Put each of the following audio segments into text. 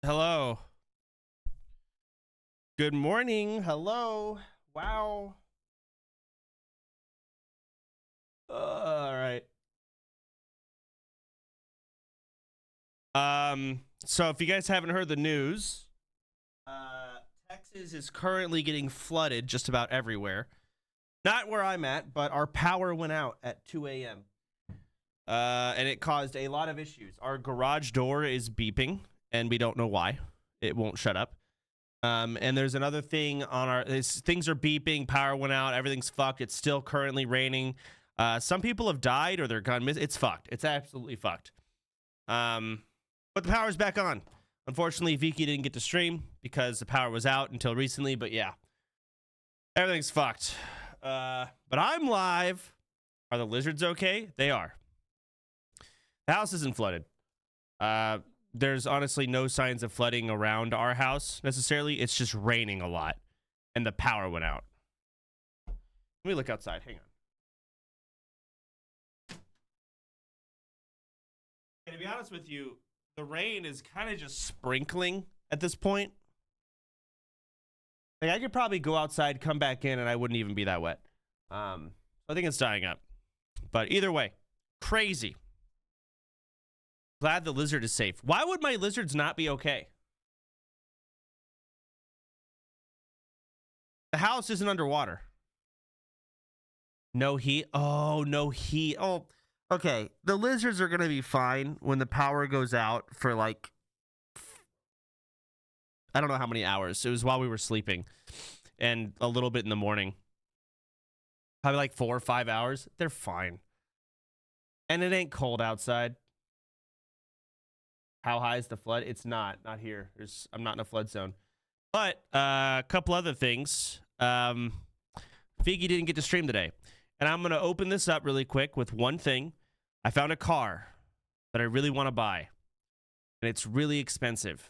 Hello. Good morning. Hello. Wow. All right. So if you guys haven't heard the news, Texas is currently getting flooded just about everywhere. Not where I'm at, but our power went out at 2 a.m. And it caused a lot of issues. Our garage door is beeping, and we don't know why. It won't shut up. And there's another thing on our things are beeping, power went out, everything's fucked. It's still currently raining. Some people have died or they're gone missing. It's fucked. It's absolutely fucked. But the power's back on. Unfortunately, Viki didn't get to stream because the power was out until recently, but yeah. Everything's fucked. But I'm live. Are the lizards okay? They are. The house isn't flooded. There's honestly no signs of flooding around our house necessarily. It's just raining a lot and the power went out. Let me look outside. Hang on. And to be honest with you, the rain is kind of just sprinkling at this point. Like I could probably go outside, come back in, and I wouldn't even be that wet. I think it's dying up. But either way, crazy. Glad the lizard is safe. Why would my lizards not be okay? The house isn't underwater. No heat. Oh, no heat. Oh, okay. The lizards are going to be fine when the power goes out for like, I don't know how many hours. It was while we were sleeping and a little bit in the morning. Probably like 4 or 5 hours. They're fine. And it ain't cold outside. How high is the flood? It's not here. I'm not in a flood zone. But a couple other things. Figgy didn't get to stream today. And I'm going to open this up really quick with one thing. I found a car that I really want to buy. And it's really expensive.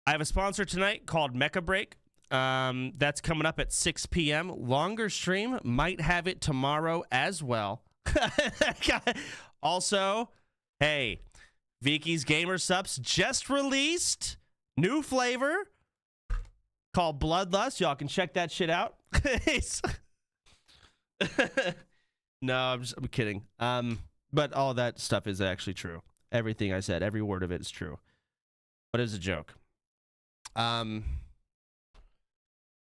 I have a sponsor tonight called Mecha Break. That's coming up at 6 p.m. Longer stream. Might have it tomorrow as well. Also, hey, Viki's Gamer Subs just released new flavor called Bloodlust. Y'all can check that shit out. No, I'm kidding. But all that stuff is actually true. Everything I said, every word of it is true. But it's a joke. Yeah,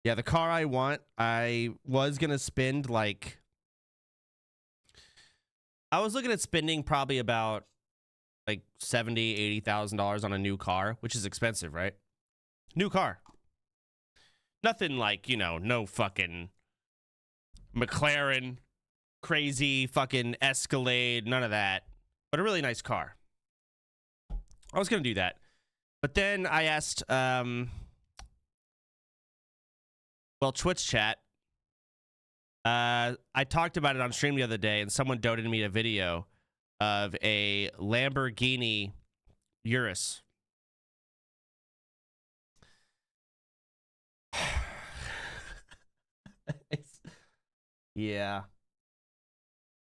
the car I want, I was gonna spend like, I was looking at spending probably about like $70,000-$80,000 on a new car, which is expensive, right? New car. Nothing like, you know, no fucking McLaren, crazy fucking Escalade, none of that. But a really nice car. I was going to do that. But then I asked, well, Twitch chat. I talked about it on stream the other day, and someone donated me a video of a Lamborghini Urus. Yeah.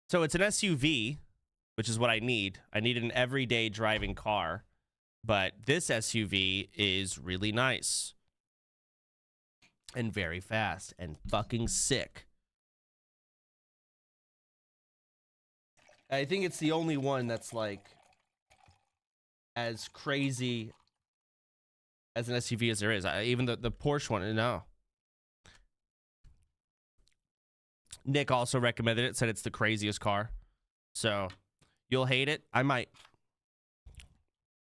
So it's an SUV, which is what I need. I need an everyday driving car, but this SUV is really nice and very fast and fucking sick. I think it's the only one that's like as crazy as an SUV as there is. Even the Porsche one, no. Nick also recommended it, said it's the craziest car. So you'll hate it. I might.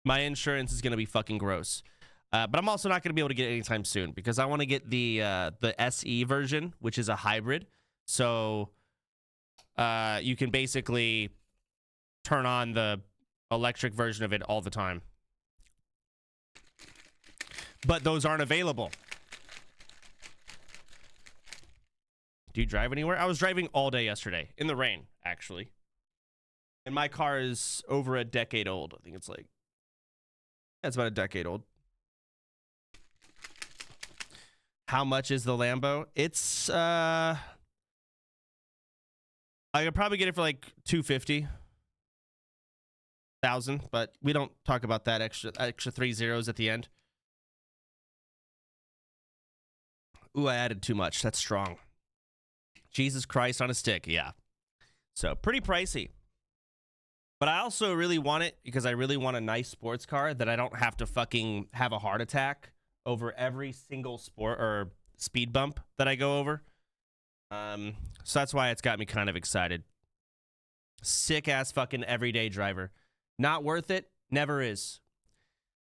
My insurance is going to be fucking gross. But I'm also not going to be able to get it anytime soon because I want to get the SE version, which is a hybrid. So you can basically turn on the electric version of it all the time. But those aren't available. Do you drive anywhere? I was driving all day yesterday in the rain, actually. And my car is over a decade old. I think it's like, that's about a decade old. How much is the Lambo? It's I could probably get it for like $250. thousand, but we don't talk about that extra 3 zeros at the end. Ooh, I added too much. That's strong. Jesus Christ on a stick. Yeah. So pretty pricey. But I also really want it because I really want a nice sports car that I don't have to fucking have a heart attack over every single sport or speed bump that I go over. So that's why it's got me kind of excited. Sick ass fucking everyday driver. Not worth it. Never is.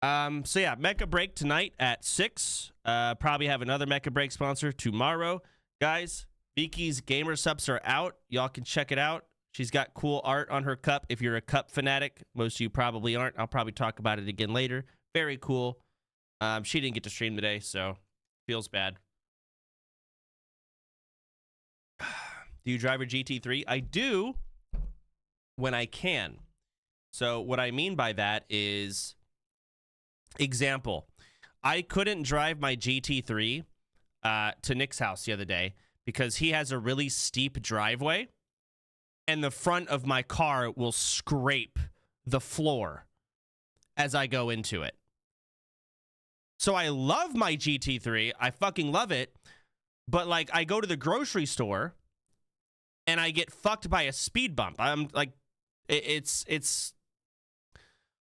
So yeah, Mecha Break tonight at 6. Probably have another Mecha Break sponsor tomorrow. Guys, Viki's Gamer Subs are out. Y'all can check it out. She's got cool art on her cup. If you're a cup fanatic, most of you probably aren't. I'll probably talk about it again later. Very cool. She didn't get to stream today, so feels bad. Do you drive a GT3? I do when I can. So what I mean by that is, example, I couldn't drive my GT3 to Nick's house the other day because he has a really steep driveway and the front of my car will scrape the floor as I go into it. So I love my GT3. I fucking love it. But like I go to the grocery store and I get fucked by a speed bump. I'm like, it's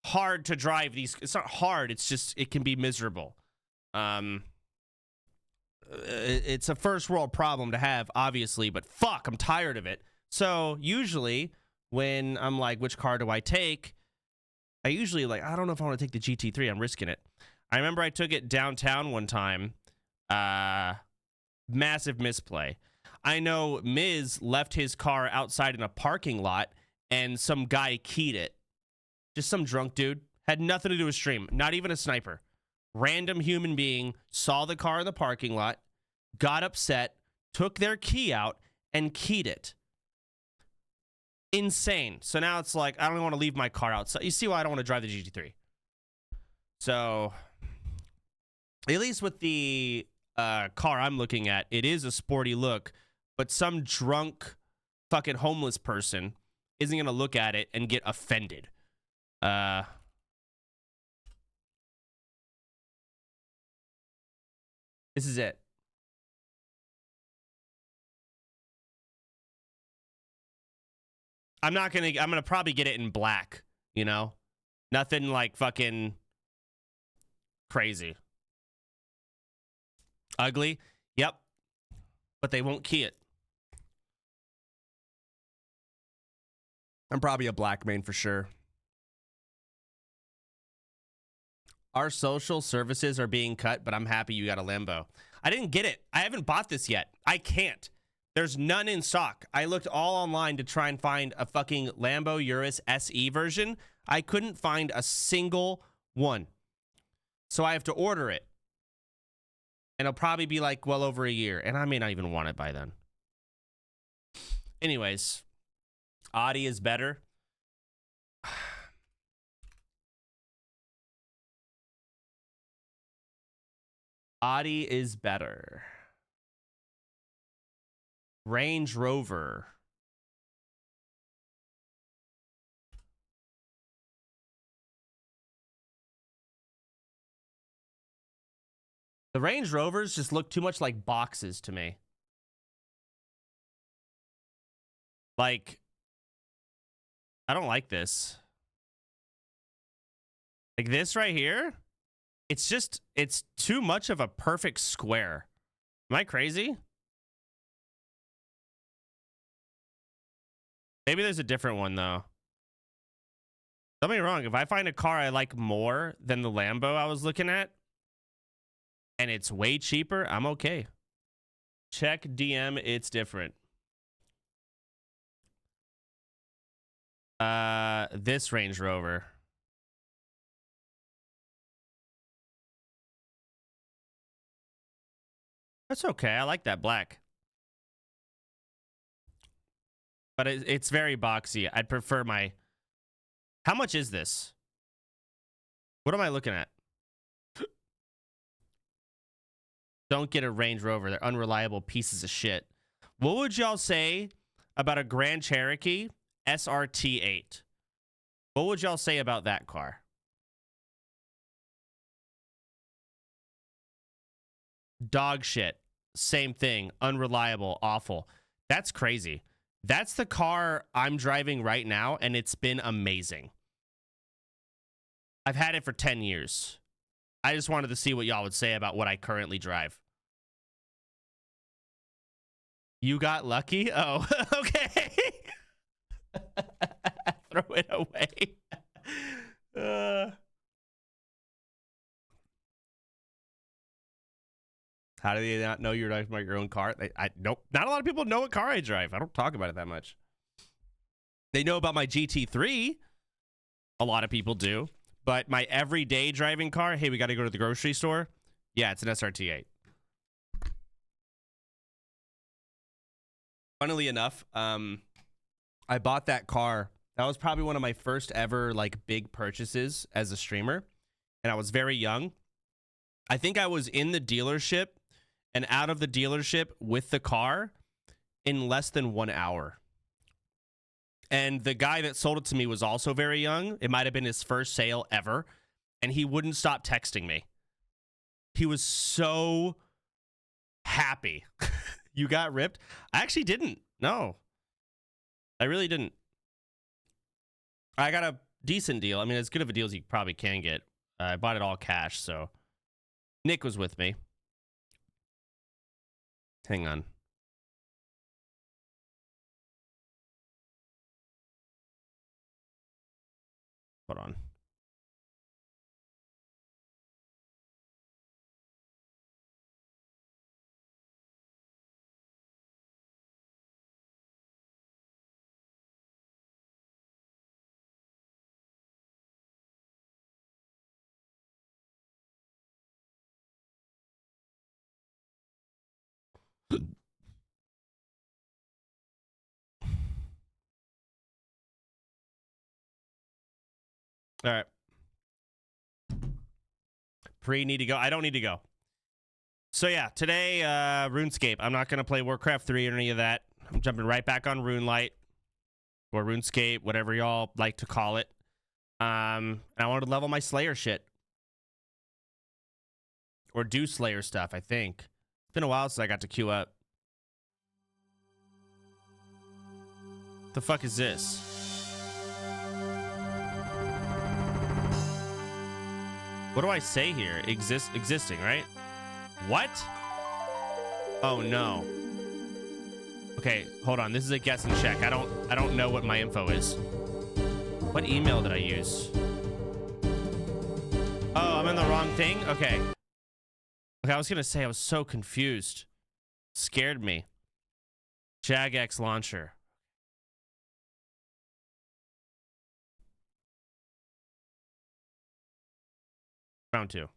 hard to drive these. It's not hard. It's just, it can be miserable. It's a first world problem to have, obviously, but fuck, I'm tired of it. So usually when I'm like, which car do I take? I usually like, I don't know if I want to take the GT3. I'm risking it. I remember I took it downtown one time. Massive misplay. I know Miz left his car outside in a parking lot and some guy keyed it. Just some drunk dude. Had nothing to do with stream. Not even a sniper. Random human being saw the car in the parking lot, got upset, took their key out, and keyed it. Insane. So now it's like, I don't want to leave my car outside. You see why I don't want to drive the GT3. So, at least with the car I'm looking at, it is a sporty look, but some drunk fucking homeless person isn't going to look at it and get offended. This is it. I'm gonna probably get it in black, you know? Nothing like fucking crazy. Ugly? Yep. But they won't key it. I'm probably a black main for sure. Our social services are being cut, but I'm happy you got a Lambo. I didn't get it. I haven't bought this yet. I can't. There's none in stock. I looked all online to try and find a fucking Lambo Urus SE version. I couldn't find a single one. So I have to order it. And it'll probably be like well over a year. And I may not even want it by then. Anyways. Audi is better. Audi is better. Range Rover. The Range Rovers just look too much like boxes to me. Like, I don't like this. Like this right here, it's too much of a perfect square. Am I crazy? Maybe there's a different one, though. Don't get me wrong. If I find a car I like more than the Lambo I was looking at, and it's way cheaper, I'm okay. Check DM, it's different. This Range Rover. That's okay. I like that black. But it's very boxy. I'd prefer my... How much is this? What am I looking at? Don't get a Range Rover. They're unreliable pieces of shit. What would y'all say about a Grand Cherokee SRT8? What would y'all say about that car? Dog shit. Same thing. Unreliable. Awful. That's crazy. That's the car I'm driving right now, and it's been amazing. I've had it for 10 years. I just wanted to see what y'all would say about what I currently drive. You got lucky? Oh, okay. Throw it away. How do they not know you're driving your own car? Nope. Not a lot of people know what car I drive. I don't talk about it that much. They know about my GT3. A lot of people do. But my everyday driving car, hey, we got to go to the grocery store. Yeah, it's an SRT8. Funnily enough, I bought that car. That was probably one of my first ever like big purchases as a streamer. And I was very young. I think I was in the dealership and out of the dealership with the car in less than 1 hour. And the guy that sold it to me was also very young. It might have been his first sale ever. And he wouldn't stop texting me. He was so happy. You got ripped? I actually didn't. No. I really didn't. I got a decent deal. I mean, as good of a deal as you probably can get. I bought it all cash, so. Nick was with me. Hang on. Hold on. All right. Pre need to go. I don't need to go. So yeah, today, RuneScape. I'm not going to play Warcraft 3 or any of that. I'm jumping right back on RuneLite or RuneScape, whatever y'all like to call it. And I wanted to level my Slayer shit. Or do Slayer stuff, I think. It's been a while since I got to queue up. What the fuck is this? What do I say here? Existing, right? What? Oh no. Okay, hold on. This is a guessing check. I don't know what my info is. What email did I use? Oh, I'm in the wrong thing? Okay. Okay, I was gonna say I was so confused. Scared me. Jagex launcher. Round 2.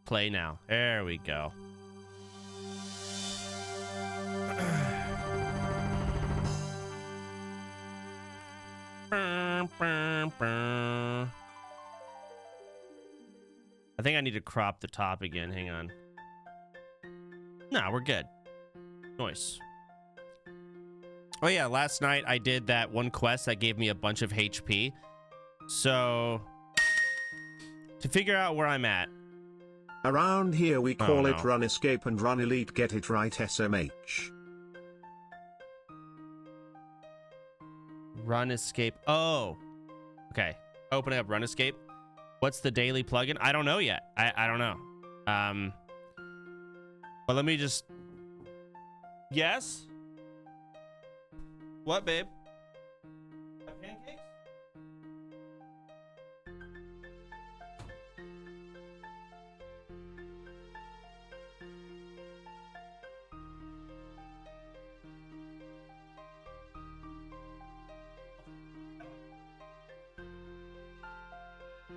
Play now. There we go. I think I need to crop the top again. Hang on. Nah, we're good. Nice. Oh yeah, last night I did that one quest that gave me a bunch of HP. So, to figure out where I'm at. Around here we call it Run Escape and Run Elite. Get it right, SMH. Run Escape. Oh. Okay. Opening up Run Escape. What's the daily plugin? I don't know yet. I don't know. But let me just... Yes? What, babe? Pancakes?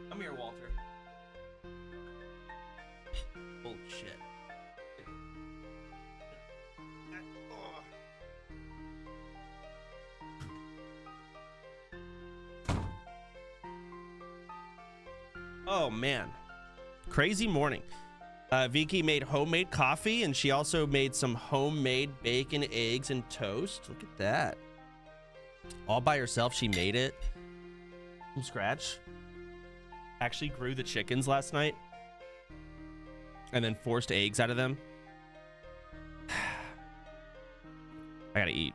Come here, Walter. Bullshit. Oh man, crazy morning. Vicky made homemade coffee, and she also made some homemade bacon, eggs, and toast. Look at that. All by herself, she made it from scratch. Actually grew the chickens last night. And then forced eggs out of them. I gotta eat.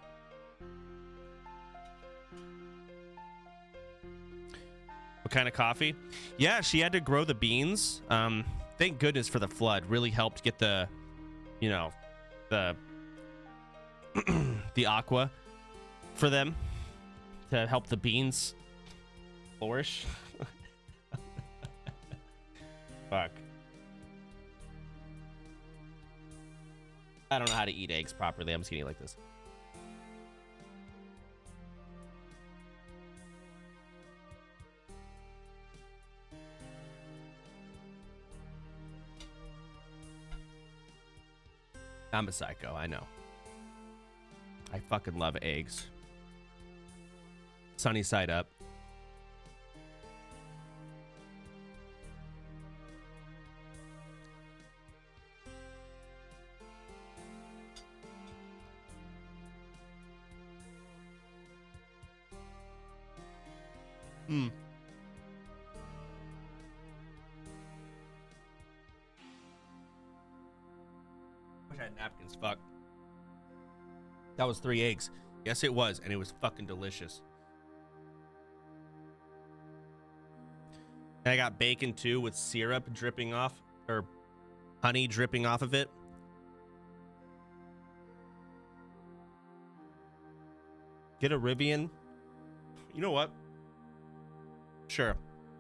What kind of coffee? Yeah, she had to grow the beans. Thank goodness for the flood. Really helped get the, you know, the the aqua for them to help the beans flourish. Fuck. I don't know how to eat eggs properly. I'm just gonna eat like this. I'm a psycho, I know. I fucking love eggs. Sunny side up. Wish I had napkins. Fuck. That was 3 eggs. Yes, it was, and it was fucking delicious. And I got bacon too with syrup dripping off, or honey dripping off of it. Get a Rivian. You know what? Sure.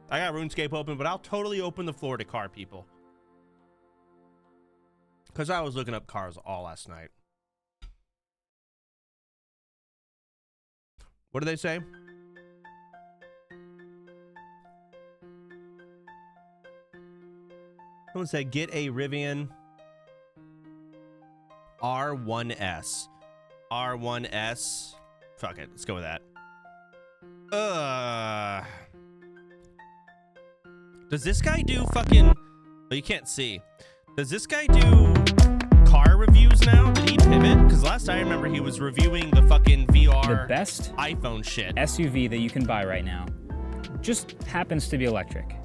I got RuneScape open, but I'll totally open the floor to car people. Because I was looking up cars all last night. What do they say? Someone said, get a Rivian R1S. R1S. Fuck it. Let's go with that. Does this guy do fucking... Oh, you can't see. Does this guy do car reviews now? Did he pivot? Because last I remember he was reviewing the fucking VR The best iPhone shit. SUV that you can buy right now just happens to be electric.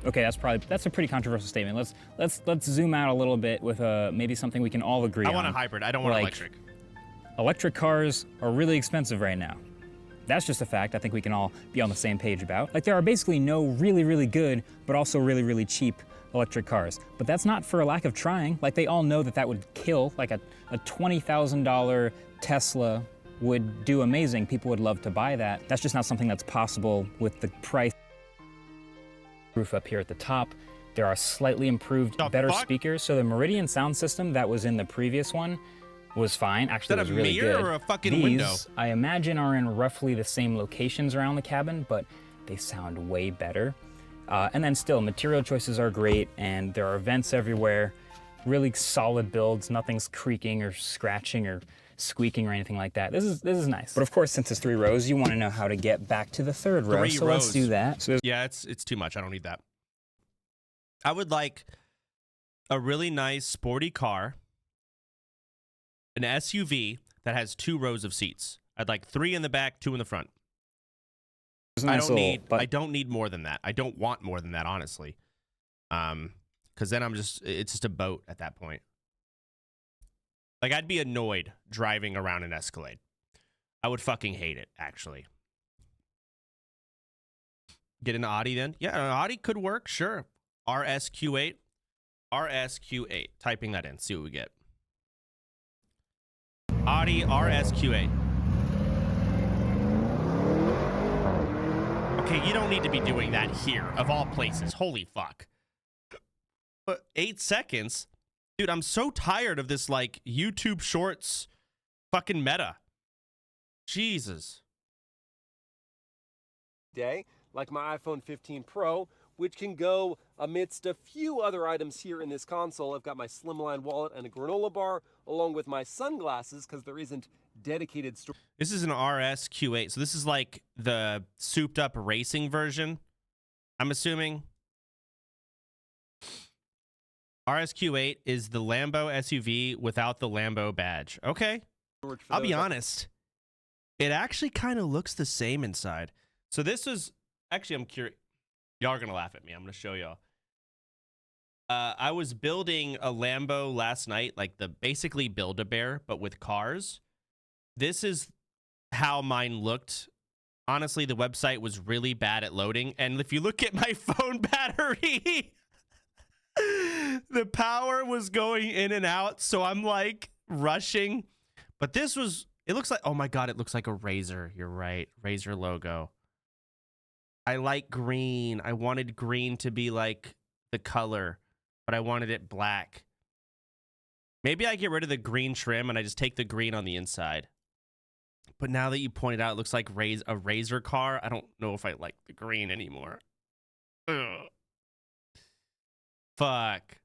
Okay, that's a pretty controversial statement. Let's zoom out a little bit with maybe something we can all agree on. I want a hybrid. I don't want electric. Electric cars are really expensive right now. That's just a fact I think we can all be on the same page about. Like, there are basically no really, really good, but also really, really cheap electric cars. But that's not for a lack of trying. Like, they all know that that would kill. Like, a $20,000 Tesla would do amazing. People would love to buy that. That's just not something that's possible with the price. Roof up here at the top. There are slightly improved, better speakers. So the Meridian sound system that was in the previous one was fine. Actually, it was really good. Is that a mirror or a fucking window? These, I imagine, are in roughly the same locations around the cabin, but they sound way better. And then still, material choices are great, and there are vents everywhere. Really solid builds. Nothing's creaking or scratching or squeaking or anything like that. This is nice. But of course, since it's 3 rows, you want to know how to get back to the 3rd row. So let's do that. So yeah, it's too much. I don't need that. I would like a really nice sporty car, an SUV that has 2 rows of seats. I'd like 3 in the back, 2 in the front. I don't need more than that. I don't want more than that, honestly. Because then it's just a boat at that point. Like, I'd be annoyed driving around an Escalade. I would fucking hate it, actually. Get an Audi then? Yeah, an Audi could work, sure. RSQ8. RSQ8. Typing that in, see what we get. Audi RSQ8. Okay, you don't need to be doing that here, of all places. Holy fuck. But 8 seconds? Dude, I'm so tired of this, like, YouTube Shorts fucking meta. Jesus. Day, like my iPhone 15 Pro, which can go amidst a few other items here in this console. I've got my slimline wallet and a granola bar, along with my sunglasses, because there isn't dedicated storage. This is an RSQ8, so this is like the souped up racing version, I'm assuming. RSQ8 is the Lambo SUV without the Lambo badge. Okay. I'll be honest. It actually kind of looks the same inside. So this is actually, I'm curious. Y'all are gonna laugh at me. I'm gonna show y'all. I was building a Lambo last night, like the basically Build-A-Bear, but with cars. This is how mine looked. Honestly, the website was really bad at loading. And if you look at my phone battery, the power was going in and out. So I'm like rushing. But this was, it looks like, oh my God, it looks like a Razor. You're right. Razor logo. I like green. I wanted green to be like the color, but I wanted it black. Maybe I get rid of the green trim and I just take the green on the inside. But now that you pointed out, it looks like a Razor car. I don't know if I like the green anymore. Ugh. Fuck.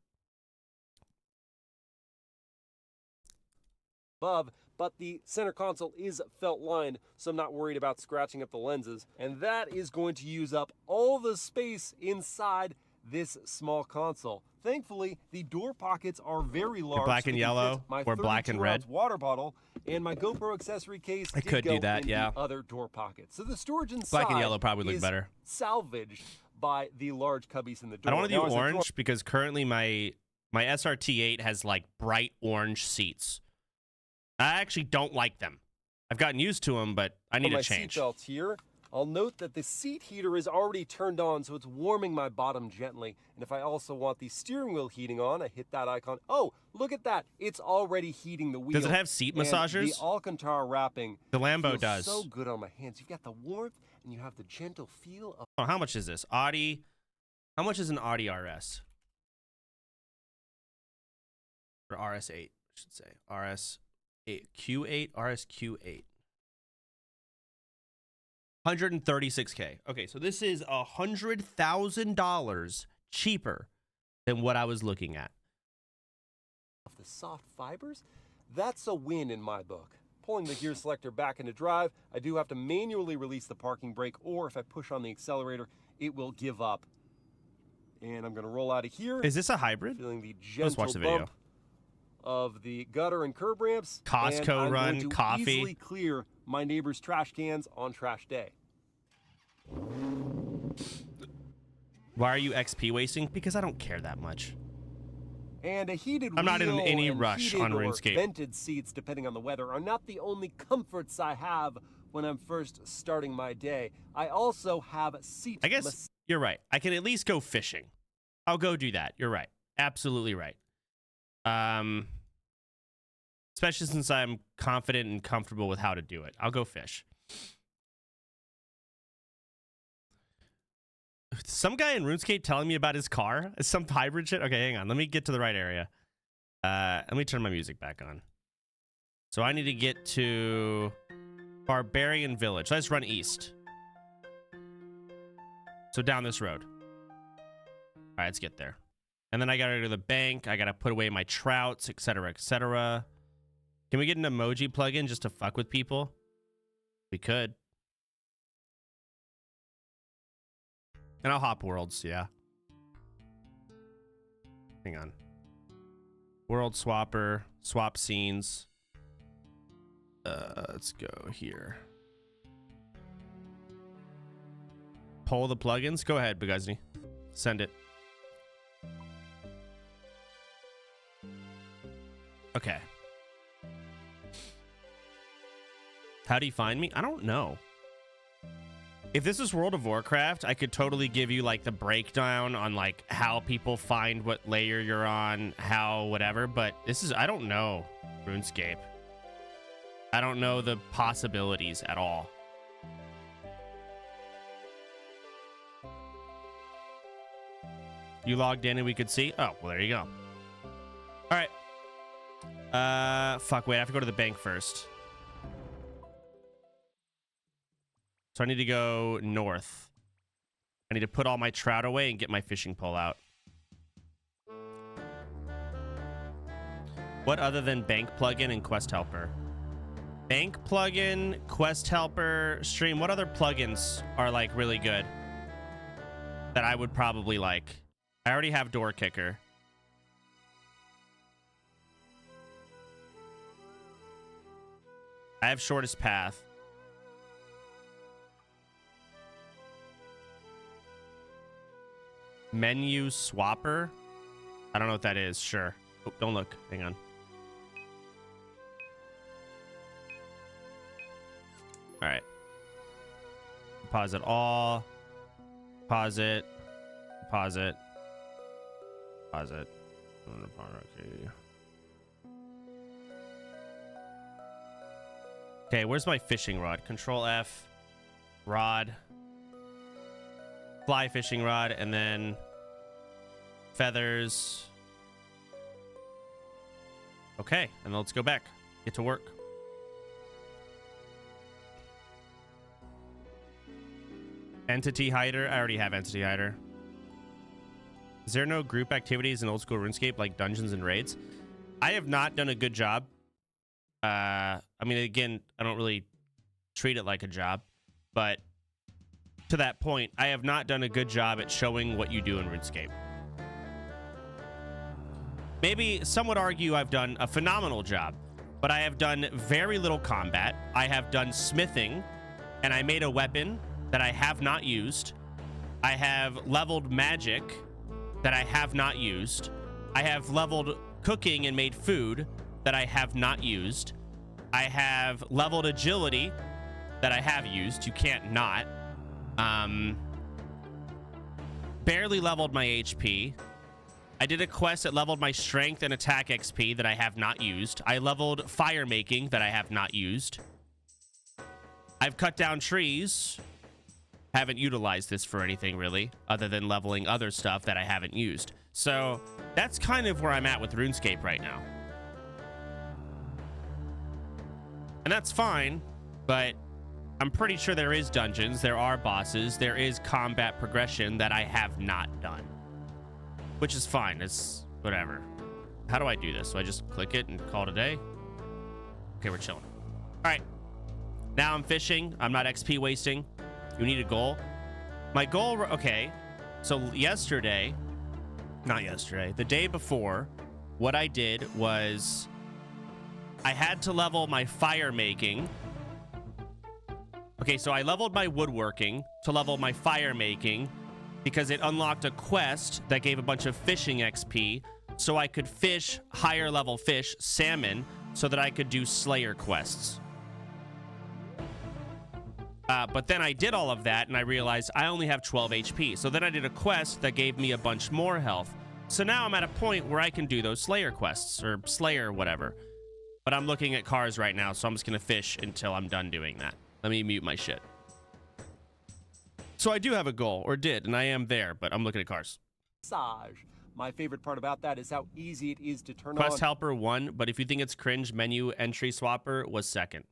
Above, but the center console is felt lined, so I'm not worried about scratching up the lenses. And that is going to use up all the space inside this small console. Thankfully, the door pockets are very large. Black and yellow or black and red water bottle and my GoPro accessory case. I could do that, yeah. The other door pockets. So the storage inside black and yellow probably look better. Salvaged by the large cubbies in the door. I don't want to do orange because currently my SRT8 has like bright orange seats. I actually don't like them. I've gotten used to them, but I need a change. My seatbelts here. I'll note that the seat heater is already turned on, so it's warming my bottom gently. And if I also want the steering wheel heating on, I hit that icon. Oh, look at that. It's already heating the wheel. Does it have seat massagers? The Alcantara wrapping. The Lambo does. So good on my hands. You've got the warmth and you have the gentle feel of... Oh, how much is this? Audi. How much is an Audi RS? Or RS8, I should say. RS8. Q8? RSQ8. 136K. Okay, so this is $100,000 cheaper than what I was looking at. The soft fibers, that's a win in my book. Pulling the gear selector back into drive, I do have to manually release the parking brake, or if I push on the accelerator, it will give up. And I'm going to roll out of here. Is this a hybrid? Feeling the gentle Let's watch the video. bump of the gutter and curb ramps. Costco and run, I'm going to coffee. easily clear my neighbor's trash cans on trash day. Why are you XP wasting? Because I don't care that much. And a heated I'm not in wheel any and rush heated on or RuneScape. Vented seats, depending on the weather, are not the only comforts I have when I'm first starting my day. I also have seat. I guess you're right. I can at least go fishing. I'll go do that. You're right. Absolutely right. Especially since I'm confident and comfortable with how to do it. I'll go fish. Some guy in RuneScape telling me about his car. Some hybrid shit. Okay, hang on. Let me get to the right area. Let me turn my music back on. So I need to get to Barbarian Village. Let's run east. So down this road. All right, let's get there. And then I gotta go to the bank. I gotta put away my trouts, etc., etc. Can we get an emoji plugin just to fuck with people? We could. And I'll hop worlds, yeah. Hang on. World swapper, swap scenes. Let's go here. Pull the plugins. Go ahead, Buguzny. Send it. Okay. How do you find me? I don't know. If this is World of Warcraft, I could totally give you like the breakdown on like how people find what layer you're on, how whatever, but this is, I don't know RuneScape. I don't know the possibilities at all. You logged in and we could see? Oh, well, there you go. All right. Fuck, wait, I have to go to the bank first. So I need to go north. I need to put all my trout away and get my fishing pole out. What other than bank plugin and quest helper? Bank plugin, quest helper, stream. What other plugins are like really good that I would probably like? I already have door kicker. I have shortest path. Menu swapper? I don't know what that is. Sure. Oh, don't look. Hang on. All right. Deposit all. Deposit. Deposit. Deposit. Okay, where's my fishing rod? Control F. Rod. Fly fishing rod, and then feathers. Okay, and let's go back. Get to work. Entity hider. I already have entity hider. Is there no group activities in Old School RuneScape like dungeons and raids? I have not done a good job. I mean, again, I don't really treat it like a job, but to that point, I have not done a good job at showing what you do in RuneScape. Maybe some would argue I've done a phenomenal job, but I have done very little combat. I have done smithing, and I made a weapon that I have not used. I have leveled magic that I have not used. I have leveled cooking and made food that I have not used. I have leveled agility that I have used. You can't not. Barely leveled my HP. I did a quest that leveled my strength and attack XP that I have not used. I leveled fire making that I have not used. I've cut down trees. Haven't utilized this for anything really, other than leveling other stuff that I haven't used. So that's kind of where I'm at with RuneScape right now. And that's fine, but I'm pretty sure there is dungeons, there are bosses, there is combat progression that I have not done. Which is fine, it's whatever. How do I do this? So I just click it and call it a day? Okay, we're chilling. All right, now I'm fishing, I'm not XP wasting. You need a goal. My goal, okay, so yesterday, not yesterday, the day before, what I did was I had to level my fire making. Okay, so I leveled my woodworking to level my fire making because it unlocked a quest that gave a bunch of fishing XP so I could fish higher level fish, salmon, so that I could do Slayer quests. But then I did all of that and I realized I only have 12 HP. So then I did a quest that gave me a bunch more health. So now I'm at a point where I can do those Slayer quests or Slayer whatever. But I'm looking at cars right now, so I'm just going to fish until I'm done doing that. Let me mute my shit. So I do have a goal, or did, and I am there, but I'm looking at cars. Massage. My favorite part about that is how easy it is to turn Quest on. helper 1, but if you think it's cringe, menu entry swapper was 2nd.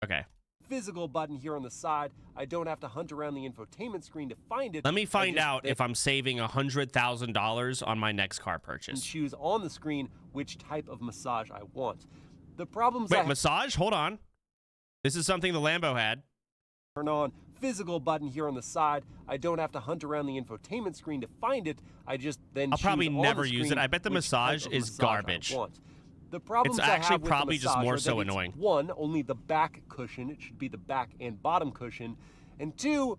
Okay. Physical button here on the side. I don't have to hunt around the infotainment screen to find it. Let me find out if I'm saving $100,000 on my next car and purchase. choose on the screen which type of massage I want. The problems Wait, massage? Hold on. This is something the Lambo had. Turn on physical button here on the side. I don't have to hunt around the infotainment screen to find it. I just then I'll probably choose on never the use it. screen I bet the which type massage of is massage I garbage. want. The problems It's I actually have with probably the just massage more are so that it's, annoying. 1, only the back cushion. It should be the back and bottom cushion. And 2,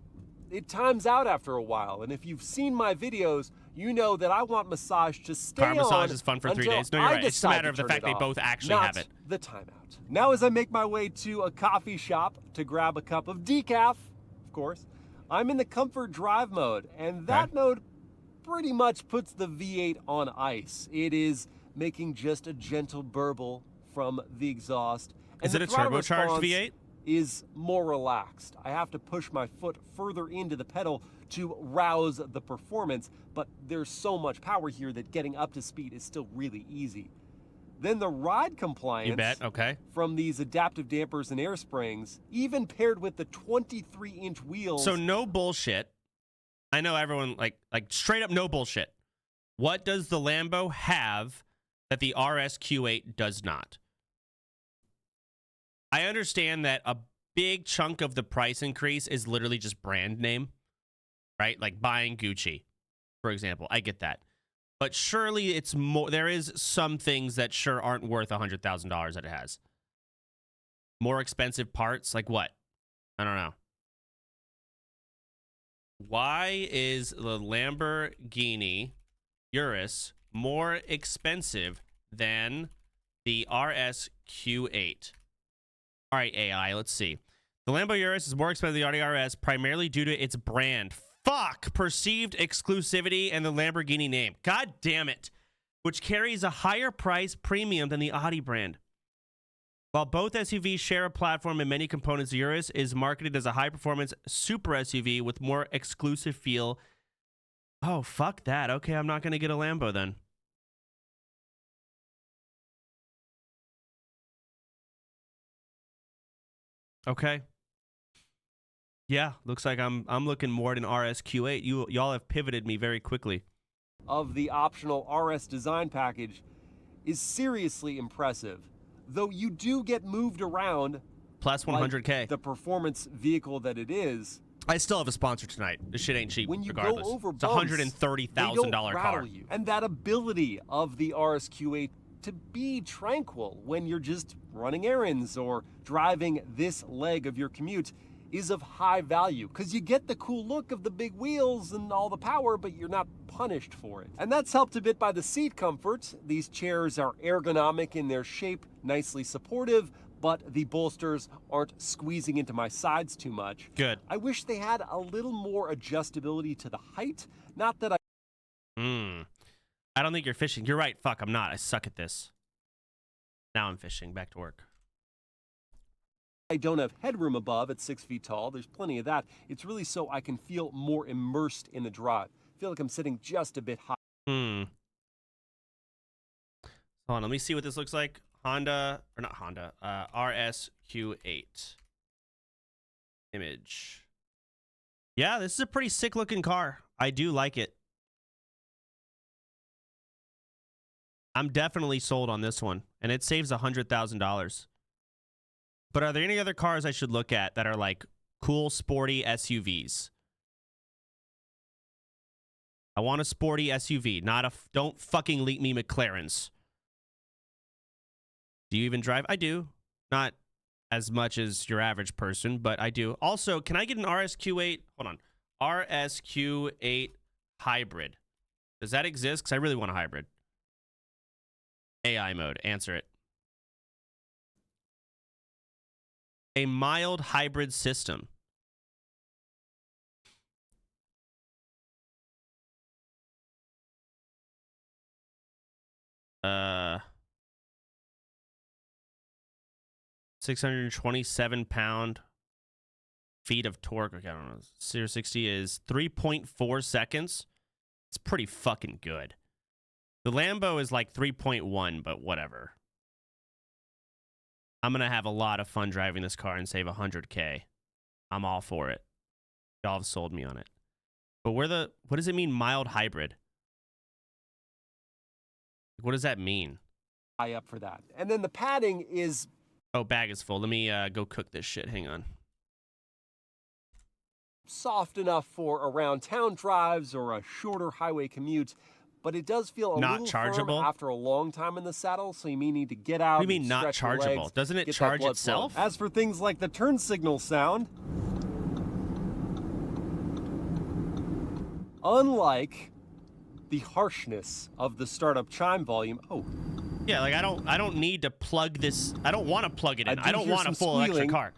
it times out after a while. And if you've seen my videos, you know that I want massage to stay Car on massage is fun for 3 until days. No, you're I right. It's a decide matter to of the turn fact it they off, both actually not have it. the timeout. Now as I make my way to a coffee shop to grab a cup of decaf, of course, I'm in the comfort drive mode, and that mode pretty much puts the V8 on ice. It is making just a gentle burble from the exhaust. And Is it the a throttle turbocharged response V8? is more relaxed. I have to push my foot further into the pedal to rouse the performance, but there's so much power here that getting up to speed is still really easy. Then the ride compliance You bet. Okay. from these adaptive dampers and air springs, even paired with the 23-inch wheels. So no bullshit. I know everyone like straight up no bullshit. What does the Lambo have that the RSQ8 does not? I understand that a big chunk of the price increase is literally just brand name, right? Like buying Gucci, for example. I get that. But surely it's more. There is some things that sure aren't worth $100,000 that it has. More expensive parts, like what? I don't know. Why is the Lamborghini Urus more expensive than the RS Q8? All right, AI, let's see. The Lambo Urus is more expensive than the Audi RS primarily due to its brand. Fuck! Perceived exclusivity and the Lamborghini name. God damn it. Which carries a higher price premium than the Audi brand. While both SUVs share a platform and many components, the Urus is marketed as a high-performance super SUV with more exclusive feel. Oh, fuck that. Okay, I'm not going to get a Lambo then. Okay. Yeah, looks like I'm looking more at an RS Q8. Y'all have pivoted me very quickly. Of the optional RS design package is seriously impressive, though you do get moved around. Plus 100K. Like the performance vehicle that it is. I still have a sponsor tonight. This shit ain't cheap. When you regardless. go over it's a bumps, $130,000 car. You. And that ability of the RS Q8 to be tranquil when you're just running errands or driving this leg of your commute is of high value, because you get the cool look of the big wheels and all the power, but you're not punished for it. And that's helped a bit by the seat comfort. These chairs are ergonomic in their shape, nicely supportive, but the bolsters aren't squeezing into my sides too much. Good. I wish they had a little more adjustability to the height. Not that I... I don't think you're fishing. You're right. Fuck, I'm not. I suck at this. Now I'm fishing. Back to work. I don't have headroom above at 6 feet tall. There's plenty of that. It's really so I can feel more immersed in the drive. I feel like I'm sitting just a bit high. Hold on, let me see what this looks like. Honda, or not Honda, RS Q8. Image. Yeah, this is a pretty sick looking car. I do like it. I'm definitely sold on this one, and it saves $100,000. But are there any other cars I should look at that are like cool, sporty SUVs? I want a sporty SUV, not a... Don't fucking leak me McLarens. Do you even drive? I do. Not as much as your average person, but I do. Also, can I get an RSQ8? Hold on. RSQ8 hybrid. Does that exist? Because I really want a hybrid. AI mode. Answer it. A mild hybrid system. Uh, 627 pound-feet of torque. Okay, I don't know. 0-60 is 3.4 seconds. It's pretty fucking good. The Lambo is like 3.1, but whatever. I'm going to have a lot of fun driving this car and save 100K. I'm all for it. Y'all have sold me on it. But what does it mean, mild hybrid? What does that mean? High up for that. And then the padding is... Oh, bag is full. Let me go cook this shit. Hang on. soft enough for around town drives or a shorter highway commute, but it does feel a not little chargeable firm after a long time in the saddle, so you may need to get out. What do you mean and not stretch your chargeable? legs, Doesn't it get that charge blood itself? flowing. As for things like the turn signal sound, unlike the harshness of the startup chime volume, yeah, like I don't need to plug this. I don't want to plug it in. I don't hear want a some full electric squealing car.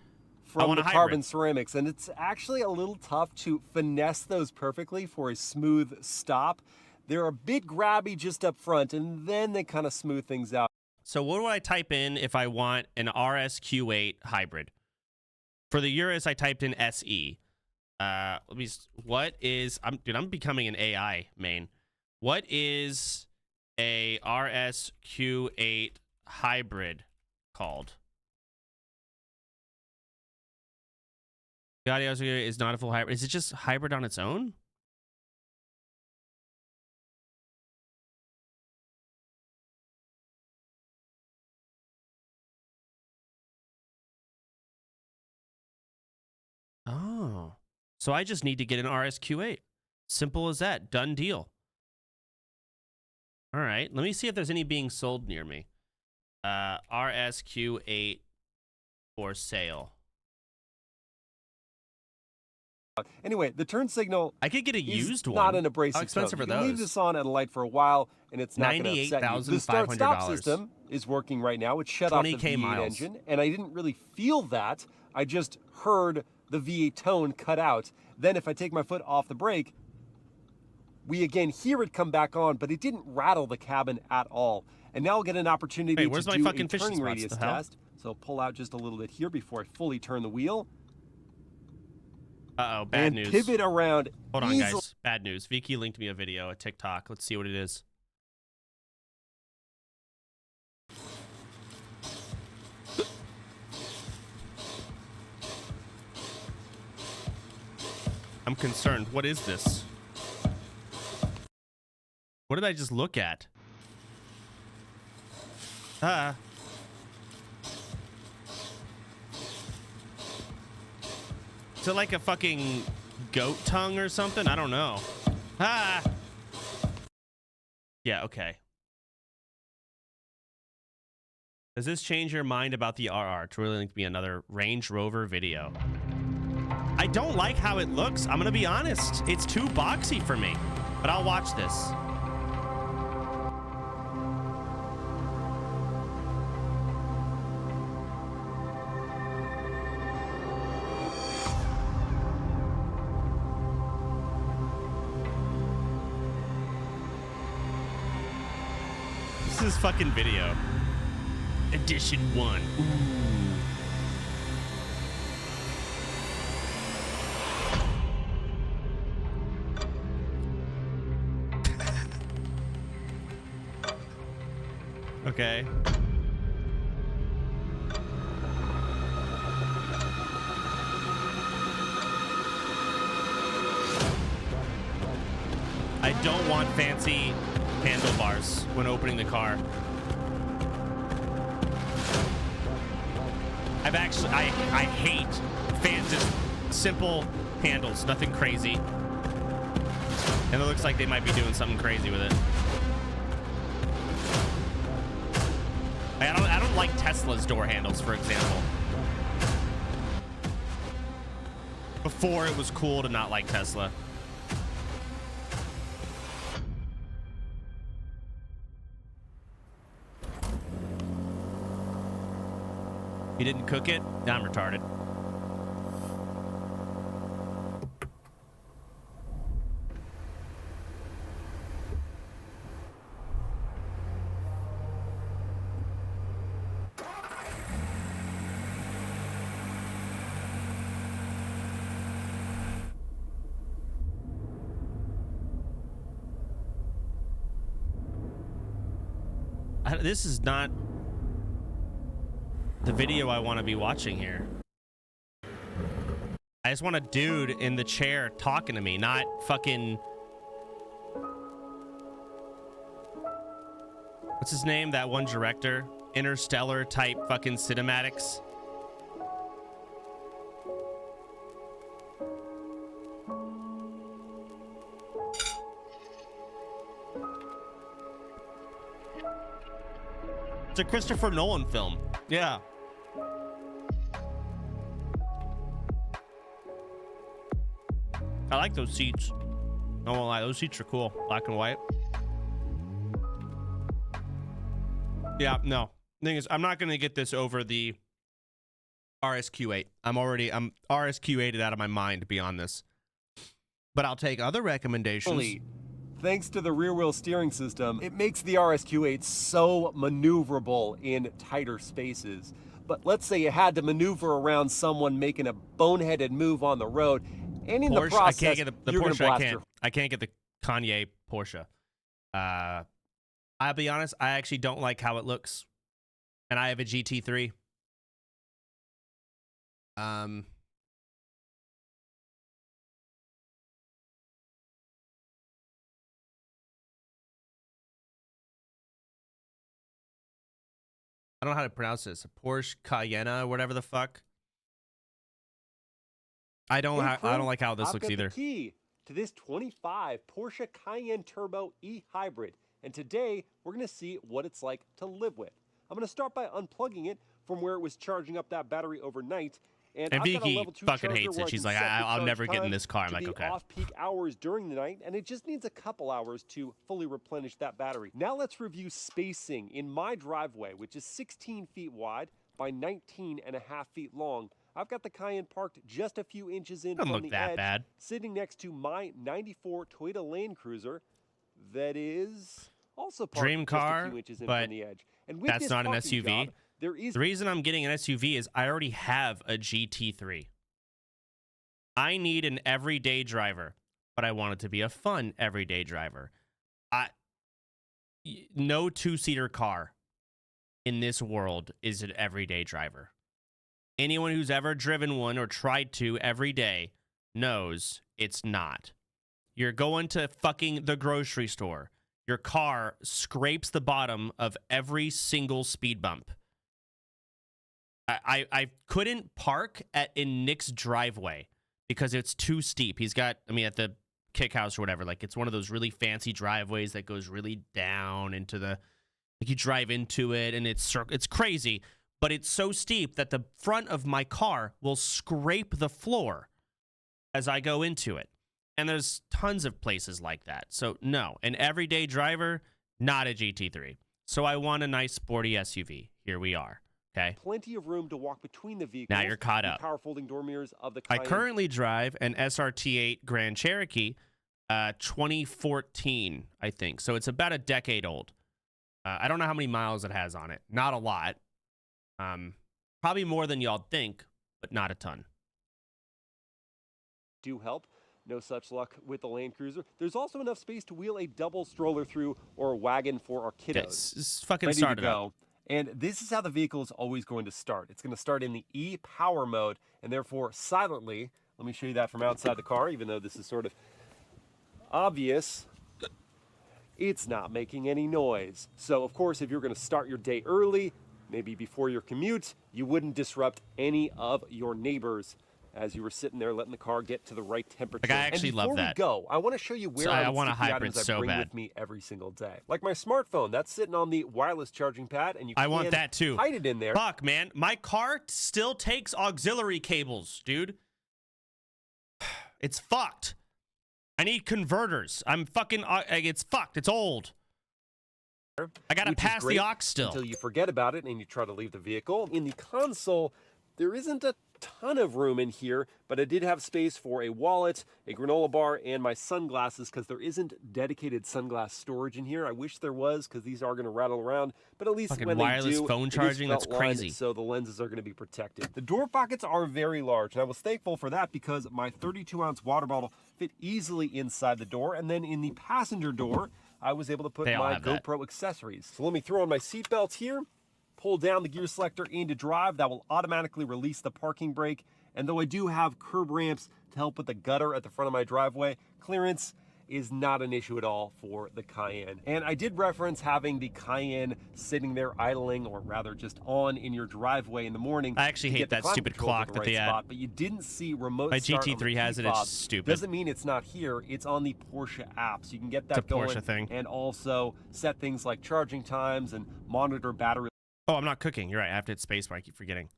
from want the a hybrid. carbon ceramics, and it's actually a little tough to finesse those perfectly for a smooth stop. They're a bit grabby just up front, and then they kind of smooth things out. So what do I type in if I want an RSQ8 hybrid? For the Urus, I typed in SE. What is... I'm becoming an AI main. What is a RSQ8 hybrid called? The audio is not a full hybrid. Is it just hybrid on its own? Oh. So I just need to get an RSQ8. Simple as that. Done deal. All right. Let me see if there's any being sold near me. RSQ8 for sale. Anyway, the turn signal I could get a used one. not an abrasive How expensive tone. are You can leave those? this on at a light for a while, and it's not going to upset you. The start-stop $98,500. system is working right now. It shut off the 20K V8 miles. engine, and I didn't really feel that. I just heard the V8 tone cut out. Then if I take my foot off the brake, we again hear it come back on, but it didn't rattle the cabin at all. And now I'll get an opportunity to do a turning radius test. So pull out just a little bit here before I fully turn the wheel. Uh-oh, bad news. And pivot around. Hold on, guys. Bad news. Vicky linked me a video, a TikTok. Let's see what it is. I'm concerned. What is this? What did I just look at? Ah. Is it like a fucking goat tongue or something? I don't know. Ah. Yeah, okay. Does this change your mind about the RR? It's really linked me another Range Rover video. I don't like how it looks. I'm gonna be honest. It's too boxy for me, but I'll watch this. This is fucking video. Edition 1. Ooh. Okay. I don't want fancy handlebars when opening the car. I hate just simple handles, nothing crazy. And it looks like they might be doing something crazy with it. I don't like Tesla's door handles, for example. Before it was cool to not like Tesla. You didn't cook it? I'm retarded. This is not the video I want to be watching here. I just want a dude in the chair talking to me, not fucking... What's his name? That one director? Interstellar type fucking cinematics. It's a Christopher Nolan film. Yeah. I like those seats. I won't lie, those seats are cool. Black and white. Yeah, no. Thing is, I'm not going to get this over the RSQ8. I'm RSQ8'd out of my mind beyond this. But I'll take other recommendations. Thanks to the rear wheel steering system, it makes the RSQ8 so maneuverable in tighter spaces. But let's say you had to maneuver around someone making a boneheaded move on the road, and in Porsche, the process, I can't get the you're Porsche. I can't get the Kanye Porsche. I'll be honest, I actually don't like how it looks, and I have a GT3. I don't know how to pronounce this. A Porsche Cayenne or whatever the fuck. I don't like how this looks either. The key to this 25 Porsche Cayenne Turbo e-hybrid, and today we're going to see what it's like to live with. I'm going to start by unplugging it from where it was charging up that battery overnight, And I've got a Vicky level 2 fucking charger hates where it. I She's can like, set the I'll charge never get in time this car. I'm to like, be okay. off-peak hours during the night, and it just needs a couple hours to fully replenish that battery. Now let's review spacing. In my driveway, which is 16 feet wide by 19 and a half feet long, I've got the Cayenne parked just a few inches in Doesn't from look the that edge, bad. sitting next to my 94 Toyota Land Cruiser that is also parked Dream just a car, few inches in but from the edge. And with that's this not an parking SUV. job, there is The reason I'm getting an SUV is I already have a GT3. I need an everyday driver, but I want it to be a fun everyday driver. No two-seater car in this world is an everyday driver. Anyone who's ever driven one or tried to every day knows it's not. You're going to fucking the grocery store. Your car scrapes the bottom of every single speed bump. I couldn't park in Nick's driveway because it's too steep. He's got, at the kick house or whatever, like it's one of those really fancy driveways that goes really down into the, like you drive into it and it's crazy, but it's so steep that the front of my car will scrape the floor as I go into it. And there's tons of places like that. So no, an everyday driver, not a GT3. So I want a nice sporty SUV. Here we are. Okay. plenty of room to walk between the vehicles. Now you're caught The up. power folding door mirrors of the I Cayenne. currently drive an SRT8 Grand Cherokee, 2014, I think. So it's about a decade old. I don't know how many miles it has on it. Not a lot. Probably more than y'all think, but not a ton. Do help. No such luck with the Land Cruiser. There's also enough space to wheel a double stroller through or a wagon for our kiddos. Okay, it's fucking Ready started to up. go. And this is how the vehicle is always going to start. It's going to start in the E-Power mode, and therefore silently. Let me show you that from outside the car, even though this is sort of obvious. It's not making any noise. So, of course, if you're going to start your day early, maybe before your commute, you wouldn't disrupt any of your neighbors as you were sitting there letting the car get to the right temperature. Like, I actually love that. And before we go, I want to show you where So I want a stick the hybrid items so I bring bad. with me every single day. Like my smartphone, that's sitting on the wireless charging pad, and you I can want that too. hide it in there. Fuck, man. My car still takes auxiliary cables, dude. It's fucked. I need converters. I'm fucking... it's fucked. It's old. I gotta which is pass the great aux still. until you forget about it and you try to leave the vehicle. In the console, there isn't a ton of room in here, but I did have space for a wallet, a granola bar, and my sunglasses because there isn't dedicated sunglass storage in here. I wish there was because these are going to rattle around, but at least Fucking when wireless they do, phone it is charging? felt That's lined, crazy. so the lenses are going to be protected. The door pockets are very large, and I was thankful for that because my 32-ounce water bottle fit easily inside the door, and then in the passenger door, I was able to put They all my have that. GoPro accessories. So let me throw on my seatbelt here, pull down the gear selector into drive. That will automatically release the parking brake. And though I do have curb ramps to help with the gutter at the front of my driveway, clearance is not an issue at all for the Cayenne. And I did reference having the Cayenne sitting there idling, or rather just on in your driveway in the morning. I actually to hate get the that climate stupid control to clock the that right they add. spot, but you didn't see remote My start on GT3 the has it, key it's fob. stupid. Doesn't mean it's not here. It's on the Porsche app, so you can get that It's a going. Porsche thing. And also set things like charging times and monitor battery Oh, I'm not cooking. You're right. I have to hit spacebar. I keep forgetting.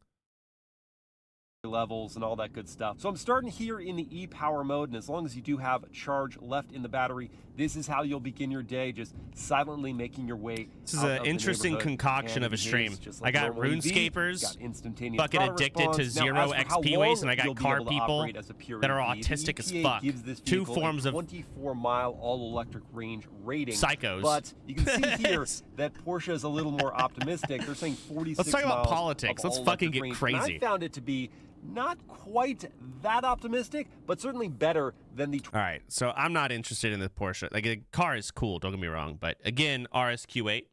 levels and all that good stuff. So I'm starting here in the e-power mode, and as long as you do have charge left in the battery, this is how you'll begin your day, just silently making your way. This is out an of the interesting neighborhood. concoction And of a it stream. behaves just I like got normal EV. RuneScapers, Got instantaneous fucking throttle addicted response. to Now, zero as for how XP long waste, and I got you'll be car able to people operate as a pure that are EV, the autistic as EPA fuck. gives this Two vehicle forms a of 24-mile all-electric range rating. psychos. But you can see here that Porsche is a little more optimistic. They're saying 46 Let's talk about miles politics. of Let's all-electric fucking get range. crazy. And I found it to be not quite that optimistic, but certainly better than the All right, so I'm not interested in the Porsche. Like, the car is cool, don't get me wrong. But again, RSQ8.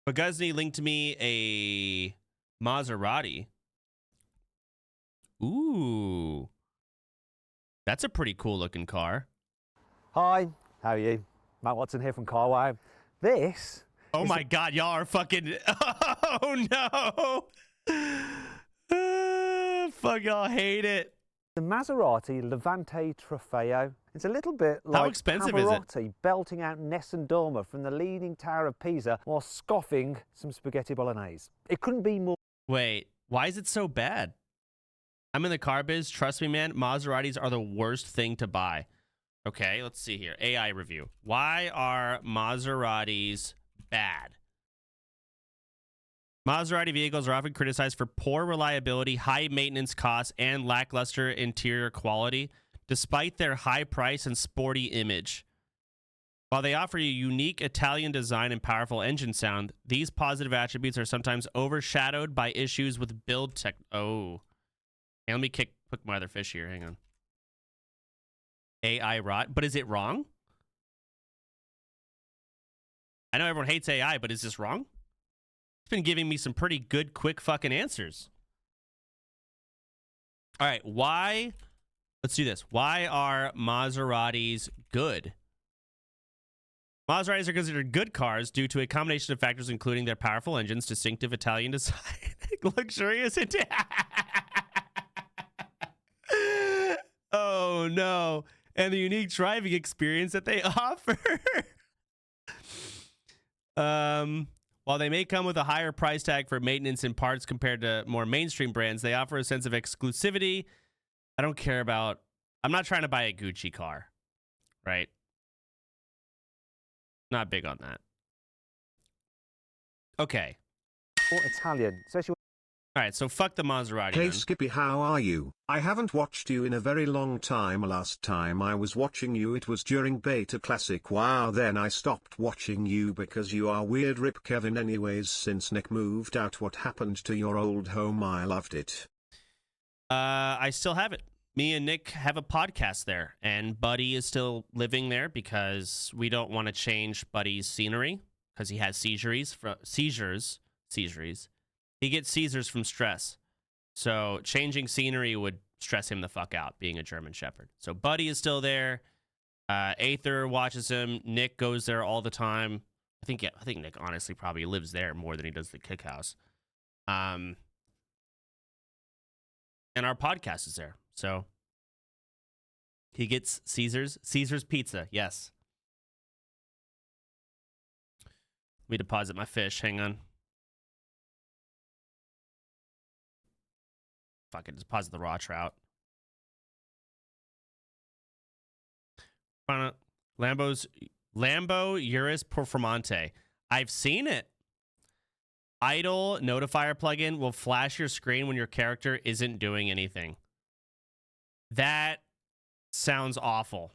Buguzny linked me a Maserati. Ooh. That's a pretty cool looking car. Hi, how are you? Matt Watson here from Carwow. This Oh my God, y'all are fucking. Oh no. Fuck, y'all hate it. the Maserati Levante Trofeo. It's a little bit like expensive is it? Pavarotti belting out Nessun Dorma from the Leaning Tower of Pisa while scoffing some spaghetti bolognese. It couldn't be more Wait, why is it so bad? I'm in the car biz. Trust me, man. Maseratis are the worst thing to buy. Okay, let's see here. AI review. Why are Maseratis bad? Maserati vehicles are often criticized for poor reliability, high maintenance costs, and lackluster interior quality, despite their high price and sporty image. While they offer a unique Italian design and powerful engine sound, these positive attributes are sometimes overshadowed by issues with build tech. Oh. Hey, let me cook my other fish here. Hang on. AI rot. But is it wrong? I know everyone hates AI, but is this wrong? It's been giving me some pretty good, quick fucking answers. All right, why? Let's do this. Why are Maseratis good? Maseratis are considered good cars due to a combination of factors, including their powerful engines, distinctive Italian design, luxurious interior. Oh no! And the unique driving experience that they offer. While they may come with a higher price tag for maintenance and parts compared to more mainstream brands, they offer a sense of exclusivity. I don't care about... I'm not trying to buy a Gucci car, right? Not big on that. Okay. Or Italian, especially. All right, so fuck the Maserati. Hey then. Skippy, how are you? I haven't watched you in a very long time. Last time I was watching you it was during Beta Classic. Wow, then I stopped watching you because you are weird. Rip Kevin. Anyways, since Nick moved out, what happened to your old home? I loved it. I still have it. Me and Nick have a podcast there, and Buddy is still living there because we don't want to change Buddy's scenery because he has seizures. He gets seizures from stress. So changing scenery would stress him the fuck out, being a German Shepherd. So Buddy is still there. Aether watches him. Nick goes there all the time. I think Nick honestly probably lives there more than he does the Kick House. And our podcast is there. So he gets Caesar's pizza. Yes. Let me deposit my fish. Hang on. Fucking deposit the raw trout. Lambo Urus Performante. I've seen it. Idle notifier plugin will flash your screen when your character isn't doing anything. That sounds awful.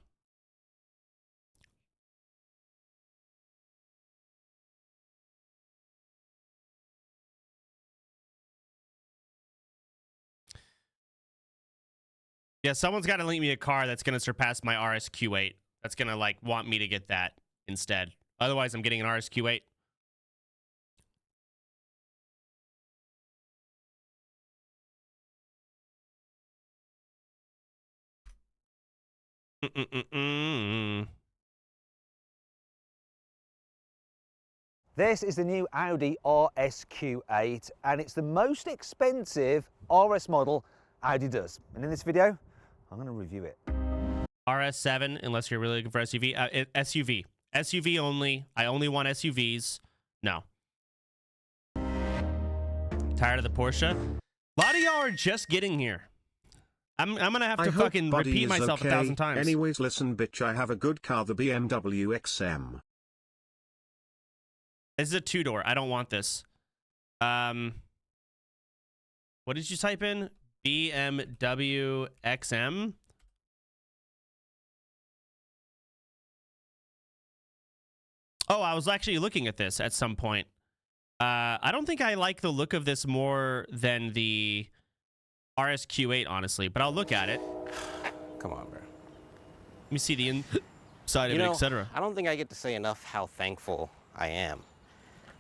Yeah, someone's got to link me a car that's going to surpass my RSQ8. That's going to, like, want me to get that instead. Otherwise, I'm getting an RSQ8. This is the new Audi RSQ8, and it's the most expensive RS model Audi does. And in this video, I'm going to review it. RS7, unless you're really looking for SUV. SUV. SUV only. I only want SUVs. No. Tired of the Porsche? A lot of y'all are just getting here. I'm going to have to fucking repeat myself 1,000 times. Anyways, listen, bitch, I have a good car, the BMW XM. This is a two-door. I don't want this. What did you type in? BMW XM? Oh, I was actually looking at this at some point. I don't think I like the look of this more than the RSQ8, honestly, but I'll look at it. Come on, bro. Let me see the inside of it, etc. I don't think I get to say enough how thankful I am.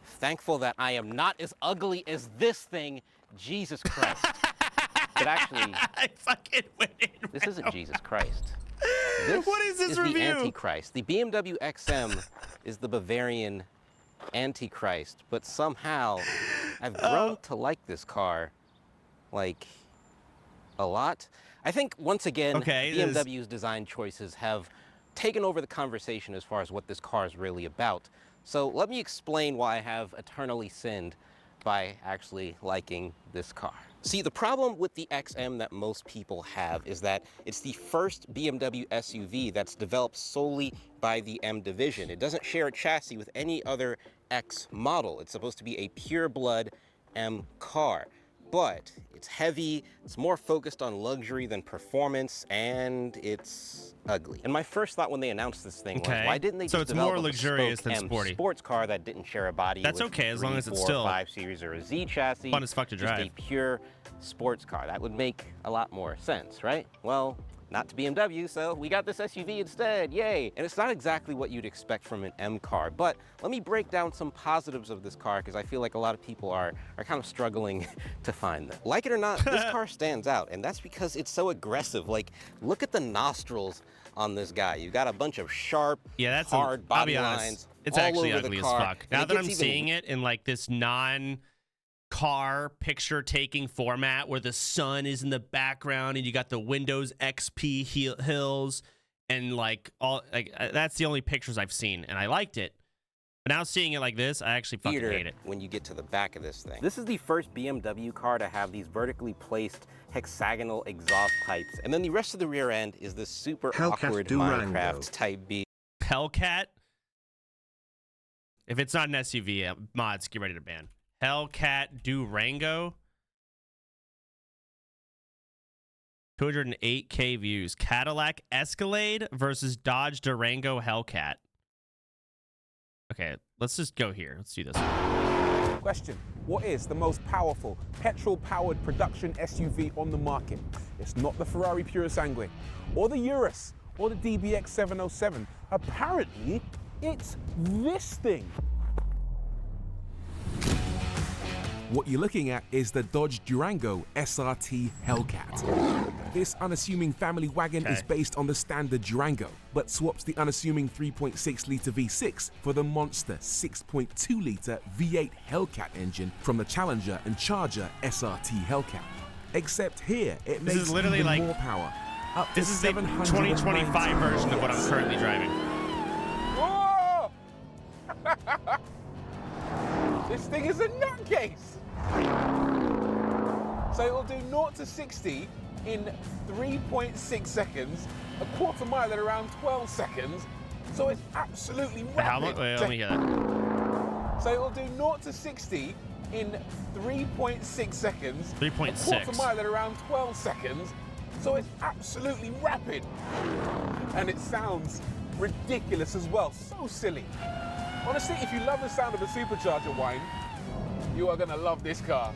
Thankful that I am not as ugly as this thing, Jesus Christ. But actually, I fucking went in. This isn't Jesus Christ. What is this review? The Antichrist. The BMW XM is the Bavarian Antichrist, but somehow I've grown to like this car, like, a lot. I think, once again, BMW's design choices have taken over the conversation as far as what this car is really about. So let me explain why I have eternally sinned by actually liking this car. See, the problem with the XM that most people have is that it's the first BMW SUV that's developed solely by the M division. It doesn't share a chassis with any other X model. It's supposed to be a pure-blood M car. But it's heavy, it's more focused on luxury than performance, and it's ugly. And my first thought when they announced this thing was, why didn't they just develop more luxurious than M sporty sports car that didn't share a body That's with okay, as long 3, as it's 4, still 5 Series or a Z chassis. fun as fuck to drive. Just a pure sports car. That would make a lot more sense, right? Well, not to BMW, so we got this SUV instead, yay! And it's not exactly what you'd expect from an M car, but let me break down some positives of this car because I feel like a lot of people are kind of struggling to find them. Like it or not, this car stands out, and that's because it's so aggressive. Like, look at the nostrils on this guy. You got a bunch of sharp, hard body lines. It's actually ugly as fuck. Now that I'm even seeing it in like this non-car picture-taking format where the sun is in the background and you got the Windows XP hills and like all like that's the only pictures I've seen, and I liked it. But now seeing it like this, I actually fucking hate it. When you get to the back of this thing. This is the first BMW car to have these vertically placed hexagonal exhaust pipes, and then the rest of the rear end is this super awkward Minecraft type B. Hellcat? If it's not an SUV, mods, get ready to ban. Hellcat Durango. 208K views. Cadillac Escalade versus Dodge Durango Hellcat. Okay, let's just go here. Let's do this. Question: what is the most powerful petrol-powered production SUV on the market? It's not the Ferrari Purosangue, or the Urus, or the DBX 707. Apparently, it's this thing. What you're looking at is the Dodge Durango SRT Hellcat. This unassuming family wagon is based on the standard Durango, but swaps the unassuming 3.6-litre V6 for the monster 6.2-litre V8 Hellcat engine from the Challenger and Charger SRT Hellcat. Except here, it makes is literally even like more power. Up to this is the 2025 version of what I'm currently driving. Whoa! This thing is a nutcase! So it will do 0 to 60 in 3.6 seconds, a quarter mile in around 12 seconds, so it's absolutely rapid. Wait, let me hear that. So it will do 0 to 60 in 3.6 seconds, 3.6. a quarter mile in around 12 seconds, so it's absolutely rapid. And it sounds ridiculous as well, so silly. Honestly, if you love the sound of a supercharger whine, you are gonna love this car.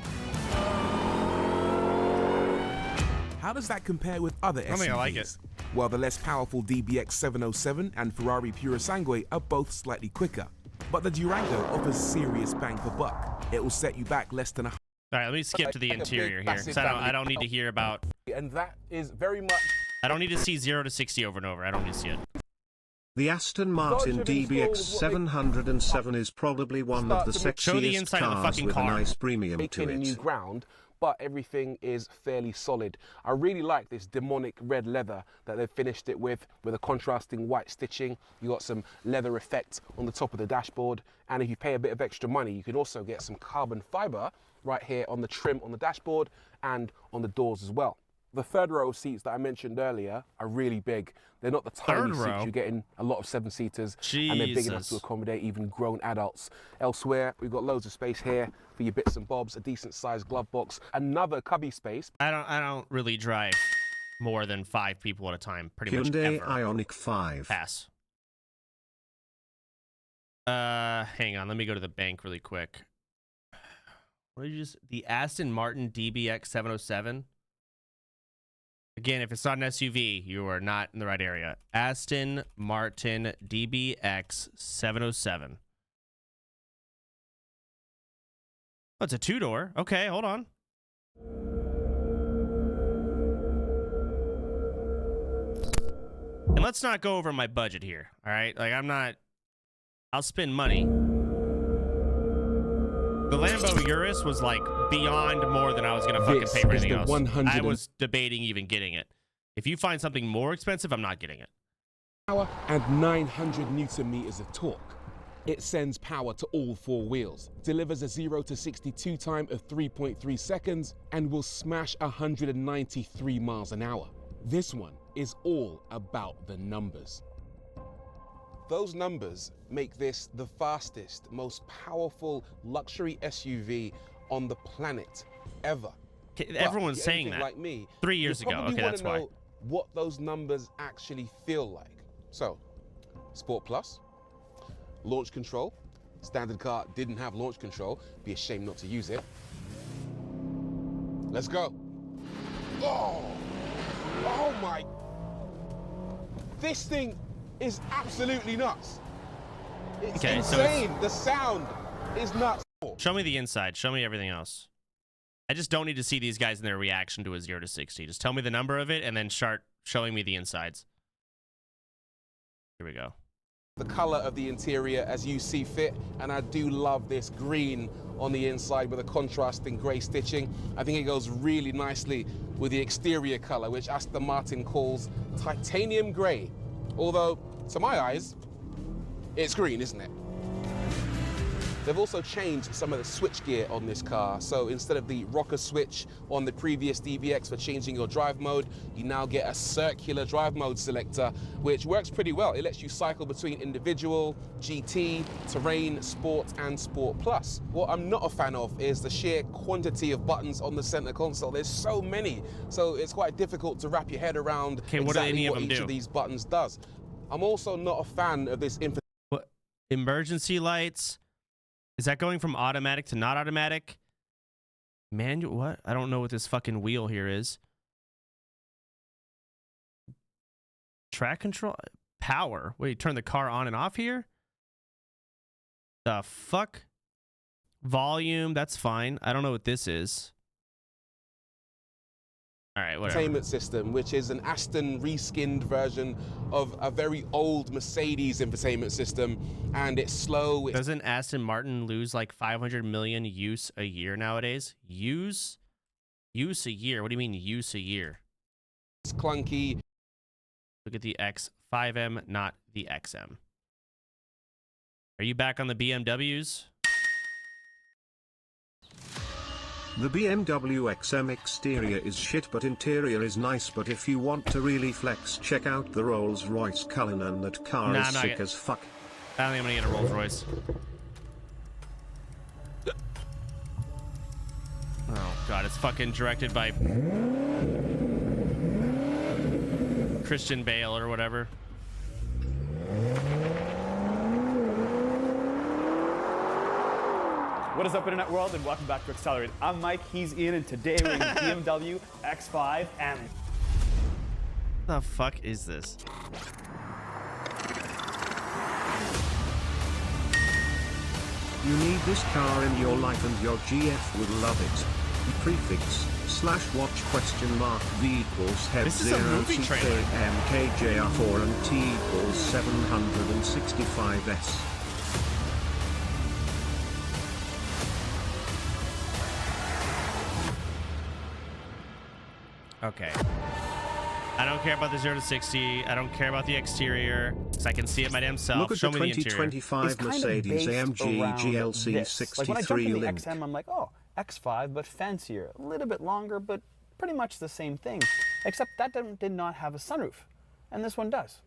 How does that compare with other SUVs? I mean, I like it. Well, the less powerful DBX 707 and Ferrari Purosangue are both slightly quicker, but the Durango offers serious bang for buck. It will set you back less than All right, let me skip to the interior here, because I don't need to hear about. And that is very much. I don't need to see 0 to 60 over and over. I don't need to see it. The Aston Martin DBX 707 is probably one of the sexiest cars with a nice premium to it. New ground, but everything is fairly solid. I really like this demonic red leather that they've finished it with a contrasting white stitching. You got some leather effect on the top of the dashboard, and if you pay a bit of extra money, you can also get some carbon fiber right here on the trim on the dashboard and on the doors as well. The third row seats that I mentioned earlier are really big. They're not the tiny seats you get in a lot of 7-seaters, and they're big enough to accommodate even grown adults. Elsewhere, we've got loads of space here for your bits and bobs, a decent sized glove box, another cubby space. I don't really drive more than 5 people at a time, pretty much Hyundai ever. Ioniq 5. Pass. Hang on, let me go to the bank really quick. What did you just? The Aston Martin DBX 707. Again, if it's not an SUV, you are not in the right area. Aston Martin DBX 707. Oh, it's a 2-door. Okay, hold on. And let's not go over my budget here, all right? Like, I'll spend money. The Lambo Urus was like beyond more than I was gonna fucking pay for anything else. I was debating even getting it. If you find something more expensive, I'm not getting it. And 900 Newton meters of torque. It sends power to all four wheels, delivers a 0 to 62 time of 3.3 seconds, and will smash 193 miles an hour. This one is all about the numbers. Those numbers make this the fastest, most powerful luxury SUV on the planet ever. Everyone's But saying anything that like me, 3 years you ago. probably Okay, wanna that's why. know what those numbers actually feel like. So, Sport Plus, launch control. Standard car didn't have launch control. Be a shame not to use it. Let's go. Oh my. This thing is absolutely nuts. It's Okay, so it's- insane. The sound is nuts. Show me the inside. Show me everything else. I just don't need to see these guys in their reaction to a 0 to 60. Just tell me the number of it and then start showing me the insides. Here we go. The color of the interior as you see fit, and I do love this green on the inside with a contrasting gray stitching. I think it goes really nicely with the exterior color, which Aston Martin calls titanium gray. Although, to my eyes, it's green, isn't it? They've also changed some of the switchgear on this car. So instead of the rocker switch on the previous DBX for changing your drive mode, you now get a circular drive mode selector, which works pretty well. It lets you cycle between individual, GT, terrain, sport, and sport plus. What I'm not a fan of is the sheer quantity of buttons on the center console. There's so many, so it's quite difficult to wrap your head around Okay, what do exactly any of what them each do? of these buttons does. I'm also not a fan of this What? Emergency lights? Is that going from automatic to not automatic? Manual? What? I don't know what this fucking wheel here is. Track control? Power? Wait, turn the car on and off here? The fuck? Volume? That's fine. I don't know what this is. All right, whatever. Entertainment system, which is an Aston reskinned version of a very old Mercedes infotainment system, and it's slow. Doesn't Aston Martin lose like 500 million use a year nowadays? Use a year? What do you mean use a year? It's clunky. Look at the X5M, not the XM. Are you back on the BMWs? The BMW XM exterior is shit but interior is nice, but if you want to really flex, check out the Rolls-Royce Cullinan. That car Nah, is I'm not sick get- as fuck. I don't think I'm gonna get a Rolls Royce. Oh god, it's fucking directed by Christian Bale or whatever. What is up, Internet World, and welcome back to Accelerate. I'm Mike, he's Ian, and today we're in the BMW X5 M. What the fuck is this? You need this car in your life and your GF would love it. Prefix /watch ? V equals head This is a 0 movie trailer. CKMKJR4 and T equals 765S. Okay. I don't care about the 0 to 60. I don't care about the exterior. Because I can see it my damn self. Look at Show the me the interior. 2025 It's kind of Mercedes based AMG around GLC this. 63 Like when I jumped in the Link. XM, I'm like, oh, X5, but fancier. A little bit longer, but pretty much the same thing. Except that did not have a sunroof. And this one does.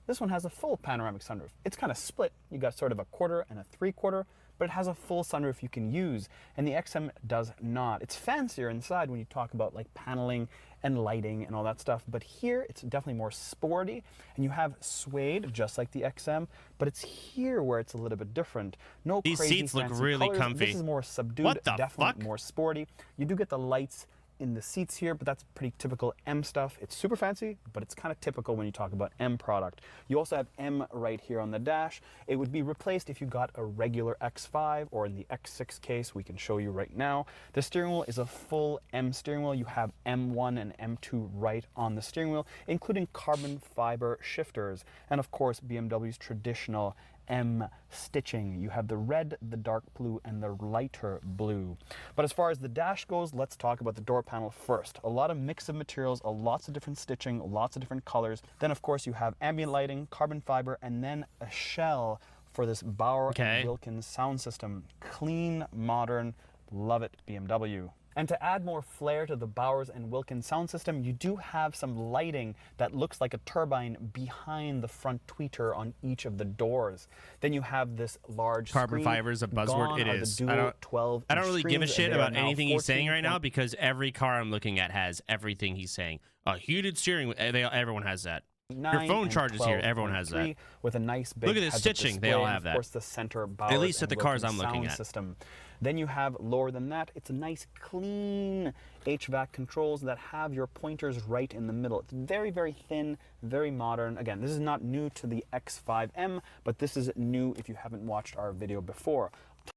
This one has a full panoramic sunroof. It's kind of split. You got sort of a quarter and a 3/4, but it has a full sunroof you can use. And the XM does not. It's fancier inside when you talk about like paneling and lighting and all that stuff. But here it's definitely more sporty, and you have suede just like the XM, but it's here where it's a little bit different. No These crazy seats look fancy really colors. comfy. This is more subdued, What the definitely fuck? more sporty. You do get the lights in the seats here, but that's pretty typical M stuff. It's super fancy, but it's kind of typical when you talk about M product. You also have M right here on the dash. It would be replaced if you got a regular X5, or in the X6 case, we can show you right now. The steering wheel is a full M steering wheel. You have M1 and M2 right on the steering wheel, including carbon fiber shifters, and of course BMW's traditional M stitching. You have the red, the dark blue, and the lighter blue. But as far as the dash goes, let's talk about the door panel first. A lot of mix of materials, lots of different stitching, lots of different colors. Then of course you have ambient lighting, carbon fiber, and then a shell for this Bauer Okay. and Wilkins sound system. Clean, modern, love it, BMW. And to add more flair to the Bowers and Wilkins sound system, you do have some lighting that looks like a turbine behind the front tweeter on each of the doors. Then you have this large Carbon screen. fiber is a buzzword. Gone It are the is. dual 12 I don't really give a screens, shit and they are about now anything he's saying 14 right now because every car I'm looking at has everything he's saying. A heated steering wheel. Everyone has that. Your phone charges here. Everyone has that. With a nice big Look at this heads-up stitching. They display all and, have of that. course, the center Bowers At least at and the cars Wilkins I'm looking sound at. system. Then you have lower than that. It's a nice clean HVAC controls that have your pointers right in the middle. It's very, very thin, very modern. Again, this is not new to the X5M, but this is new if you haven't watched our video before.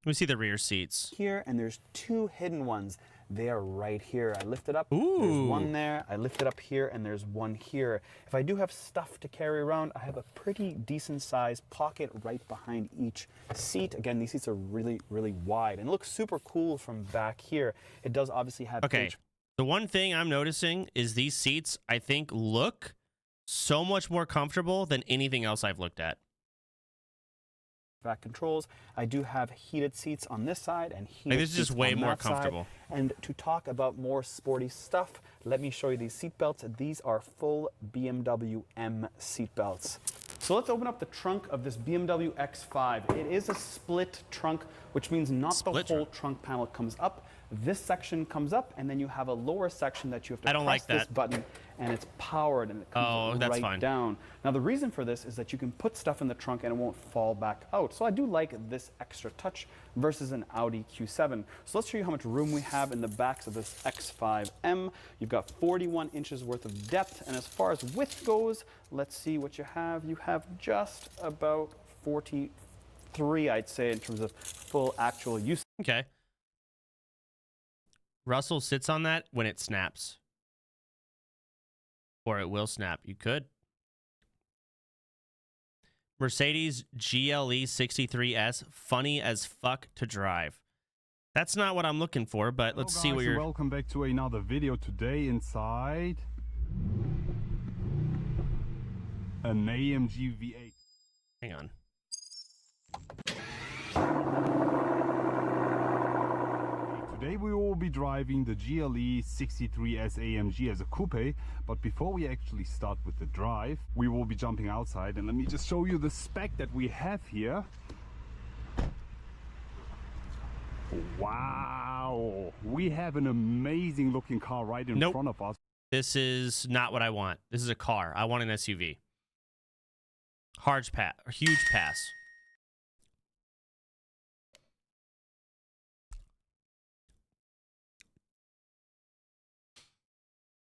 Let me see the rear seats. Here, and there's two hidden ones. They are right here. I lift it up, Ooh. there's one there. I lift it up here, and there's one here. If I do have stuff to carry around, I have a pretty decent sized pocket right behind each seat. Again, these seats are really, really wide and look super cool from back here. It does obviously have Okay. The one thing I'm noticing is these seats, I think, look so much more comfortable than anything else I've looked at. HVAC controls. I do have heated seats on this side and heated Like, this is just seats way on more that side. comfortable. And to talk about more sporty stuff, let me show you these seat belts. These are full BMW M seat belts. So let's open up the trunk of this BMW X5. It is a split trunk, which means not Split the whole trunk panel comes up. This section comes up, and then you have a lower section that you have to I don't press like this that. button, and it's powered, and it comes that's right fine. down. Now, the reason for this is that you can put stuff in the trunk and it won't fall back out. So I do like this extra touch versus an Audi Q7. So let's show you how much room we have in the backs of this X5M. You've got 41 inches worth of depth, and as far as width goes, let's see what you have. You have just about 43, I'd say, in terms of full actual use. Okay. Russell sits on that when it snaps. Or it will snap. You could. Mercedes GLE 63S, funny as fuck to drive. That's not what I'm looking for, but let's see what you're... Welcome back to another video. Today inside an AMG V8. Hang on. Today we will be driving the GLE 63S AMG as a coupe, but before we actually start with the drive, we will be jumping outside, and let me just show you the spec that we have here. Wow, we have an amazing looking car right in front of us. This is not what I want. This is a car. I want an SUV. Huge pass.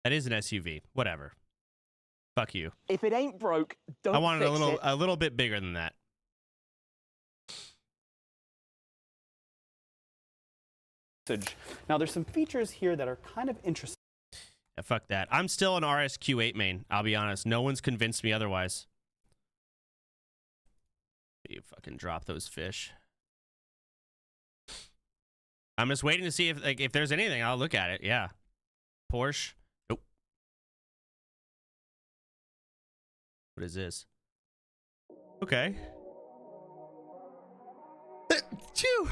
That is an SUV. Whatever. Fuck you. If it ain't broke, don't I wanted fix it. a little bit bigger than that. Now, there's some features here that are kind of interesting. Yeah, fuck that. I'm still an RSQ8 main. I'll be honest. No one's convinced me otherwise. You fucking drop those fish. I'm just waiting to see if there's anything. I'll look at it. Yeah. Porsche. Nope. What is this? Okay. Phew.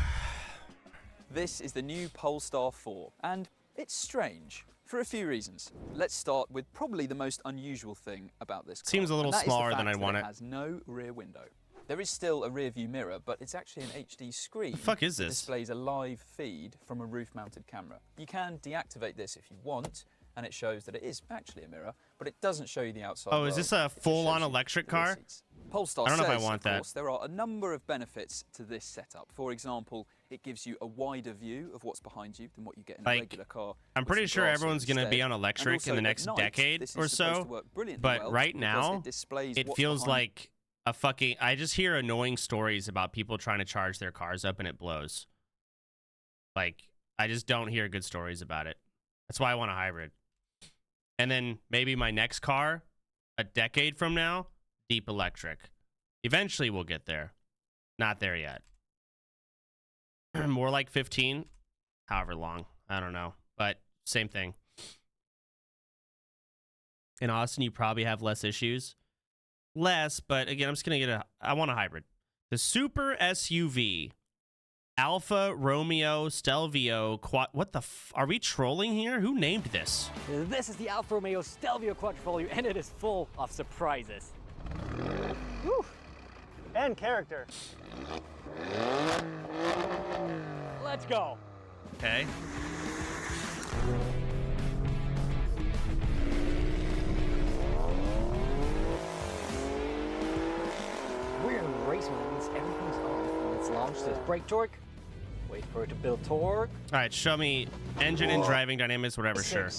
This is the new Polestar 4, and it's strange for a few reasons. Let's start with probably the most unusual thing about this car. Seems a little and that is the smaller than fact I that want it it. has no rear window. There is still a rear view mirror, but it's actually an HD screen. The fuck is that this? displays a live feed from a roof-mounted camera. You can deactivate this if you want, and it shows that it is actually a mirror, but it doesn't show you the outside Oh, world. is this a It just full-on shows you electric the rear car? seats. Polestar I don't know if I says, want of that. course, there are a number of benefits to this setup. For example, it gives you a wider view of what's behind you than what you get in a regular car. I'm with pretty some sure glass everyone's going to be instead. on And electric also in the at next night, decade this is or supposed so. to work brilliantly But well right because now, it displays it what's feels behind like a fucking... I just hear annoying stories about people trying to charge their cars up and it blows. Like, I just don't hear good stories about it. That's why I want a hybrid. And then maybe my next car, a decade from now, deep electric. Eventually we'll get there. Not there yet. More like 15, however long. I don't know. But same thing. In Austin, you probably have less issues. Less, but again, I'm just going to get I want a hybrid. The Super SUV. Alfa Romeo Stelvio Quad. What the are we trolling here? Who named this? This is the Alfa Romeo Stelvio Quadrifoglio, and it is full of surprises. Woo. And character. Let's go. Okay. We're in race modes. Everything's on. Let's launch this brake torque. Wait for it to build torque. All right, show me engine and driving dynamics, whatever, sure.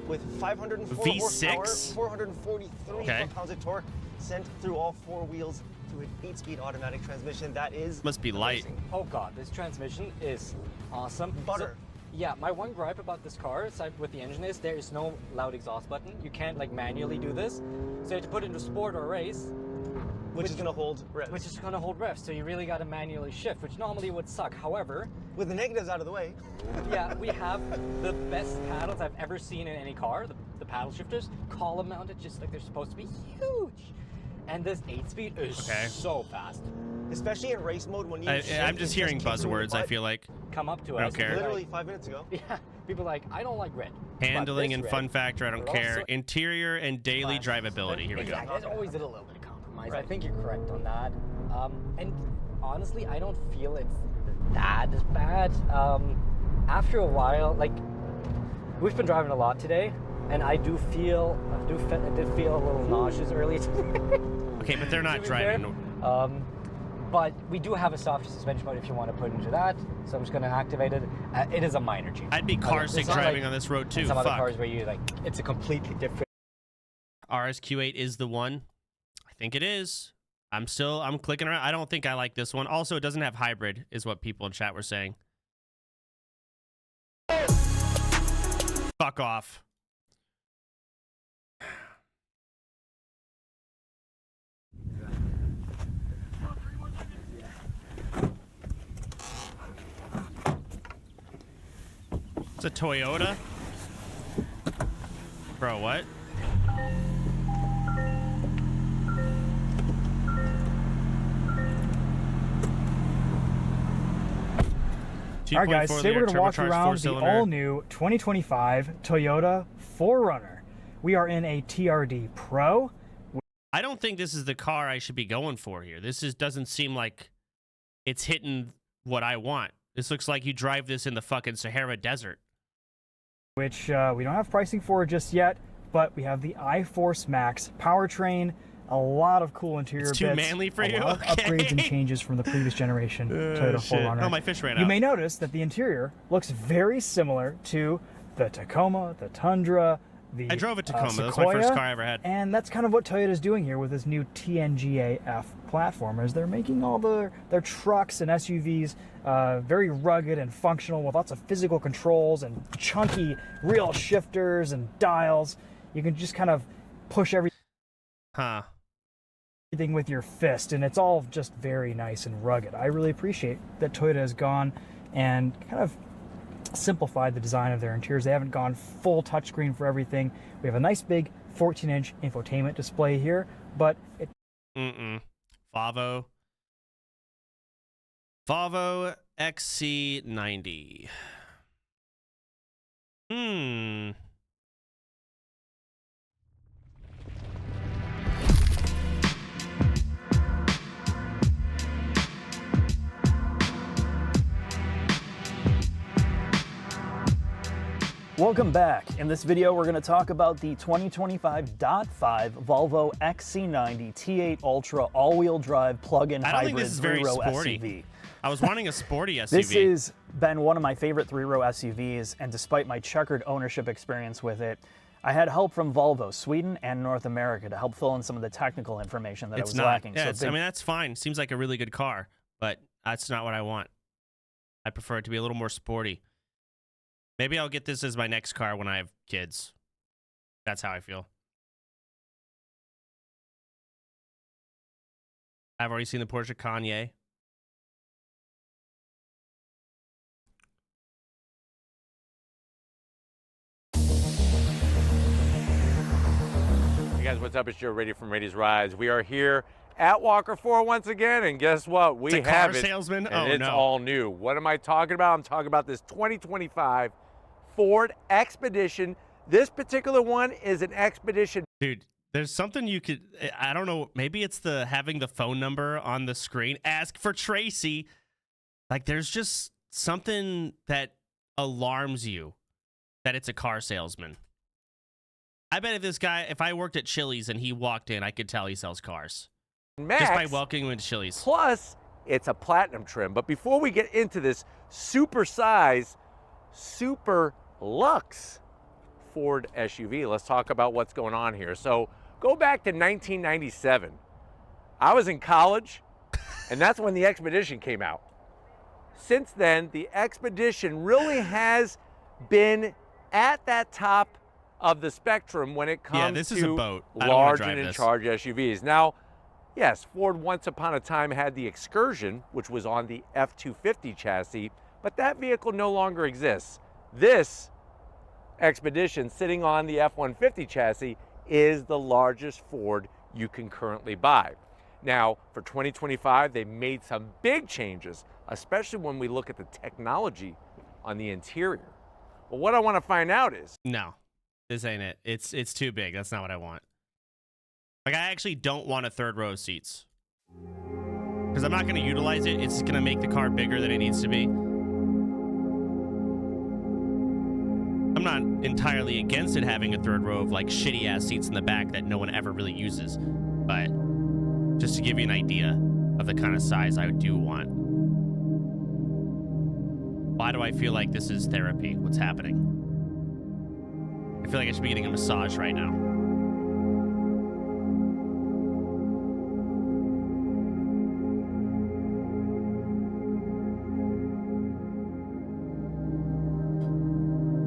With 504 V6? horsepower, 443 foot-pounds of torque sent through all four wheels to an 8-speed automatic transmission. That is Must be light. amazing. Oh god, this transmission is awesome. Butter. Yeah, my one gripe about this car, aside with the engine, is there is no loud exhaust button. You can't like manually do this. So you have to put it into sport or race. Which is going to hold revs. Which is going to hold revs, so you really got to manually shift, which normally would suck. However, with the negatives out of the way. Yeah, we have the best paddles I've ever seen in any car. The paddle shifters, column mounted, just like they're supposed to be, huge. And this 8-speed is so fast. Especially in race mode when you I'm just hearing buzzwords, I feel like. Come up to I us. don't care. Literally 5 minutes ago. Yeah, people are like, I don't like red. Handling and red, fun factor, I don't but care. also- Interior and daily drivability. Here we go. Exactly. There's always a little bit of compromise. I think you're correct on that. And honestly, I don't feel it's that bad. After a while, like, we've been driving a lot today, and I did feel a little nauseous earlier today. Okay, but they're not To be driving. fair. But we do have a soft suspension mode if you want to put into that. So I'm just going to activate it. It is a minor change. I'd be car sick driving on this road too. Some other Fuck. cars where you like, it's a completely different. RSQ8 is the one. I think it is. I'm clicking around. I don't think I like this one. Also, it doesn't have hybrid, is what people in chat were saying. Fuck off. It's a Toyota? Bro, what? All right, guys, today we're going to walk you around the all-new 2025 Toyota 4Runner. We are in a TRD Pro. I don't think this is the car I should be going for here. This doesn't seem like it's hitting what I want. This looks like you drive this in the fucking Sahara Desert. Which we don't have pricing for just yet, but we have the iForce Max powertrain, a lot of cool interior It's too bits, manly for a you? lot of upgrades and changes from the previous generation Toyota Shit. 4Runner. Oh, my fish ran You out. may notice that the interior looks very similar to the Tacoma, the Tundra, the I drove a Tacoma. That was Sequoia, my first car I ever had. and that's kind of what Toyota's doing here with this new TNGA-F platform, is they're making all their trucks and SUVs very rugged and functional with lots of physical controls and chunky real shifters and dials. You can just kind of push everything with your fist, and it's all just very nice and rugged. I really appreciate that Toyota has gone and kind of simplified the design of their interiors. They haven't gone full touchscreen for everything. We have a nice big 14-inch infotainment display here, but it Volvo XC90. Welcome back. In this video, we're going to talk about the 2025.5 Volvo XC90 T8 Ultra all-wheel drive plug-in I don't think hybrid this is very three-row sporty. SUV. I was wanting a sporty SUV. This has been one of my favorite three-row SUVs, and despite my checkered ownership experience with it, I had help from Volvo, Sweden, and North America to help fill in some of the technical information that I was lacking. Yeah, So I mean, that's fine. Seems like a really good car, but that's not what I want. I prefer it to be a little more sporty. Maybe I'll get this as my next car when I have kids. That's how I feel. I've already seen the Porsche Kanye. Hey guys, what's up? It's Joe Rady from Rady's Rides. We are here at Walker4 once again, and guess what? We it's a have car it, salesman? and Oh, it's no. all new. What am I talking about? I'm talking about this 2025 Ford Expedition. This particular one is an Expedition. Dude, there's something you could, I don't know, maybe it's the having the phone number on the screen. Ask for Tracy. Like, there's just something that alarms you that it's a car salesman. I bet if I worked at Chili's and he walked in, I could tell he sells cars. Max, just by welcoming him into Chili's. Plus, it's a platinum trim. But before we get into this super size, super luxe Ford SUV, let's talk about what's going on here. So go back to 1997. I was in college, and that's when the Expedition came out. Since then, the Expedition really has been at that top of the spectrum when it comes this to is a boat. large and in-charge SUVs. Now, yes, Ford once upon a time had the Excursion, which was on the F-250 chassis, but that vehicle no longer exists. This Expedition, sitting on the F-150 chassis, is the largest Ford you can currently buy. Now, for 2025, they made some big changes, especially when we look at the technology on the interior. Well, what I want to find out is... No, this ain't it. It's too big. That's not what I want. Like, I actually don't want a third row of seats. Because I'm not going to utilize it. It's just going to make the car bigger than it needs to be. I'm not entirely against it having a third row of, like, shitty-ass seats in the back that no one ever really uses. But just to give you an idea of the kind of size I do want. Why do I feel like this is therapy? What's happening? I feel like I should be getting a massage right now.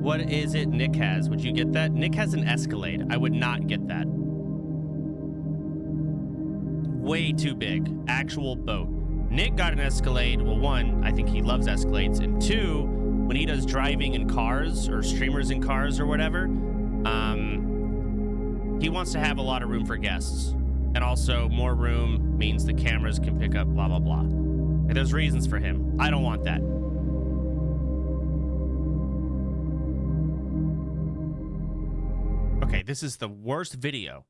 What is it Nick has? Would you get that? Nick has an Escalade. I would not get that. Way too big. Actual boat. Nick got an Escalade. Well, one, I think he loves Escalades. And two, when he does driving in cars or streamers in cars or whatever, he wants to have a lot of room for guests. And also, more room means the cameras can pick up blah, blah, blah. And there's reasons for him. I don't want that. Okay, this is the worst video.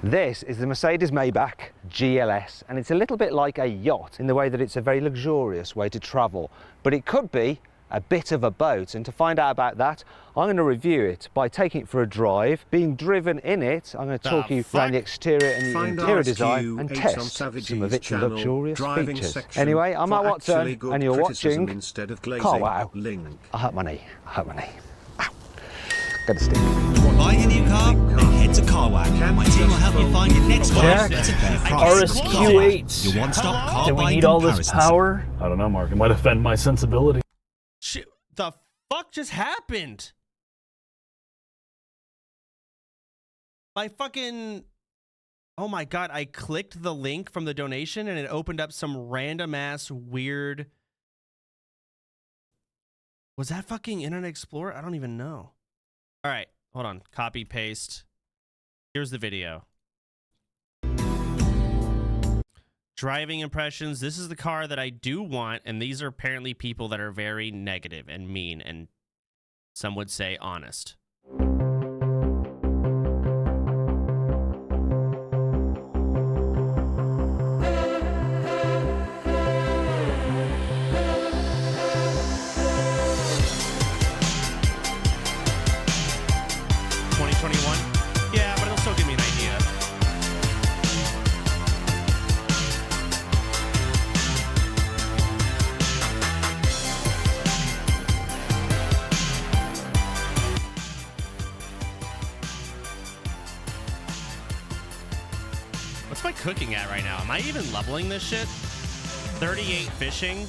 This is the Mercedes Maybach GLS, and it's a little bit like a yacht in the way that it's a very luxurious way to travel, but it could be a bit of a boat. And to find out about that, I'm going to review it by taking it for a drive, being driven in it. I'm going to talk you around the exterior and the interior design and test some of its luxurious features. Anyway, I'm Matt Watson, and you're watching Car Wow. I hurt my knee. Ow. Got a stick. Buying a new car? Then head to Car Wow. My team will help you find your next one at a fair price. RSQ8. Your one-stop car Do we buying need all this comparisons. power? I don't know, Mark. It might offend my sensibility. Shit, the fuck just happened? My fucking... Oh my god, I clicked the link from the donation and it opened up some random ass weird... Was that fucking Internet Explorer? I don't even know. All right, hold on. Copy, paste. Here's the video. Driving impressions. This is the car that I do want, and these are apparently people that are very negative and mean, and some would say honest. Yeah, but it'll still give me an idea. What's my cooking at right now? Am I even leveling this shit? 38 fishing.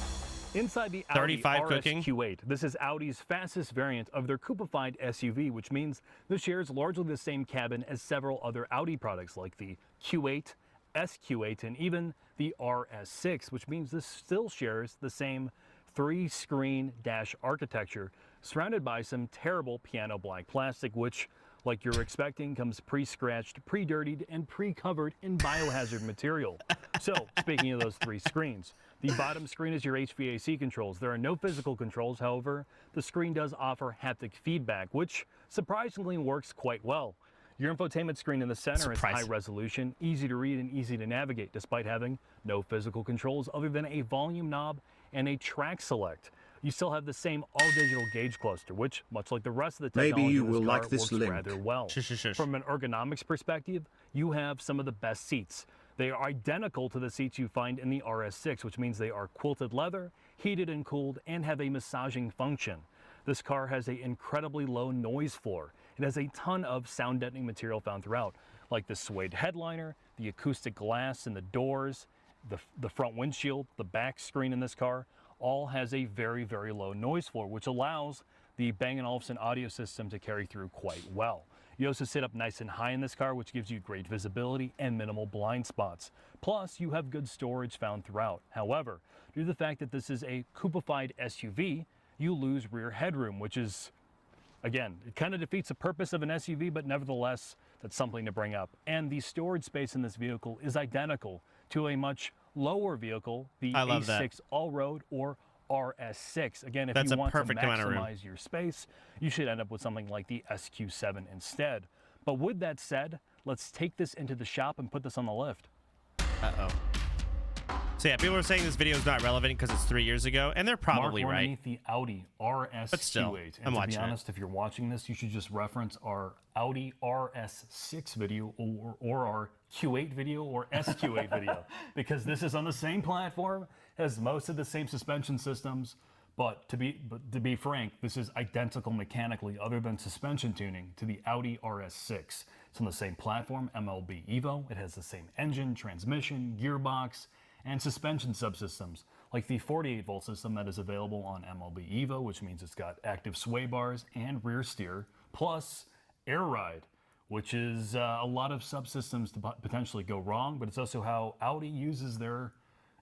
Inside the 35 Audi cooking. RSQ8, this is Audi's fastest variant of their coupe-fied SUV, which means this shares largely the same cabin as several other Audi products like the Q8, SQ8, and even the RS6, which means this still shares the same 3-screen dash architecture surrounded by some terrible piano black plastic, which like you're expecting, comes pre-scratched, pre-dirtied, and pre-covered in biohazard material. So, speaking of those 3 screens, the bottom screen is your HVAC controls. There are no physical controls, however, the screen does offer haptic feedback, which surprisingly works quite well. Your infotainment screen in the center is high resolution, easy to read, and easy to navigate, despite having no physical controls other than a volume knob and a track select. You still have the same all-digital gauge cluster, which, much like the rest of the technology Maybe you in this will car, like this works link. rather well. From an ergonomics perspective, you have some of the best seats. They are identical to the seats you find in the RS6, which means they are quilted leather, heated and cooled, and have a massaging function. This car has an incredibly low noise floor. It has a ton of sound deadening material found throughout, like the suede headliner, the acoustic glass in the doors, the front windshield, the back screen in this car, all has a very, very low noise floor, which allows the Bang & Olufsen audio system to carry through quite well. You also sit up nice and high in this car, which gives you great visibility and minimal blind spots. Plus, you have good storage found throughout. However, due to the fact that this is a coupified SUV, you lose rear headroom, which is, again, it kind of defeats the purpose of an SUV, but nevertheless, that's something to bring up. And the storage space in this vehicle is identical to a much lower vehicle, the A6 All-Road or RS6. Again, if you want to maximize your space, you should end up with something like the SQ7 instead. But with that said, let's take this into the shop and put this on the lift. Uh-oh. So yeah, people are saying this video is not relevant because it's 3 years ago, and they're probably Mark, we're right. underneath the Audi RS But still, Q8. And I'm to watching be honest, if you're watching this, you should just reference our Audi RS6 video or our Q8 video or SQ8 video, because this is on the same platform, has most of the same suspension systems, but to be frank, this is identical mechanically, other than suspension tuning, to the Audi RS6. It's on the same platform, MLB Evo. It has the same engine, transmission, gearbox, and suspension subsystems, like the 48-volt system that is available on MLB Evo, which means it's got active sway bars and rear steer, plus air ride, which is a lot of subsystems to potentially go wrong, but it's also how Audi uses their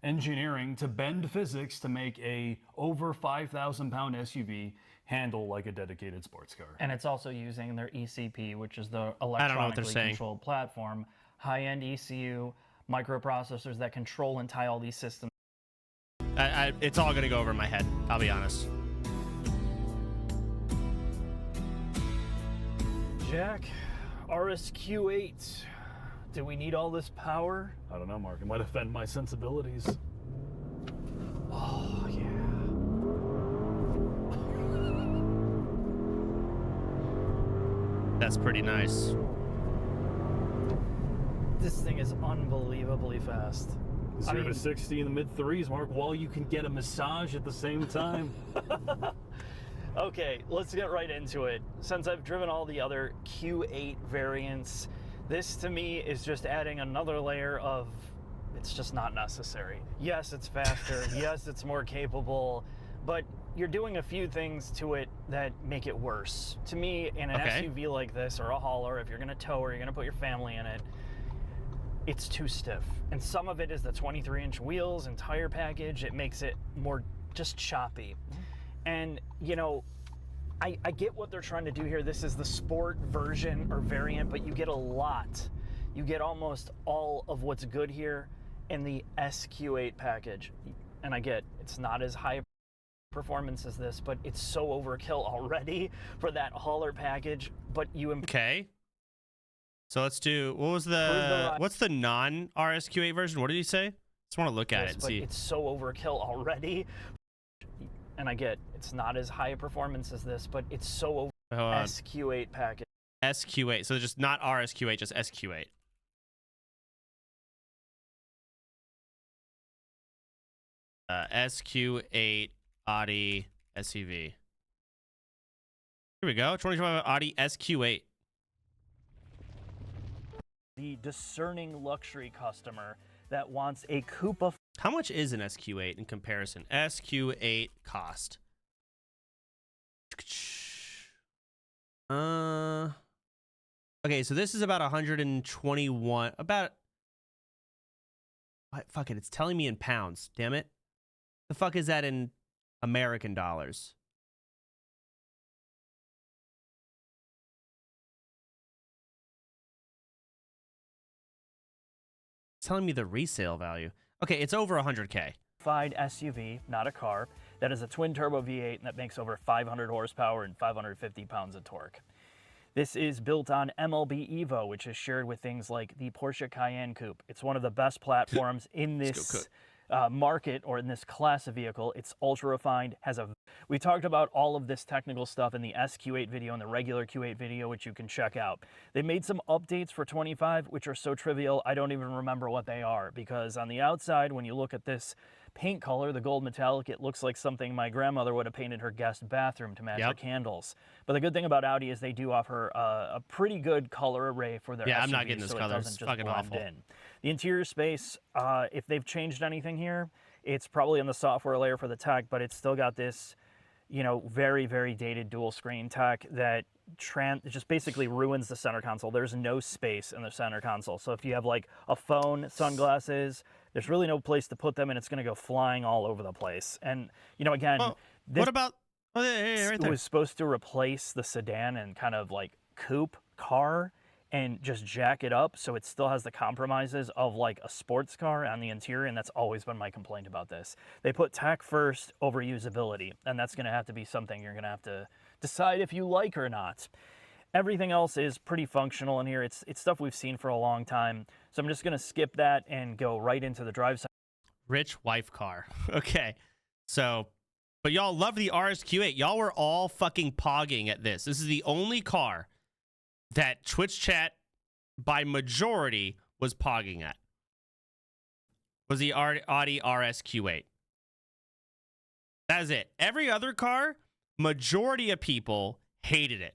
engineering to bend physics to make a over 5,000-pound SUV handle like a dedicated sports car. And it's also using their ECP, which is the electronically controlled platform, high-end ECU, microprocessors that control and tie all these systems. It's all going to go over my head, I'll be honest. Jack, RSQ8, do we need all this power? I don't know, Mark. It might offend my sensibilities. Oh, yeah. That's pretty nice. This thing is unbelievably fast. 0 to 60 in the mid-3s, Mark, while you can get a massage at the same time. Okay, let's get right into it. Since I've driven all the other Q8 variants, this to me is just adding another layer of, it's just not necessary. Yes, it's faster. Yes, it's more capable, but you're doing a few things to it that make it worse. To me, in an SUV like this, or a hauler, if you're gonna tow or you're gonna put your family in it, it's too stiff. And some of it is the 23-inch wheels and tire package. It makes it more just choppy. And, you know, I get what they're trying to do here. This is the sport version or variant, but you get a lot. You get almost all of what's good here in the SQ8 package. And I get it's not as high performance as this, but it's so overkill already for that hauler package. But you okay. So let's do, what's the non-RSQ8 version? What did he say? Just want to look at it and see. It's so overkill already. And I get it's not as high a performance as this, but it's so SQ8 package. SQ8, so just not RSQ8, just SQ8. SQ8 Audi SUV. Here we go, 2025 Audi SQ8. The discerning luxury customer that wants a coupe of... How much is an SQ8 in comparison? SQ8 cost. Okay, so this is about 121. About... Fuck it, it's telling me in pounds. Damn it. The fuck is that in American dollars? telling me the resale value. Okay, it's over 100K. SUV, not a car, that is a twin turbo V8 and that makes over 500 horsepower and 550 pounds of torque. This is built on MLB Evo, which is shared with things like the Porsche Cayenne Coupe. It's one of the best platforms in this market or in this class of vehicle. It's ultra refined, we talked about all of this technical stuff in the SQ8 video and the regular Q8 video, which you can check out. They made some updates for 25, which are so trivial, I don't even remember what they are, because on the outside, when you look at this paint color, the gold metallic, it looks like something my grandmother would have painted her guest bathroom to match her candles. But the good thing about Audi is they do offer a pretty good color array for their SUVs, I'm not getting this color. It's fucking awful. The interior space, if they've changed anything here, it's probably in the software layer for the tech, but it's still got this, you know, very, very dated dual screen tech that just basically ruins the center console. There's no space in the center console. So if you have like a phone, sunglasses, there's really no place to put them, and it's going to go flying all over the place. And, you know, again, what about right it there. was supposed to replace the sedan and kind of like coupe car and just jack it up so it still has the compromises of like a sports car on the interior, and that's always been my complaint about this. They put tech first over usability, and that's going to have to be something you're going to have to decide if you like or not. Everything else is pretty functional in here. It's stuff we've seen for a long time, so I'm just going to skip that and go right into the drive side. Rich wife car. Okay, so, but y'all love the RSQ8. Y'all were all fucking pogging at this. This is the only car that Twitch chat by majority was pogging at. Was the Audi RSQ8. That is it. Every other car, majority of people hated it.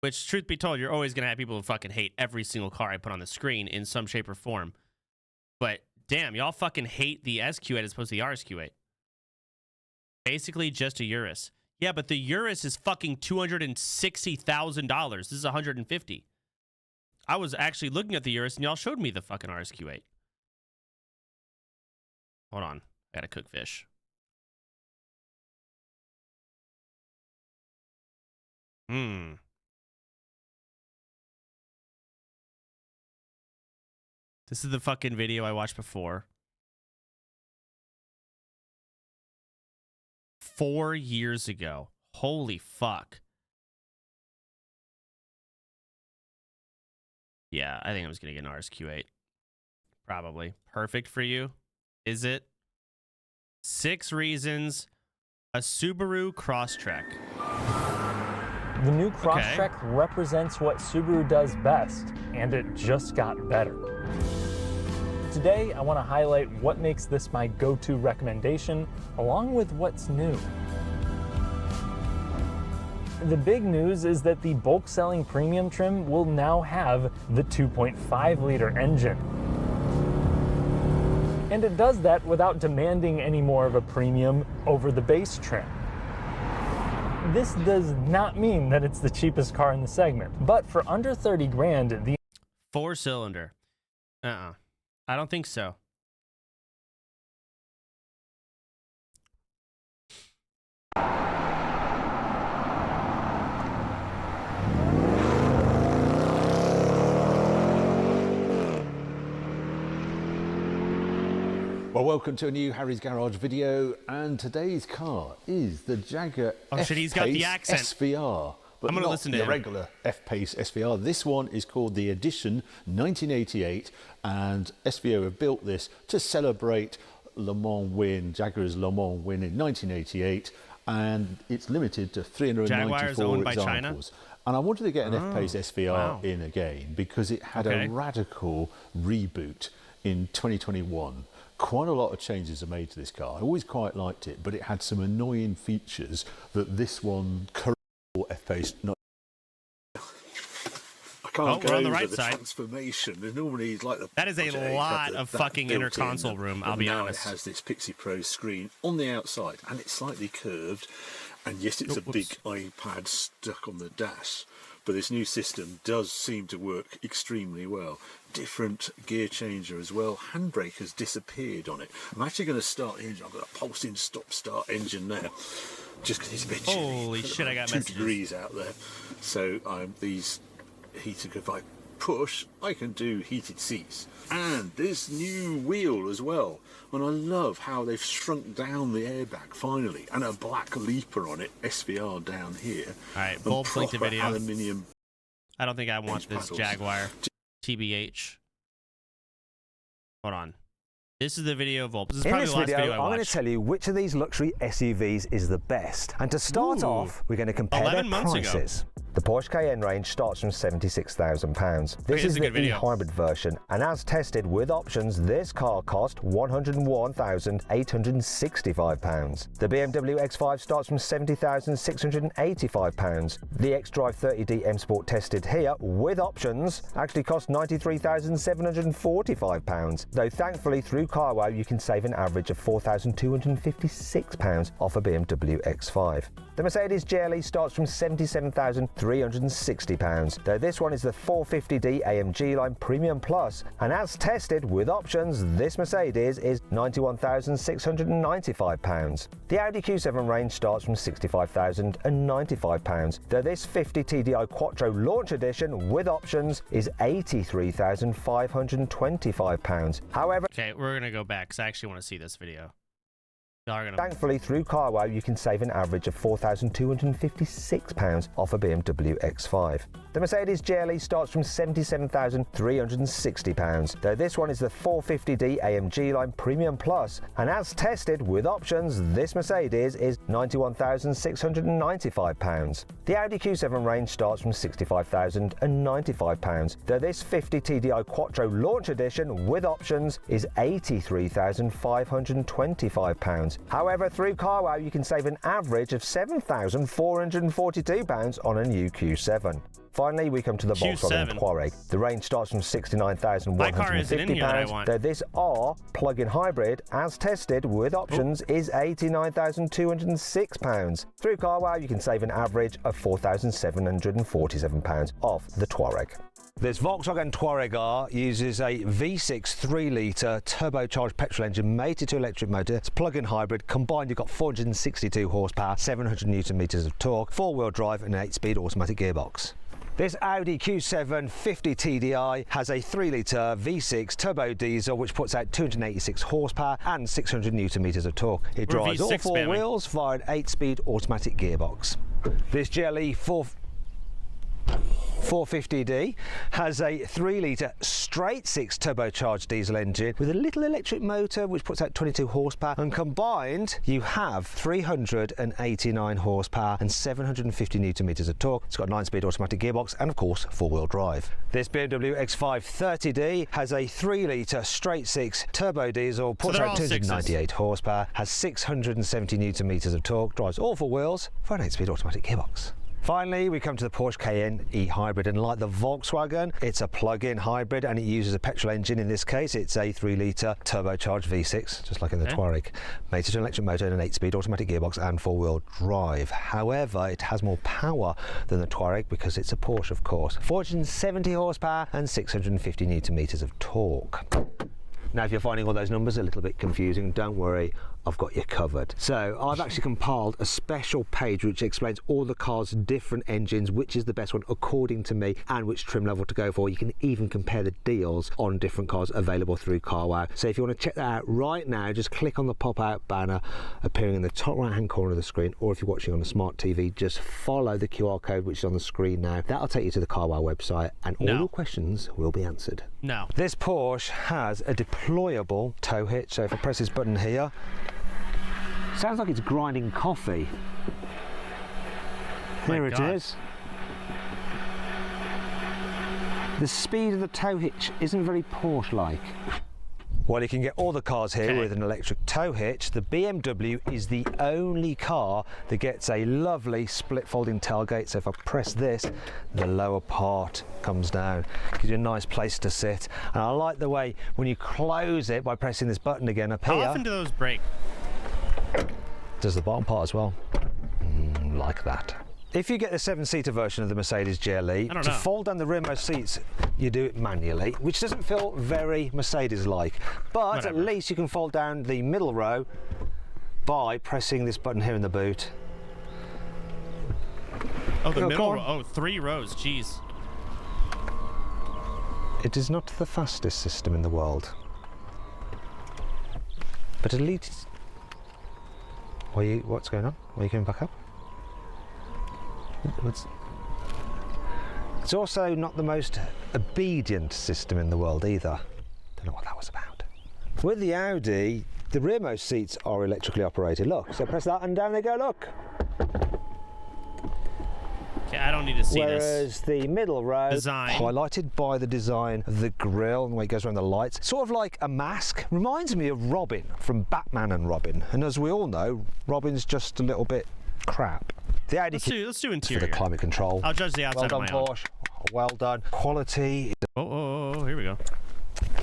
Which, truth be told, you're always going to have people who fucking hate every single car I put on the screen in some shape or form. But damn, y'all fucking hate the SQ8 as opposed to the RSQ8. Basically just a Urus. Yeah, but the Urus is fucking $260,000. This is $150,000. I was actually looking at the Urus, and y'all showed me the fucking RSQ8. Hold on. I gotta cook fish. This is the fucking video I watched before. 4 years ago. Holy fuck. Yeah, I think I'm just going to get an RSQ8. Probably. Perfect for you. Is it? 6 reasons. A Subaru Crosstrek. The new Crosstrek represents what Subaru does best, and it just got better. Today, I want to highlight what makes this my go-to recommendation, along with what's new. The big news is that the bulk selling premium trim will now have the 2.5-liter engine. And it does that without demanding any more of a premium over the base trim. This does not mean that it's the cheapest car in the segment, but for under 30 grand, the 4-cylinder. I don't think so. Well, welcome to a new Harry's Garage video, and today's car is the Jaguar he's got the accent. SVR. But I'm going to listen to the him. regular F-Pace SVR. This one is called the Edition 1988, and SVO have built this to celebrate Le Mans win, Jaguar's Le Mans win in 1988, and it's limited to 394 owned by examples. China? And I wanted to get an F-Pace SVR in again because it had Okay. a radical reboot in 2021. Quite a lot of changes are made to this car. I always quite liked it, but it had some annoying features that this one currently F-Pace not. I can't we're on the right the side. transformation. There's normally like the That is a Project 8 lot had of that fucking built inner in, console room, I'll but be now honest. it has this Pixie Pro screen on the outside, and it's slightly curved, and yes, it's a big iPad stuck on the dash. But this new system does seem to work extremely well. Different gear changer as well. Handbrake has disappeared on it. I'm actually going to start the engine. I've got a pulsing stop-start engine there, just because it's a bit chilly. Holy shit, I got 2 messages. degrees out there. So these heated, if I push, I can do heated seats. And this new wheel as well. And I love how they've shrunk down the airbag finally. And a black leaper on it, SVR down here. All right, Bulb's linked the video. Aluminium. I don't think I want this Jaguar. TBH. Hold on. This is the video of Volp. This is probably the last video I watched. I'm going to tell you which of these luxury SUVs is the best. And to start off, we're going to compare their prices. The Porsche Cayenne range starts from £76,000. This is the e-hybrid version, and as tested with options, this car cost £101,865. The BMW X5 starts from £70,685. The xDrive 30D M Sport tested here with options actually cost £93,745. Though thankfully through CarWow you can save an average of £4,256 off a BMW X5. The Mercedes GLE starts from £77,360, though this one is the 450D AMG line Premium Plus, and as tested with options, this Mercedes is £91,695. The Audi Q7 range starts from £65,095, though this 50 TDI Quattro Launch Edition with options is £83,525. However, okay, we're gonna go back because I actually want to see this video. Thankfully, through CarWow, you can save an average of £4,256 off a BMW X5. The Mercedes GLE starts from £77,360, though this one is the 450D AMG line Premium Plus, and as tested with options, this Mercedes is £91,695. The Audi Q7 range starts from £65,095, though this 50 TDI Quattro Launch Edition with options is £83,525. However, through CarWow, you can save an average of £7,442 on a new Q7. Finally, we come to the Volkswagen Touareg. The range starts from £69,150, though this R plug-in hybrid, as tested with options, is £89,206. Through CarWow, you can save an average of £4,747 off the Touareg. This Volkswagen Touareg R uses a V6 3-litre turbocharged petrol engine mated to electric motor. It's plug-in hybrid. Combined, you've got 462 horsepower, 700 newton-meters of torque, 4-wheel drive and an 8-speed automatic gearbox. This Audi Q7 50 TDI has a 3-litre V6 turbo diesel which puts out 286 horsepower and 600 newton-meters of torque. It drives all 4 wheels via an 8-speed automatic gearbox. This GLE 450D has a 3-litre straight-six turbocharged diesel engine with a little electric motor which puts out 22 horsepower, and combined you have 389 horsepower and 750 newton-meters of torque. It's got a 9-speed automatic gearbox and of course 4-wheel drive. This BMW X5 30D has a 3-litre straight-six turbo diesel, puts out 298 horsepower, has 670 newton-meters of torque, drives all 4 wheels for an 8-speed automatic gearbox. Finally, we come to the Porsche Cayenne e-hybrid, and like the Volkswagen, it's a plug-in hybrid and it uses a petrol engine. In this case, it's a 3-litre turbocharged V6, just like in the Touareg, mated to an electric motor and an 8-speed automatic gearbox and 4-wheel drive. However, it has more power than the Touareg because it's a Porsche, of course. 470 horsepower and 650 newton-meters of torque. Now, if you're finding all those numbers a little bit confusing, don't worry, I've got you covered. So I've actually compiled a special page which explains all the cars' different engines, which is the best one according to me, and which trim level to go for. You can even compare the deals on different cars available through CarWow. So if you want to check that out right now, just click on the pop-out banner appearing in the top right-hand corner of the screen, or if you're watching on a smart TV, just follow the QR code which is on the screen now. That'll take you to the CarWow website and all your questions will be answered. No. This Porsche has a deployable tow hitch, so if I press this button here, sounds like it's grinding coffee. There it is. The speed of the tow hitch isn't very Porsche-like. While you can get all the cars here with an electric tow hitch, the BMW is the only car that gets a lovely split folding tailgate. So if I press this, the lower part comes down. Gives you a nice place to sit. And I like the way when you close it by pressing this button again up here. How often do those break? Does the bottom part as well. Like that. If you get the 7-seater version of the Mercedes GLE, to fold down the rearmost seats, you do it manually, which doesn't feel very Mercedes-like. But at least you can fold down the middle row by pressing this button here in the boot. Oh, the middle row. Oh, 3 rows. Jeez. It is not the fastest system in the world. But at least... What's going on? Why are you coming back up? It's also not the most obedient system in the world either. Don't know what that was about. With the Audi, the rearmost seats are electrically operated. Look, so press that and down they go, look. Okay, I don't need to see Whereas this. the middle row, Design. highlighted by the design of the grille and the way it goes around the lights, sort of like a mask, reminds me of Robin from Batman and Robin. And as we all know, Robin's just a little bit crap. The Audi let's do interior. for the climate control. I'll judge the outside well of done, my own. Porsche. Well done. Quality. Oh, here we go.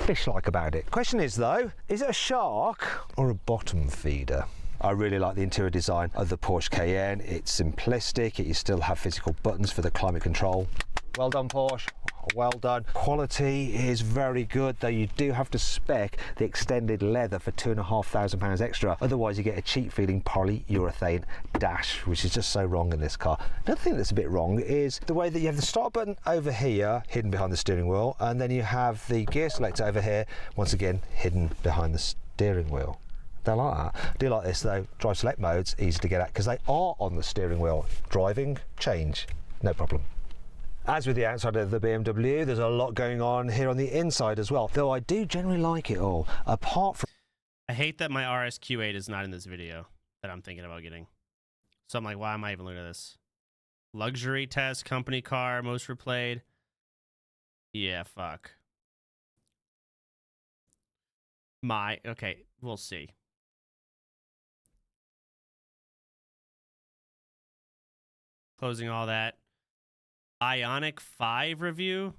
Fish-like about it. Question is though, is it a shark or a bottom feeder? I really like the interior design of the Porsche Cayenne. It's simplistic, you still have physical buttons for the climate control. Well done, Porsche. Well done. Quality is very good, though you do have to spec the extended leather for £2,500 extra. Otherwise, you get a cheap feeling polyurethane dash, which is just so wrong in this car. Another thing that's a bit wrong is the way that you have the start button over here, hidden behind the steering wheel, and then you have the gear selector over here, once again, hidden behind the steering wheel. Don't like that. I do like this though. Drive select modes, easy to get at, because they are on the steering wheel. Driving, change, no problem. As with the outside of the BMW, there's a lot going on here on the inside as well, though I do generally like it all, apart from... I hate that my RSQ8 is not in this video that I'm thinking about getting. So I'm like, why am I even looking at this? Luxury test, company car, most replayed. Yeah, fuck. Okay, we'll see. Closing all that. Ioniq 5 review.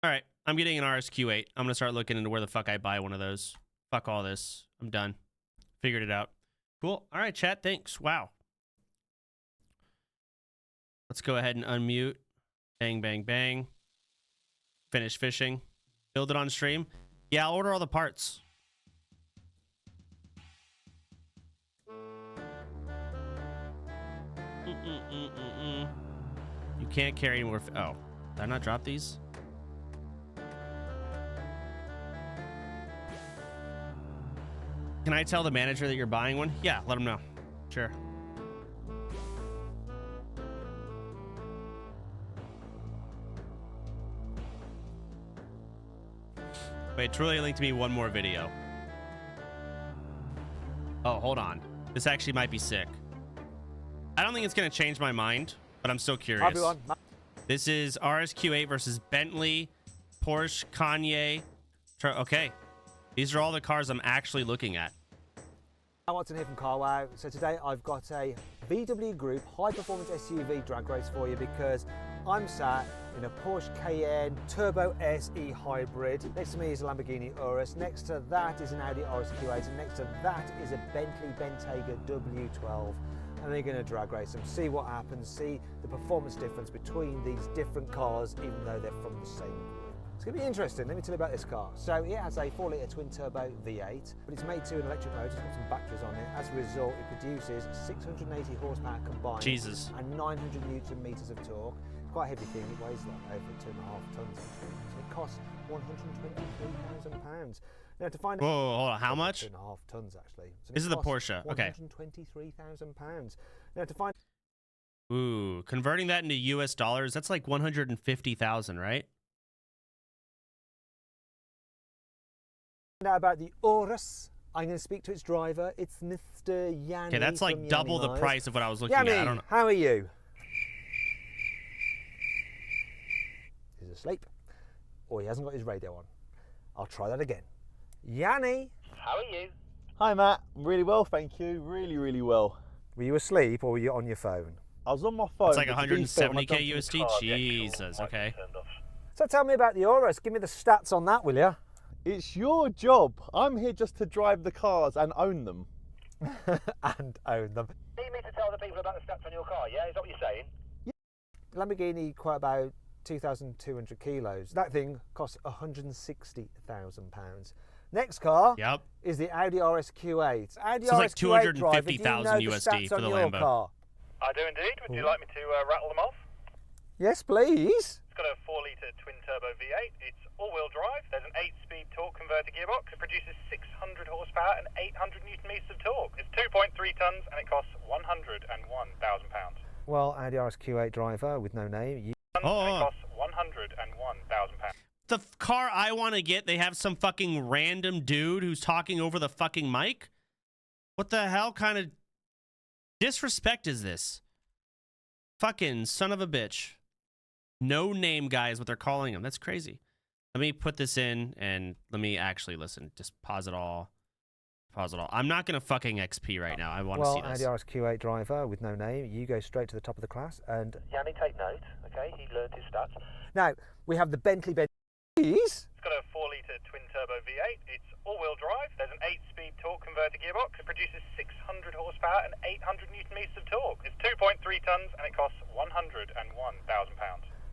All right, I'm getting an RSQ8. I'm going to start looking into where the fuck I buy one of those. Fuck all this. I'm done. Figured it out. Cool. All right, chat. Thanks. Wow. Let's go ahead and unmute. Bang, bang, bang. Finish fishing. Build it on stream. Yeah, I'll order all the parts. You can't carry any more. Oh, did I not drop these? Can I tell the manager that you're buying one? Yeah, let him know. Sure. Wait, truly linked to me one more video. Oh, hold on. This actually might be sick. I don't think it's going to change my mind, but I'm still curious. Everyone. This is RSQ8 versus Bentley, Porsche, Kanye. Okay. These are all the cars I'm actually looking at. I'm Watson here from CarWow. So today I've got a VW Group high-performance SUV drag race for you because I'm sat in a Porsche Cayenne Turbo SE Hybrid. Next to me is a Lamborghini Urus. Next to that is an Audi RSQ8. And next to that is a Bentley Bentayga W12. And they're going to drag race them, see what happens, see the performance difference between these different cars, even though they're from the same group. It's going to be interesting. Let me tell you about this car. So it has a 4-litre twin-turbo V8, but it's made to an electric motor. It's got some batteries on it. As a result, it produces 680 horsepower combined Jesus. and 900 newton meters of torque. It's quite a heavy thing. It weighs like over 2.5 tons. So it costs £123,000. Now to find out, whoa, hold on, how much? 2.5 tons actually. So This is the Porsche. Okay. £123,000. Now to find. Ooh, converting that into US dollars, that's like 150,000, right? Now about the Urus, I'm going to speak to its driver. It's Mr. Yanni. Okay, that's like from double Yanni the Myers. price of what I was looking Yanni, at. I don't know. how are you? He's asleep, or he hasn't got his radio on. I'll try that again. Yanni, how are you? Hi Matt, really well, thank you. Really, really well. Were you asleep or were you on your phone? I was on my phone. It's like 170k USD. Jesus. Okay. So tell me about the Urus. Give me the stats on that, will you? It's your job. I'm here just to drive the cars and own them. And own them. You need me to tell the people about the stats on your car, yeah? Is that what you're saying? Yeah. Lamborghini, quite about 2,200 kilos. That thing costs £160,000. Next car is the Audi RSQ8. Audi so it's like RSQ8 $250,000 USD for the Lambo. Car? I do indeed. Would you like me to rattle them off? Yes, please. It's got a 4-litre twin-turbo V8. It's all-wheel drive. There's an 8-speed torque converter gearbox. It produces 600 horsepower and 800 newton-meters of torque. It's 2.3 tons and it costs £101,000. Well, Audi RS Q8 driver with no name. And it costs £101,000. The car I want to get, they have some fucking random dude who's talking over the fucking mic. What the hell kind of disrespect is this? Fucking son of a bitch. No name guy is what they're calling him. That's crazy. Let me put this in and let me actually listen. Just pause it all. Pause it all. I'm not going to fucking XP right now. I want to see this. Well, Audi RS Q8 driver with no name. You go straight to the top of the class and... Yanni, take note, okay? He learned his stats. Now, we have the Bentley Benz. It's got a 4-litre twin-turbo V8. It's all-wheel drive. There's an 8-speed torque converter gearbox. It produces 600 horsepower and 800 newton-meters of torque. It's 2.3 tons and it costs £101,000.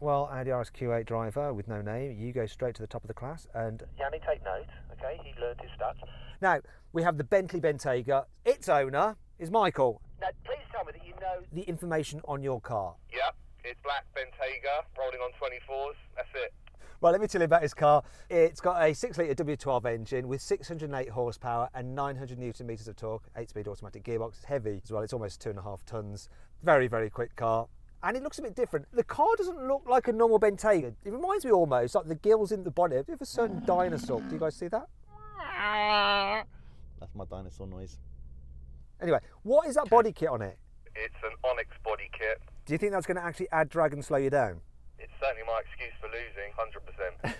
Well, Audi RS Q8 driver with no name. You go straight to the top of the class and... Yanni, take note, okay? He learned his stats. Now, we have the Bentley Bentayga. Its owner is Michael. Now, please tell me that you know... The information on your car. Yep, it's black Bentayga, rolling on 24s. That's it. Well, let me tell you about his car. It's got a 6-litre W12 engine with 608 horsepower and 900 newton meters of torque, 8-speed automatic gearbox. It's heavy as well. It's almost 2.5 tons. Very, very quick car. And it looks a bit different. The car doesn't look like a normal Bentayga. It reminds me almost like the gills in the bonnet of a certain dinosaur. Do you guys see that? That's my dinosaur noise. Anyway, what is that body kit on it? It's an Onyx body kit. Do you think that's going to actually add drag and slow you down? It's certainly my excuse for losing, 100%.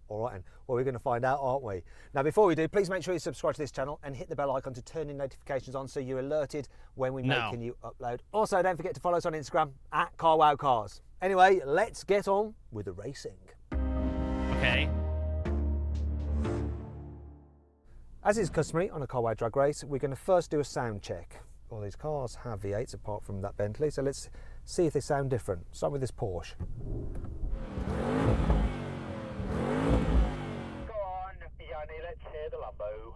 All right, then. Well, we're going to find out, aren't we? Now, before we do, please make sure you subscribe to this channel and hit the bell icon to turn in notifications on so you're alerted when we make a new upload. Also, don't forget to follow us on Instagram at CarWowCars. Anyway, let's get on with the racing. Okay. As is customary on a CarWow drag race, we're going to first do a sound check. All these cars have V8s apart from that Bentley, so let's see if they sound different. Start with this Porsche. Go on, Yanni, let's hear the Lambo.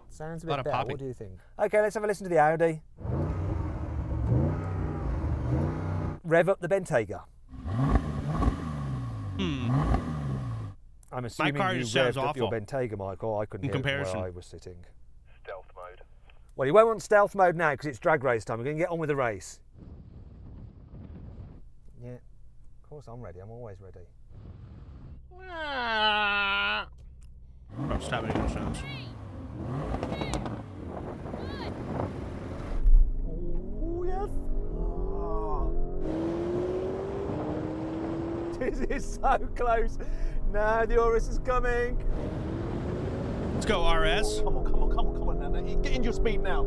Sounds a Lot bit of better. popping. What do you think? Okay, let's have a listen to the Audi. Rev up the Bentayga. I'm assuming car you just sounds revved up your awful. Bentayga, Michael. I couldn't In hear it from comparison. where I was sitting. Stealth mode. Well, you won't want stealth mode now because it's drag race time. We're going to get on with the race. Yeah, of course I'm ready. I'm always ready. Oh, stop making those sounds. Oh, yes. This is so close. No, the Urus is coming. Let's go, RS. Come on, Nana. Get in your speed now.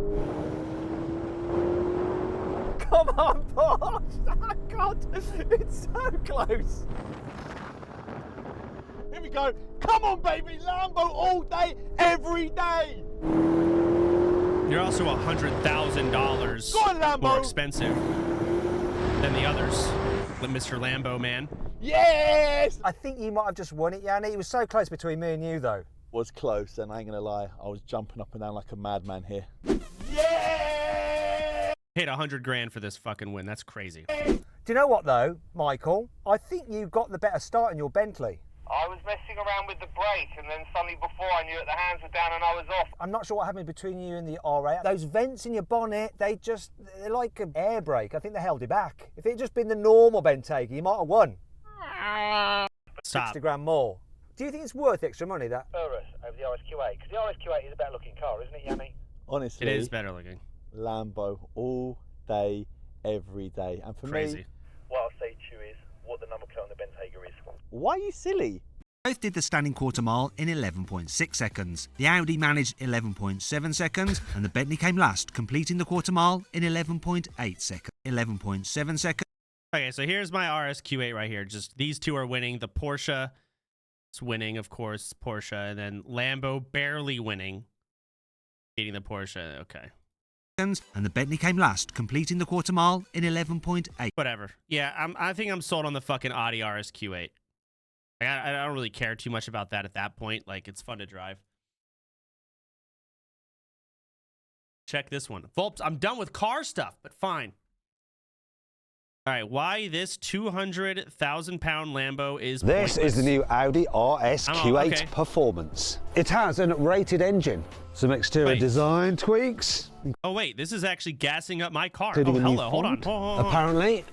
Come on, Porsche. Oh, God, it's so close. Here we go. Come on, baby. Lambo all day, every day. You're also $100,000 Go on, Lambo. more expensive than the others. Mr. Lambo man. Yes! I think you might have just won it, Yanni. It was so close between me and you, though. Was close, and I ain't gonna lie. I was jumping up and down like a madman here. Paid $100,000 for this fucking win. That's crazy. Do you know what, though, Michael? I think you got the better start in your Bentley. I was messing around with the brake, and then suddenly before I knew it, the hands were down and I was off. I'm not sure what happened between you and the R8. Those vents in your bonnet, they're like an air brake. I think they held you back. If it had just been the normal Bentayga, you might have won. Stop. £60,000 more. Do you think it's worth extra money, that? Urus over the RS Q8, because the RS Q8 is a better looking car, isn't it, Yanni? Honestly, It is better looking. Lambo all day, every day. And for Crazy. me, What I'll say to you is what the number plate on the Bentayga is. why are you silly? Both did the standing quarter mile in 11.6 seconds. The Audi managed 11.7 seconds and the Bentley came last, completing the quarter mile in 11.8 seconds. 11.7 seconds. Okay, so here's my RS Q8 right here. Just these two are winning. The Porsche is winning, of course, Porsche, and then Lambo barely winning, beating the Porsche. Okay. And the Bentley came last, completing the quarter mile in 11.8. Whatever. Yeah, I think I'm sold on the fucking Audi RS Q8. Like, I don't really care too much about that at that point. Like, it's fun to drive. check this one. Volps, I'm done with car stuff, but fine. All right, why this 200,000-pound Lambo is This is the new Audi RS Q8 okay. Performance. It has an rated engine, some exterior design tweaks. Oh wait, this is actually gassing up my car. including Oh, a new hello, hold on. font. Apparently,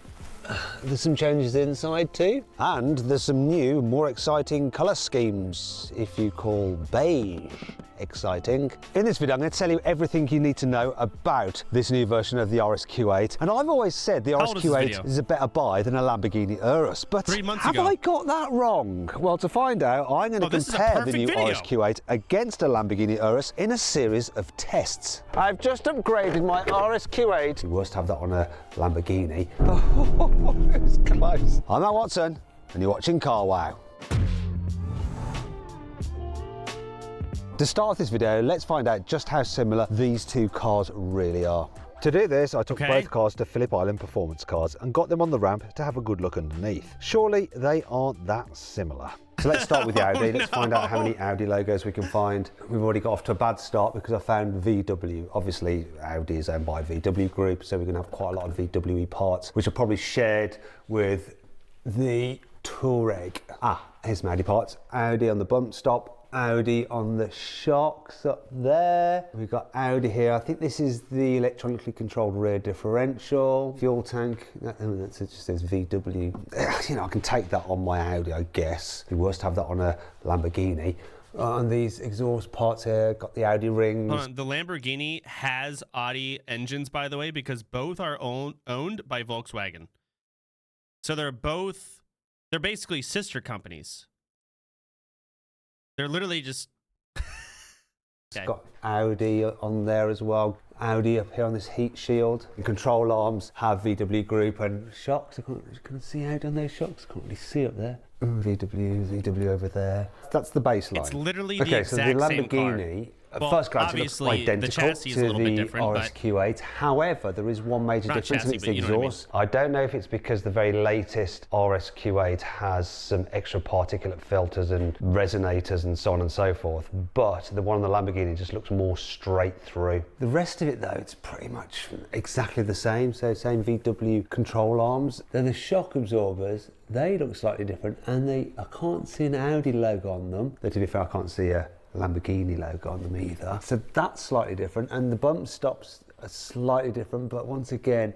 there's some changes inside too. And there's some new, more exciting colour schemes, if you call beige exciting. In this video, I'm going to tell you everything you need to know about this new version of the RS Q8. And I've always said the RS Q8 is a better buy than a Lamborghini Urus. But 3 months have ago. I got that wrong? Well, to find out, I'm going to compare the new RS Q8 against a Lamborghini Urus in a series of tests. I've just upgraded my RS Q8. You must have that on a Lamborghini. Oh, it was close. I'm Matt Watson, and you're watching Car Wow. To start off this video, let's find out just how similar these two cars really are. To do this, I took both cars to Phillip Island Performance Cars and got them on the ramp to have a good look underneath. Surely they aren't that similar. So let's start with the Audi. Let's find out how many Audi logos we can find. We've already got off to a bad start because I found VW. Obviously, Audi is owned by VW Group, so we're going to have quite a lot of VWE parts, which are probably shared with the Touareg. Here's some Audi parts. Audi on the bump stop. Audi on the shocks up there. We've got Audi here. I think this is the electronically controlled rear differential. Fuel tank. That just says VW. You know, I can take that on my Audi, I guess. It'd be worse to have that on a Lamborghini. And these exhaust parts here, got the Audi rings. Hold on. The Lamborghini has Audi engines, by the way, because both are owned by Volkswagen. So they're basically sister companies. They're literally just... It's got Audi on there as well. Audi up here on this heat shield. The control arms have VW Group and shocks. I can't see Audi on those shocks. I can't really see up there. VW over there. That's the baseline. It's literally the exact same car. So the Lamborghini, at Well, first glance, it looks obviously, the identical chassis is a to little bit the different, RS Q8. However, there is one major Not difference, and chassis, it's but the you know what I mean. exhaust. I don't know if it's because the very latest RS Q8 has some extra particulate filters and resonators and so on and so forth, but the one on the Lamborghini just looks more straight through. The rest of it, though, it's pretty much exactly the same. So same VW control arms. Then the shock absorbers, they look slightly different, and I can't see an Audi logo on them. Though to be fair, I can't see a Lamborghini logo on them either. So that's slightly different, and the bump stops are slightly different, but once again,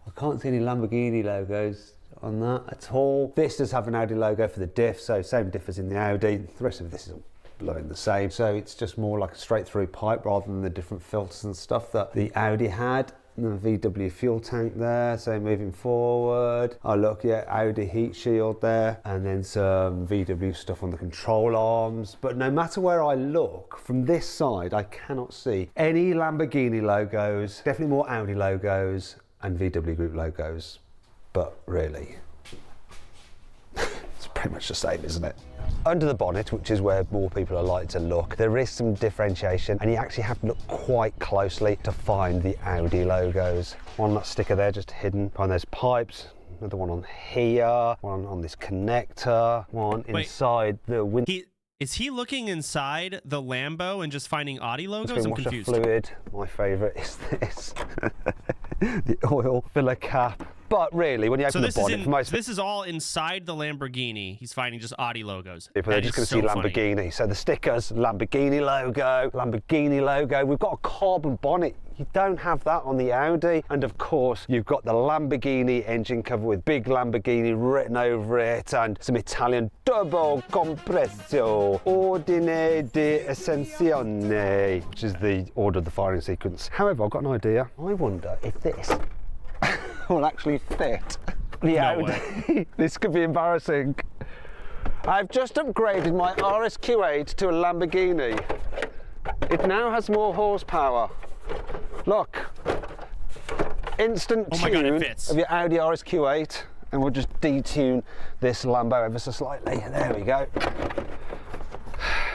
I can't see any Lamborghini logos on that at all. This does have an Audi logo for the diff, so same diff as in the Audi. The rest of this is all blowing the same, so it's just more like a straight through pipe rather than the different filters and stuff that the Audi had. And the VW fuel tank there, so moving forward. Oh look, yeah, Audi heat shield there, and then some VW stuff on the control arms. But no matter where I look, from this side, I cannot see any Lamborghini logos, definitely more Audi logos and VW Group logos. But really, it's pretty much the same, isn't it? Under the bonnet, which is where more people are likely to look, there is some differentiation, and you actually have to look quite closely to find the Audi logos. One on that sticker there, just hidden behind those pipes. Another one on here, one on this connector, one inside the window. Is he looking inside the Lambo and just finding Audi logos? I'm confused. Fluid. My favourite is this. The oil filler cap. But really, when you open the bonnet, this is all inside the Lamborghini. He's finding just Audi logos. People are just going to see Lamborghini. Funny. So the stickers, Lamborghini logo. We've got a carbon bonnet. You don't have that on the Audi. And of course, you've got the Lamborghini engine cover with big Lamborghini written over it and some Italian double compresso, ordine di essenzione, which is the order of the firing sequence. However, I've got an idea. I wonder if this will actually fit the Audi. This could be embarrassing. I've just upgraded my RS Q8 to a Lamborghini. It now has more horsepower. Look, instant tune of your Audi RS Q8, and we'll just detune this Lambo ever so slightly. There we go.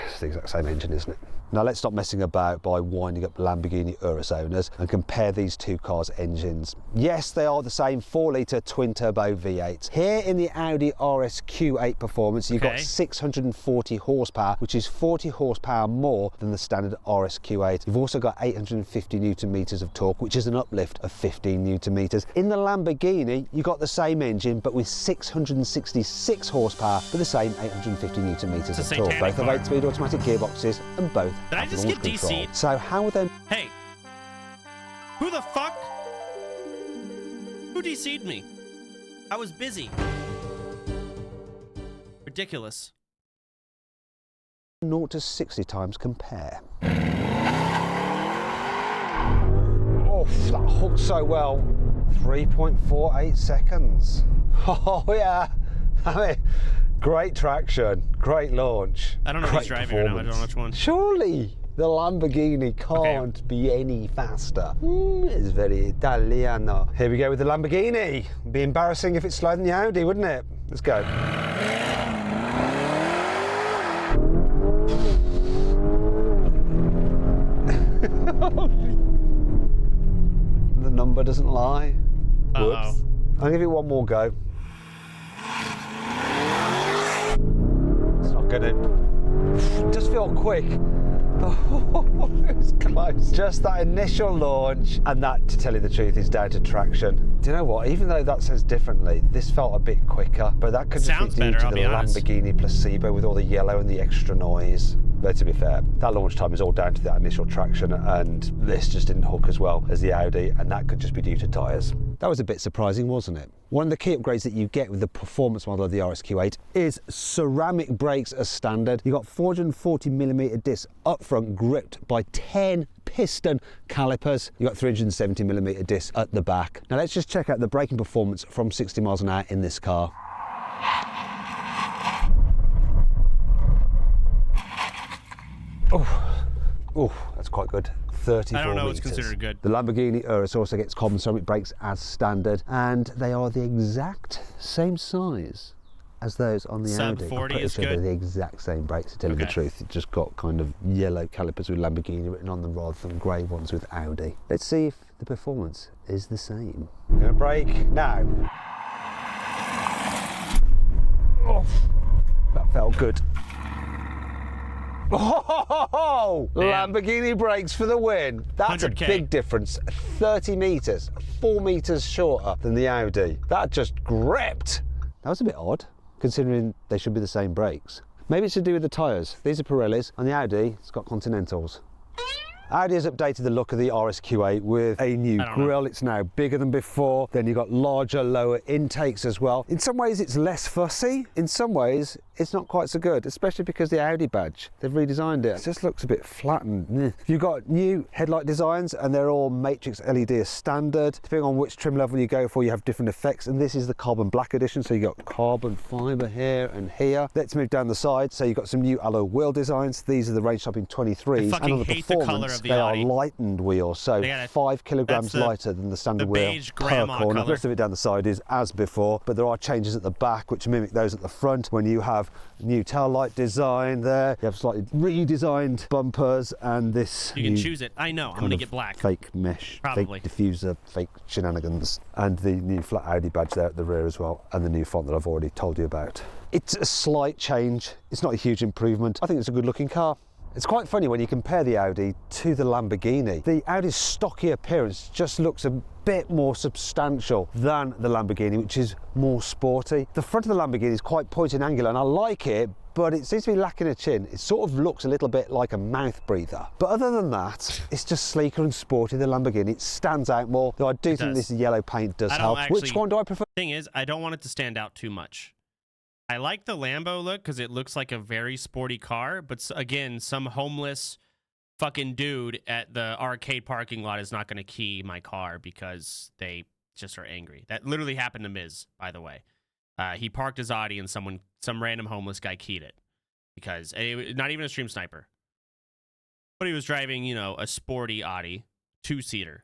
It's the exact same engine, isn't it? Now let's stop messing about by winding up Lamborghini Urus owners and compare these two cars' engines. Yes, they are the same 4-litre twin-turbo V8. Here in the Audi RS Q8 Performance, you've got 640 horsepower, which is 40 horsepower more than the standard RS Q8. You've also got 850 newton meters of torque, which is an uplift of 15 newton meters. In the Lamborghini, you got the same engine, but with 666 horsepower for the same 850 newton meters of torque. Both have 8-speed automatic gearboxes and both Did I have just launch get control. DC'd? So how would they... Hey, who the fuck? Who DC'd me? I was busy. Ridiculous. 0 to 60 times compare? Oh, that hooked so well. 3.48 seconds. Oh yeah. I mean, great traction, great launch. I don't know who's driving right now. I don't know which one. Surely the Lamborghini can't be any faster. It's very Italiano. Here we go with the Lamborghini. It'd be embarrassing if it's slower than the Audi, wouldn't it? Let's go. The number doesn't lie. Whoops. I'll give it one more go. It's not gonna. It does feel quick. Oh, it was close. Just that initial launch, and that, to tell you the truth, is down to traction. Do you know what? Even though that says differently, this felt a bit quicker, but that could just be due to the Lamborghini placebo with all the yellow and the extra noise. But to be fair, that launch time is all down to that initial traction, and this just didn't hook as well as the Audi, and that could just be due to tyres. That was a bit surprising, wasn't it? One of the key upgrades that you get with the performance model of the RS Q8 is ceramic brakes as standard. You've got 440mm discs up front gripped by 10 piston calipers. You've got 370mm discs at the back. Now let's just check out the braking performance from 60 miles an hour in this car. Oh, that's quite good. 34 I don't know meters. what's considered good. The Lamborghini Urus also gets carbon ceramic brakes as standard, and they are the exact same size as those on the Sub Audi. 40 I'm is pretty sure good. they're the exact same brakes, to tell you the truth. It just got kind of yellow calipers with Lamborghini written on them rather than grey ones with Audi. Let's see if the performance is the same. I'm going to brake now. Oh, that felt good. Oh, Lamborghini brakes for the win. That's 100K. A big difference. 30 metres, 4 metres shorter than the Audi. That just gripped. That was a bit odd, considering they should be the same brakes. Maybe it's to do with the tyres. These are Pirellis, and the Audi, it's got Continentals. Audi has updated the look of the RS Q8 with a new grille. It's now bigger than before. Then you've got larger, lower intakes as well. In some ways it's less fussy. In some ways it's not quite so good, especially because the Audi badge, they've redesigned it. It just looks a bit flattened. You've got new headlight designs, and they're all matrix LED as standard. Depending on which trim level you go for, you have different effects, and this is the carbon black edition, so you've got carbon fibre here and here. Let's move down the side. So you've got some new alloy wheel designs. These are the range topping 23s, and on the performance they are lightened wheels, so 5 kilograms lighter than the standard wheel per corner. The rest of it down the side is as before, but there are changes at the back which mimic those at the front. When you have new tail light design there, you have slightly redesigned bumpers, and this you can choose it. I know, I'm gonna get black. Fake mesh, probably. fake diffuser, fake shenanigans, and the new flat Audi badge there at the rear as well, and the new font that I've already told you about. It's a slight change. It's not a huge improvement. I think it's a good looking car. It's quite funny when you compare the Audi to the Lamborghini. The Audi's stocky appearance just looks a bit more substantial than the Lamborghini, which is more sporty. The front of the Lamborghini is quite pointy and angular, and I like it, but it seems to be lacking a chin. It sort of looks a little bit like a mouth breather. But other than that, it's just sleeker and sporty than the Lamborghini. It stands out more, though I do think this yellow paint does help. Which one do I prefer? Thing is, I don't want it to stand out too much. I like the Lambo look because it looks like a very sporty car, but again, some homeless fucking dude at the arcade parking lot is not going to key my car because they just are angry. That literally happened to Miz, by the way. He parked his Audi and some random homeless guy keyed it because not even a stream sniper, but he was driving, you know, a sporty Audi 2-seater.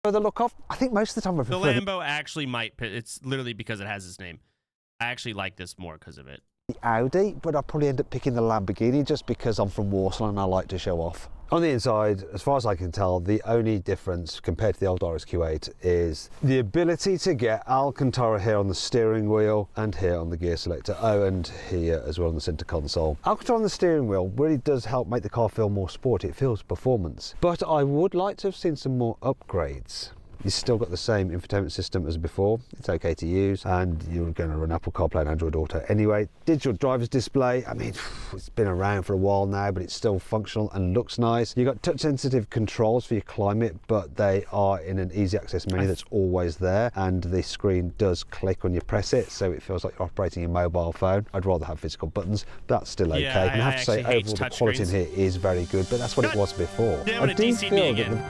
The look off, I think most of the time I prefer the Lambo actually might. It's literally because it has his name. I actually like this more because of it. the Audi, but I'd probably end up picking the Lamborghini just because I'm from Warsaw and I like to show off. On the inside, as far as I can tell, the only difference compared to the old RSQ8 is the ability to get Alcantara here on the steering wheel and here on the gear selector. Oh, and here as well on the center console. Alcantara on the steering wheel really does help make the car feel more sporty. It feels performance. But I would like to have seen some more upgrades. You've still got the same infotainment system as before. It's okay to use, and you're going to run Apple CarPlay and Android Auto anyway. Digital driver's display, I mean, it's been around for a while now, but it's still functional and looks nice. You've got touch-sensitive controls for your climate, but they are in an easy access menu that's always there, and the screen does click when you press it, so it feels like you're operating your mobile phone. I'd rather have physical buttons, but that's still okay. Yeah, and I have to say, overall, the quality in here is very good, but that's what it was before. Damn it, a DCD again.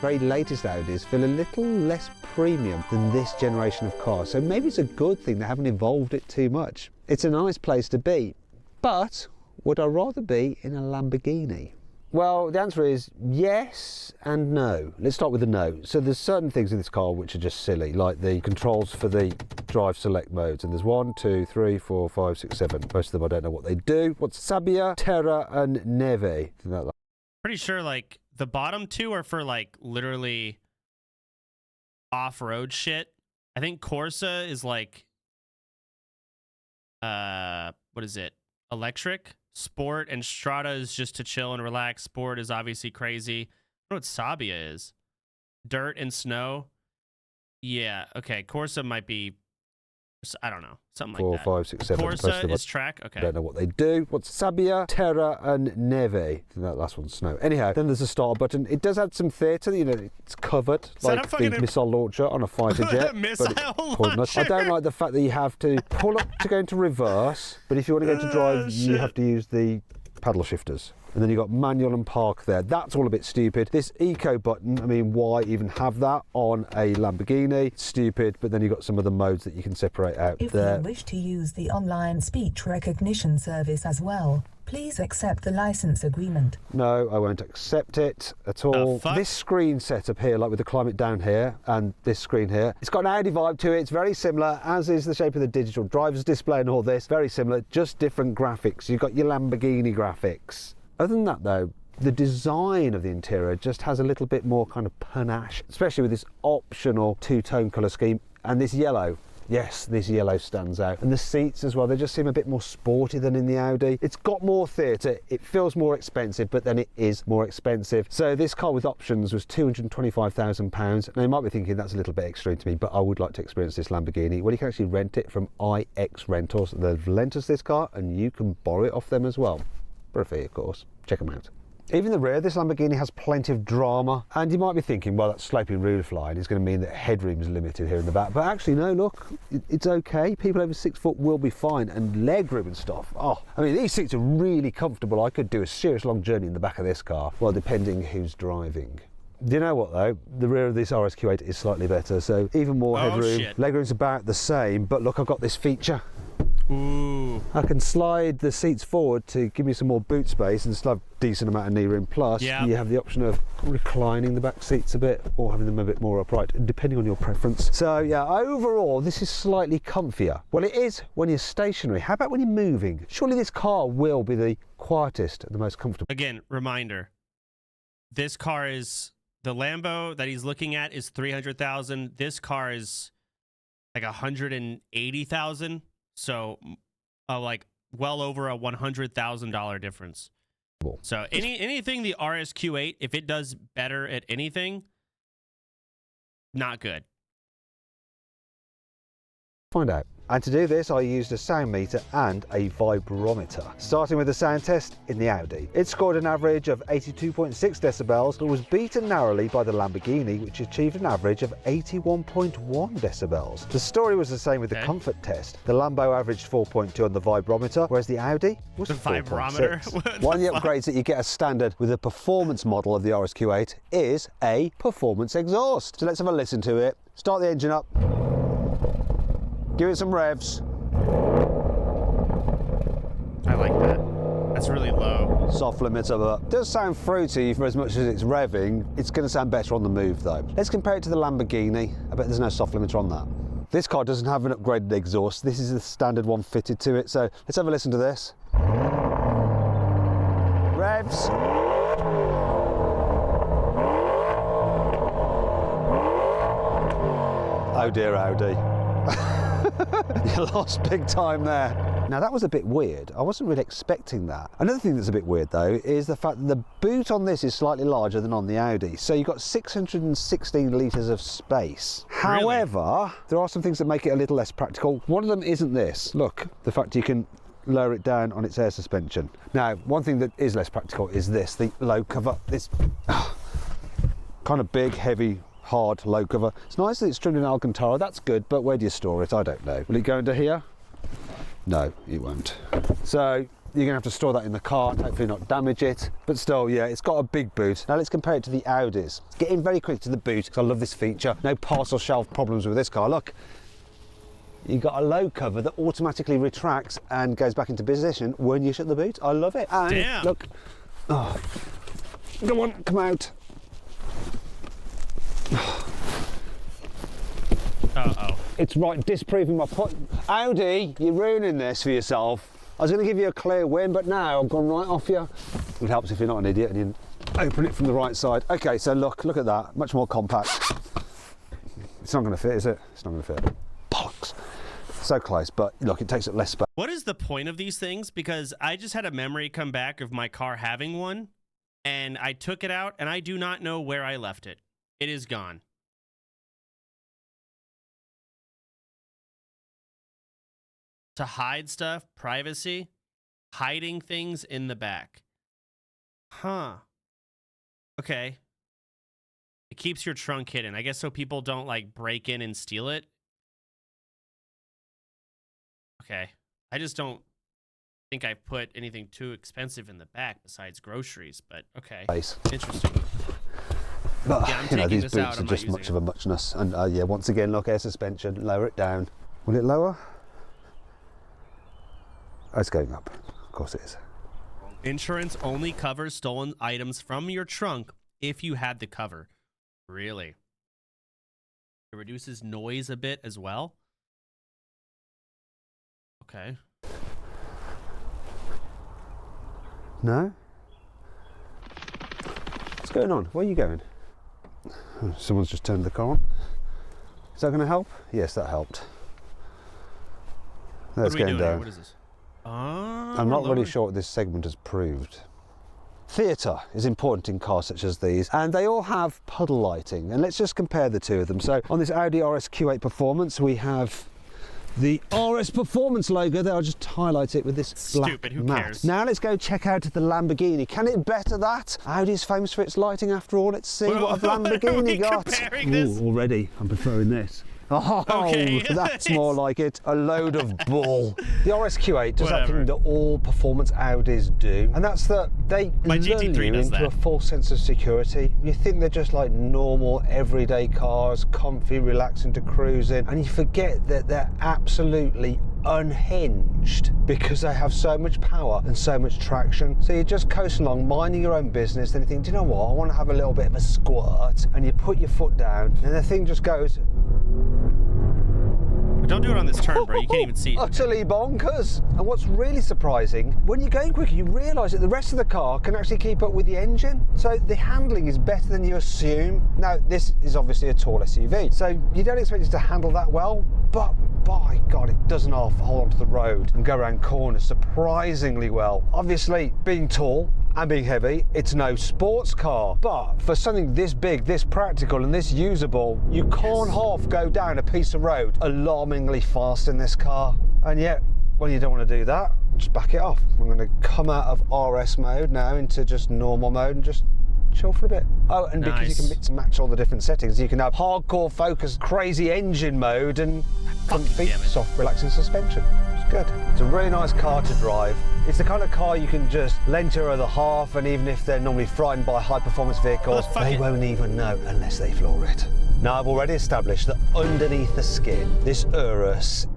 Very latest Audis feel a little less premium than this generation of cars, so maybe it's a good thing they haven't evolved it too much. It's a nice place to be, but would I rather be in a Lamborghini? Well, the answer is yes and no. Let's start with the no. So there's certain things in this car which are just silly, like the controls for the drive select modes, and there's 1, 2, 3, 4, 5, 6, 7. Most of them I don't know what they do. What's Sabia, Terra and Neve? Pretty sure like the bottom two are for like literally off-road shit. I think Corsa is like what is it? Electric. Sport and Strata is just to chill and relax. Sport is obviously crazy. I don't know what Sabia is. Dirt and snow. Yeah, okay. Corsa might be, I don't know, something like that. 4, 5, 6, 7. Corsa is track. Okay. I don't know what they do. What's Sabia, Terra and Neve? I think that last one's snow. Anyhow, then there's a start button. It does add some theatre, you know, it's covered like the missile launcher on a fighter jet. Missile pointless. I don't like the fact that you have to pull up to go into reverse, but if you want to go to drive, you have to use the paddle shifters. And then you've got manual and park there. That's all a bit stupid. This eco button, I mean, why even have that on a Lamborghini? It's stupid, but then you've got some of the modes that you can separate out there. If you wish to use the online speech recognition service as well, please accept the license agreement. No, I won't accept it at all. This screen setup here, like with the climate down here and this screen here, it's got an Audi vibe to it. It's very similar, as is the shape of the digital driver's display and all this. Very similar, just different graphics. You've got your Lamborghini graphics. Other than that though, the design of the interior just has a little bit more kind of panache, especially with this optional two-tone colour scheme and this yellow. Yes, this yellow stands out. And the seats as well, they just seem a bit more sporty than in the Audi. It's got more theatre, it feels more expensive, but then it is more expensive. So this car with options was £225,000. Now you might be thinking that's a little bit extreme to me, but I would like to experience this Lamborghini. Well, you can actually rent it from IX Rentals. They've lent us this car and you can borrow it off them as well. For a fee, of course. Check them out. Even the rear, this Lamborghini has plenty of drama, and you might be thinking, well, that sloping roof line is going to mean that headroom is limited here in the back, but actually no, look, it's okay. People over 6 foot will be fine, and legroom and stuff. Oh, I mean, these seats are really comfortable. I could do a serious long journey in the back of this car, well, depending who's driving. Do you know what though? The rear of this RSQ8 is slightly better, so even more headroom. Legroom's about the same, but look, I've got this feature. Ooh. I can slide the seats forward to give me some more boot space and still have a decent amount of knee room. Plus, you have the option of reclining the back seats a bit or having them a bit more upright, depending on your preference. So yeah, overall, this is slightly comfier. Well, it is when you're stationary. How about when you're moving? Surely this car will be the quietest and the most comfortable. Again, reminder, this car is, the Lambo that he's looking at is $300,000. This car is like $180,000. So, like well over a $100,000 difference. So anything the RSQ8, if it does better at anything, not good. Find out. And to do this, I used a sound meter and a vibrometer. Starting with the sound test in the Audi. It scored an average of 82.6 decibels, but was beaten narrowly by the Lamborghini, which achieved an average of 81.1 decibels. The story was the same with the comfort test. The Lambo averaged 4.2 on the vibrometer, whereas the Audi was 4.6. One of the upgrades that you get as standard with the performance model of the RSQ8 is a performance exhaust. So let's have a listen to it. Start the engine up. Give it some revs. I like that. That's really low. Soft limiter up. It does sound fruity for as much as it's revving. It's going to sound better on the move though. Let's compare it to the Lamborghini. I bet there's no soft limiter on that. This car doesn't have an upgraded exhaust. This is the standard one fitted to it. So let's have a listen to this. Revs. Oh dear, Audi. You lost big time there. Now that was a bit weird. I wasn't really expecting that. Another thing that's a bit weird though is the fact that the boot on this is slightly larger than on the Audi. So you've got 616 litres of space. Really? However, there are some things that make it a little less practical. One of them isn't this. Look, the fact you can lower it down on its air suspension. Now, one thing that is less practical is this, the low cover. This kind of big, heavy, hard low cover. It's nice that it's trimmed in Alcantara, that's good, but where do you store it? I don't know. Will it go into here? No, it won't. So you're gonna have to store that in the car, hopefully not damage it. But still, yeah, it's got a big boot. Now let's compare it to the Audis. Let's get in very quick to the boot, because I love this feature. No parcel shelf problems with this car. Look, you've got a low cover that automatically retracts and goes back into position when you shut the boot. I love it. And damn. Look, oh, come on, come out. Uh-oh. It's right, disproving my point. Audi, you're ruining this for yourself. I was going to give you a clear win, but now I've gone right off you. It helps if you're not an idiot and you open it from the right side. Okay, so look at that, much more compact. It's not going to fit, is it? It's not going to fit. Bollocks. So close, but look, it takes up less space. What is the point of these things? Because I just had a memory come back of my car having one, and I took it out, and I do not know where I left it. It is gone. To hide stuff, privacy, hiding things in the back. Huh. Okay. It keeps your trunk hidden. I guess so people don't like break in and steal it. Okay. I just don't think I've put anything too expensive in the back besides groceries, but okay. Interesting. But yeah, you know, these boots out, are just much of a muchness. And yeah, once again, look, air suspension, lower it down. Will it lower? Oh, it's going up. Of course it is. Insurance only covers stolen items from your trunk if you had the cover. Really? It reduces noise a bit as well? Okay. No? What's going on? Where are you going? Oh, someone's just turned the car on. Is that going to help? Yes, that helped. That's going down. What is this? I'm not really sure what this segment has proved. Theatre is important in cars such as these, and they all have puddle lighting. And let's just compare the two of them. So on this Audi RS Q8 Performance, we have the RS Performance logo there. I'll just highlight it with this black mat. Now let's go check out the Lamborghini. Can it better that? Audi's famous for its lighting after all. Let's see what a Lamborghini got. Ooh, already I'm preferring this. Oh, okay. That's more like it. A load of bull. The RS Q8 does that thing that all performance Audis do, and that's that they lull you into a false sense of security. You think they're just like normal, everyday cars, comfy, relaxing to cruise in, and you forget that they're absolutely unhinged because they have so much power and so much traction. So you're just coasting along, minding your own business, then you think, do you know what, I want to have a little bit of a squirt, and you put your foot down, and the thing just goes. Don't do it on this turn, bro. You can't even see it. Utterly bonkers. And what's really surprising, when you're going quicker, you realise that the rest of the car can actually keep up with the engine. So the handling is better than you assume. Now, this is obviously a tall SUV, so you don't expect it to handle that well, but by God, it doesn't hold onto the road and go around corners surprisingly well. Obviously, being tall and being heavy, it's no sports car, but for something this big, this practical and this usable, you can't half go down a piece of road alarmingly fast in this car. And yet, when you don't want to do that, just back it off. I'm going to come out of RS mode now into just normal mode and just chill for a bit. Oh, and because you can mix and match all the different settings, you can have hardcore focus, crazy engine mode and comfy, soft, relaxing suspension. It's good. It's a really nice car to drive. It's the kind of car you can just lend to your other half, and even if they're normally frightened by high-performance vehicles, they won't even know unless they floor it. Now, I've already established that underneath the skin, this Urus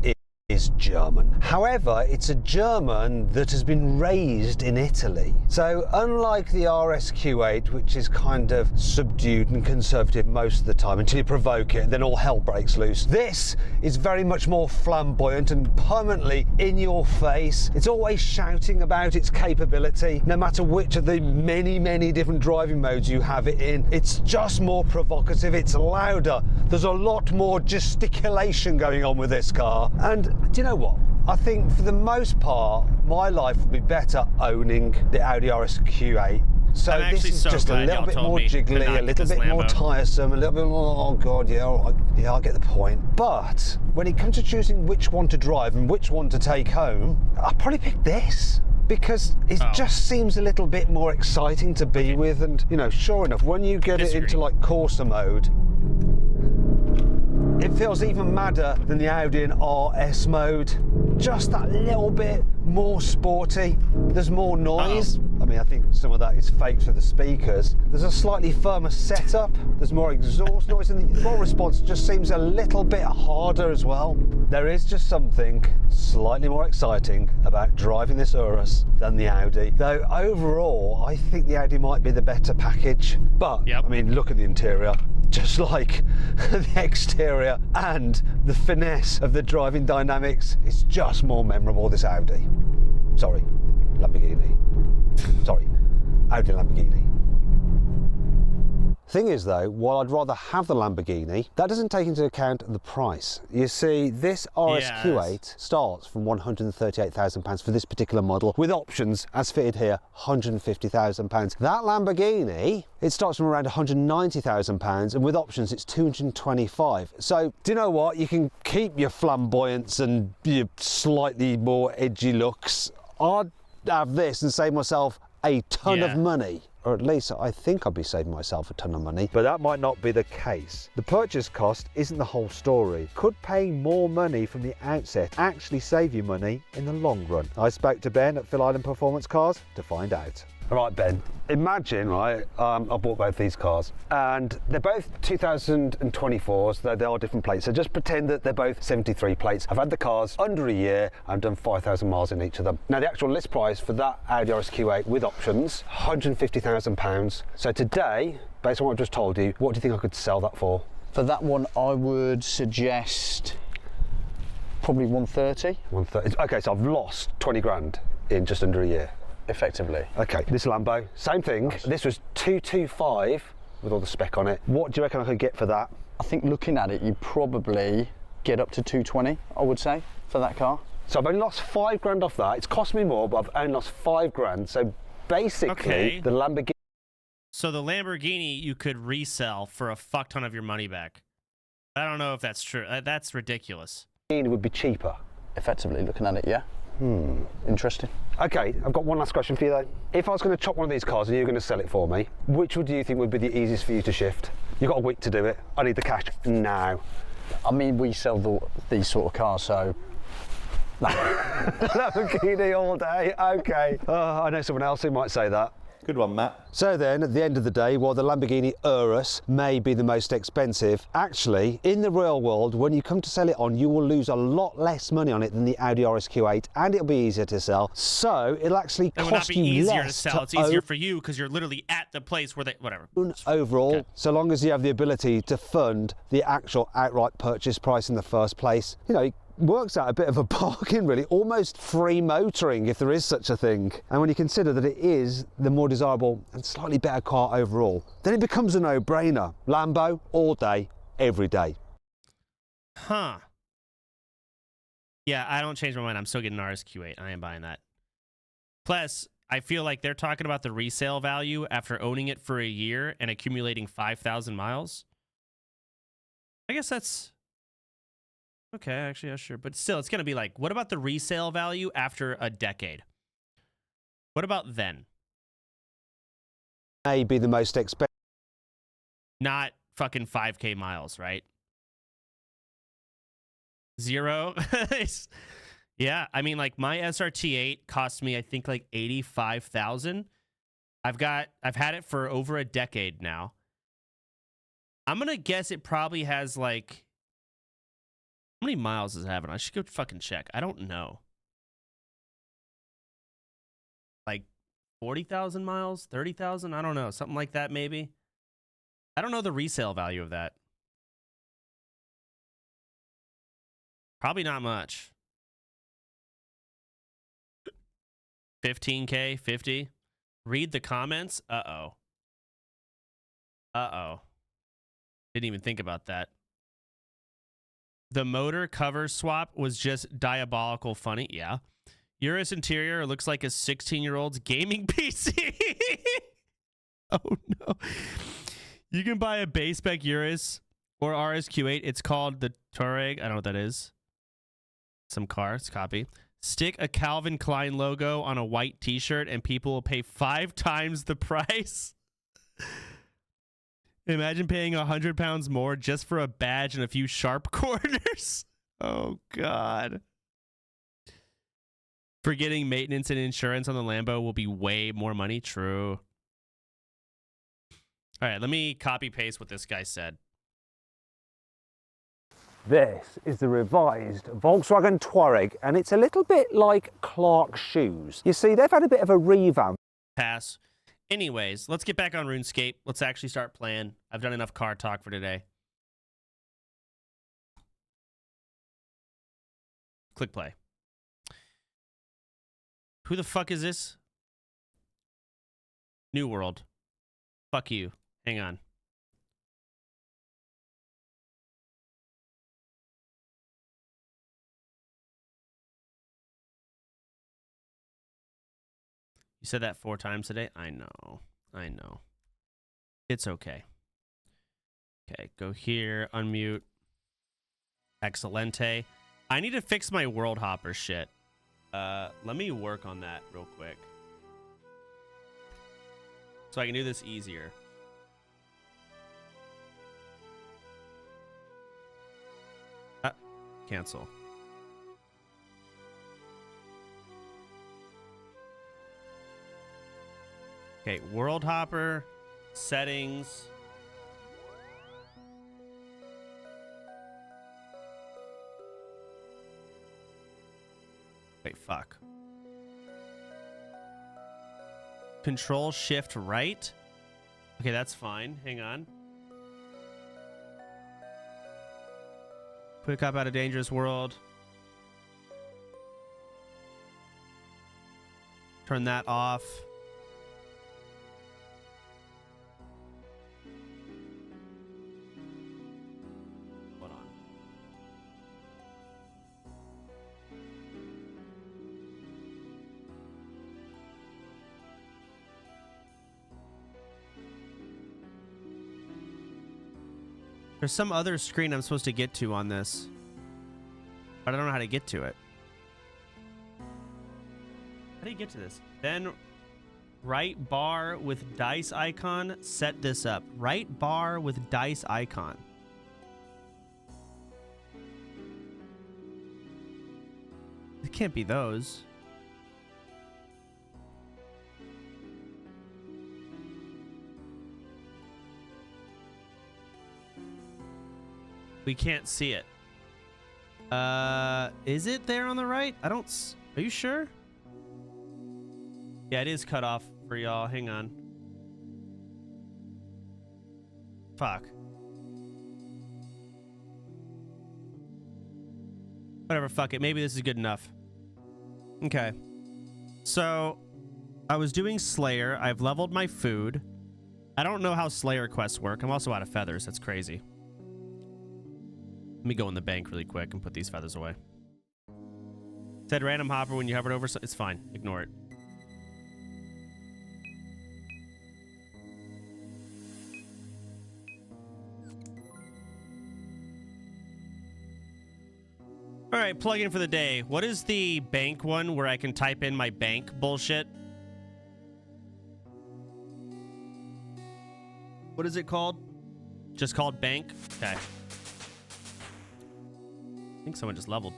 is German. However, it's a German that has been raised in Italy. So unlike the RSQ8, which is kind of subdued and conservative most of the time until you provoke it, then all hell breaks loose, this is very much more flamboyant and permanently in your face. It's always shouting about its capability, no matter which of the many different driving modes you have it in. It's just more provocative, it's louder. There's a lot more gesticulation going on with this car. And do you know what? I think for the most part, my life would be better owning the Audi RSQ8. So this is just a little bit more jiggly, a little bit more tiresome, a little bit more, oh God, yeah, all right, yeah, I get the point. But when it comes to choosing which one to drive and which one to take home, I'd probably pick this. Because it just seems a little bit more exciting to be with, and you know, sure enough, when you get it into like Corsa mode, it feels even madder than the Audi in RS mode. Just that little bit more sporty. There's more noise. I mean, I think some of that is fake for the speakers. There's a slightly firmer setup. There's more exhaust noise, and the throttle response just seems a little bit harder as well. There is just something slightly more exciting about driving this Urus than the Audi. Though overall, I think the Audi might be the better package. But, I mean, look at the interior. Just like the exterior and the finesse of the driving dynamics, it's just more memorable, this Audi. Sorry, Lamborghini. Sorry, Audi Lamborghini. Thing is though, while I'd rather have the Lamborghini, that doesn't take into account the price. You see, this RSQ8 starts from £138,000 for this particular model, with options, as fitted here, £150,000. That Lamborghini, it starts from around £190,000, and with options it's £225,000. So, do you know what? You can keep your flamboyance and your slightly more edgy looks. I'd have this and save myself a ton of money. Or at least I think I'd be saving myself a ton of money, but that might not be the case. The purchase cost isn't the whole story. Could paying more money from the outset actually save you money in the long run? I spoke to Ben at Phil Island Performance Cars to find out. All right, Ben, imagine, right, I bought both these cars and they're both 2024s, though they are different plates. So just pretend that they're both 73 plates. I've had the cars under a year. I've done 5,000 miles in each of them. Now, the actual list price for that Audi RSQ8 with options, £150,000. So today, based on what I've just told you, what do you think I could sell that for? For that one, I would suggest probably 130. 130. Okay, so I've lost 20 grand in just under a year. Effectively. Okay, this Lambo, same thing. Nice. This was 225 with all the spec on it. What do you reckon I could get for that? I think looking at it, you probably get up to 220, I would say, for that car. So I've only lost 5 grand off that. It's cost me more, but I've only lost 5 grand. So basically, the Lamborghini. So the Lamborghini you could resell for a fuck ton of your money back. I don't know if that's true. That's ridiculous. It would be cheaper. Effectively, looking at it, yeah. Interesting. Okay, I've got one last question for you though. If I was going to chop one of these cars and you're going to sell it for me, which would you think would be the easiest for you to shift? You've got a week to do it. I need the cash now. I mean, we sell these sort of cars, so... Lamborghini all day, okay. I know someone else who might say that. Good one, Matt. So then, at the end of the day, while the Lamborghini Urus may be the most expensive, actually, in the real world, when you come to sell it on, you will lose a lot less money on it than the Audi RSQ8, and it'll be easier to sell. So it'll actually cost you less. It would not be easier to sell. It's easier for you because you're literally at the place where they, whatever. Overall, okay. So long as you have the ability to fund the actual outright purchase price in the first place, you know, works out a bit of a bargain really, almost free motoring if there is such a thing. And when you consider that it is the more desirable and slightly better car overall, then it becomes a no-brainer. Lambo all day, every day. Huh. Yeah, I don't change my mind. I'm still getting an RSQ8. I am buying that. Plus, I feel like they're talking about the resale value after owning it for a year and accumulating 5,000 miles. I guess that's... Okay, actually, yeah, sure. But still, it's going to be like, what about the resale value after a decade? What about then? May be the most expensive. Not fucking 5K miles, right? 0? Yeah, I mean, like, my SRT8 cost me, I think, like $85,000. I've had it for over a decade now. I'm going to guess it probably has, like... How many miles does it have? I should go fucking check. I don't know. Like 40,000 miles, 30,000? I don't know. Something like that, maybe. I don't know the resale value of that. Probably not much. 15K, 50. Read the comments. Uh-oh. Uh-oh. Didn't even think about that. The motor cover swap was just diabolical funny. Yeah. Urus interior looks like a 16-year-old's gaming PC. Oh, no. You can buy a base spec Urus or RSQ8. It's called the Touareg. I don't know what that is. Some car. It's copy. Stick a Calvin Klein logo on a white t-shirt and people will pay 5 times the price. Imagine paying £100 more just for a badge and a few sharp corners. Oh, God. Forgetting maintenance and insurance on the Lambo will be way more money. True. All right, let me copy paste what this guy said. This is the revised Volkswagen Touareg, and it's a little bit like Clark's shoes. You see, they've had a bit of a revamp. Pass. Anyways, let's get back on RuneScape. Let's actually start playing. I've done enough car talk for today. Click play. Who the fuck is this? New World. Fuck you. Hang on. You said that 4 times today? I know. I know. It's okay. Okay, go here, unmute. Excelente. I need to fix my world hopper shit. Let me work on that real quick. So I can do this easier. Cancel. Okay, world hopper, settings. Wait, fuck. Control shift right. Okay, that's fine. Hang on. Quick up out of dangerous world. Turn that off. Hold on. There's some other screen I'm supposed to get to on this, but I don't know how to get to it. How do you get to this? Then right bar with dice icon, set this up. Right bar with dice icon. It can't be those. We can't see it. Is it there on the right? I don't... Are you sure? Yeah, it is cut off for y'all. Hang on. Fuck. Whatever, fuck it. Maybe this is good enough. Okay. So, I was doing Slayer. I've leveled my food. I don't know how Slayer quests work. I'm also out of feathers. That's crazy. Let me go in the bank really quick and put these feathers away. It said random hopper when you hovered over. So it's fine. Ignore it. All right, plug in for the day. What is the bank one where I can type in my bank bullshit? What is it called? Just called bank? Okay. I think someone just leveled.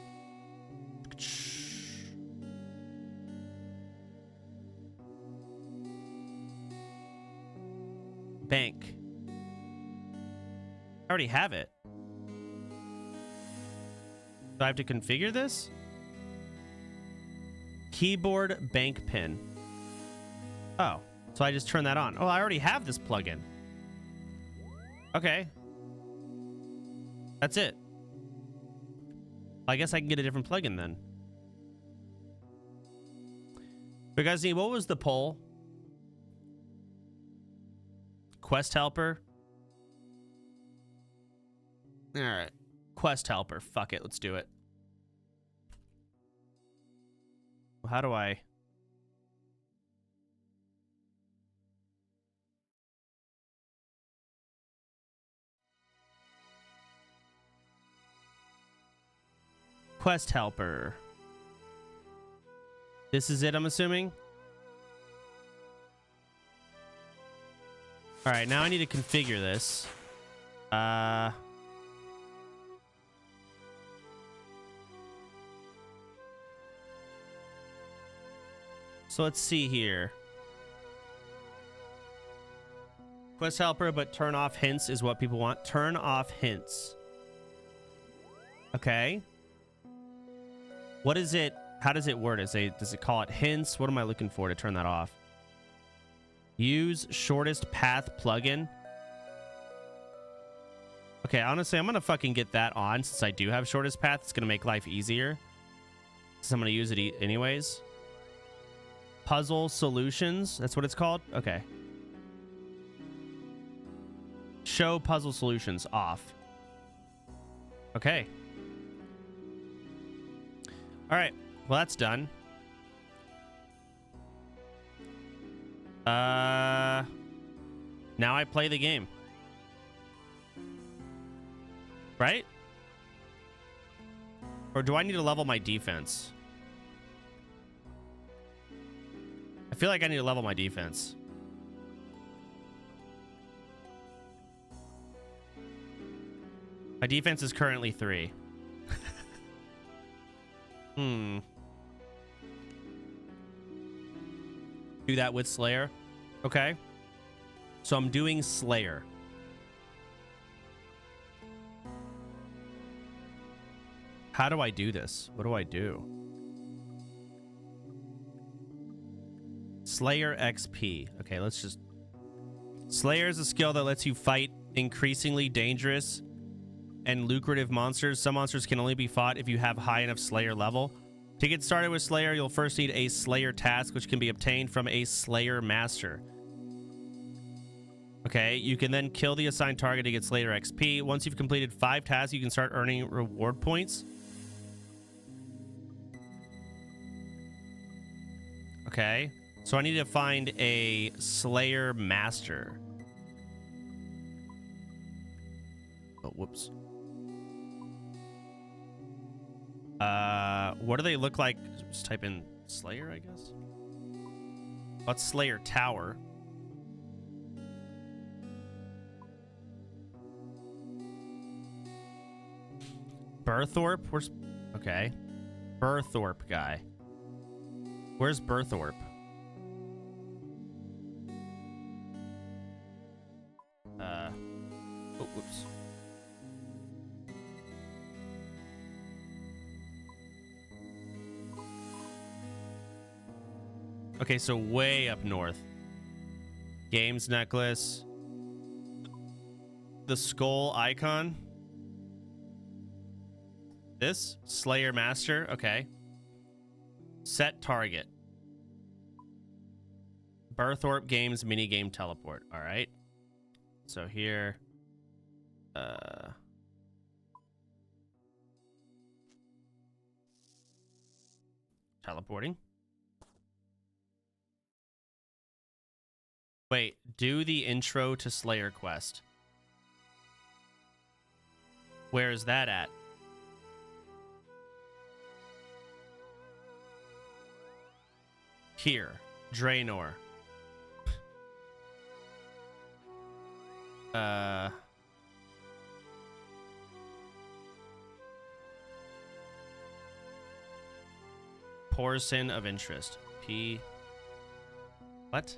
Bank. I already have it. Do I have to configure this? Keyboard bank pin. Oh, so I just turn that on. Oh, I already have this plugin. Okay. That's it. I guess I can get a different plugin then. Because what was the poll? Quest helper. All right. Quest helper. Fuck it. Let's do it. How do I... Quest helper. This is it, I'm assuming. All right, now I need to configure this. So let's see here. Quest helper, but turn off hints is what people want. Turn off hints. Okay. What is it? How does it word it? Does it call it hints? What am I looking for to turn that off? Use shortest path plugin. Okay, honestly, I'm going to fucking get that on since I do have shortest path. It's going to make life easier. Since I'm going to use it anyways. Puzzle solutions. That's what it's called? Okay. Show puzzle solutions off. Okay. All right. Well, that's done. Now I play the game. Right? Or do I need to level my defense? I feel like I need to level my defense. My defense is currently 3. Do that with Slayer. Okay. So I'm doing Slayer. How do I do this? What do I do? Slayer XP. Okay, let's just... Slayer is a skill that lets you fight increasingly dangerous and lucrative monsters. Some monsters can only be fought if you have high enough Slayer level. To get started with Slayer, you'll first need a Slayer task, which can be obtained from a Slayer Master. Okay, you can then kill the assigned target to get Slayer XP. Once you've completed 5 tasks, you can start earning reward points. Okay, so I need to find a Slayer Master. Oh, whoops. What do they look like? Just type in Slayer, I guess. What's Slayer Tower? Berthorpe? Where's... Okay. Berthorpe guy. Where's Berthorpe? Oh, whoops. Okay, so way up north. Games necklace. The skull icon. This? Slayer Master. Okay. Set target. Berthorpe Games minigame teleport. All right. So here. Teleporting. Wait, do the intro to Slayer quest. Where is that at? Here, Draenor. Portion of interest. P. What?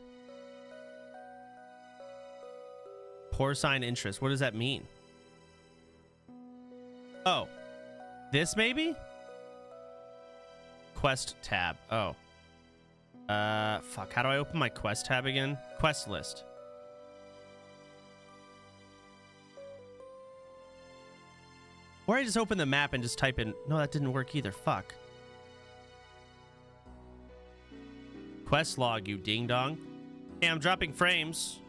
Porcine interest. What does that mean? Oh. This maybe? Quest tab. Oh. Fuck. How do I open my quest tab again? Quest list. Or I just open the map and just type in... No, that didn't work either. Fuck. Quest log, you ding-dong. Hey, I'm dropping frames.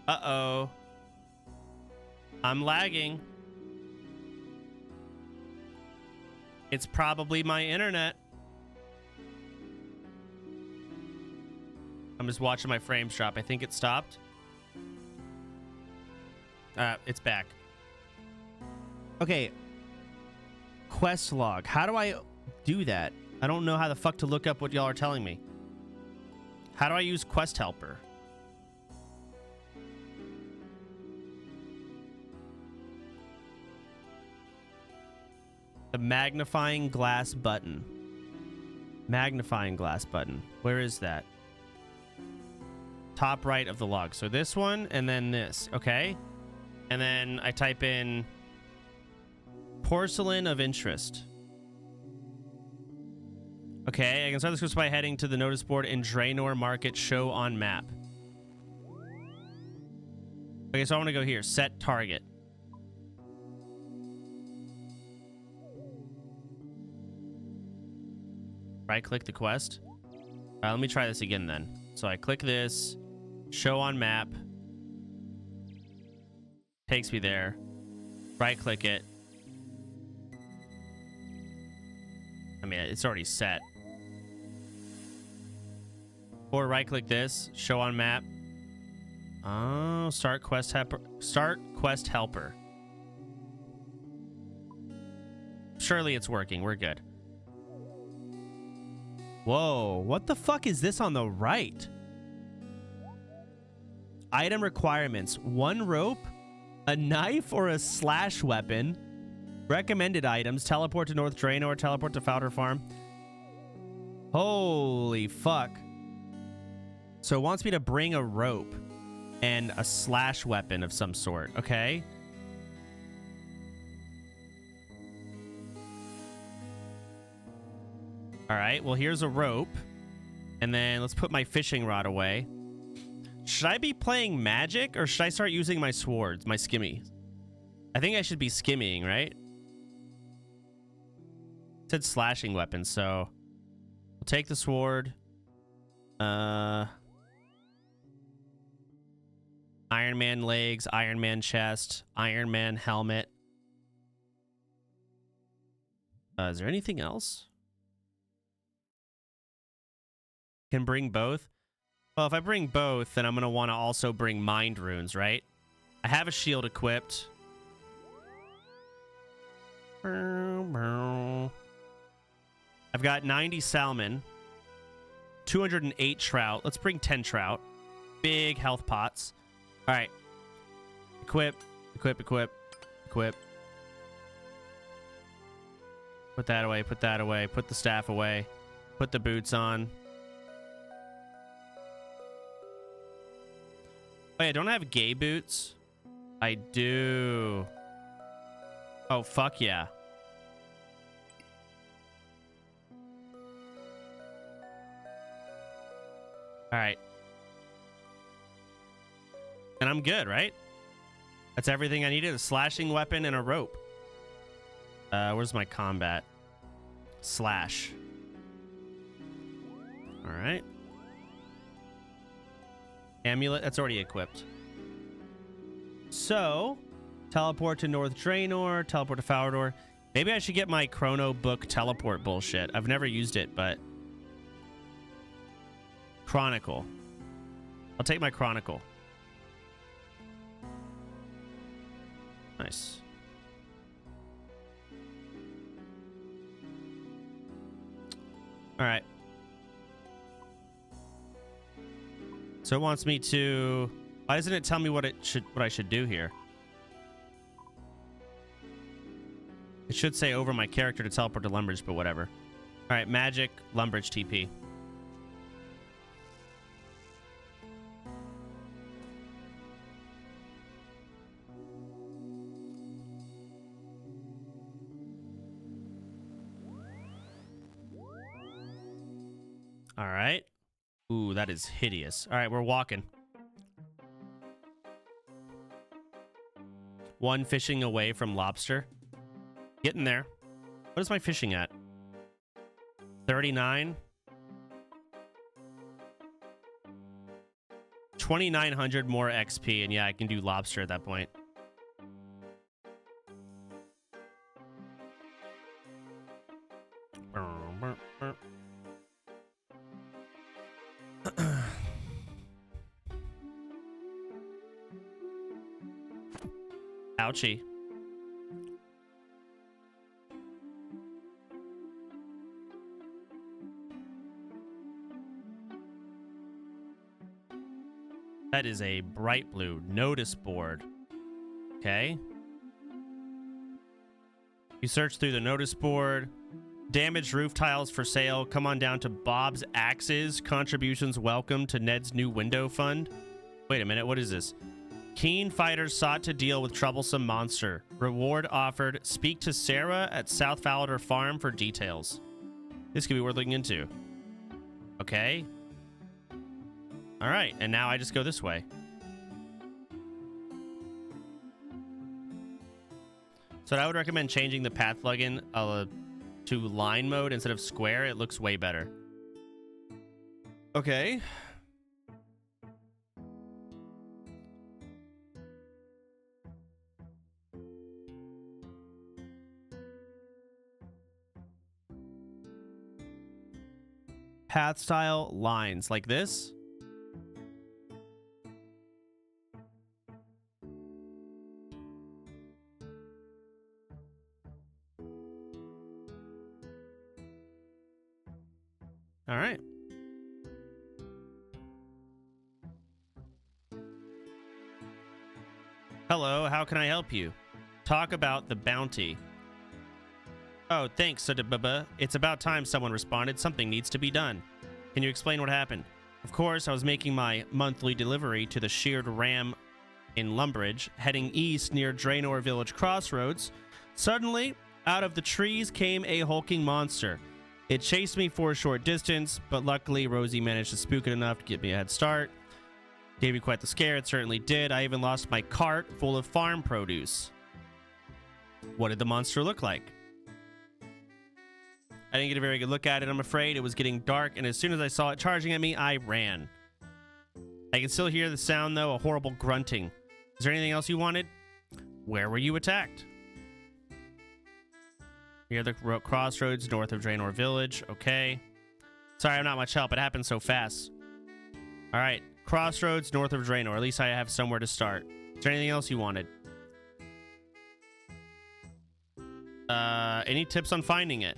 Uh-oh. I'm lagging. It's probably my internet. I'm just watching my frames drop. I think it stopped. It's back. Okay. Quest log. How do I do that? I don't know how the fuck to look up what y'all are telling me. How do I use Quest Helper? The magnifying glass button. Magnifying glass button. Where is that? Top right of the log. So this one and then this. Okay. And then I type in porcelain of interest. Okay, I can start this quest by heading to the notice board in Draenor Market show on map. Okay, so I want to go here. Set target. Right click the quest. Let me try this again then. So I click this. Show on map. Takes me there. Right click it. I mean, it's already set. Or right click this. Show on map. Oh, start quest helper. Start quest helper. Surely it's working. We're good. Whoa, what the fuck is this on the right? Item requirements. 1 rope, a knife or a slash weapon. Recommended items. Teleport to North Draenor. Teleport to Fowler Farm. Holy fuck. So it wants me to bring a rope and a slash weapon of some sort. Okay. All right, well, here's a rope. And then let's put my fishing rod away. Should I be playing magic or should I start using my swords, my skimmy? I think I should be skimmying, right? It said slashing weapon, so we'll take the sword. Iron Man legs, Iron Man chest, Iron Man helmet. Is there anything else? Can bring both? Well, if I bring both, then I'm going to want to also bring mind runes, right? I have a shield equipped. I've got 90 salmon, 208 trout. Let's bring 10 trout. Big health pots. All right. Equip, equip, equip, equip. Put that away, put that away, put the staff away, put the boots on. Oh, yeah, don't I have gay boots? I do. Oh, fuck yeah. All right. And I'm good, right? That's everything I needed. A slashing weapon and a rope. Where's my combat? Slash. All right. Amulet, that's already equipped. So, teleport to North Draenor, teleport to Farador. Maybe I should get my Chrono Book teleport bullshit. I've never used it, but... Chronicle. I'll take my Chronicle. Nice. All right. So it wants me to... Why doesn't it tell me what I should do here? It should say over my character to teleport to Lumbridge, but whatever. All right, magic, Lumbridge TP. All right. Ooh, that is hideous. All right, we're walking. One fishing away from lobster. Getting there. What is my fishing at? 39. 2,900 more XP, and yeah, I can do lobster at that point. Ouchie. That is a bright blue notice board. Okay. You search through the notice board. Damaged roof tiles for sale. Come on down to Bob's Axes. Contributions welcome to Ned's new window fund. Wait a minute. What is this? Keen fighters sought to deal with troublesome monster. Reward offered. Speak to Sarah at South Fowler Farm for details. This could be worth looking into. Okay. All right. And now I just go this way. So I would recommend changing the path plugin to line mode instead of square. It looks way better. Okay. Path style lines like this. All right. Hello, how can I help you? Talk about the bounty. Oh, thanks, Sodapoppin. It's about time someone responded. Something needs to be done. Can you explain what happened? Of course, I was making my monthly delivery to the sheared ram in Lumbridge, heading east near Draenor Village Crossroads. Suddenly, out of the trees came a hulking monster. It chased me for a short distance, but luckily Rosie managed to spook it enough to get me a head start. Gave me quite the scare, it certainly did. I even lost my cart full of farm produce. What did the monster look like? I didn't get a very good look at it, I'm afraid. It was getting dark, and as soon as I saw it charging at me, I ran. I can still hear the sound, though, a horrible grunting. Is there anything else you wanted? Where were you attacked? Near the crossroads north of Draenor Village. Okay. Sorry, I'm not much help. It happened so fast. All right. Crossroads north of Draenor. At least I have somewhere to start. Is there anything else you wanted? Any tips on finding it?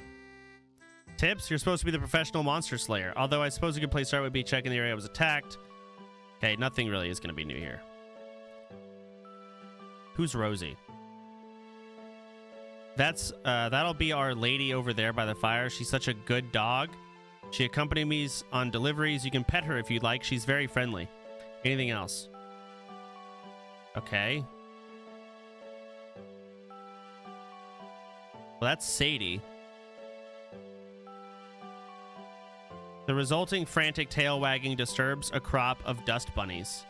Tips? You're supposed to be the professional monster slayer. Although I suppose a good place to start would be checking the area I was attacked. Okay, nothing really is going to be new here. Who's Rosie? That'll be our lady over there by the fire. She's such a good dog. She accompanies me on deliveries. You can pet her if you'd like. She's very friendly. Anything else? Okay. Well, that's Sadie. The resulting frantic tail wagging disturbs a crop of dust bunnies.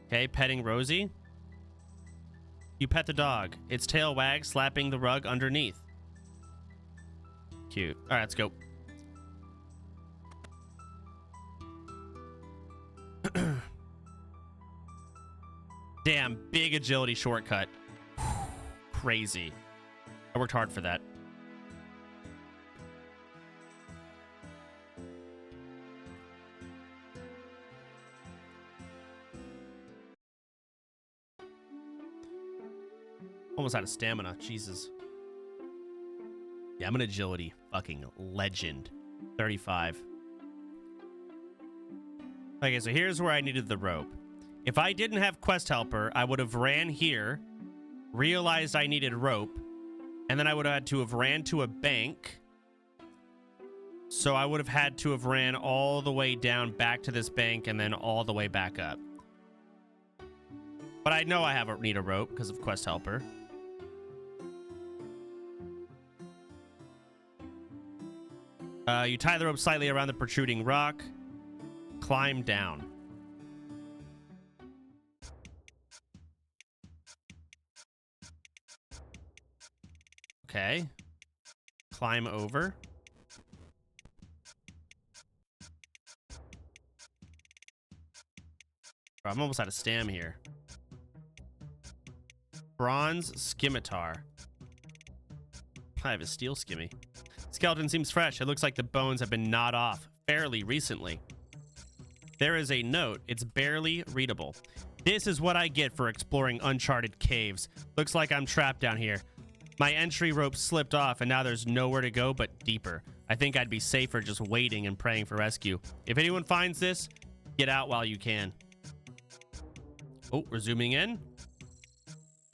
Okay, petting Rosie. You pet the dog. Its tail wags, slapping the rug underneath. Cute. All right, let's go. Damn, big agility shortcut. Crazy. I worked hard for that. Almost out of stamina. Jesus. Yeah, I'm an agility fucking legend. 35. Okay, so here's where I needed the rope. If I didn't have quest helper, I would have ran here, realized I needed rope, and then I would have had to have ran to a bank. So I would have had to have ran all the way down back to this bank and then all the way back up. But I know I need a rope because of quest helper. You tie the rope slightly around the protruding rock. Climb down. Okay. Climb over. Oh, I'm almost out of stam here. Bronze scimitar. I have a steel skimmy. Skeleton seems fresh. It looks like the bones have been gnawed off fairly recently. There is a note. It's barely readable. This is what I get for exploring uncharted caves. Looks like I'm trapped down here. My entry rope slipped off and now there's nowhere to go but deeper. I think I'd be safer just waiting and praying for rescue. If anyone finds this, get out while you can. Oh, we're zooming in.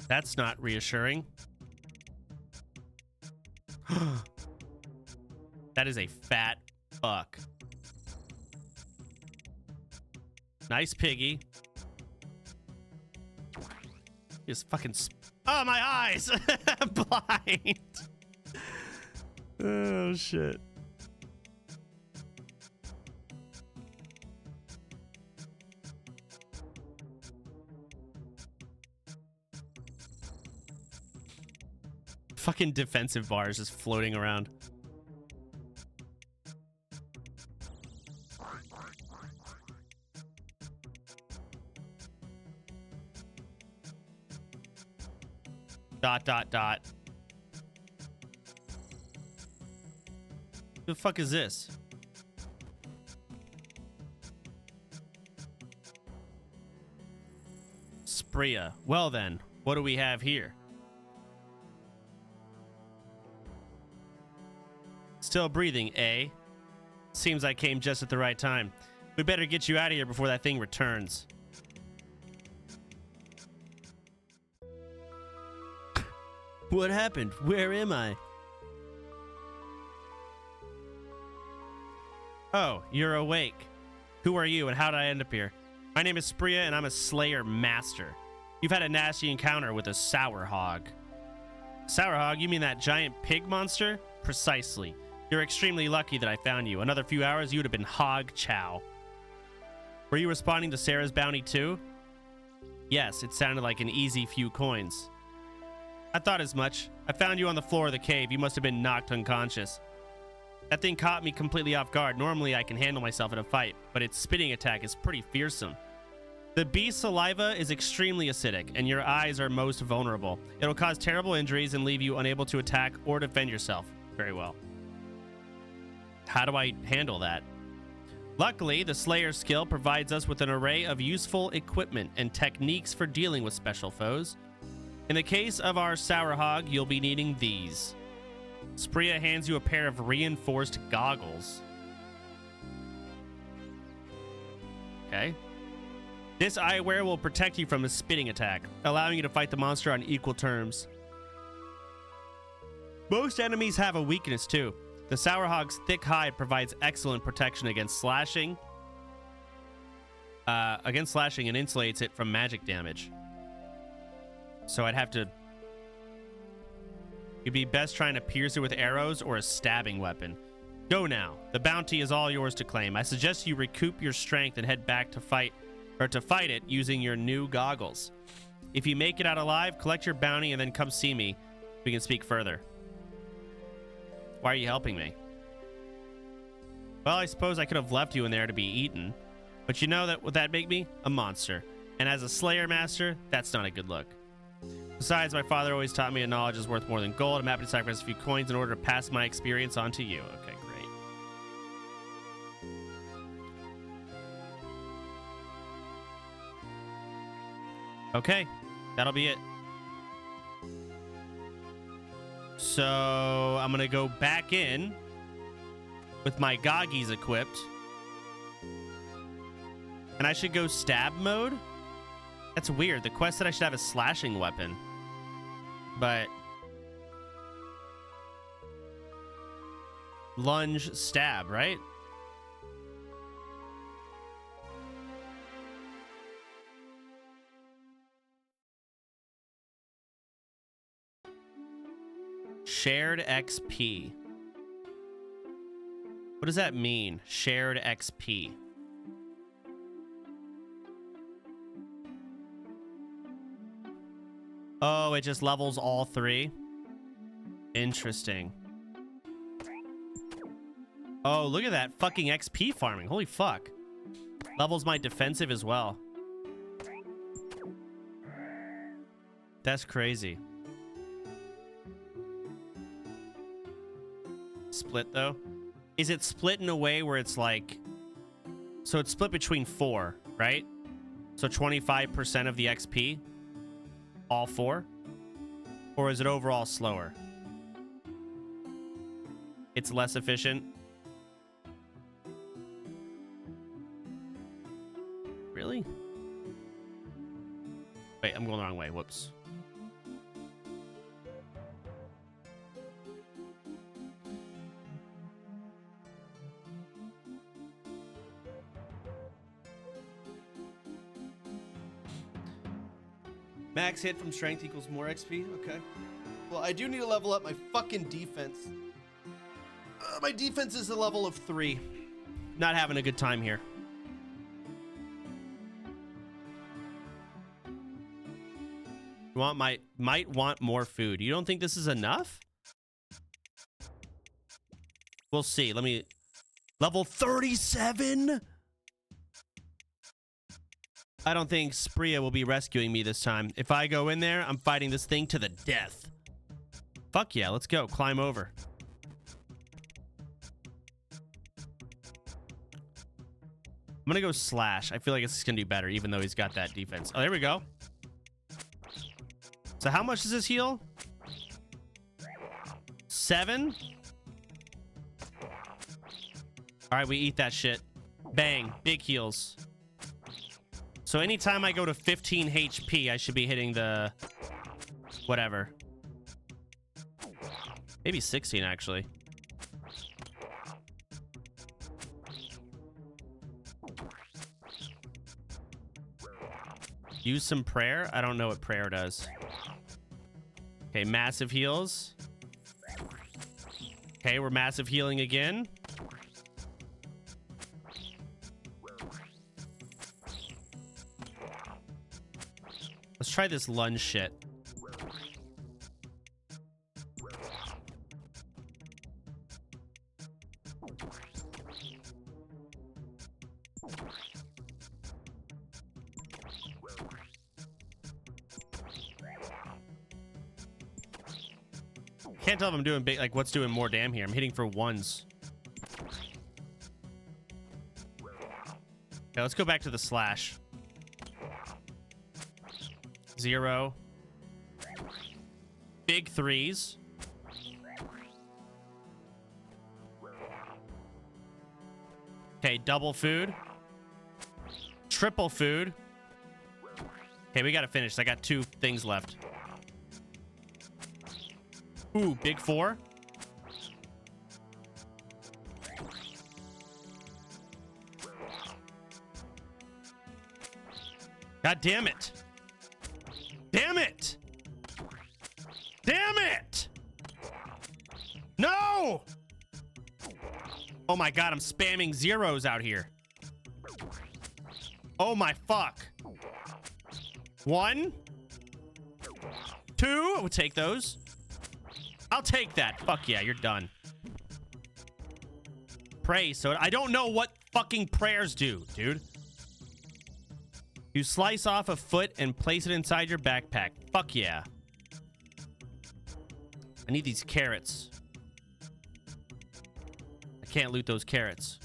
That's not reassuring. That is a fat fuck. Nice piggy. Just fucking... Oh, my eyes! Blind! Oh, shit. Fucking defensive bars just floating around. Dot, dot, dot. The fuck is this? Spria. Well then, what do we have here? Still breathing, eh? Seems I came just at the right time. We better get you out of here before that thing returns. What happened? Where am I? Oh, you're awake. Who are you and how did I end up here? My name is Spria and I'm a Slayer Master. You've had a nasty encounter with a Sour Hog. Sour Hog? You mean that giant pig monster? Precisely. You're extremely lucky that I found you. Another few hours, you would have been hog chow. Were you responding to Sarah's bounty too? Yes, it sounded like an easy few coins. I thought as much. I found you on the floor of the cave. You must have been knocked unconscious. That thing caught me completely off guard. Normally, I can handle myself in a fight, but its spitting attack is pretty fearsome. The beast's saliva is extremely acidic, and your eyes are most vulnerable. It'll cause terrible injuries and leave you unable to attack or defend yourself. Very well. How do I handle that? Luckily, the Slayer skill provides us with an array of useful equipment and techniques for dealing with special foes. In the case of our Sour Hog, you'll be needing these. Spria hands you a pair of reinforced goggles. Okay. This eyewear will protect you from a spitting attack, allowing you to fight the monster on equal terms. Most enemies have a weakness too. The Sour Hog's thick hide provides excellent protection against slashing. And insulates it from magic damage. So I'd have to... You'd be best trying to pierce it with arrows or a stabbing weapon. Go now. The bounty is all yours to claim. I suggest you recoup your strength and head back to fight it using your new goggles. If you make it out alive, collect your bounty and then come see me. We can speak further. Why are you helping me? Well, I suppose I could have left you in there to be eaten. But you know that would that make me? A monster. And as a Slayer Master, that's not a good look. Besides, my father always taught me that knowledge is worth more than gold. I'm happy to sacrifice a few coins in order to pass my experience on to you. Okay, great. Okay, that'll be it. So I'm gonna go back in with my Goggies equipped. And I should go stab mode? That's weird. The quest said I should have a slashing weapon. But... lunge, stab, right? Shared XP. What does that mean? Shared XP. Oh, it just levels all 3? Interesting. Oh, look at that fucking XP farming. Holy fuck. Levels my defensive as well. That's crazy. Split, though? Is it split in a way where it's like... So it's split between 4, right? So 25% of the XP? All 4? Or is it overall slower? It's less efficient? Really? Wait, I'm going the wrong way. Whoops. Max hit from strength equals more XP? Okay. Well, I do need to level up my fucking defense. My defense is a level of 3. Not having a good time here. Might want more food. You don't think this is enough? We'll see. Let me... Level 37? I don't think Spria will be rescuing me this time. If I go in there, I'm fighting this thing to the death. Fuck yeah, let's go. Climb over. I'm gonna go Slash. I feel like it's gonna do better, even though he's got that defense. Oh, there we go. So how much does this heal? 7? All right, we eat that shit. Bang, big heals. So anytime I go to 15 HP, I should be hitting the... whatever. Maybe 16, actually. Use some prayer? I don't know what prayer does. Okay, massive heals. Okay, we're massive healing again. Let's try this lunge shit. Can't tell if I'm doing big, like what's doing more damn here. I'm hitting for 1s. Okay, let's go back to the slash. 0. Big 3s. Okay, double food. Triple food. Okay, we gotta finish. I got 2 things left. Ooh, big 4. God damn it. Damn it. Damn it. No. Oh my God, I'm spamming 0s out here. Oh my fuck. 1. 2. I would take those. I'll take that. Fuck yeah, you're done. Pray, so I don't know what fucking prayers do, dude. You slice off a foot and place it inside your backpack. Fuck yeah. I need these carrots. I can't loot those carrots.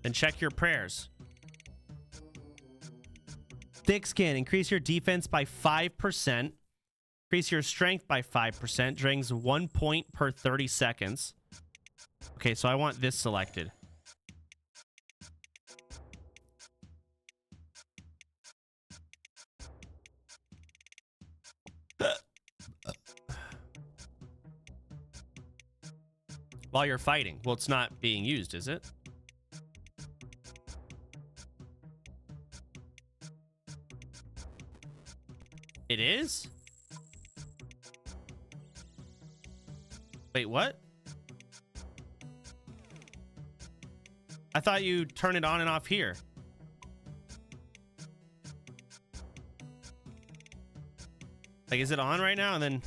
Then check your prayers. Thick skin. Increase your defense by 5%. Increase your strength by 5%. Drains 1 point per 30 seconds. Okay, so I want this selected. While you're fighting. Well, it's not being used, is it? It is? Wait, what? I thought you turn it on and off here. Like, is it on right now? And then...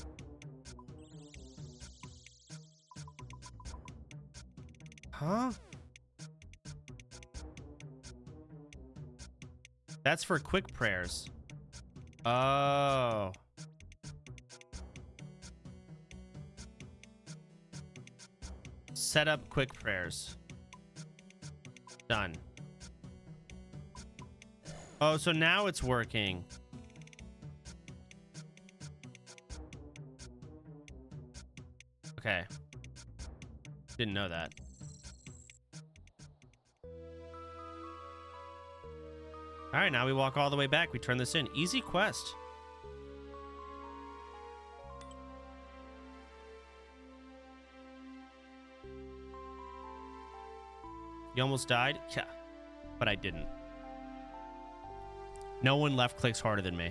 Huh? That's for quick prayers. Oh. Set up quick prayers. Done. Oh, so now it's working. Okay. Didn't know that. All right, now we walk all the way back. We turn this in. Easy quest. You almost died? Yeah, but I didn't. No one left clicks harder than me.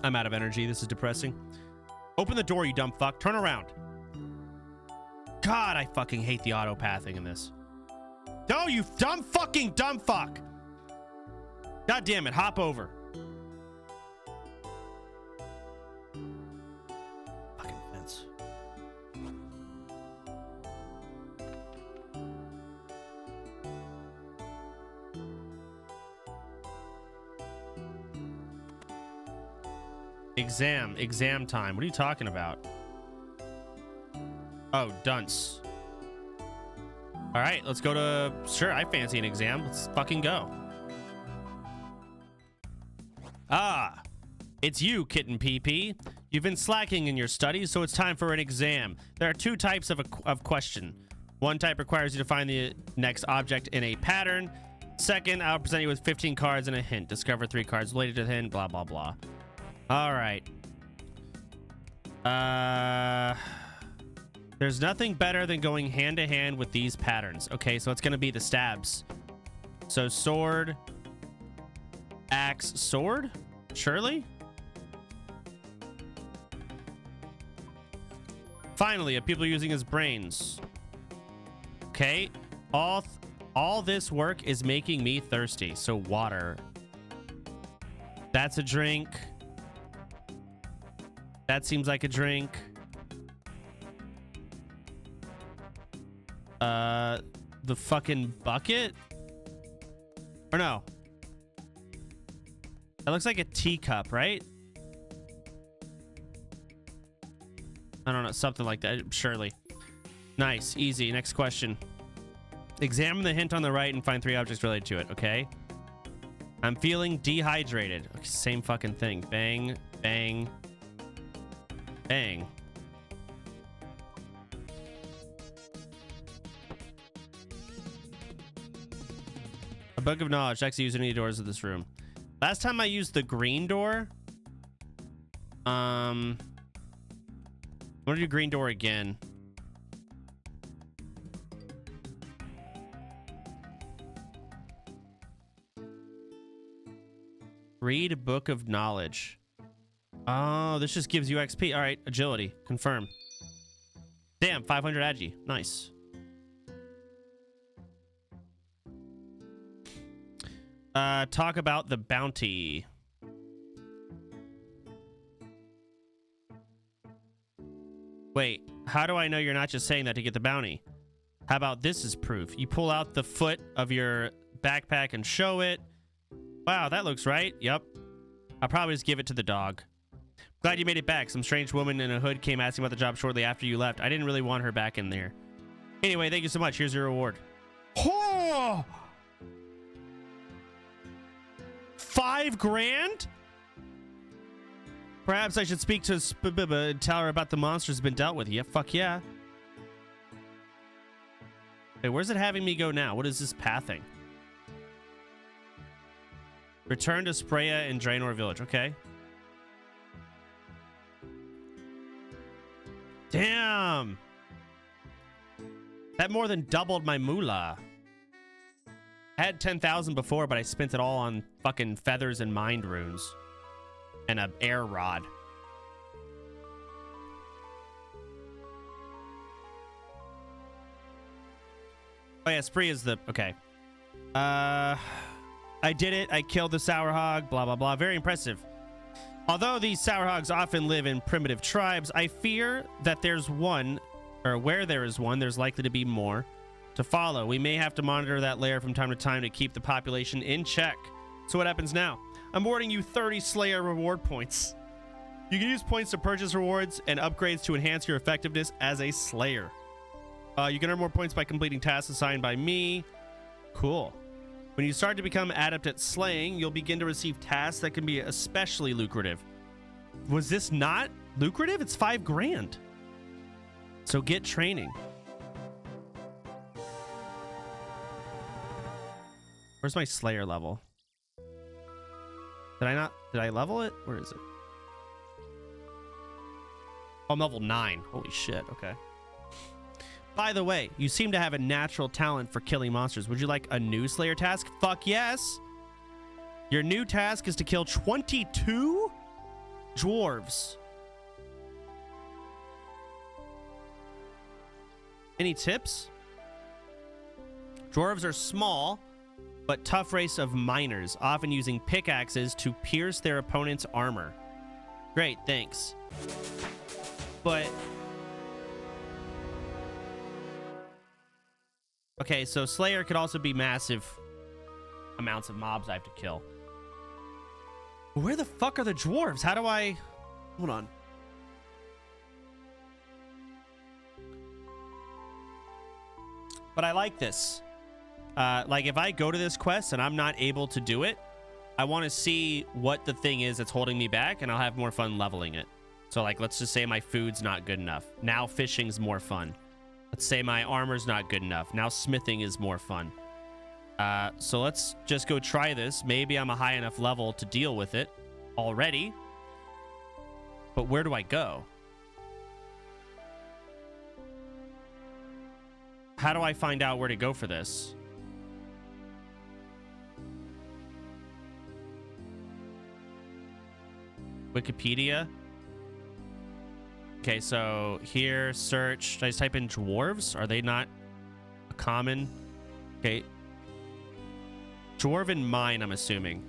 I'm out of energy. This is depressing. Open the door, you dumb fuck. Turn around. God, I fucking hate the auto pathing in this. Oh, you dumb fuck. God damn it. Hop over. Fucking fence. Exam time. What are you talking about? Oh, dunce. All right, let's go to... Sure, I fancy an exam. Let's fucking go. Ah, it's you, Kitten PP. You've been slacking in your studies, so it's time for an exam. There are two types of question. One type requires you to find the next object in a pattern. Second, I'll present you with 15 cards and a hint. Discover 3 cards related to the hint, blah, blah, blah. All right. There's nothing better than going hand to hand with these patterns. Okay, so it's going to be the stabs. So sword, axe, sword? Surely? Finally, a people using his brains. Okay, all this work is making me thirsty. So water. That's a drink. That seems like a drink. The fucking bucket? Or no. That looks like a teacup, right? I don't know, something like that, surely. Nice, easy. Next question. Examine the hint on the right and find 3 objects related to it, okay? I'm feeling dehydrated. Okay, same fucking thing. Bang, bang, bang. A book of knowledge. Actually, use any doors of this room. Last time I used the green door. I'm gonna do green door again. Read a book of knowledge. Oh, this just gives you XP. All right, agility. Confirm. Damn, 500 agi. Nice. Talk about the bounty. Wait, how do I know you're not just saying that to get the bounty? How about this as proof? You pull out the foot of your backpack and show it. Wow, that looks right. Yep. I'll probably just give it to the dog. Glad you made it back. Some strange woman in a hood came asking about the job shortly after you left. I didn't really want her back in there. Anyway, thank you so much. Here's your reward. Oh! 5 grand? Perhaps I should speak to Spibba and tell her about the monsters been dealt with. Yeah, fuck yeah. Hey, where's it having me go now? What is this pathing? Return to Spraya in Draenor Village. Okay. Damn. That more than doubled my moolah. I had 10,000 before, but I spent it all on fucking feathers and mind runes. And an air rod. Oh yeah, Spree is the... Okay. I did it. I killed the Sour Hog. Blah, blah, blah. Very impressive. Although these Sour Hogs often live in primitive tribes, I fear that there's one... Or where there is one, there's likely to be more to follow. We may have to monitor that layer from time to time to keep the population in check. So what happens now? I'm awarding you 30 Slayer reward points. You can use points to purchase rewards and upgrades to enhance your effectiveness as a Slayer. You can earn more points by completing tasks assigned by me. Cool. When you start to become adept at slaying, you'll begin to receive tasks that can be especially lucrative. Was this not lucrative? It's 5 grand. So get training. Where's my Slayer level? Did I level it? Where is it? Oh, I'm level 9. Holy shit, okay. By the way, you seem to have a natural talent for killing monsters. Would you like a new Slayer task? Fuck yes! Your new task is to kill 22 dwarves. Any tips? Dwarves are small, but tough race of miners, often using pickaxes to pierce their opponent's armor. Great, thanks. But... Okay, so Slayer could also be massive amounts of mobs I have to kill. Where the fuck are the dwarves? How do I... Hold on. But I like this. Like, if I go to this quest and I'm not able to do it, I want to see what the thing is that's holding me back, and I'll have more fun leveling it. So, like, let's just say my food's not good enough. Now fishing's more fun. Let's say my armor's not good enough. Now smithing is more fun. So let's just go try this. Maybe I'm a high enough level to deal with it already. But where do I go? How do I find out where to go for this? Wikipedia. Okay, so here, search. Should I just type in dwarves? Are they not a common? Okay. Dwarven mine, I'm assuming.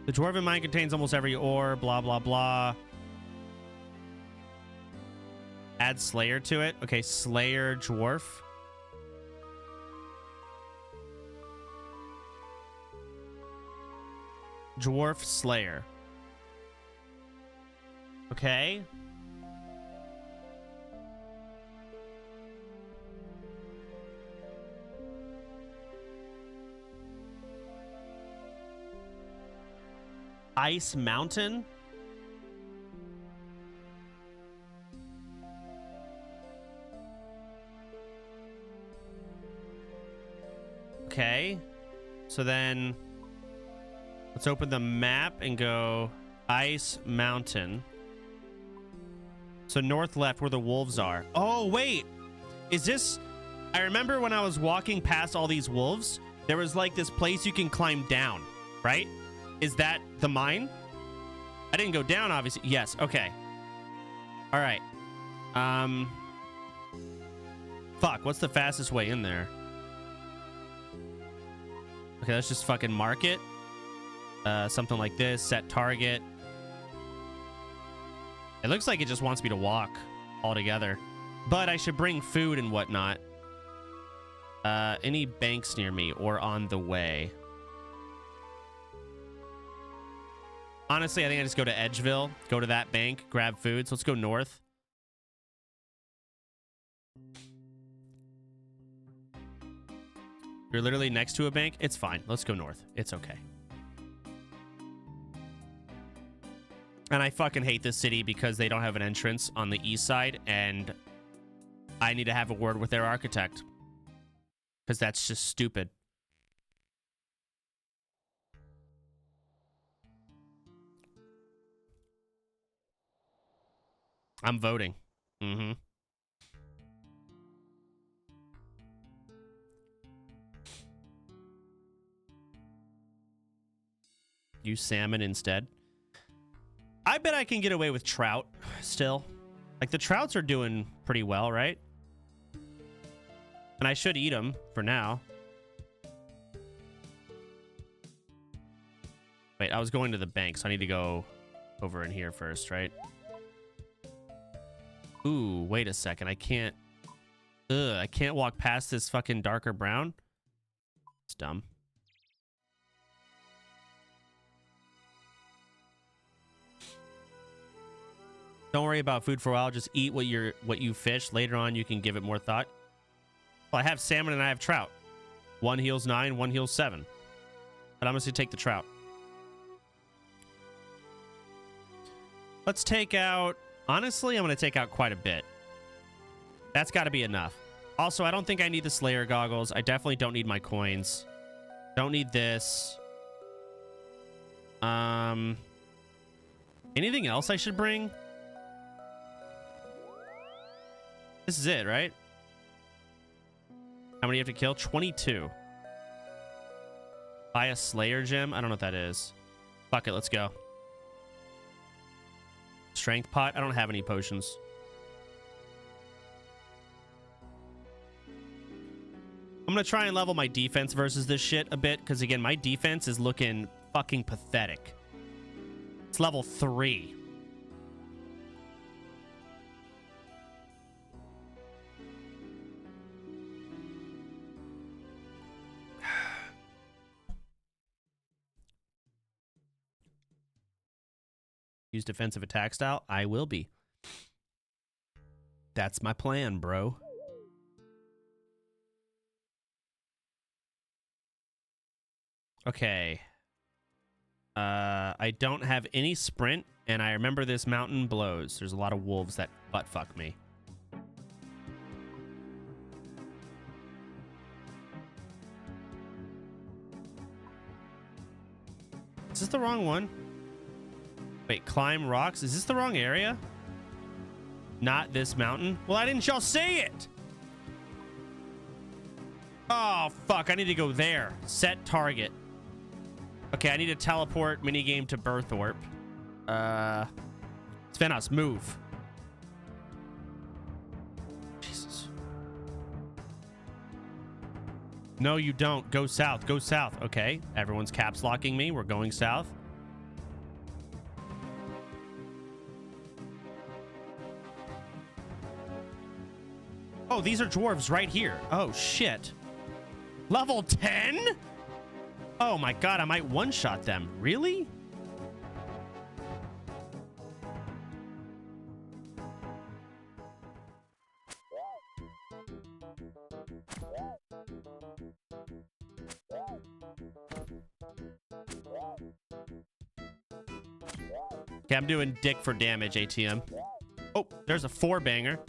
The dwarven mine contains almost every ore, blah, blah, blah. Add Slayer to it. Okay, Slayer dwarf. Dwarf Slayer. Okay. Ice Mountain. Okay. So then let's open the map and go Ice Mountain. So north left where the wolves are. Oh, wait. Is this... I remember when I was walking past all these wolves, there was like this place you can climb down, right? Is that the mine? I didn't go down, obviously. Yes, okay. All right. Fuck, what's the fastest way in there? Okay, let's just fucking mark it. Something like this. Set target. It looks like it just wants me to walk altogether. But I should bring food and whatnot. Any banks near me or on the way? Honestly, I think I just go to Edgeville, go to that bank, grab food. So let's go north. You're literally next to a bank? It's fine. Let's go north. It's okay. And I fucking hate this city because they don't have an entrance on the east side, and I need to have a word with their architect. Because that's just stupid. I'm voting. Mm-hmm. Use salmon instead. I bet I can get away with trout still. Like, the trouts are doing pretty well, right? And I should eat them for now. Wait, I was going to the bank, so I need to go over in here first, right? Ooh, wait a second. I can't... Ugh, I can't walk past this fucking darker brown. It's dumb. Don't worry about food for a while. Just eat what you fish. Later on, you can give it more thought. Well, I have salmon and I have trout. One heals 9, one heals 7. But I'm just gonna take the trout. Let's take out... Honestly, I'm gonna take out quite a bit. That's got to be enough. Also, I don't think I need the Slayer goggles. I definitely don't need my coins. Don't need this. Anything else I should bring? This is it, right? How many you have to kill? 22. Buy a Slayer gem? I don't know what that is. Fuck it, let's go. Strength pot? I don't have any potions. I'm gonna try and level my defense versus this shit a bit, because again, my defense is looking fucking pathetic. It's level 3. Use defensive attack style? I will be. That's my plan, bro. Okay. I don't have any sprint, and I remember this mountain blows. There's a lot of wolves that butt fuck me. Is this the wrong one? Wait, climb rocks? Is this the wrong area? Not this mountain? Well, why didn't y'all say it? Oh, fuck. I need to go there. Set target. Okay, I need to teleport minigame to Birthorpe. Svenos, move. Jesus. No, you don't. Go south. Go south. Okay, everyone's caps locking me. We're going south. Oh, these are dwarves right here. Oh, shit. Level 10? Oh my god, I might one-shot them. Really? Okay, I'm doing dick for damage, ATM. Oh, there's a 4-banger.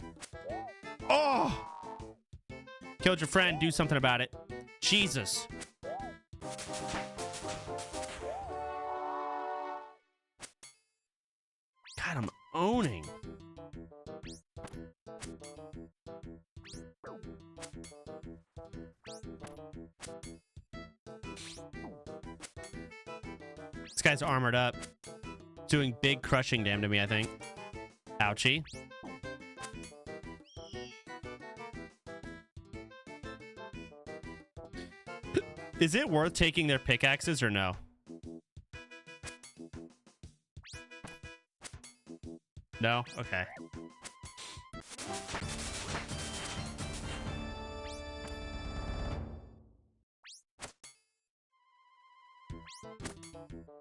Oh! Killed your friend. Do something about it. Jesus. God, I'm owning. This guy's armored up. Doing big crushing damage to me, I think. Ouchie. Is it worth taking their pickaxes or no? No? Okay.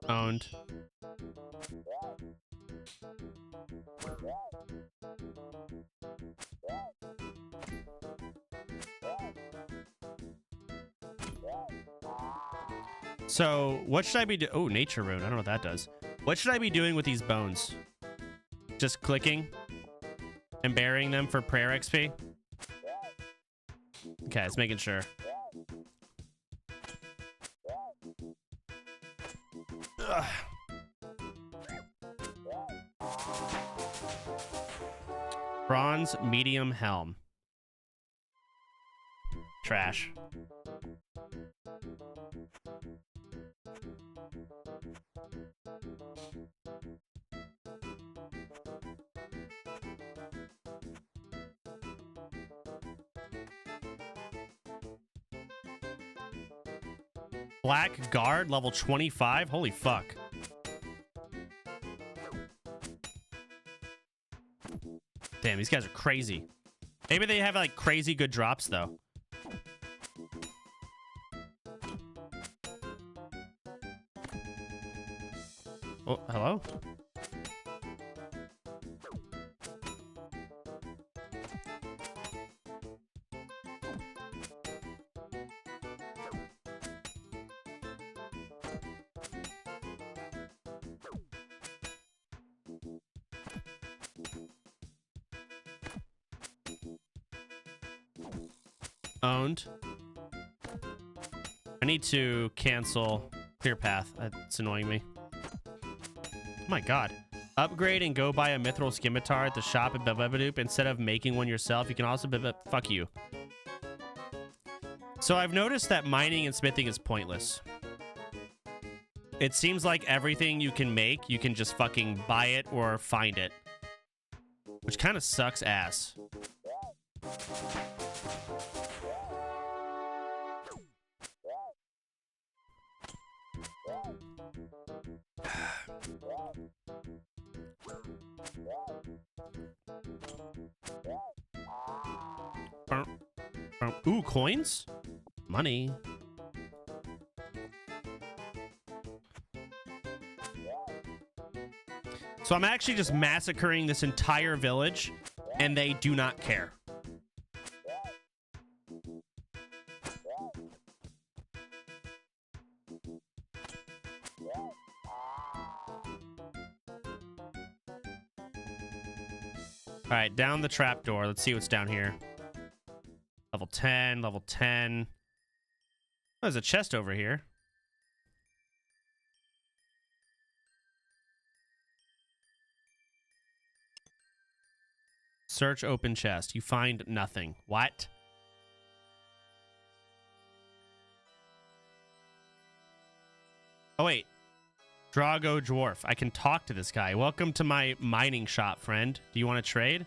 Owned. So, what should I be doing? Oh, nature rune. I don't know what that does. What should I be doing with these bones? Just clicking and burying them for prayer XP? Okay, let's making sure. Ugh. Bronze medium helm. Trash. Black guard, level 25. Holy fuck. Damn, these guys are crazy. Maybe they have like crazy good drops though. Oh, hello? Owned. I need to cancel clear path. That's annoying me. Oh my god. Upgrade and go buy a mithril scimitar at the shop at Babadoop. Instead of making one yourself, you can also... Fuck you. So I've noticed that mining and smithing is pointless. It seems like everything you can make, you can just fucking buy it or find it. Which kind of sucks ass. Ooh, coins? Money. So I'm actually just massacring this entire village, and they do not care. All right, down the trapdoor. Let's see what's down here. Level 10, level 10. Oh, there's a chest over here. Search open chest. You find nothing. What? Oh, wait. Drago Dwarf. I can talk to this guy. Welcome to my mining shop, friend. Do you want to trade?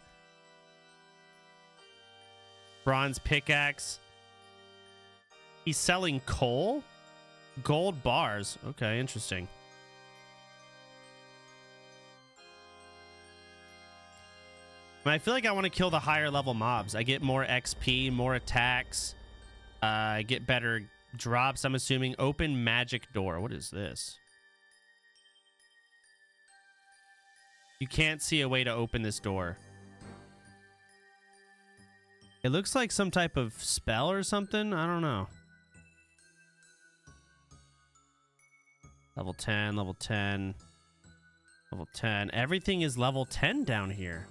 Bronze pickaxe. He's selling coal? Gold bars. Okay, interesting. I feel like I want to kill the higher level mobs. I get more XP, more attacks. I get better drops, I'm assuming. Open magic door. What is this? You can't see a way to open this door. It looks like some type of spell or something. I don't know. Level 10, level 10, level 10. Everything is level 10 down here.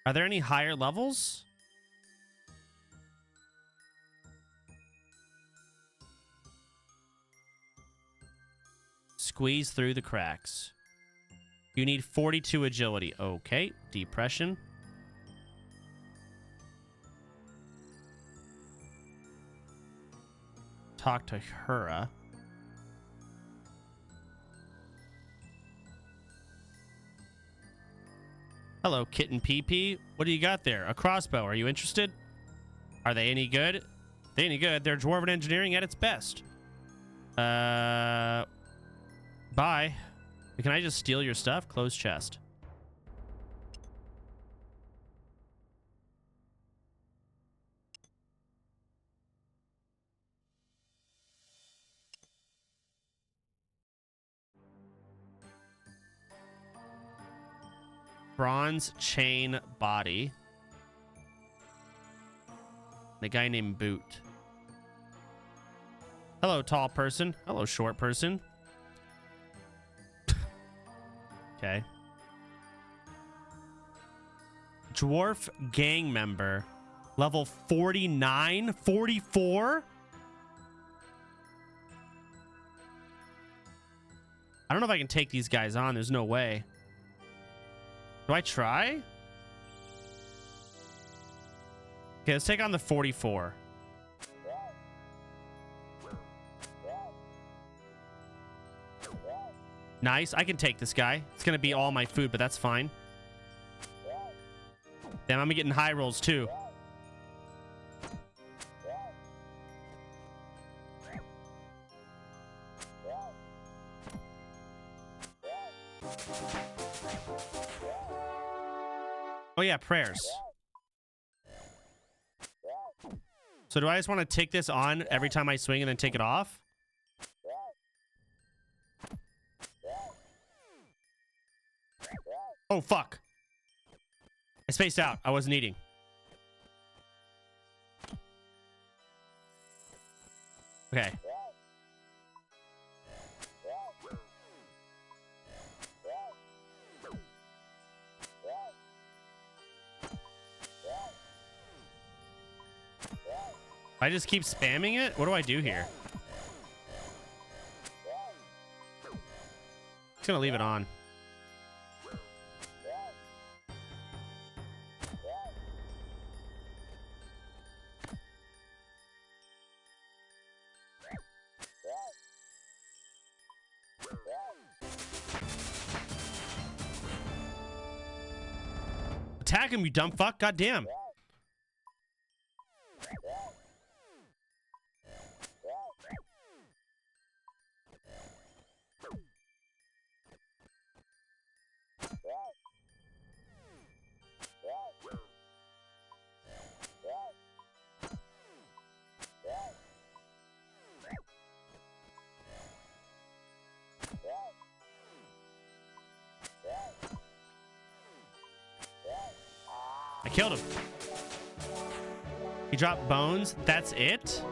Are there any higher levels? Squeeze through the cracks. You need 42 agility. Okay. Depression. Talk to Hura. Hello, Kitten PP. What do you got there? A crossbow. Are you interested? Are they any good? They any good? They're dwarven engineering at its best. Bye. Can I just steal your stuff? Close chest. Bronze chain body. A guy named Boot. Hello, tall person. Hello, short person. Okay. Dwarf gang member. Level 49? 44? I don't know if I can take these guys on. There's no way. Do I try? Okay, let's take on the 44. Nice. I can take this guy. It's going to be all my food, but that's fine. Damn, I'm getting high rolls too. Oh yeah, prayers. So do I just want to take this on every time I swing and then take it off? Oh, fuck. I spaced out. I wasn't eating. Okay. I just keep spamming it? What do I do here? Just gonna leave it on. Attack him, you dumb fuck. God damn. I killed him. He dropped bones. That's it?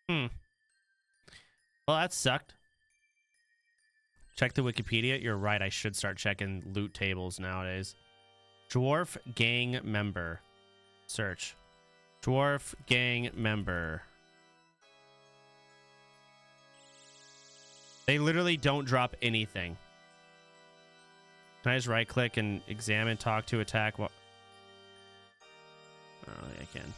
Well, that sucked. Check the Wikipedia. You're right. I should start checking loot tables nowadays. Dwarf gang member. Search. Dwarf gang member. They literally don't drop anything. Can I just right click and examine, talk to, attack? What? I don't think I can.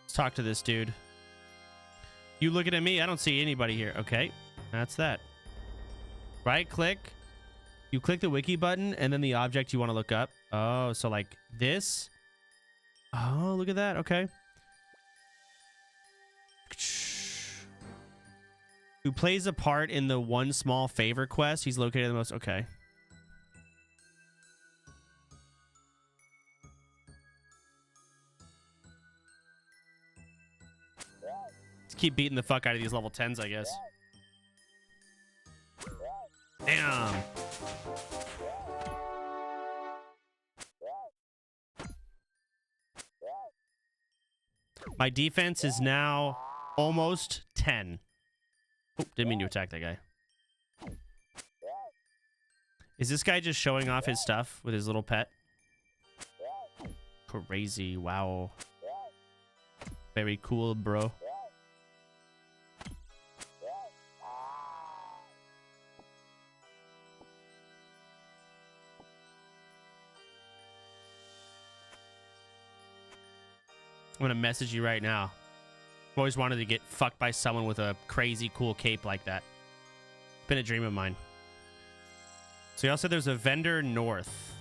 Let's talk to this dude. You looking at me? I don't see anybody here. Okay, that's that. Right click. You click the wiki button and then the object you want to look up. Oh, so like this. Oh, look at that. Okay. Who plays a part in the one small favor quest? He's located the most. Okay. Let's keep beating the fuck out of these level 10s, I guess. Damn. My defense is now almost 10. Oh, didn't mean to attack that guy. Is this guy just showing off his stuff with his little pet? Crazy. Wow. Very cool, bro. I'm gonna message you right now. I've always wanted to get fucked by someone with a crazy cool cape like that. It's been a dream of mine. So y'all said there's a vendor north.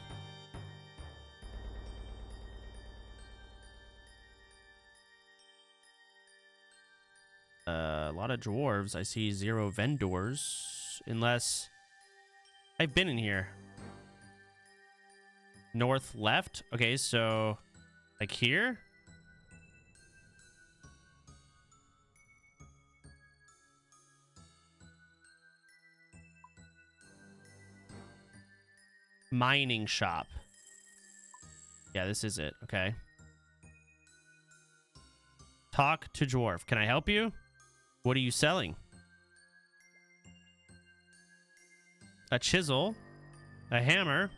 A lot of dwarves. I see 0 vendors. Unless I've been in here. North left. Okay, so like here. Mining shop. Yeah, this is it. Okay. Talk to dwarf. Can I help you? What are you selling? A chisel. A hammer.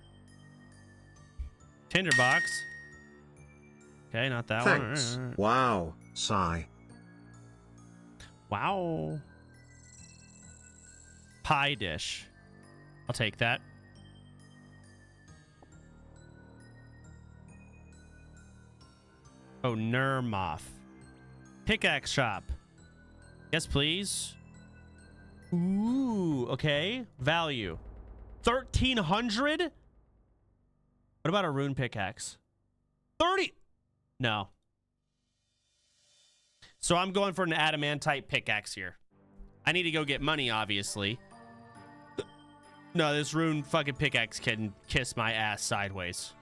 Tinderbox. Okay, not that Thanks. one. All right. Wow. Sigh. Wow. Pie dish. I'll take that. Oh, Nermoff. Pickaxe shop. Yes, please. Ooh, okay. Value. 1,300? What about a rune pickaxe? 30. No. So I'm going for an adamantite pickaxe here. I need to go get money, obviously. No, this rune fucking pickaxe can kiss my ass sideways.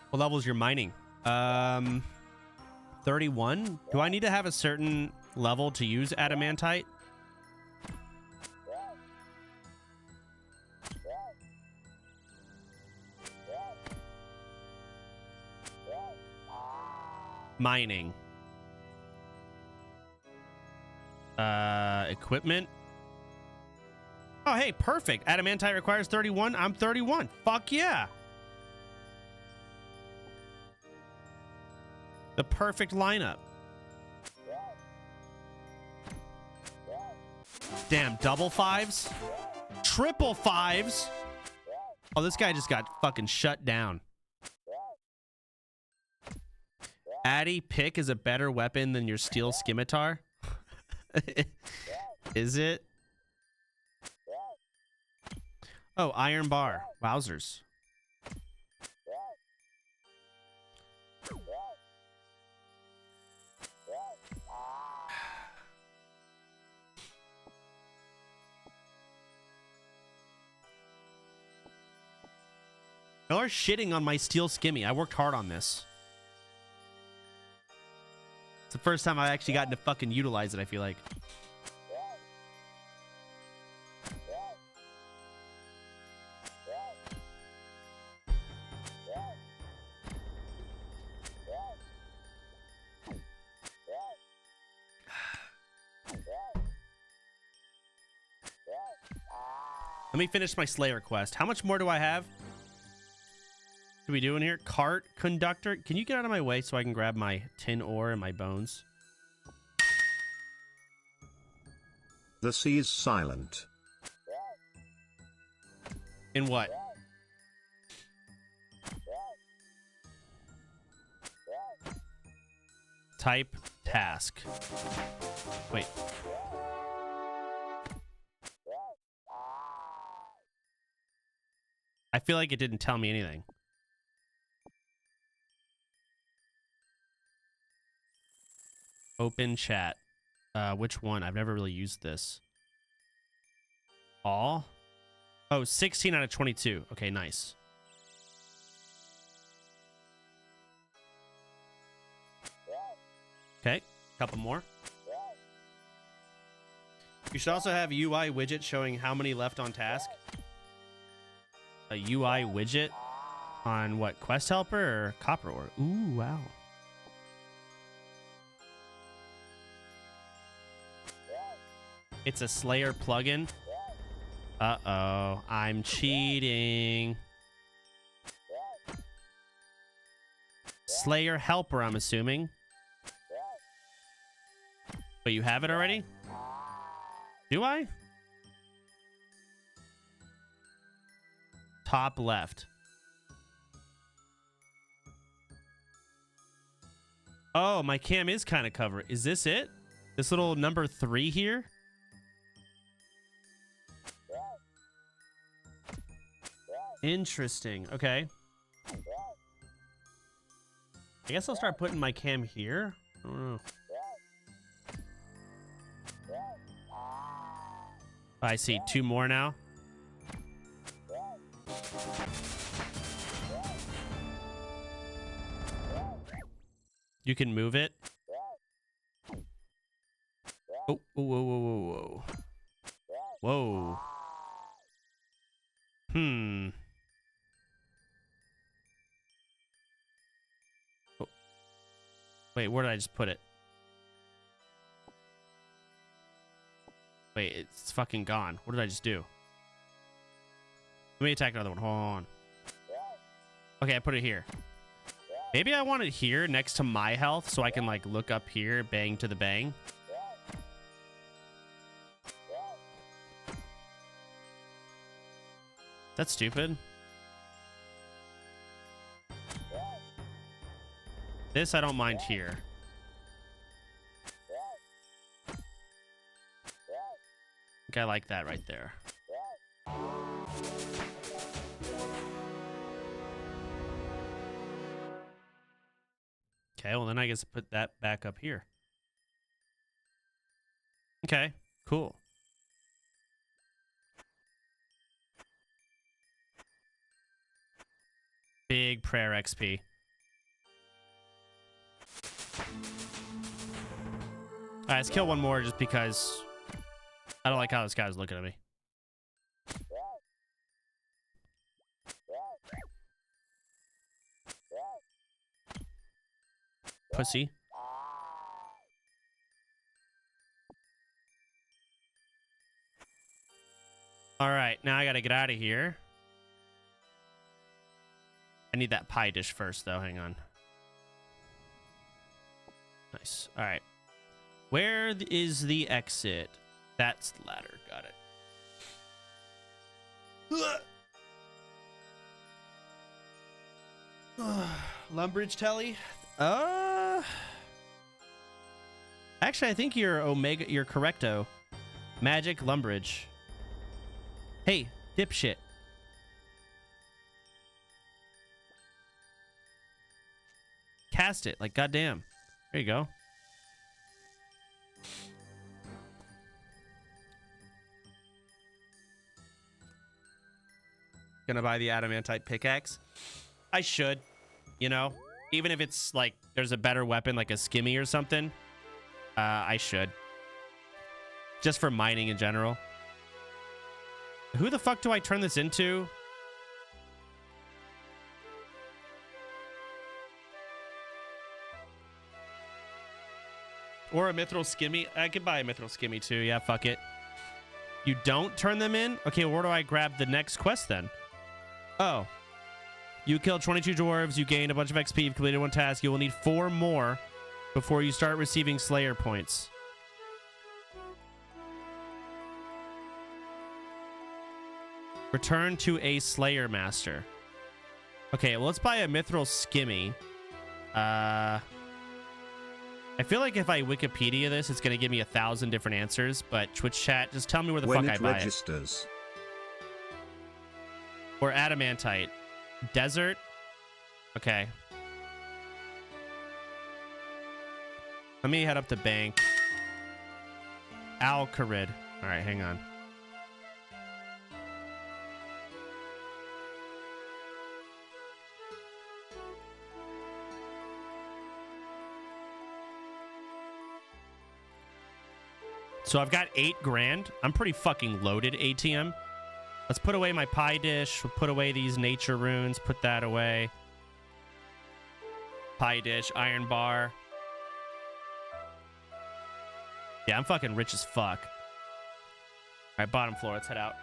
What level is your mining? 31? Do I need to have a certain level to use adamantite? Mining. Equipment. Oh, hey, perfect. Adamantite requires 31. I'm 31. Fuck yeah. The perfect lineup. Damn, double fives? Triple fives? Oh, this guy just got fucking shut down. Addy pick is a better weapon than your steel scimitar? Is it? Oh, iron bar. Wowzers. Y'all are shitting on my steel skimmy. I worked hard on this. It's the first time I've actually gotten to fucking utilize it, I feel like. Let me finish my Slayer quest. How much more do I have? What are we doing here? Cart conductor. Can you get out of my way so I can grab my tin ore and my bones? The sea is silent. In what? Type task. Wait. I feel like it didn't tell me anything. Open chat. Which one? I've never really used this. All? Oh, 16 out of 22. Okay, nice. Okay, couple more. You should also have UI widget showing how many left on task. A UI widget on what? Quest helper or copper ore? Ooh, wow. It's a Slayer plugin. Uh-oh, I'm cheating. Slayer helper, I'm assuming. But you have it already? Do I? Top left. Oh, my cam is kind of covered. Is this it? This little number 3 here? Interesting. Okay. I guess I'll start putting my cam here. I don't know. I see 2 more now. You can move it. Oh, whoa, whoa, whoa, whoa, whoa. Whoa. Hmm. Oh. Wait, where did I just put it? Wait, it's fucking gone. What did I just do? Let me attack another one. Hold on. Okay, I put it here. Maybe I want it here next to my health so I can like look up here, bang to the bang. That's stupid. This I don't mind here. I think I like that right there. Okay, well then I guess put that back up here. Okay, cool. Big prayer XP. Alright, let's kill one more just because I don't like how this guy's looking at me. Pussy. Alright, now I gotta get out of here. I need that pie dish first, though. Hang on. Nice. Alright. Where is the exit? That's the ladder. Got it. Lumbridge Telly? Actually, I think you're correcto. Magic Lumbridge. Hey, dipshit. Cast it, like goddamn. There you go. Gonna buy the adamantite pickaxe. I should, you know, even if it's like there's a better weapon like a skimmy or something. I should. Just for mining in general. Who the fuck do I turn this into? Or a mithril skimmy. I could buy a mithril skimmy too. Yeah, fuck it. You don't turn them in? Okay, where do I grab the next quest then? Oh. You killed 22 dwarves. You gained a bunch of XP. You've completed one task. You will need 4 more before you start receiving Slayer points. Return to a Slayer Master. Okay, well, let's buy a mithril skimmy. I feel like if I Wikipedia this, it's going to give me 1,000 different answers, but Twitch chat, just tell me where the fuck I buy registers. it. Or adamantite. Desert? Okay. Let me head up to bank. Alcarid. All right, hang on. So I've got 8 grand. I'm pretty fucking loaded, ATM. Let's put away my pie dish. We'll put away these nature runes. Put that away. Pie dish, iron bar. Yeah, I'm fucking rich as fuck. All right, bottom floor. Let's head out.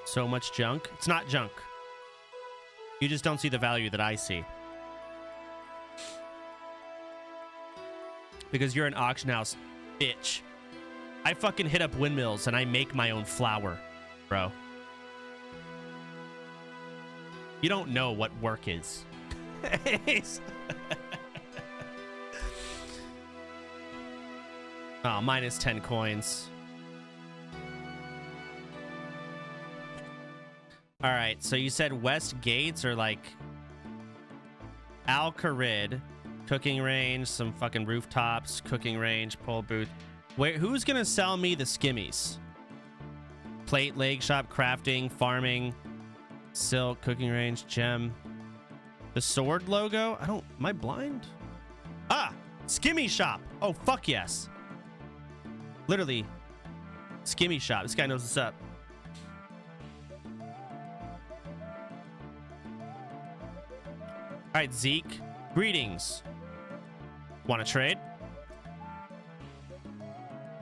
So much junk. It's not junk. You just don't see the value that I see. Because you're an auction house bitch. I fucking hit up windmills and I make my own flour, bro. You don't know what work is. Oh, minus 10 coins. All right, so you said west gates are like Alcarid, cooking range, some fucking rooftops, cooking range, pole booth. Wait, who's gonna sell me the skimmies? Plate, leg shop, crafting, farming, silk, cooking range, gem. The sword logo? Am I blind? Ah, skimmy shop. Oh, fuck yes. Literally, skimmy shop. This guy knows what's up. right, Zeke. Greetings. Want to trade?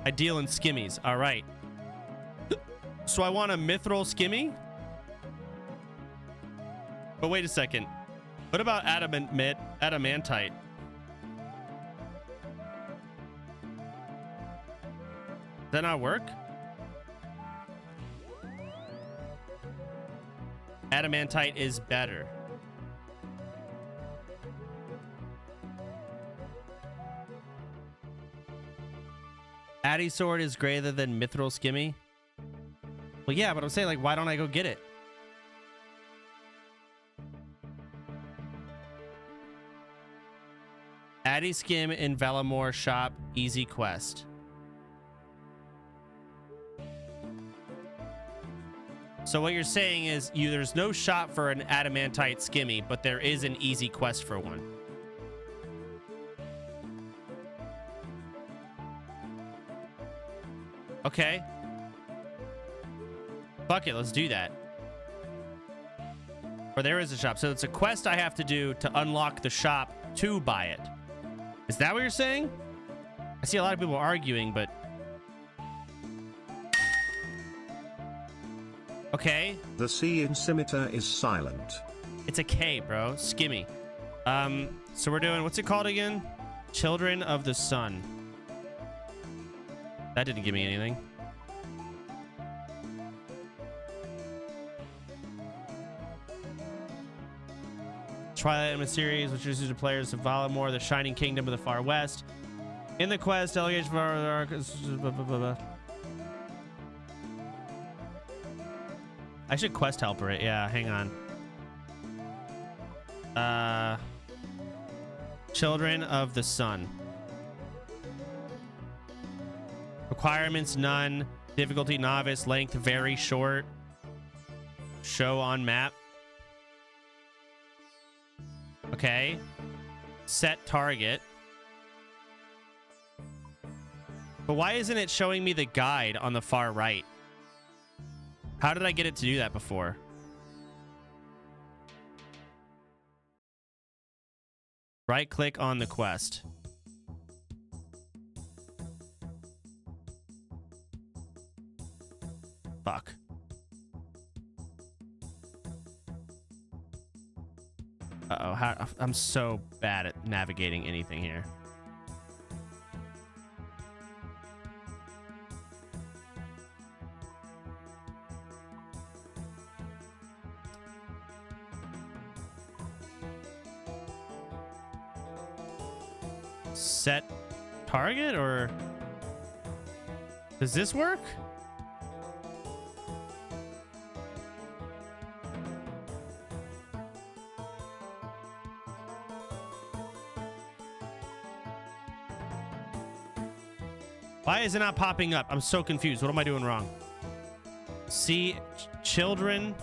I deal in skimmies. All right. So I want a mithril skimmy? But wait a second. What about adamantite? Does that not work? Adamantite is better. Addy sword is greater than mithril skimmy. Well, yeah, but I'm saying, like, why don't I go get it? Addy skim in Valamore shop, easy quest. So what you're saying is there's no shop for an adamantite skimmy, but there is an easy quest for one. Okay. Fuck it, let's do that. Or there is a shop. So it's a quest I have to do to unlock the shop to buy it. Is that what you're saying? I see a lot of people arguing, but... Okay. The C in scimitar is silent. It's a K, bro. Skimmy. So we're doing... What's it called again? Children of the Sun. That didn't give me anything. Twilight Element series, which introduces the players of Valamore, the Shining Kingdom of the Far West. In the quest, delegation for I should quest helper it. Yeah, hang on. Children of the Sun. Requirements none. Difficulty novice. Length very short. Show on map. Okay. Set target. But why isn't it showing me the guide on the far right? How did I get it to do that before? Right click on the quest. Fuck. Uh-oh, I'm so bad at navigating anything here. Set target, or does this work? Why is it not popping up? I'm so confused. What am I doing wrong? See, children.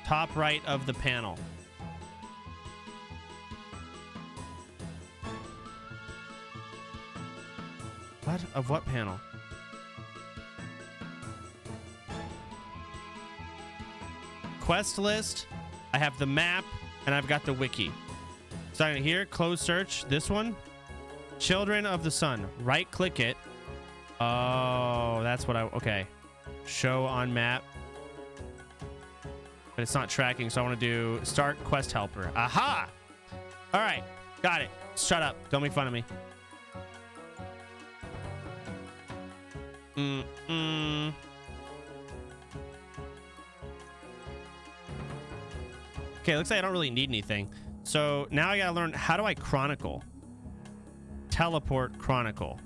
Top right of the panel. What? Of what panel? Quest list. I have the map, and I've got the wiki. Starting here, close search. This one. Children of the Sun. Right click it. Oh, that's what I... Okay. Show on map. But it's not tracking, so I want to do start quest helper. Aha! All right. Got it. Shut up. Don't make fun of me. Okay, looks like I don't really need anything. So now I gotta learn, how do I chronicle? Teleport chronicle.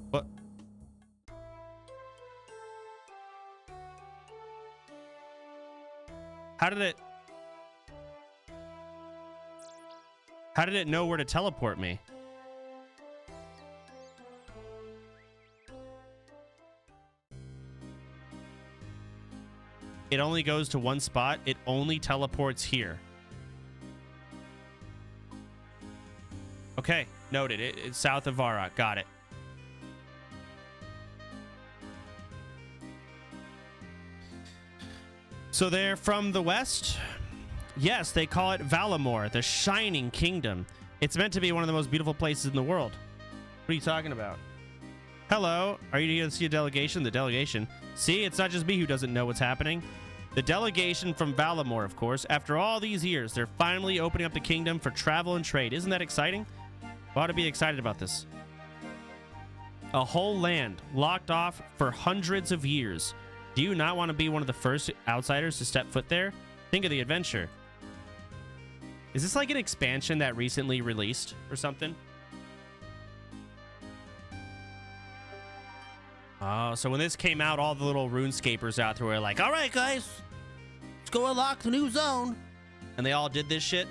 What? How did it know where to teleport me? It only goes to one spot. It only teleports here. Okay, noted. It's south of Varrock. Got it. So they're from the west? Yes, they call it Valamor, the Shining Kingdom. It's meant to be one of the most beautiful places in the world. What are you talking about? Hello, are you here to see a delegation? The delegation? See, it's not just me who doesn't know what's happening. The delegation from Valamor, of course. After all these years, they're finally opening up the kingdom for travel and trade. Isn't that exciting? We ought to be excited about this. A whole land locked off for hundreds of years. Do you not want to be one of the first outsiders to step foot there? Think of the adventure. Is this like an expansion that recently released or something? Oh, so when this came out, all the little RuneScapers out there were like, all right, guys, let's go unlock the new zone. And they all did this shit.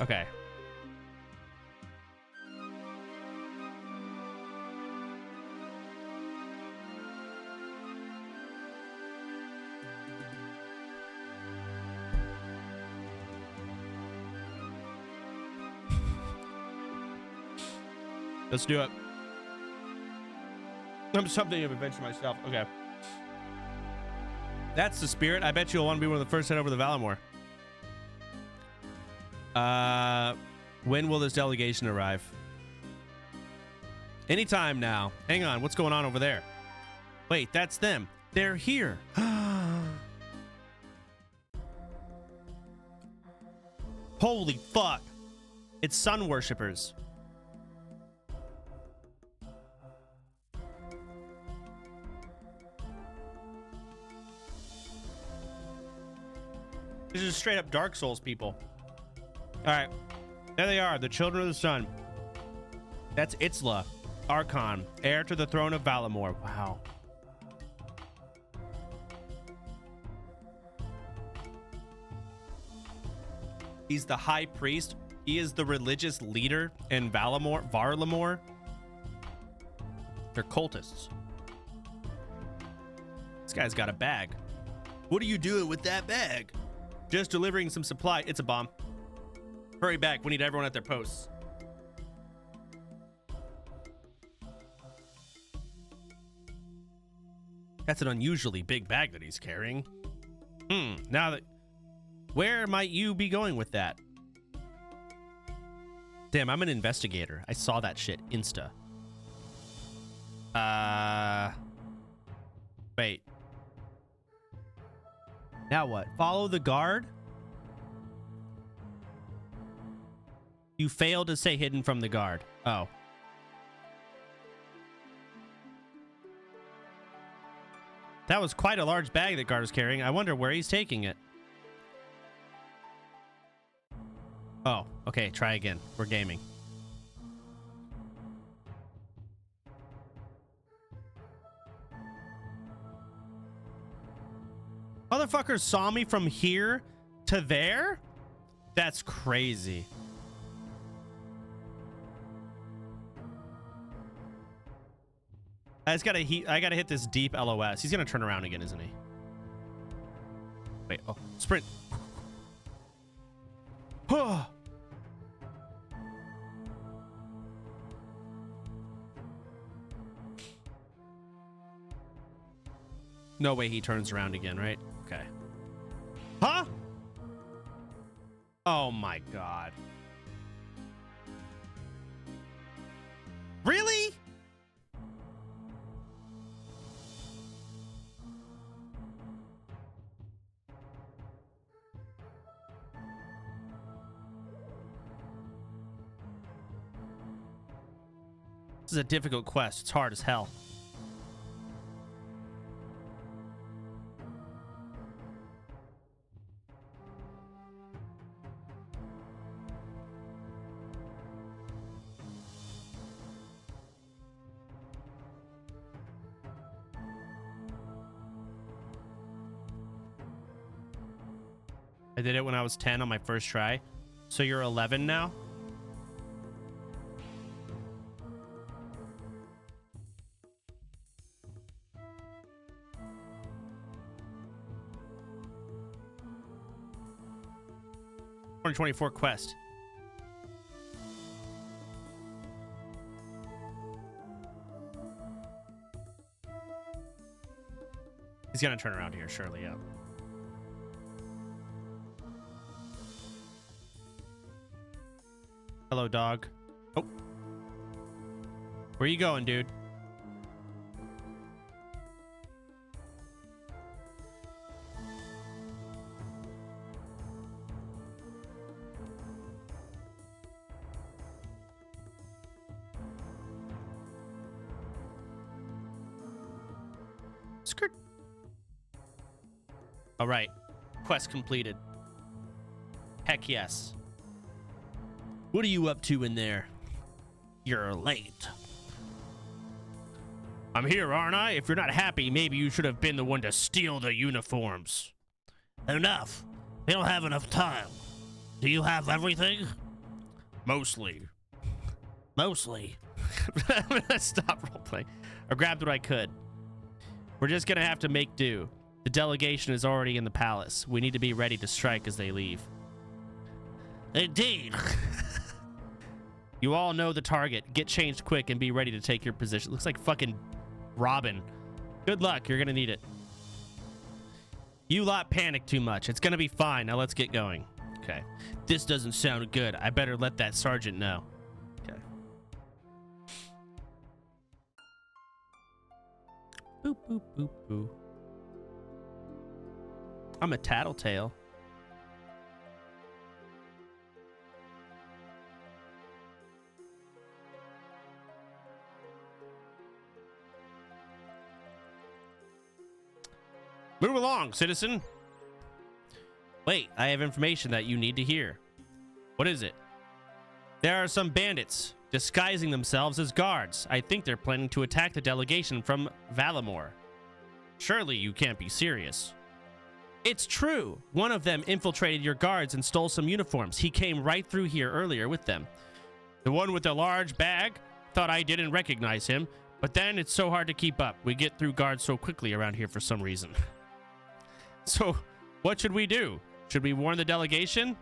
Okay. Let's do it. I'm something of adventure myself. Okay. That's the spirit. I bet you'll want to be one of the first to head over to Valamor. When will this delegation arrive? Anytime now. Hang on. What's going on over there? Wait, that's them. They're here. Holy fuck. It's sun worshippers. This is straight up Dark Souls people. All right. There they are, the children of the sun. That's Itzla, Archon, heir to the throne of Valamor. Wow. He's the high priest. He is the religious leader in Varlamor. They're cultists. This guy's got a bag. What are you doing with that bag? Just delivering some supply. It's a bomb. Hurry back. We need everyone at their posts. That's an unusually big bag that he's carrying. Now that... Where might you be going with that? Damn, I'm an investigator. I saw that shit insta. Wait. Now what? Follow the guard? You failed to stay hidden from the guard. Oh. That was quite a large bag that guard is carrying. I wonder where he's taking it. Oh, okay. Try again. We're gaming. Motherfuckers saw me from here to there? That's crazy. I gotta hit this deep LOS. He's gonna turn around again, isn't he? Wait, oh, sprint. No way he turns around again, right? Okay. Huh? Oh my god. Really? This is a difficult quest. It's hard as hell. I did it when I was 10 on my first try. So you're 11 now? '24 quest. He's gonna turn around here, surely, yeah. Hello, dog. Oh. Where you going, dude? Skirt. All right. Quest completed. Heck yes. What are you up to in there? You're late. I'm here, aren't I? If you're not happy, maybe you should have been the one to steal the uniforms. Enough. We don't have enough time. Do you have everything? Mostly. Mostly. I'm gonna stop roleplaying. I grabbed what I could. We're just gonna have to make do. The delegation is already in the palace. We need to be ready to strike as they leave. Indeed. You all know the target. Get changed quick and be ready to take your position. Looks like fucking Robin. Good luck. You're gonna need it. You lot panic too much. It's gonna be fine. Now let's get going. Okay. This doesn't sound good. I better let that sergeant know. Okay. Boop, boop, boop, boop. I'm a tattletale. Move along, citizen. Wait, I have information that you need to hear. What is it? There are some bandits disguising themselves as guards. I think they're planning to attack the delegation from Valamore. Surely you can't be serious. It's true. One of them infiltrated your guards and stole some uniforms. He came right through here earlier with them. The one with the large bag? Thought I didn't recognize him, but then it's so hard to keep up. We get through guards so quickly around here for some reason. So, what should we do? Should we warn the delegation?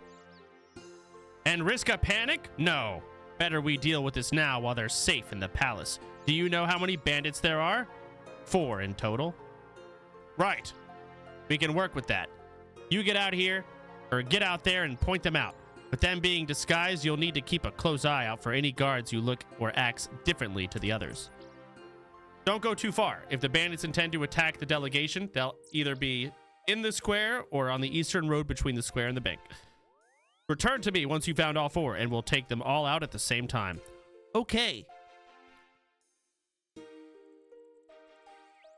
And risk a panic? No. Better we deal with this now while they're safe in the palace. Do you know how many bandits there are? 4 in total. Right. We can work with that. You get out here, or get out there and point them out. With them being disguised, you'll need to keep a close eye out for any guards who look or acts differently to the others. Don't go too far. If the bandits intend to attack the delegation, they'll either be in the square or on the eastern road between the square and the bank. Return to me once you found all 4, and we'll take them all out at the same time. Okay.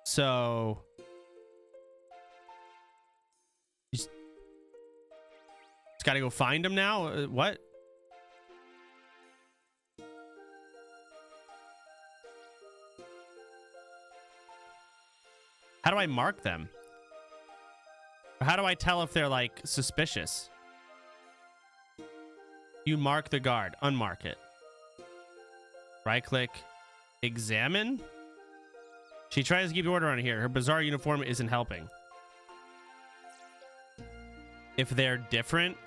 So... Just gotta go find them now? What? How do I mark them? How do I tell if they're, like, suspicious? You mark the guard. Unmark it. Right-click. Examine? She tries to keep order on here. Her bizarre uniform isn't helping. If they're different?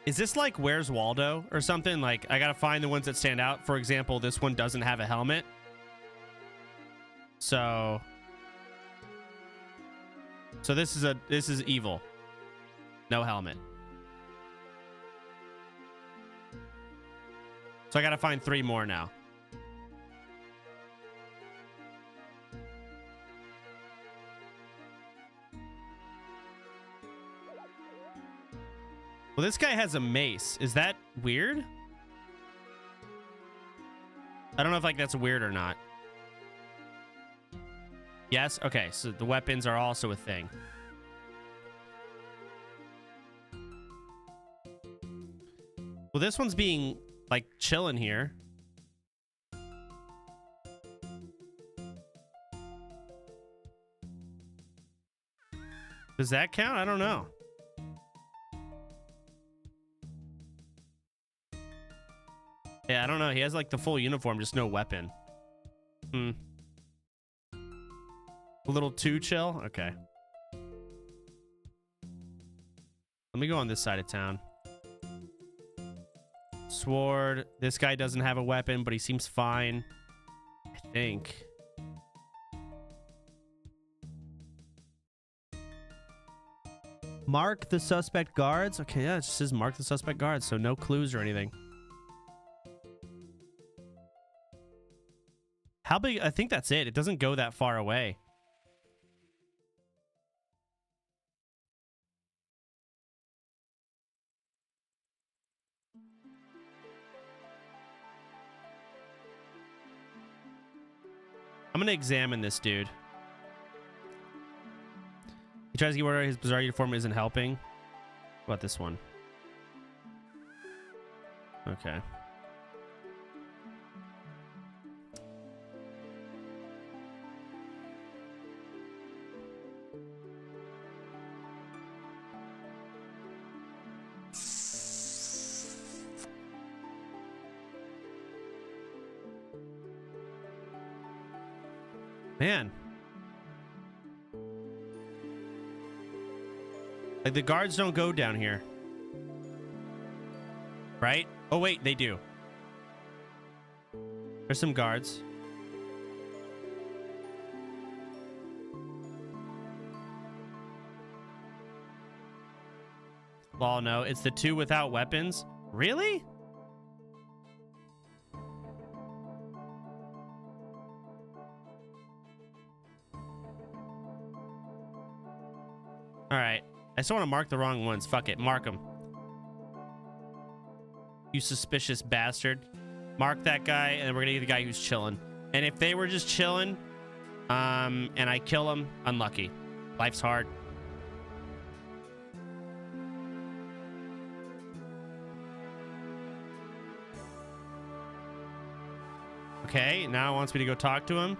Is this like Where's Waldo or something? Like, I gotta find the ones that stand out. For example, this one doesn't have a helmet. So this is evil. No helmet. So I gotta find 3 more now. Well, this guy has a mace. Is that weird? I don't know if like that's weird or not. Yes? Okay, so the weapons are also a thing. Well, this one's being, like, chilling here. Does that count? I don't know. Yeah, I don't know. He has, like, the full uniform, just no weapon. A little too chill? Okay. Let me go on this side of town. Sword. This guy doesn't have a weapon, but he seems fine. I think. Mark the suspect guards. Okay, yeah, it just says mark the suspect guards, so no clues or anything. How big? I think that's it. It doesn't go that far away. I'm gonna examine this dude. He tries to get where his bizarre uniform isn't helping. What about this one? Okay. Man. Like, the guards don't go down here. Right? Oh, wait, they do. There's some guards. Well, no, it's the two without weapons. Really? All right. I still want to mark the wrong ones. Fuck it. Mark them. You suspicious bastard. Mark that guy, and then we're going to get the guy who's chilling. And if they were just chilling, and I kill them, unlucky. Life's hard. Okay, now it wants me to go talk to him.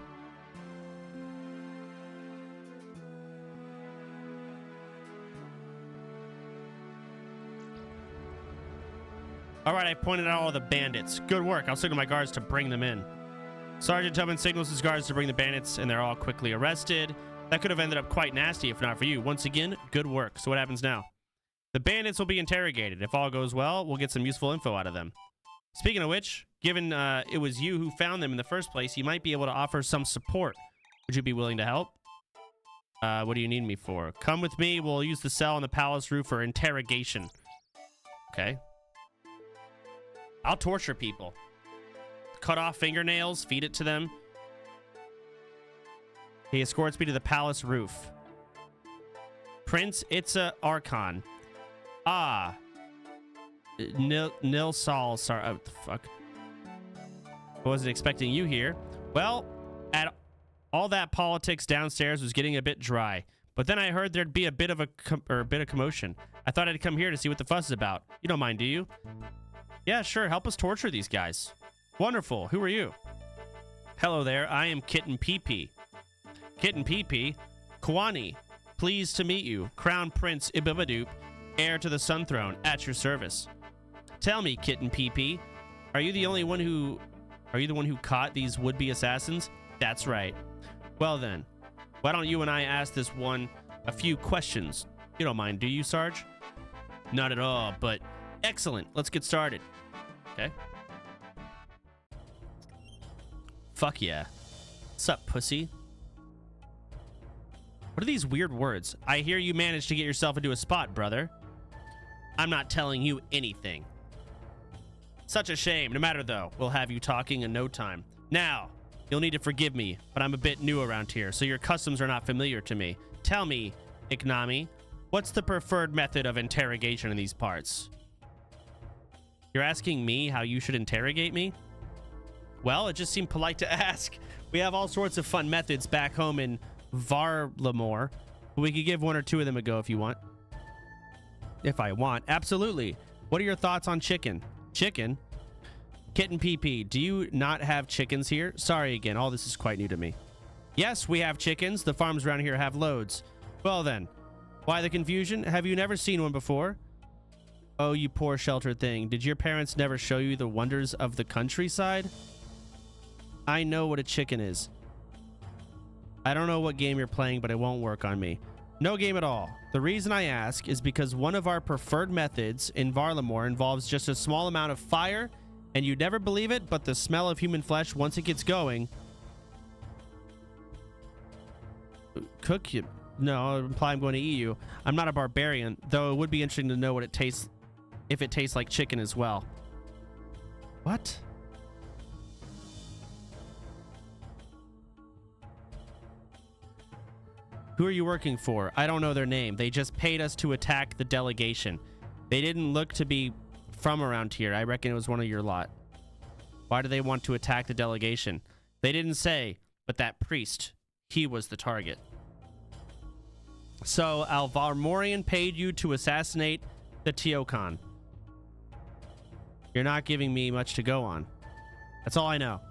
All right, I pointed out all the bandits. Good work. I'll signal my guards to bring them in. Sergeant Tubman signals his guards to bring the bandits, and they're all quickly arrested. That could have ended up quite nasty if not for you. Once again, good work. So what happens now? The bandits will be interrogated. If all goes well, we'll get some useful info out of them. Speaking of which, given it was you who found them in the first place, you might be able to offer some support. Would you be willing to help? What do you need me for? Come with me. We'll use the cell on the palace roof for interrogation. Okay. I'll torture people. Cut off fingernails, feed it to them. He escorts me to the palace roof. Prince Itza Archon. Ah. Nil Sol. Sorry. Oh, the fuck. I wasn't expecting you here. Well, at all that politics downstairs was getting a bit dry. But then I heard there'd be a bit of commotion. I thought I'd come here to see what the fuss is about. You don't mind, do you? Yeah, sure. Help us torture these guys. Wonderful. Who are you? Hello there. I am Kitten PP. Kitten PP. Kwani. Pleased to meet you. Crown Prince Ibibadoop, heir to the Sun Throne, at your service. Tell me, Kitten PP, are you the one who caught these would-be assassins? That's right. Well then, why don't you and I ask this one a few questions? You don't mind, do you, Sarge? Not at all, but excellent. Let's get started. Okay. Fuck yeah. What's up, pussy? What are these weird words? I hear you managed to get yourself into a spot, brother. I'm not telling you anything. Such a shame. No matter, though. We'll have you talking in no time. Now, you'll need to forgive me, but I'm a bit new around here, so your customs are not familiar to me. Tell me, Ignami, what's the preferred method of interrogation in these parts? You're asking me how you should interrogate me? Well, it just seemed polite to ask. We have all sorts of fun methods back home in Varlamore. We could give one or two of them a go if you want. If I want. Absolutely. What are your thoughts on chicken? Chicken? Kitten PP, do you not have chickens here? Sorry again, all this is quite new to me. Yes, we have chickens. The farms around here have loads. Well then, why the confusion? Have you never seen one before? Oh, you poor sheltered thing. Did your parents never show you the wonders of the countryside? I know what a chicken is. I don't know what game you're playing, but it won't work on me. No game at all. The reason I ask is because one of our preferred methods in Varlamore involves just a small amount of fire, and you'd never believe it, but the smell of human flesh, once it gets going... No, it'll imply I'm going to eat you. I'm not a barbarian, though it would be interesting to know what it tastes, if it tastes like chicken as well. What? Who are you working for? I don't know their name. They just paid us to attack the delegation. They didn't look to be from around here. I reckon it was one of your lot. Why do they want to attack the delegation? They didn't say, but that priest, he was the target. So Alvarmorian paid you to assassinate the Teokan. You're not giving me much to go on. That's all I know.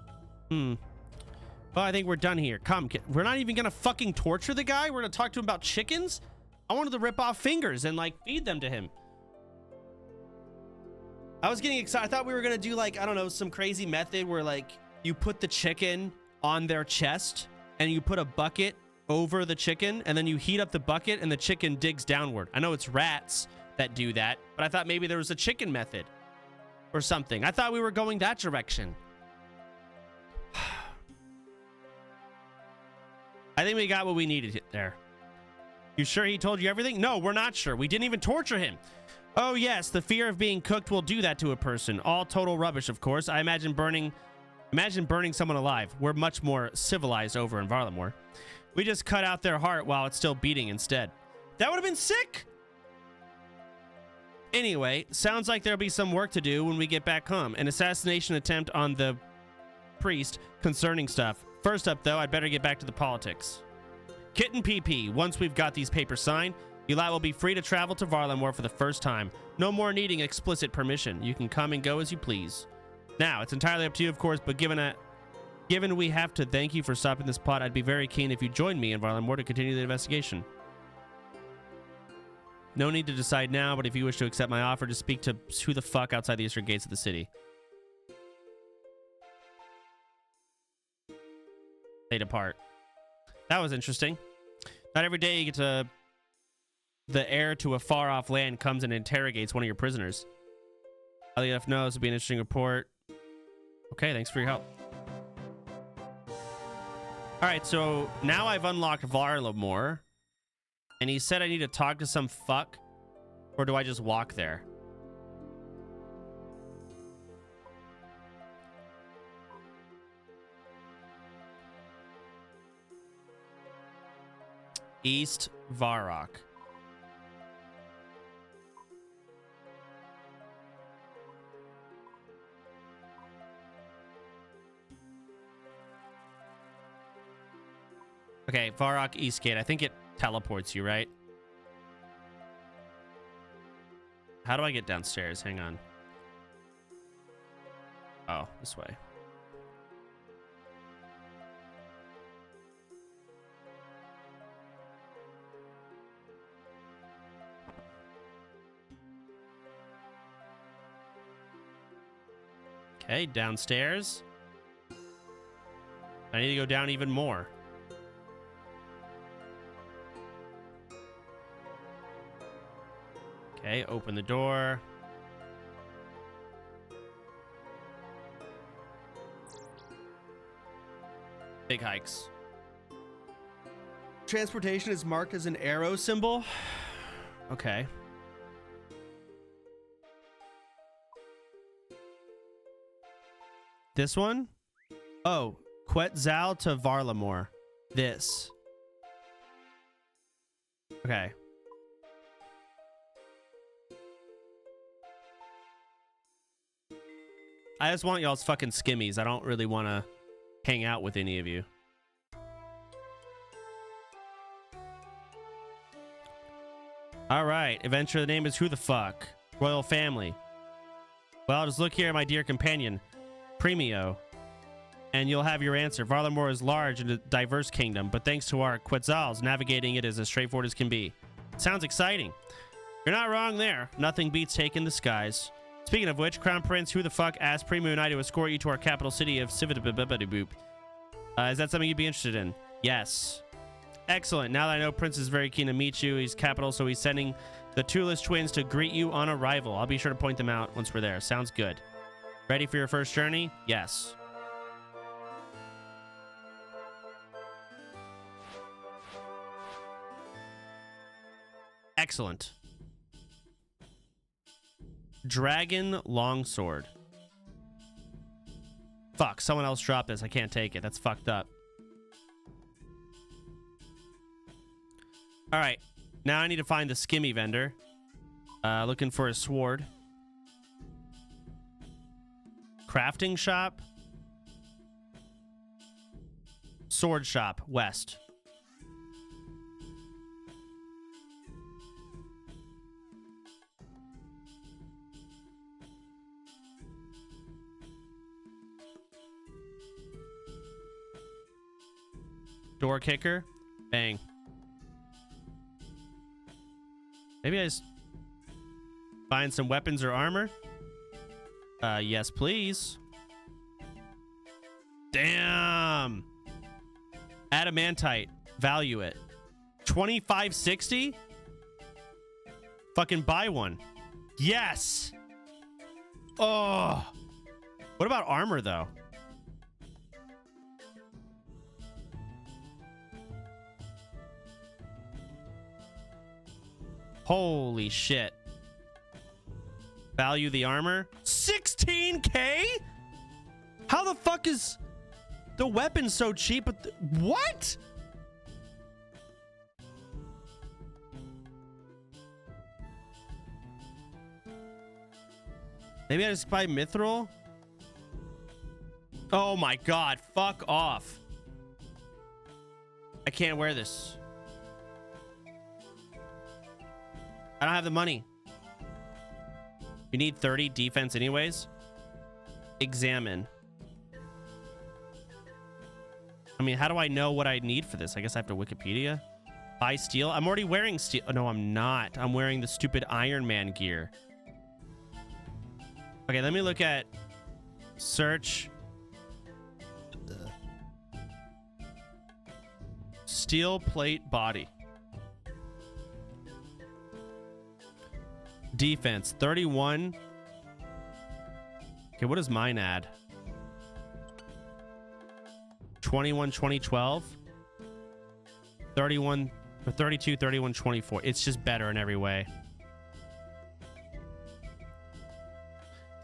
Well, I think we're done here. Come, we're not even gonna fucking torture the guy. We're gonna talk to him about chickens. I wanted to rip off fingers and like feed them to him. I was getting excited. I thought we were gonna do like, I don't know, some crazy method where like you put the chicken on their chest and you put a bucket over the chicken and then you heat up the bucket and the chicken digs downward. I know it's rats that do that, but I thought maybe there was a chicken method or something. I thought we were going that direction. I think we got what we needed there. You sure he told you everything? No, we're not sure. We didn't even torture him. Oh yes, the fear of being cooked will do that to a person. All total rubbish, of course. I imagine burning someone alive. We're much more civilized over in Varlamore. We just cut out their heart while it's still beating instead. That would have been sick. Anyway, sounds like there'll be some work to do when we get back home. An assassination attempt on the priest concerning stuff. First up, though, I'd better get back to the politics. Kitten PP, once we've got these papers signed, you lot will be free to travel to Varlamore for the first time. No more needing explicit permission. You can come and go as you please. Now, it's entirely up to you, of course, but given we have to thank you for stopping this plot, I'd be very keen if you joined me in Varlamore to continue the investigation. No need to decide now, but if you wish to accept my offer, just speak to who the fuck outside the eastern gates of the city. They depart. That was interesting. Not every day you get to... The heir to a far-off land comes and interrogates one of your prisoners. LEF knows it'll be an interesting report. Okay, thanks for your help. Alright, so now I've unlocked Varlamore. And he said I need to talk to some fuck. Or do I just walk there? East Varrock. Okay, Varrock East Gate. I think it teleports you, right? How do I get downstairs? Hang on. Oh, this way. Okay, downstairs. I need to go down even more. Okay, open the door. Big hikes. Transportation is marked as an arrow symbol. Okay. This one? Oh, Quetzal to Varlamore. This. Okay. I just want y'all's fucking skimmies. I don't really want to hang out with any of you. All right. Adventure. The name is Who the Fuck? Royal Family. Well, just look here, my dear companion. Premio. And you'll have your answer. Varlamore is large and a diverse kingdom, but thanks to our Quetzals, navigating it is as straightforward as can be. Sounds exciting. You're not wrong there. Nothing beats taking the skies. Speaking of which, Crown Prince Who the Fuck asked Premio and I to escort you to our capital city of Civitabibibibib. Is that something you'd be interested in? Yes. Excellent. Now that I know Prince is very keen to meet you, he's capital, so he's sending the Tulus twins to greet you on arrival. I'll be sure to point them out once we're there. Sounds good. Ready for your first journey? Yes. Excellent. Dragon longsword. Fuck, someone else dropped this. I can't take it. That's fucked up. All right. Now I need to find the skimmy vendor. Looking for a sword. Crafting shop. Sword shop, west. Door kicker. Bang. Maybe I just find some weapons or armor. Yes, please. Damn. Adamantite. Value it. 2560? Fucking buy one. Yes. Oh. What about armor, though? Holy shit. Value the armor. 16K? How the fuck is the weapon so cheap? What? Maybe I just buy mithril? Oh my god, fuck off. I can't wear this. I don't have the money. You need 30 defense anyways. Examine. I mean, how do I know what I need for this? I guess I have to Wikipedia. Buy steel. I'm already wearing steel. Oh, no, I'm not. I'm wearing the stupid Iron Man gear. Okay, let me look at search. Steel plate body. Defense 31. Okay, what does mine add? 21 2012. 31 or 32 31 24. It's just better in every way.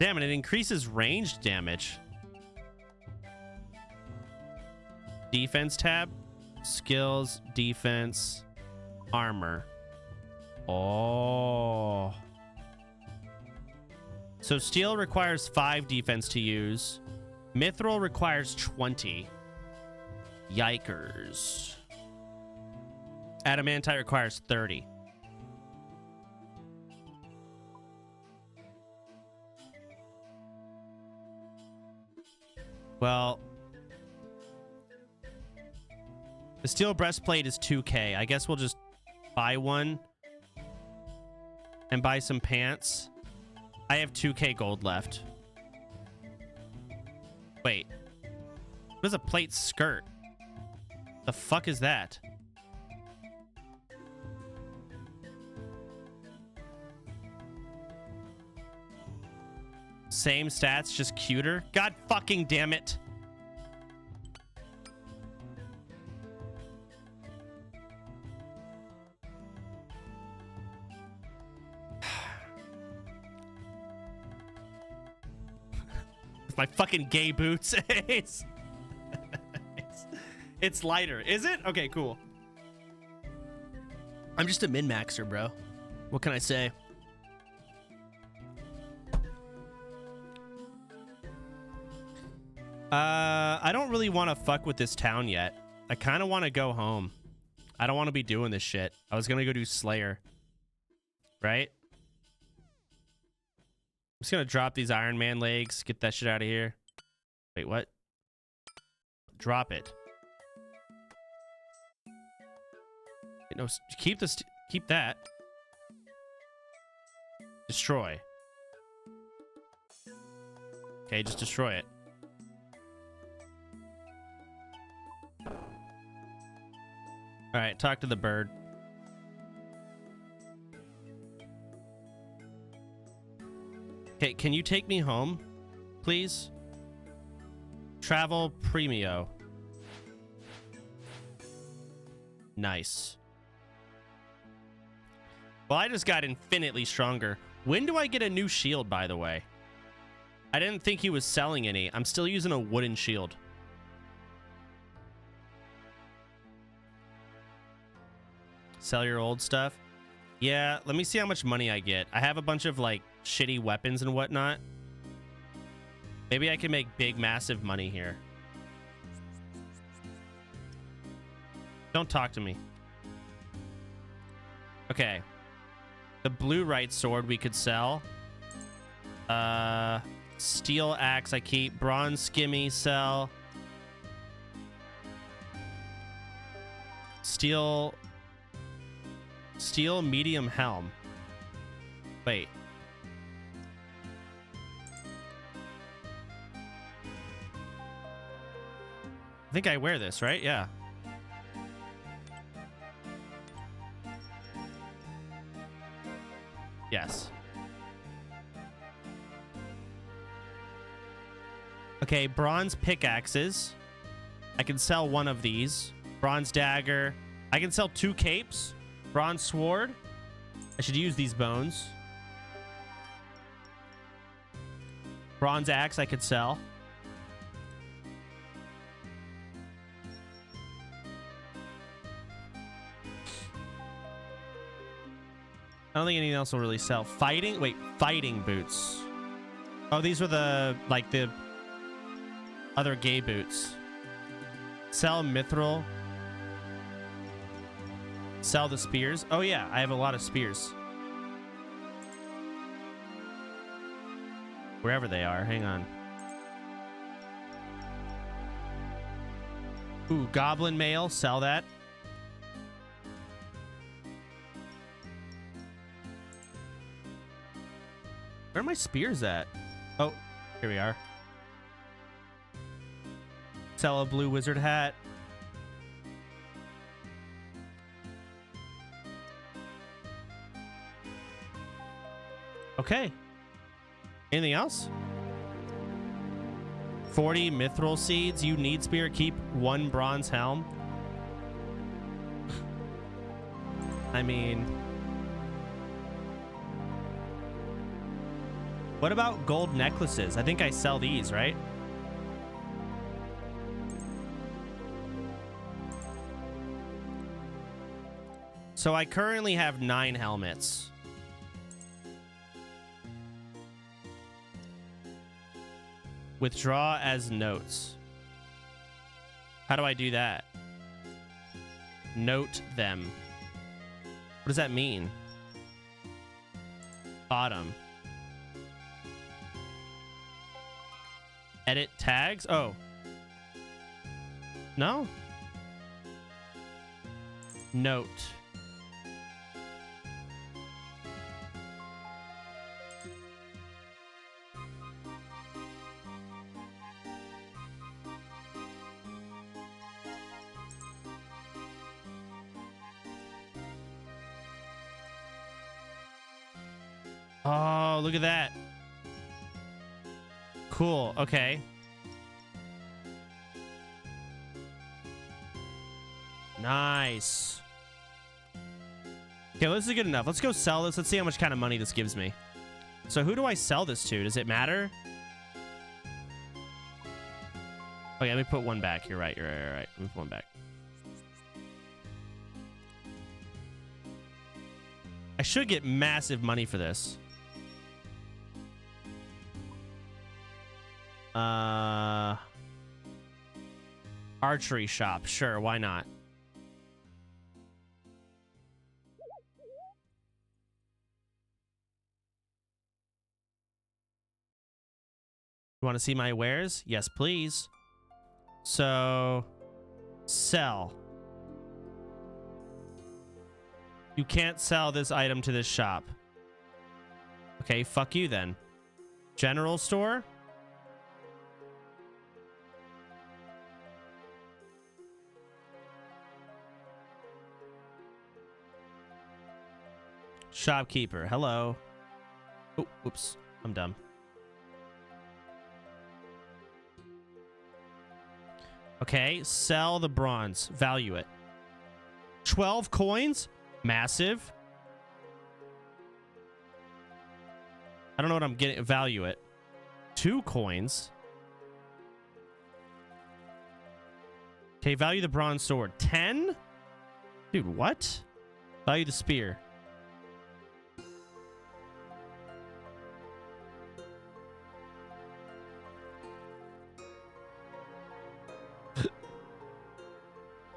Damn it, it increases ranged damage. Defense tab, skills, defense, armor. Oh. So steel requires 5 defense to use. Mithril requires 20. Yikers. Adamantite requires 30. Well, the steel breastplate is 2K. I guess we'll just buy one and buy some pants. I have 2K gold left. Wait. What is a plate skirt? The fuck is that? Same stats, just cuter? God fucking damn it. My fucking gay boots. It's lighter. Is it? Okay, cool. I'm just a min-maxer, bro. What can I say? I don't really want to fuck with this town yet. I kind of want to go home. I don't want to be doing this shit. I was going to go do Slayer. Right? I'm just gonna drop these Iron Man legs. Get that shit out of here. Wait, what? Drop it. Wait, no, keep this. Keep that. Destroy. Okay, just destroy it. All right, talk to the bird. Okay, can you take me home, please? Travel Premio. Nice. Well, I just got infinitely stronger. When do I get a new shield, by the way? I didn't think he was selling any. I'm still using a wooden shield. Sell your old stuff. Yeah, let me see how much money I get. I have a bunch of like shitty weapons and whatnot. Maybe I can make big, massive money here. Don't talk to me. Okay. The blue right sword we could sell. Steel axe I keep. Bronze skimmy sell. Steel medium helm. Wait. I think I wear this, right? Yeah. Yes. Okay, bronze pickaxes. I can sell one of these. Bronze dagger. I can sell 2 capes. Bronze sword. I should use these bones. Bronze axe I could sell. I don't think anything else will really sell. Fighting? Wait, fighting boots. Oh, these were the, like, the other gay boots. Sell mithril. Sell the spears. Oh, yeah, I have a lot of spears. Wherever they are. Hang on. Ooh, goblin mail. Sell that. Where are my spears at? Oh, here we are. Sell a blue wizard hat. Okay. Anything else? 40 mithril seeds. You need spear. Keep 1 bronze helm. I mean... What about gold necklaces? I think I sell these, right? So I currently have 9 helmets. Withdraw as notes. How do I do that? Note them. What does that mean? Bottom. Edit tags? Oh. No? Note. Oh, look at that. Cool. Okay. Nice. Okay, well, this is good enough. Let's go sell this. Let's see how much kind of money this gives me. So who do I sell this to? Does it matter? Okay, let me put 1 back. You're right. You're right. Let me put 1 back. I should get massive money for this. Archery shop. Sure, why not? You want to see my wares? Yes, please. So, sell. You can't sell this item to this shop. Okay, fuck you then. General store? Shopkeeper, hello. Oh, whoops, I'm dumb. Okay, sell the bronze. Value it. 12 coins? Massive. I don't know what I'm getting. Value it. 2 coins. Okay, value the bronze sword. 10? Dude, what? Value the spear.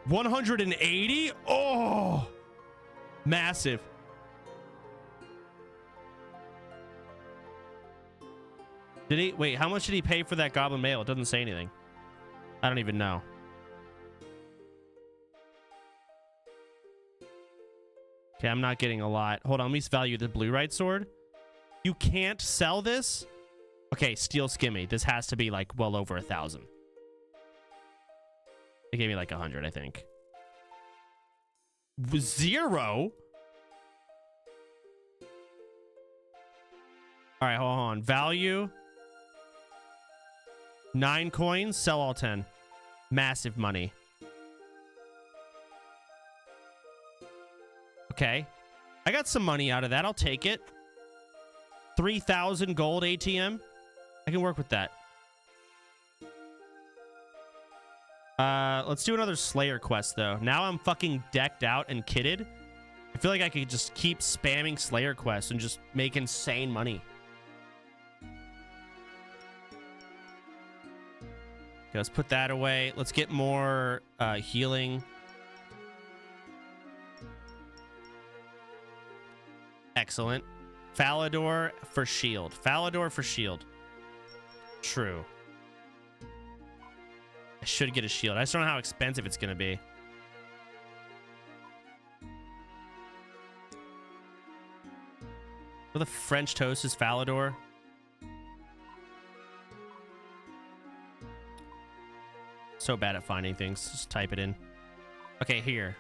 $180? Oh! Massive. Did he... Wait, how much did he pay for that goblin mail? It doesn't say anything. I don't even know. Okay, I'm not getting a lot. Hold on, let me value the blue right sword. You can't sell this? Okay, steel skimmy. This has to be like well over 1,000. They gave me like 100, I think. 0? All right, hold on. Value. 9 coins, sell all 10. Massive money. Okay. I got some money out of that. I'll take it. 3,000 gold ATM. I can work with that. Let's do another Slayer quest, though. Now I'm fucking decked out and kitted. I feel like I could just keep spamming Slayer quests and just make insane money. Okay, let's put that away. Let's get more healing. Excellent. Falador for shield. Falador for shield. True. I should get a shield. I just don't know how expensive it's going to be. What the French toast is Falador? So bad at finding things. Just type it in. Okay, here.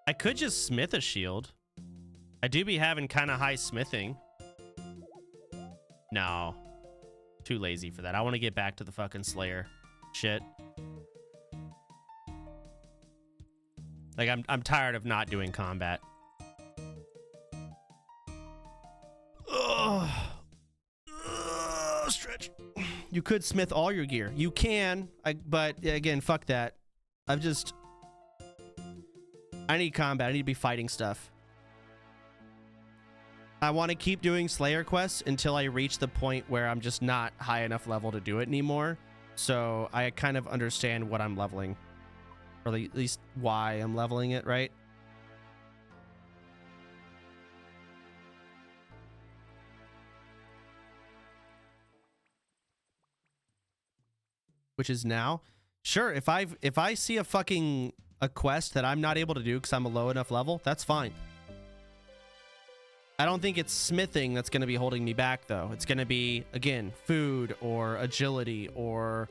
I could just smith a shield. I do be having kind of high smithing. No. Too lazy for that. I want to get back to the fucking Slayer shit. Like, I'm tired of not doing combat. Ugh. Stretch. You could smith all your gear. You can, but again, fuck that. I need combat. I need to be fighting stuff. I want to keep doing Slayer quests until I reach the point where I'm just not high enough level to do it anymore. So I kind of understand what I'm leveling. Or at least why I'm leveling it, right? Which is now. Sure, if I see a quest that I'm not able to do because I'm a low enough level, that's fine. I don't think it's smithing that's going to be holding me back, though. It's going to be, again, food or agility or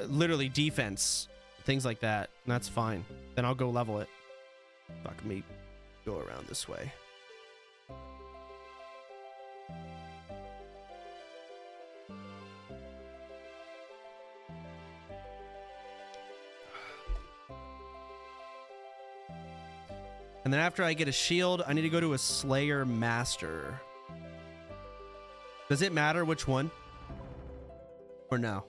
literally defense, things like that. And that's fine. Then I'll go level it. Fuck me. Go around this way. And then after I get a shield, I need to go to a Slayer Master. Does it matter which one? Or no?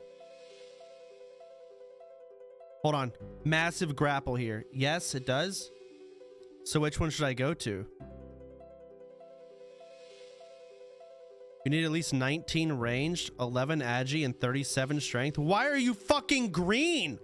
Hold on. Massive grapple here. Yes, it does. So which one should I go to? You need at least 19 ranged, 11 agi, and 37 strength. Why are you fucking green?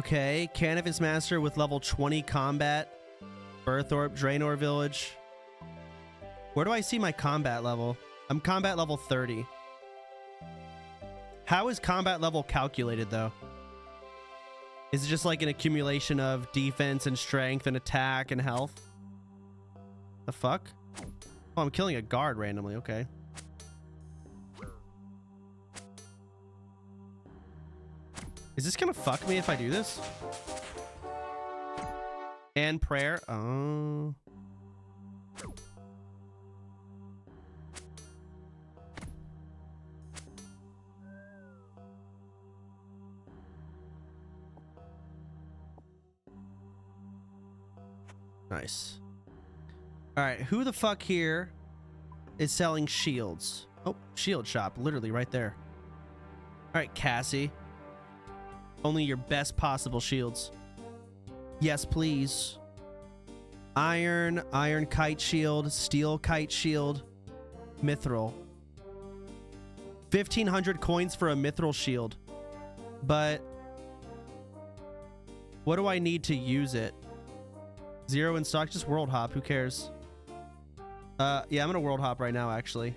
Okay, Canvas Master with level 20 combat. Birthorpe, Draenor Village. Where do I see my combat level? I'm combat level 30. How is combat level calculated, though? Is it just like an accumulation of defense and strength and attack and health? The fuck? Oh, I'm killing a guard randomly. Okay. Is this gonna fuck me if I do this? And prayer. Oh. Nice. All right, who the fuck here is selling shields? Oh, shield shop, literally right there. All right, Cassie. Only your best possible shields. Yes, please. Iron kite shield, steel kite shield, mithril. 1,500 coins for a mithril shield. But what do I need to use it? 0 in stock, just world hop, who cares? Yeah, I'm gonna world hop right now, actually.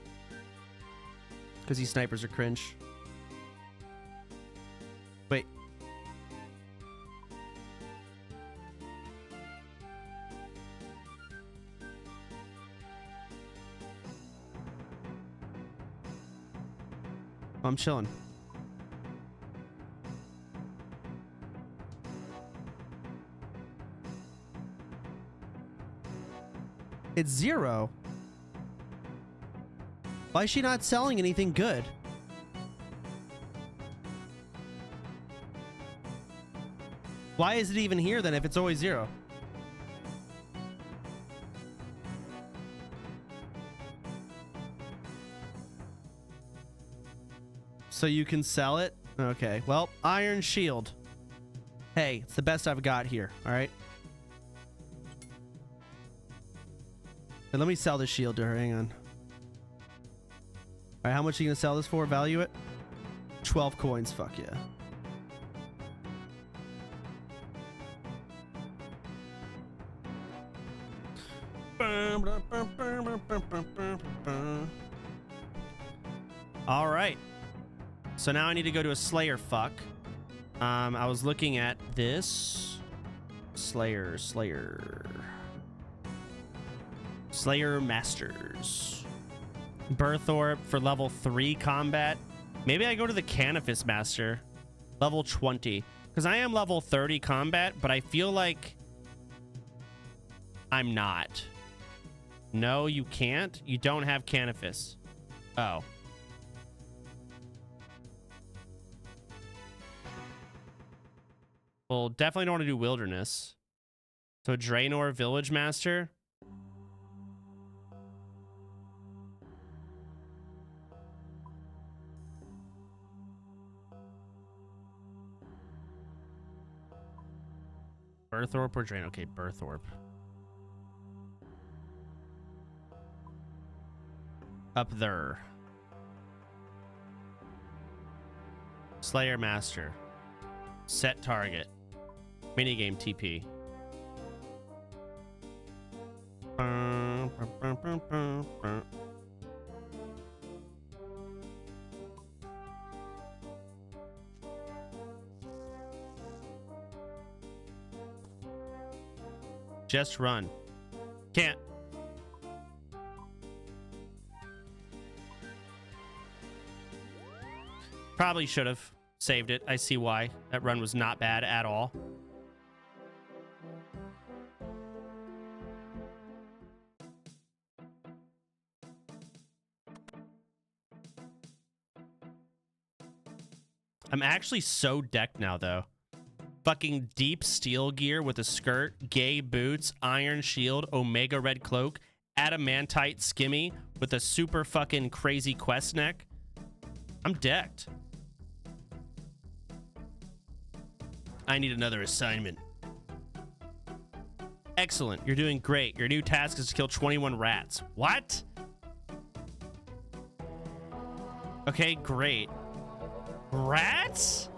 Because these snipers are cringe. Wait. I'm chilling. It's 0. Why is she not selling anything good? Why is it even here then if it's always 0? So you can sell it? Okay, well, iron shield. Hey, it's the best I've got here, all right? Hey, let me sell this shield to her, hang on. All right, how much are you gonna sell this for? Value it? 12 coins, fuck yeah. All right. So now I need to go to a Slayer fuck. I was looking at this. Slayer Masters. Berthorpe for level 3 combat. Maybe I go to the Canifis Master. Level 20. Because I am level 30 combat, but I feel like I'm not. No, you can't. You don't have Canifis. Oh. Well, definitely don't want to do Wilderness. So Draenor Village Master. Berthorpe or Draenor? Okay, Berthorpe. Up there. Slayer Master. Set target. Minigame TP. Just run. Can't. Probably should have saved it. I see why. That run was not bad at all. I'm actually so decked now, though. Fucking deep steel gear with a skirt, gay boots, iron shield, omega red cloak, adamantite skimmy with a super fucking crazy quest neck. I'm decked. I need another assignment. Excellent. You're doing great. Your new task is to kill 21 rats. What? Okay, great. Rats?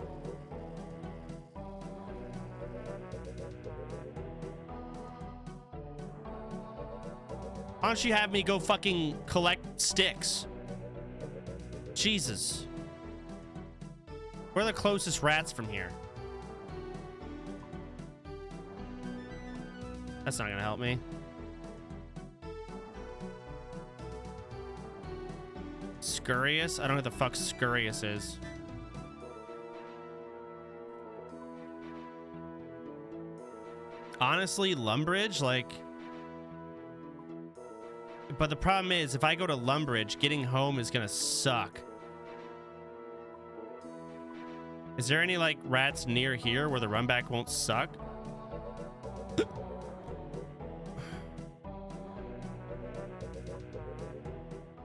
Why don't you have me go fucking collect sticks? Jesus. Where are the closest rats from here? That's not gonna help me. Scurrius? I don't know what the fuck Scurrius is. Honestly, Lumbridge, like... But the problem is, if I go to Lumbridge, getting home is gonna suck. Is there any, like, rats near here where the run back won't suck?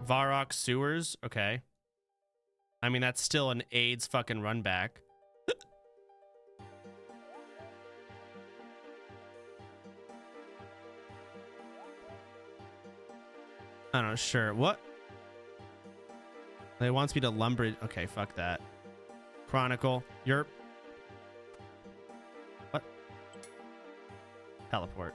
Varrock sewers? Okay. I mean, that's still an AIDS fucking run back. I don't know, sure. What? They wants me to lumber. Okay, fuck that. Chronicle. You're... What? Teleport.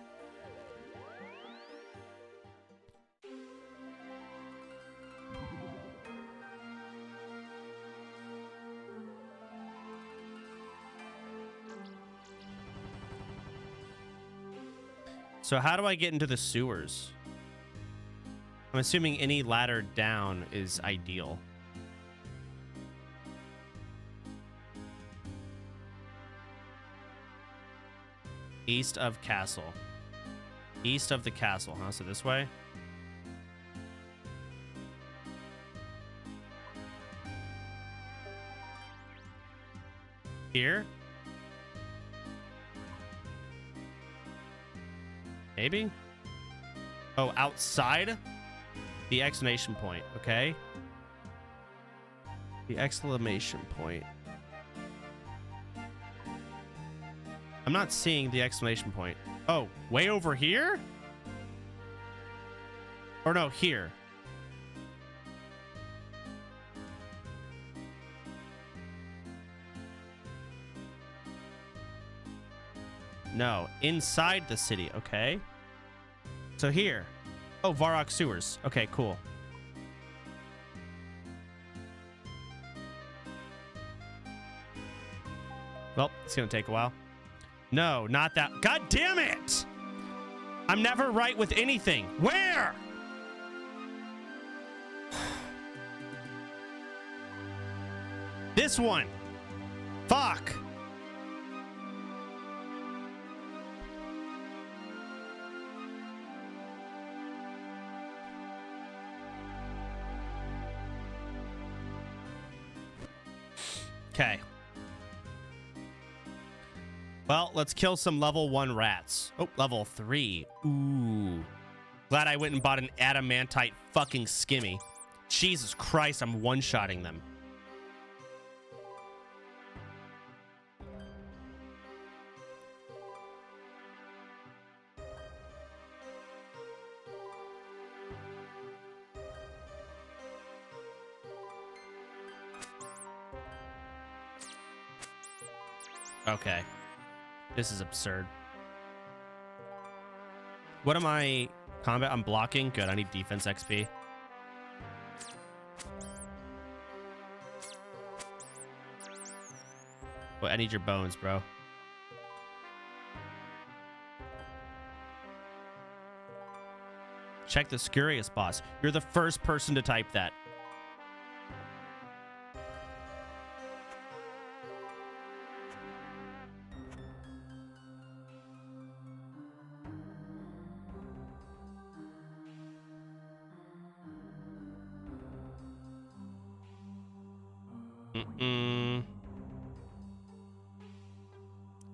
So how do I get into the sewers? I'm assuming any ladder down is ideal. East of castle. East of the castle, huh? So this way? Here? Maybe? Oh, outside? The exclamation point, okay? The exclamation point. I'm not seeing the exclamation point. Oh, way over here? Or no, here. No, inside the city, okay. So here. Oh, Varrock sewers. Okay, cool. Well, it's gonna take a while. No, not that. God damn it! I'm never right with anything. Where? This one. Fuck. Okay. Well, let's kill some level 1 rats. Oh, level 3. Ooh. Glad I went and bought an adamantite fucking skimmy. Jesus Christ, I'm one-shotting them. Okay. This is absurd. What am I? Combat? I'm blocking? Good, I need defense XP. Well, I need your bones, bro. Check the Scurious boss. You're the first person to type that.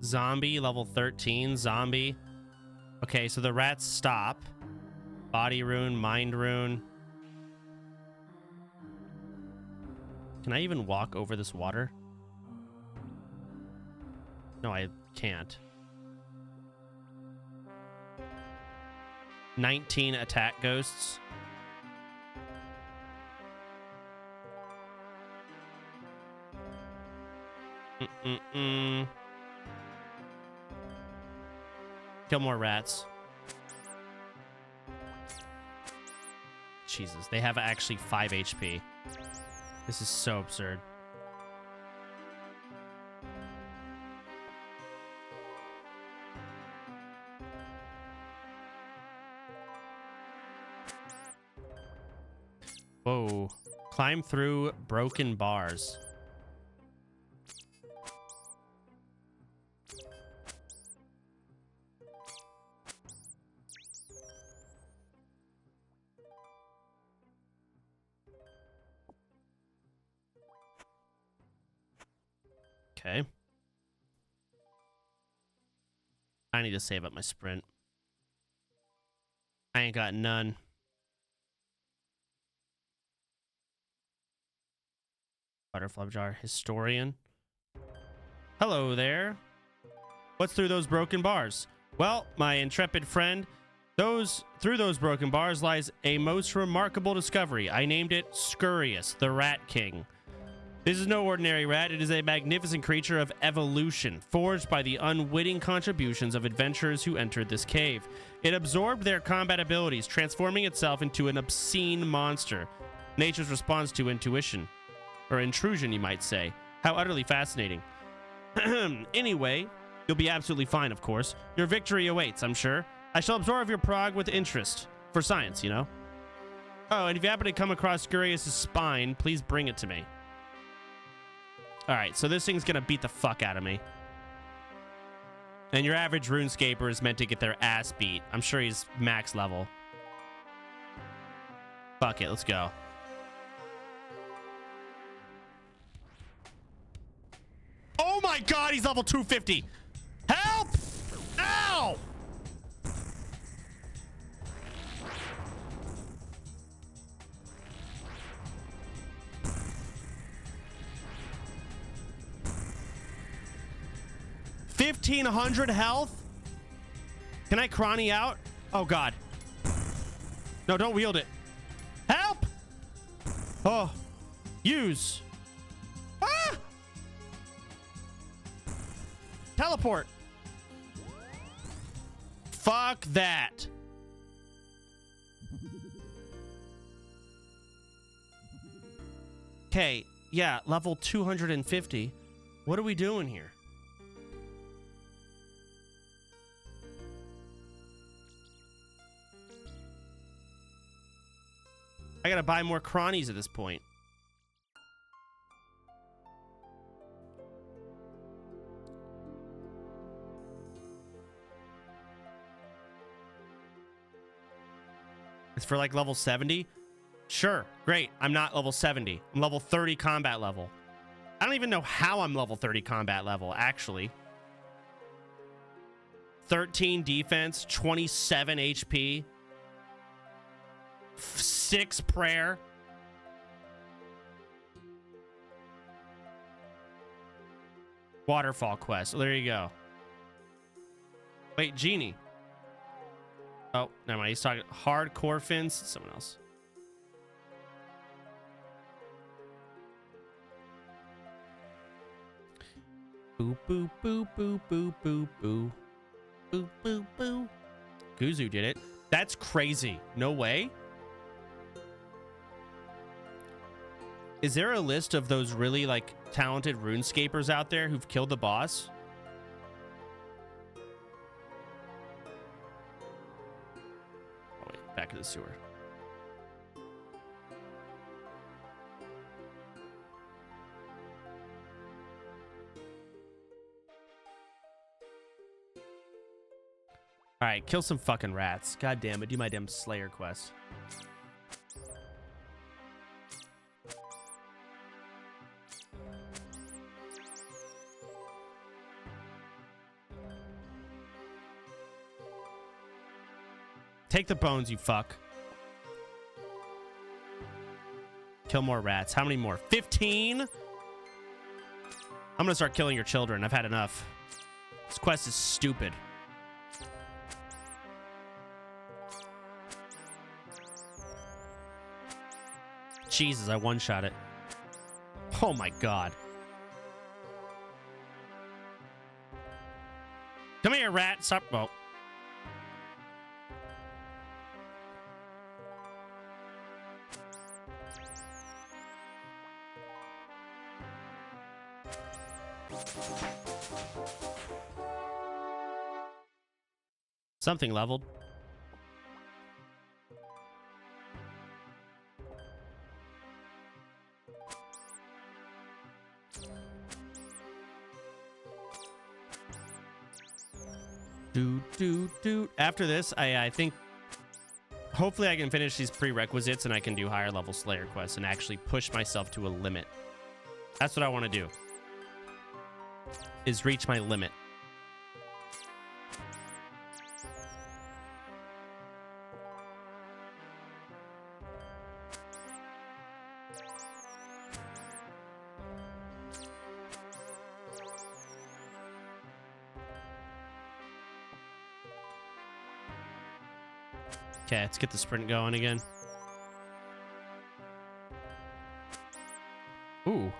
Zombie, level 13, zombie. Okay, so the rats stop. Body rune, mind rune. Can I even walk over this water? No, I can't. 19 attack ghosts. Kill more rats. Jesus, they have actually 5 HP. This is so absurd. Whoa. Climb through broken bars. Okay. I need to save up my sprint. I ain't got none. Butterfly jar. Historian. Hello there. What's through those broken bars? Well, my intrepid friend, through those broken bars lies a most remarkable discovery. I named it Scurious, the Rat King. This is no ordinary rat. It is a magnificent creature of evolution, forged by the unwitting contributions of adventurers who entered this cave. It absorbed their combat abilities, transforming itself into an obscene monster. Nature's response to intuition. Or intrusion, you might say. How utterly fascinating. Anyway, you'll be absolutely fine, of course. Your victory awaits, I'm sure. I shall absorb your prog with interest. For science, you know. Oh, and if you happen to come across Scurious's spine, please bring it to me. Alright, so this thing's gonna beat the fuck out of me. And your average RuneScaper is meant to get their ass beat. I'm sure he's max level. Fuck it, let's go. Oh my god, he's level 250. Help! Ow! $1,500 health? Can I cronny out? Oh god. No, don't wield it. Help! Oh. Use. Ah! Teleport. Fuck that. Okay, yeah, level 250. What are we doing here? I gotta buy more cronnies at this point. It's for like level 70? Sure, great. I'm not level 70. I'm level 30 combat level. I don't even know how I'm level 30 combat level, actually. 13 defense, 27 HP. 6 prayer. Waterfall quest. Well, there you go. Wait, Genie. Oh, never mind. He's talking hardcore fins. Someone else. Boo, boo, boo, boo, boo, boo, boo. Boo, boo, boo. Guzu did it. That's crazy. No way. Is there a list of those really, like, talented RuneScapers out there who've killed the boss? Oh, wait. Back in the sewer. Alright, kill some fucking rats. God damn it. Do my damn Slayer quest. Take the bones, you fuck. Kill more rats. How many more? 15? I'm gonna start killing your children. I've had enough. This quest is stupid. Jesus, I one-shot it. Oh my god. Come here, rat. Stop. Well. Something leveled. After this, I think hopefully I can finish these prerequisites and I can do higher level Slayer quests and actually push myself to a limit. That's what I want to do. is reach my limit. Okay, let's get the sprint going again. Ooh.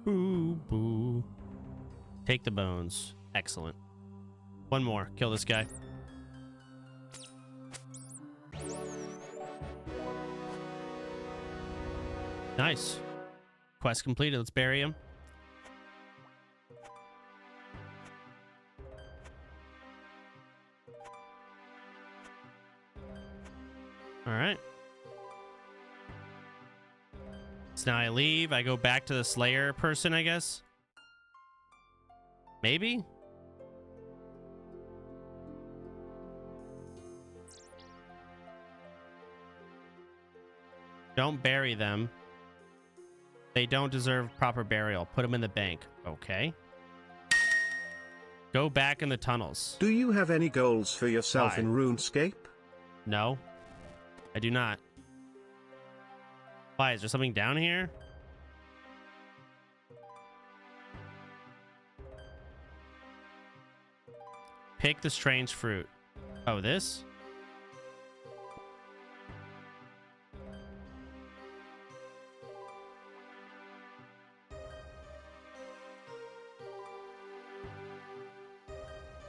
Boo, boo. Take the bones. Excellent. One more. Kill this guy. Nice. Quest completed. Let's bury him. All right. So now I leave. I go back to the Slayer person, I guess. Maybe? Don't bury them. They don't deserve proper burial. Put them in the bank. Okay. Go back in the tunnels. Do you have any goals for yourself Why? in RuneScape? No, I do not. Why? Is there something down here? Pick the strange fruit. Oh, this?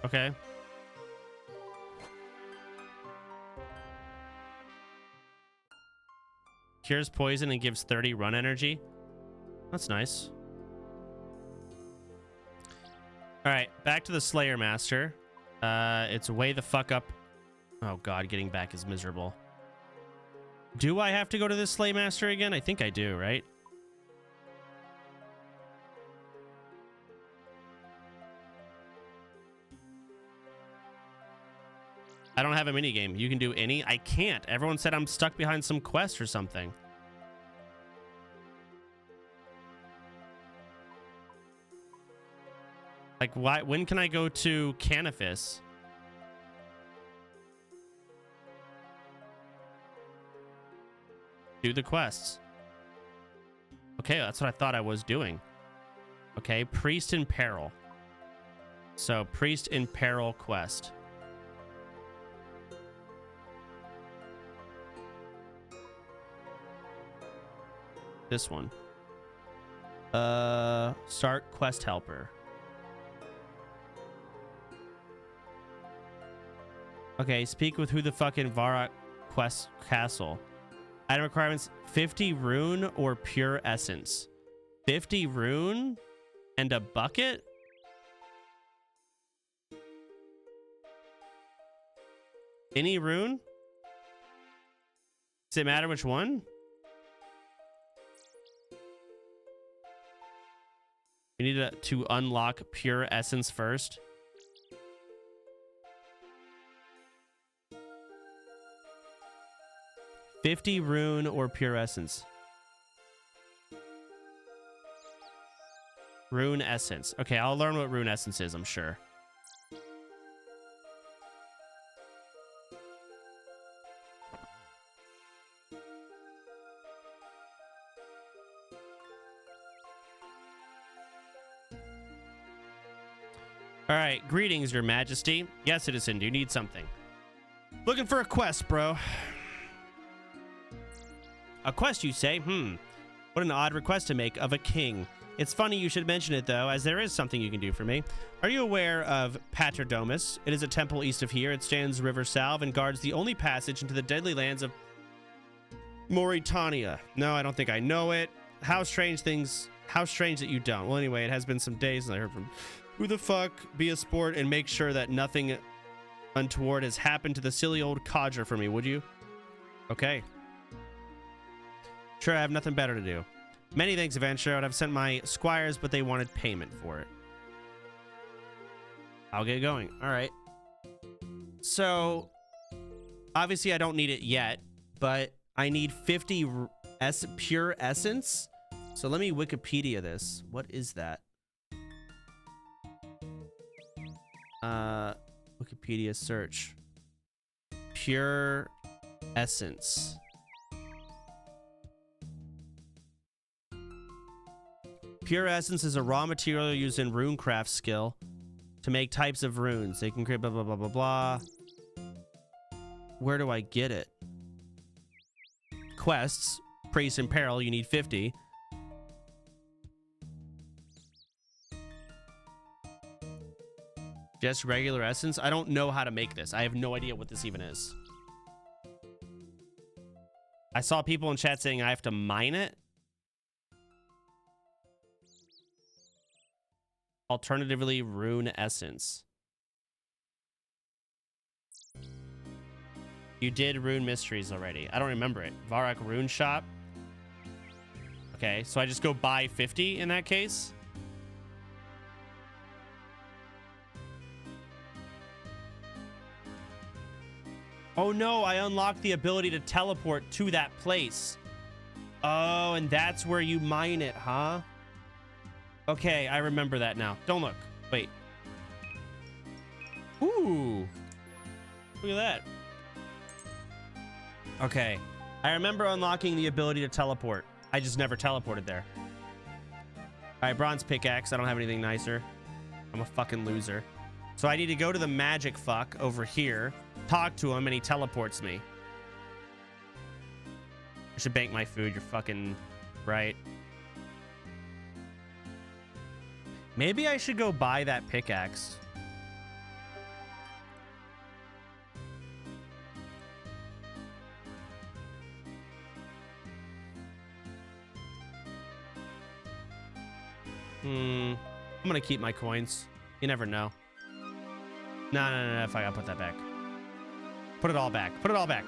Okay. Cures poison and gives 30 run energy. That's nice. All right, back to the Slayer Master. It's way the fuck up. Oh god, getting back is miserable. Do I have to go to this Slayer Master again? I think I do, right? I don't have a minigame. You can do any. I can't. Everyone said I'm stuck behind some quest or something. Like, why? When can I go to Canifis? Do the quests. Okay, that's what I thought I was doing. Okay, Priest in Peril. So, Priest in Peril quest. This one. Start quest helper. Okay, speak with who the fucking Varrock quest castle. Item requirements: 50 rune or pure essence. 50 rune and a bucket? Any rune? Does it matter which one? We need to unlock pure essence first. $50 rune or pure essence. Rune essence. Okay, I'll learn what rune essence is, I'm sure. All right, greetings, Your Majesty. Yes, citizen, do you need something? Looking for a quest, bro. A quest, you say? What an odd request to make of a king. It's funny you should mention it, though, as there is something you can do for me. Are you aware of Paterdomus? It is a temple east of here. It stands River Salve and guards the only passage into the deadly lands of Mauritania. No, I don't think I know it. How strange that you don't. Well, anyway, it has been some days and I heard from... Who the fuck? Be a sport and make sure that nothing untoward has happened to the silly old codger for me, would you? Okay. Sure, I have nothing better to do. Many thanks, Adventure. I've sent my squires, but they wanted payment for it. I'll get going. All right. So, obviously, I don't need it yet, but I need 50 pure essence. So let me Wikipedia this. What is that? Wikipedia search. Pure essence. Pure essence is a raw material used in runecraft skill to make types of runes. They can create blah, blah, blah, blah, blah. Where do I get it? Quests. Priest in peril. You need 50. Just regular essence? I don't know how to make this. I have no idea what this even is. I saw people in chat saying I have to mine it. Alternatively, rune essence. You did rune mysteries already. I don't remember it. Varrock rune shop. Okay, so I just go buy 50 in that case. Oh no, I unlocked the ability to teleport to that place. Oh, and that's where you mine it, huh? Okay, I remember that now. Don't look. Wait. Ooh. Look at that. Okay. I remember unlocking the ability to teleport. I just never teleported there. Alright, bronze pickaxe. I don't have anything nicer. I'm a fucking loser. So I need to go to the magic fuck over here, talk to him, and he teleports me. I should bank my food. You're fucking right. Maybe I should go buy that pickaxe. I'm gonna keep my coins. You never know. No, if I gotta put that back. Put it all back. Put it all back.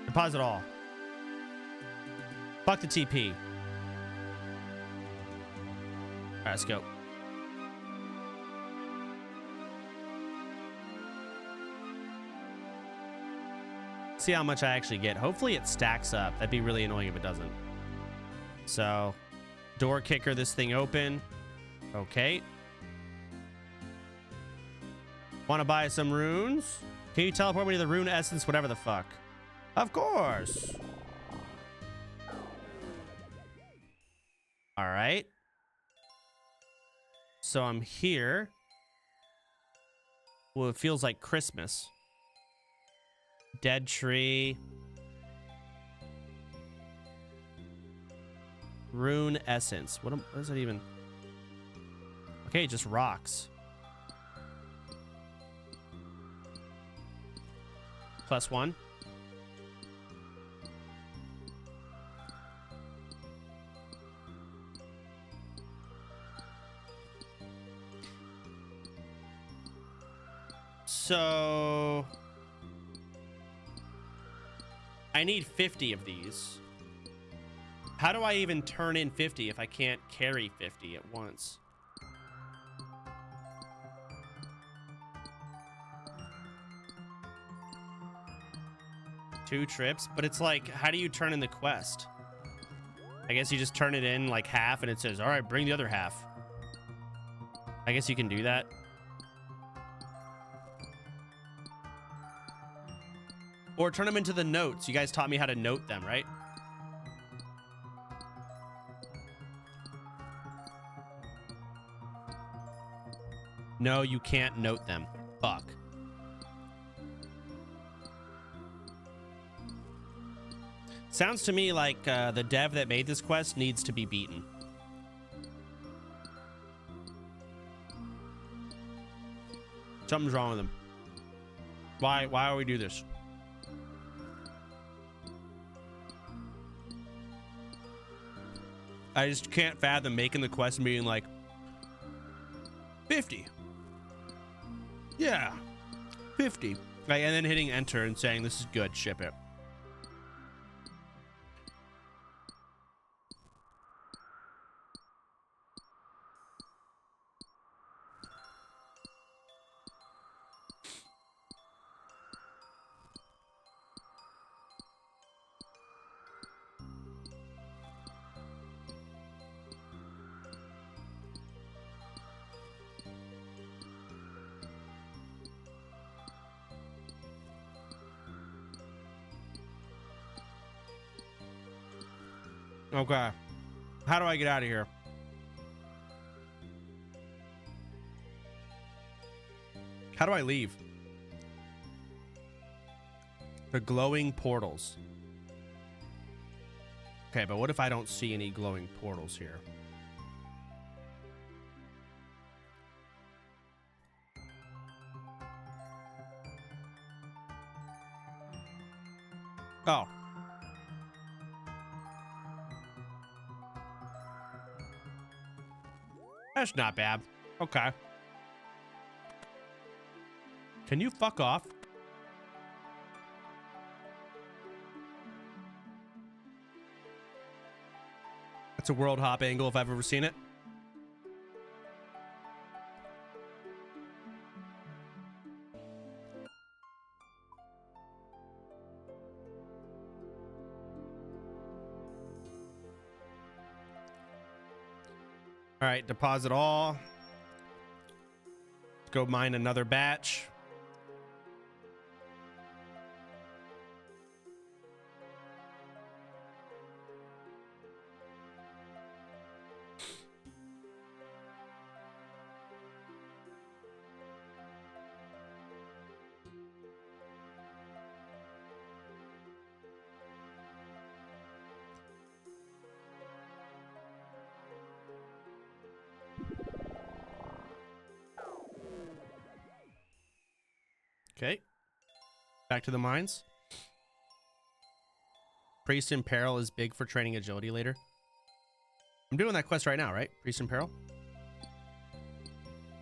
Deposit all. Fuck the TP. Alright, let's go. See how much I actually get. Hopefully it stacks up. That'd be really annoying if it doesn't. So, door kicker this thing open. Okay. Want to buy some runes? Can you teleport me to the rune essence, whatever the fuck? Of course. All right. So I'm here. Well, it feels like Christmas. Dead tree. Rune essence. What is that even? Okay, just rocks. +1. So I need 50 of these. How do I even turn in 50 if I can't carry 50 at once? Two trips, but it's like, how do you turn in the quest? I guess you just turn it in like half and it says, all right, bring the other half. I guess you can do that. Or turn them into the notes. You guys taught me how to note them, right? No, you can't note them. Fuck. Sounds to me like the dev that made this quest needs to be beaten. Something's wrong with him. Why do we do this? I just can't fathom making the quest and being like 50. Yeah, 50. Like, and then hitting enter and saying this is good, ship it. Okay. How do I get out of here? How do I leave? The glowing portals. Okay, but what if I don't see any glowing portals here? Oh. That's not bad. Okay. Can you fuck off? That's a world hop angle if I've ever seen it. All right, deposit all. Let's go mine another batch. Okay. Back to the mines. Priest in Peril is big for training agility later. I'm doing that quest right now, right? Priest in Peril.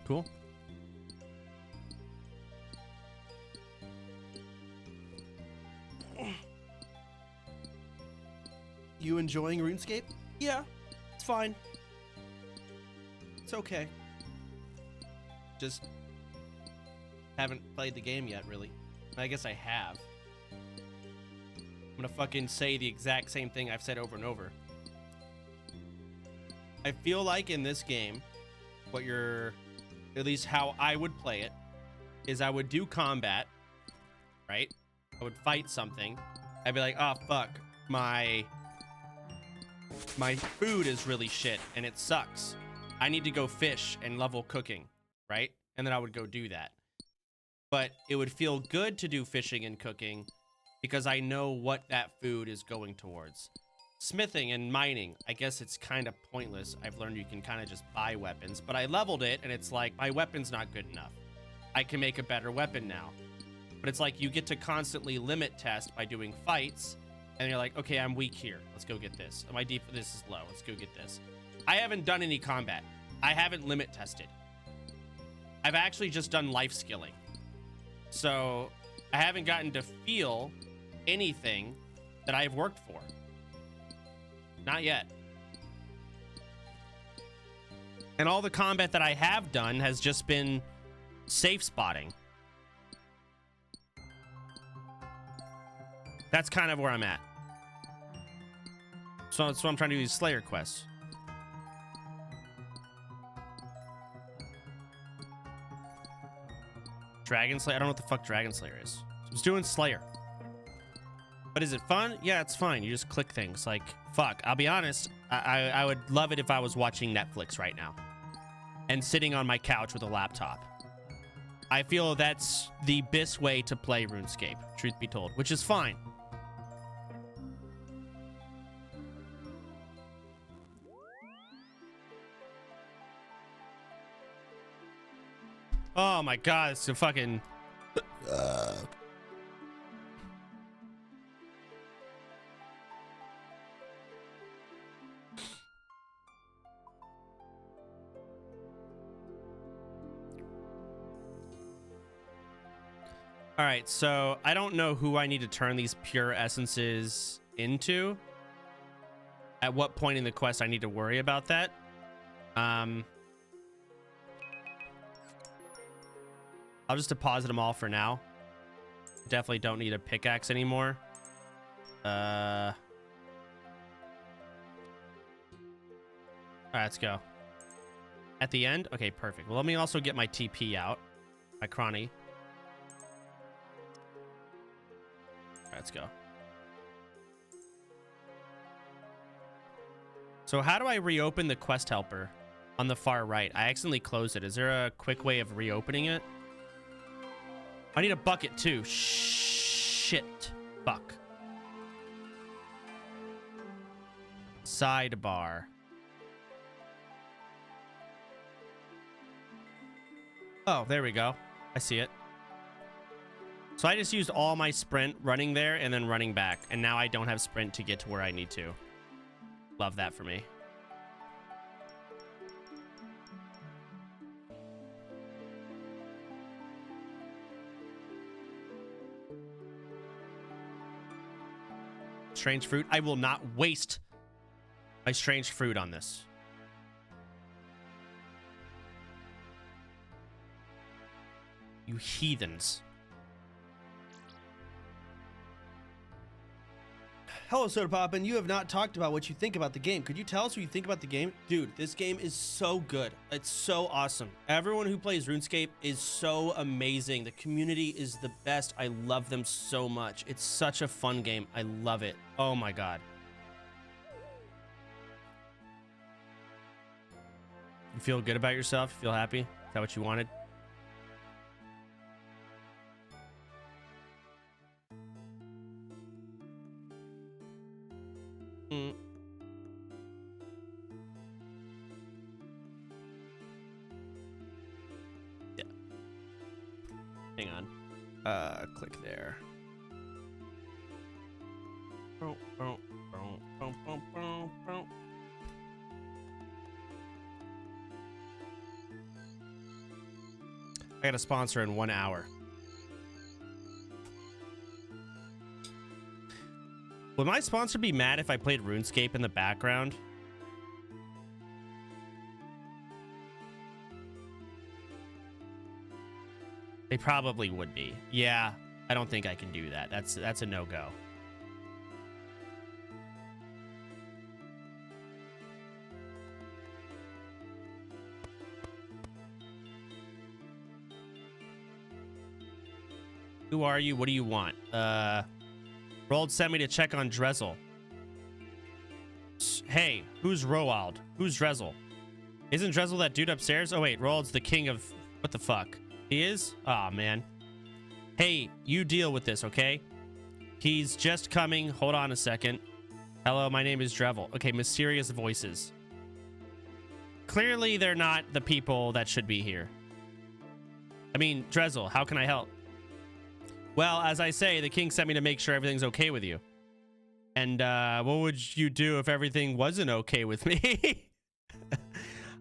Cool. You enjoying RuneScape? Yeah, it's fine. It's okay. Just haven't played the game yet, really. I guess I have. I'm gonna fucking say the exact same thing I've said over and over. I feel like in this game, what you're, at least how I would play it, is I would do combat, right? I would fight something. I'd be like, oh fuck, my food is really shit and it sucks. I need to go fish and level cooking, right? And then I would go do that. But it would feel good to do fishing and cooking because I know what that food is going towards. Smithing and mining, I guess it's kind of pointless. I've learned you can kind of just buy weapons, but I leveled it and it's like, my weapon's not good enough. I can make a better weapon now. But it's like you get to constantly limit test by doing fights and you're like, okay, I'm weak here. Let's go get this. My this is low. Let's go get this. I haven't done any combat. I haven't limit tested. I've actually just done life skilling. So I haven't gotten to feel anything that I've worked for. Not yet. And all the combat that I have done has just been safe spotting. That's kind of where I'm at. So I'm trying to do these Slayer quests. Dragon Slayer? I don't know what the fuck Dragon Slayer is. So I was doing Slayer. But is it fun? Yeah, it's fine. You just click things. Like, fuck. I'll be honest. I would love it if I was watching Netflix right now. And sitting on my couch with a laptop. I feel that's the best way to play RuneScape, truth be told. Which is fine. Oh my god, it's a fucking... All right, so I don't know who I need to turn these pure essences into. At what point in the quest I need to worry about that. I'll just deposit them all for now. Definitely don't need a pickaxe anymore. All right, let's go. At the end? Okay, perfect. Well, let me also get my TP out. My Cronny. All right, let's go. So how do I reopen the quest helper on the far right? I accidentally closed it. Is there a quick way of reopening it? I need a bucket too. Shit. Fuck. Sidebar. Oh, there we go. I see it. So I just used all my sprint running there and then running back. And now I don't have sprint to get to where I need to. Love that for me. Strange fruit. I will not waste my strange fruit on this. You heathens. Hello, Sodapoppin. You have not talked about what you think about the game. Could you tell us what you think about the game? Dude, this game is so good. It's so awesome. Everyone who plays RuneScape is so amazing. The community is the best. I love them so much. It's such a fun game. I love it. Oh my God. You feel good about yourself? You feel happy? Is that what you wanted? Yeah. Hang on. Click there. I got a sponsor in 1 hour. Would my sponsor be mad if I played RuneScape in the background? They probably would be. Yeah, I don't think I can do that. That's a no-go. Who are you? What do you want? Roald sent me to check on Drezel. Hey, who's Roald? Who's Drezel? Isn't Drezel that dude upstairs? Oh wait, Roald's the king of... What the fuck? He is? Aw, man. Hey, you deal with this, okay? He's just coming. Hold on a second. Hello, my name is Drevel. Okay, mysterious voices. Clearly, they're not the people that should be here. I mean, Drezel, how can I help? Well, as I say, the king sent me to make sure everything's okay with you. And what would you do if everything wasn't okay with me?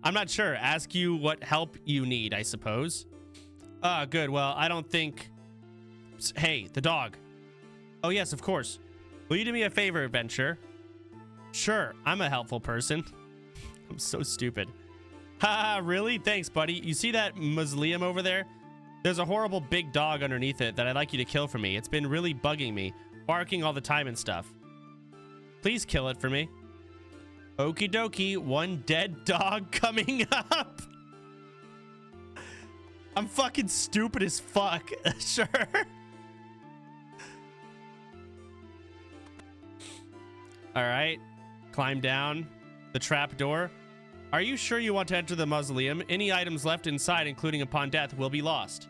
I'm not sure. Ask you what help you need, I suppose. Good. Well, I don't think... Hey, the dog. Oh, yes, of course. Will you do me a favor, adventure? Sure, I'm a helpful person. I'm so stupid. Haha, really? Thanks, buddy. You see that mausoleum over there? There's a horrible big dog underneath it that I'd like you to kill for me. It's been really bugging me, barking all the time and stuff. Please kill it for me. Okie dokie, one dead dog coming up. I'm fucking stupid as fuck. Sure. All right. Climb down the trap door. Are you sure you want to enter the mausoleum? Any items left inside, including upon death, will be lost.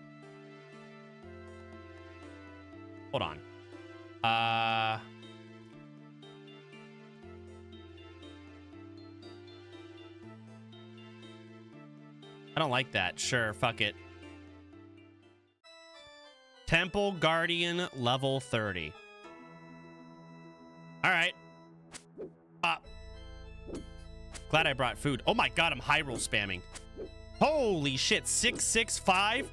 Hold on. I don't like that. Sure, fuck it. Temple Guardian level 30. All right. Glad I brought food. Oh my god, I'm high roll spamming. Holy shit, 665.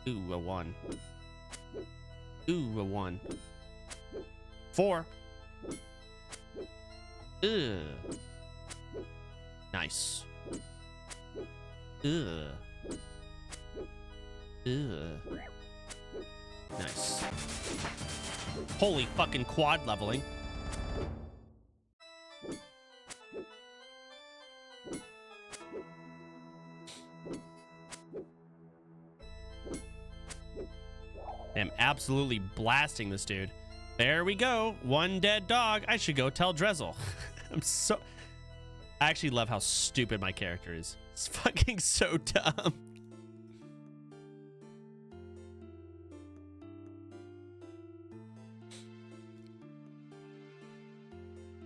Ooh, a 1. Ooh, a 1. 4. Ugh. Nice. Ugh. Ugh. Nice. Holy fucking quad leveling. I'm absolutely blasting this dude. There we go. One dead dog. I should go tell Drezel. I'm so... I actually love how stupid my character is. It's fucking so dumb.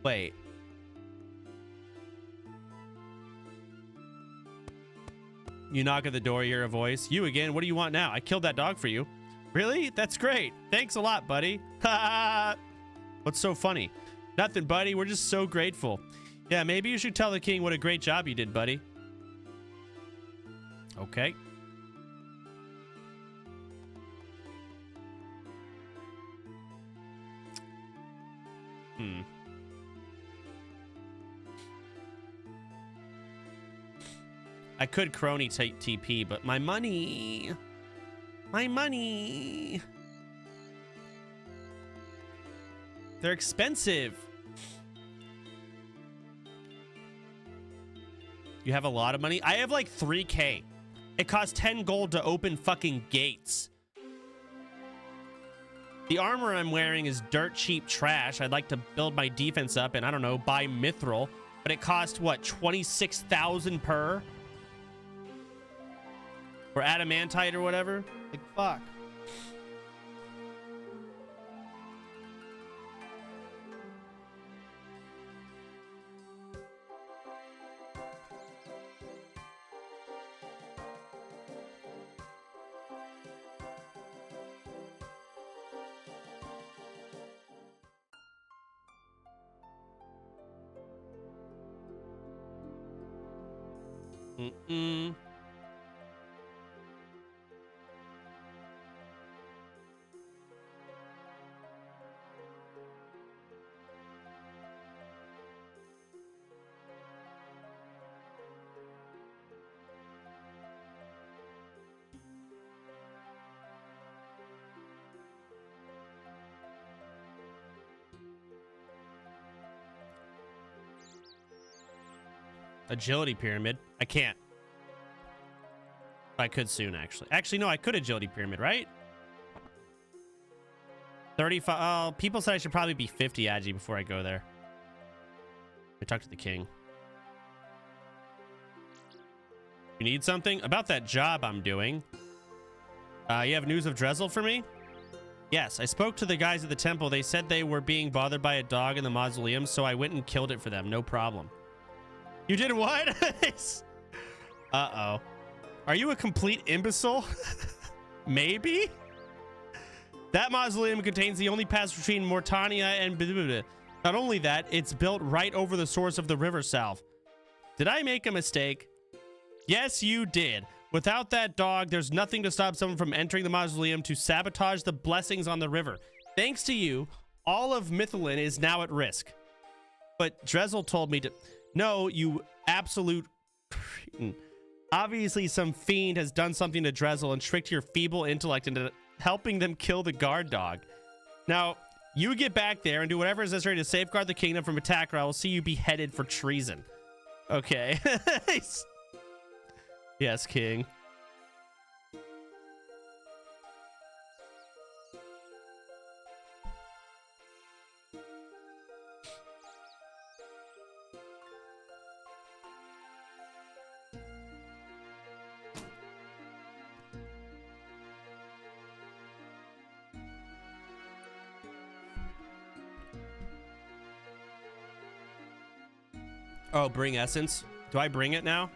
Wait. You knock at the door, you hear a voice. You again? What do you want now? I killed that dog for you. Really? That's great. Thanks a lot, buddy. What's so funny? Nothing, buddy. We're just so grateful. Yeah, maybe you should tell the king what a great job you did, buddy. Okay. I could crony TP, but my money. My money. They're expensive. You have a lot of money? I have like 3K. It costs 10 gold to open fucking gates. The armor I'm wearing is dirt cheap trash. I'd like to build my defense up and, I don't know, buy mithril. But it costs, what, 26,000 per? Or adamantite or whatever? Like, fuck. Mm-mm. Agility pyramid. I can't. I could soon, actually. Actually, no, I could agility pyramid, right? 35. Oh, people said I should probably be 50 agi before I go there. I talked to the king. You need something? About that job I'm doing. You have news of Drezel for me? Yes, I spoke to the guys at the temple. They said they were being bothered by a dog in the mausoleum, so I went and killed it for them. No problem. You did what? Uh-oh. Are you a complete imbecile? Maybe? That mausoleum contains the only pass between Mortania and... Not only that, it's built right over the source of the river south. Did I make a mistake? Yes, you did. Without that dog, there's nothing to stop someone from entering the mausoleum to sabotage the blessings on the river. Thanks to you, all of Mythalin is now at risk. But Drezel told me to... No, you absolute... Obviously, some fiend has done something to Drezel and tricked your feeble intellect into helping them kill the guard dog. Now, you get back there and do whatever is necessary to safeguard the kingdom from attack, or I will see you beheaded for treason. Okay. Yes, king. Oh, bring essence. Do I bring it now?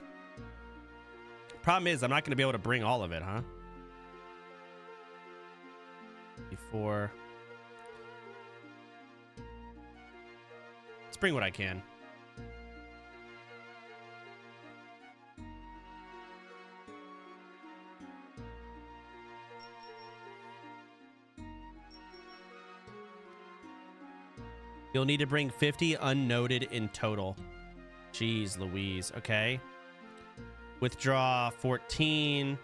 Problem is, I'm not going to be able to bring all of it, huh? Before. Let's bring what I can. You'll need to bring 50 unnoted in total. Jeez Louise. Okay. Withdraw 14.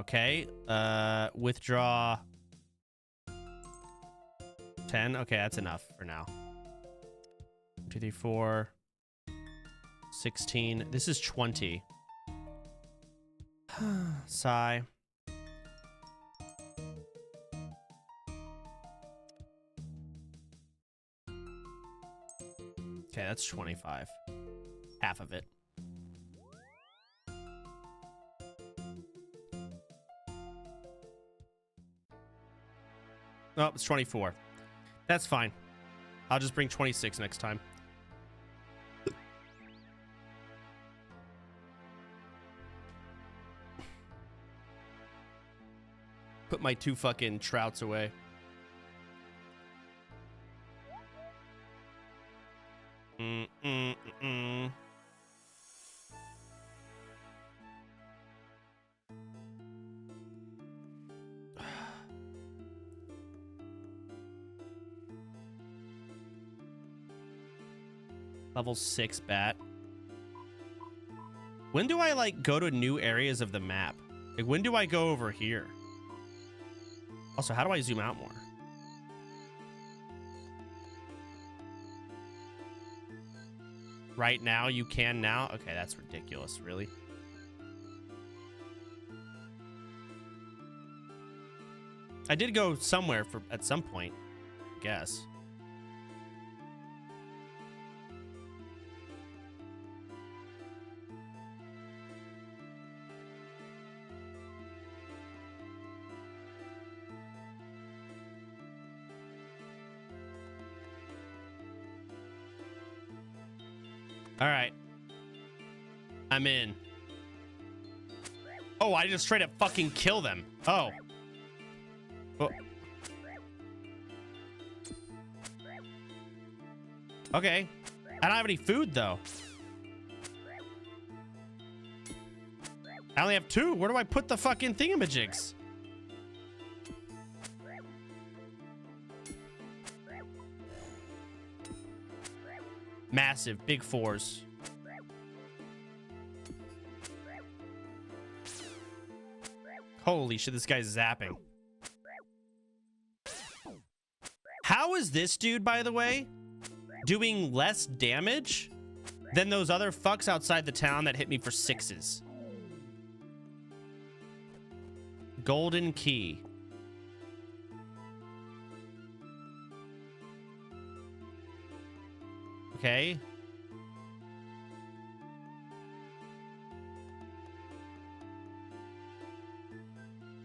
Okay. Withdraw 10. Okay, that's enough for now. 1, 2, 3, 4. 16. This is 20. Sigh. Okay, that's 25. Half of it. Oh, it's 24. That's fine. I'll just bring 26 next time. Put my 2 fucking trouts away. Level 6 bat. When do I like go to new areas of the map? Like when do I go over here? Also, how do I zoom out more? Right now, you can now? Okay, that's ridiculous, really. I did go somewhere at some point, I guess. All right. I'm in. Oh, I just straight up fucking kill them. Oh. Oh. Okay. I don't have any food, though. I only have 2. Where do I put the fucking thingamajigs? Massive, big 4s. Holy shit, this guy's zapping. How is this dude, by the way, doing less damage than those other fucks outside the town that hit me for 6s? Golden key. Okay.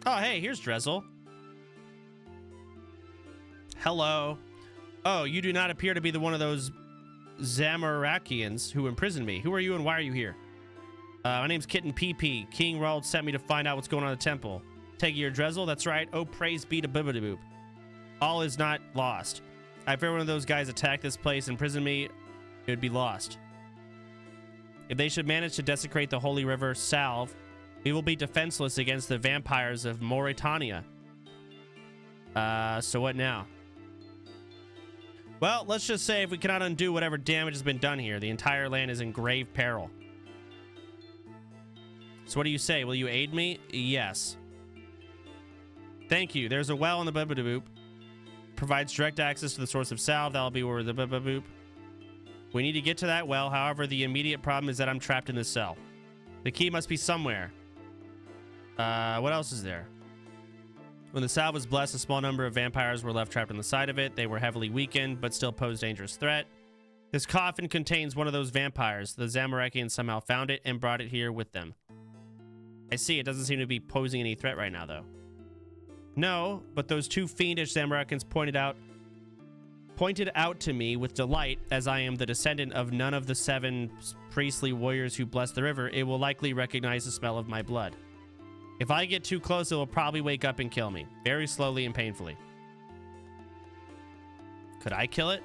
Oh, hey, here's Drezel. Hello. Oh, you do not appear to be one of those Zamarakians who imprisoned me. Who are you and why are you here? My name's Kitten PP. King Rald sent me to find out what's going on in the temple. Take your Drezel? That's right. Oh, praise be to Bibbidi-Boop. All is not lost. If every one of those guys attacked this place and imprisoned me, it would be lost. If they should manage to desecrate the holy river Salve, we will be defenseless against the vampires of Mauritania. So what now? Well, let's just say if we cannot undo whatever damage has been done here, the entire land is in grave peril. So what do you say? Will you aid me? Yes. Thank you. There's a well in the Bibbidi-Boop. Provides direct access to the source of salve. That'll be where the Bibbidi-Boop. We need to get to that well. However, the immediate problem is that I'm trapped in this cell. The key must be somewhere. What else is there? When the salve was blessed, a small number of vampires were left trapped on the side of it. They were heavily weakened, but still posed a dangerous threat. This coffin contains one of those vampires. The Zamarakians somehow found it and brought it here with them. I see. It doesn't seem to be posing any threat right now, though. No, but those 2 fiendish Zamarakians pointed out to me with delight, as I am the descendant of none of the 7 priestly warriors who blessed the river. It will likely recognize the smell of my blood. If I get too close, it will probably wake up and kill me, very slowly and painfully. Could I kill it?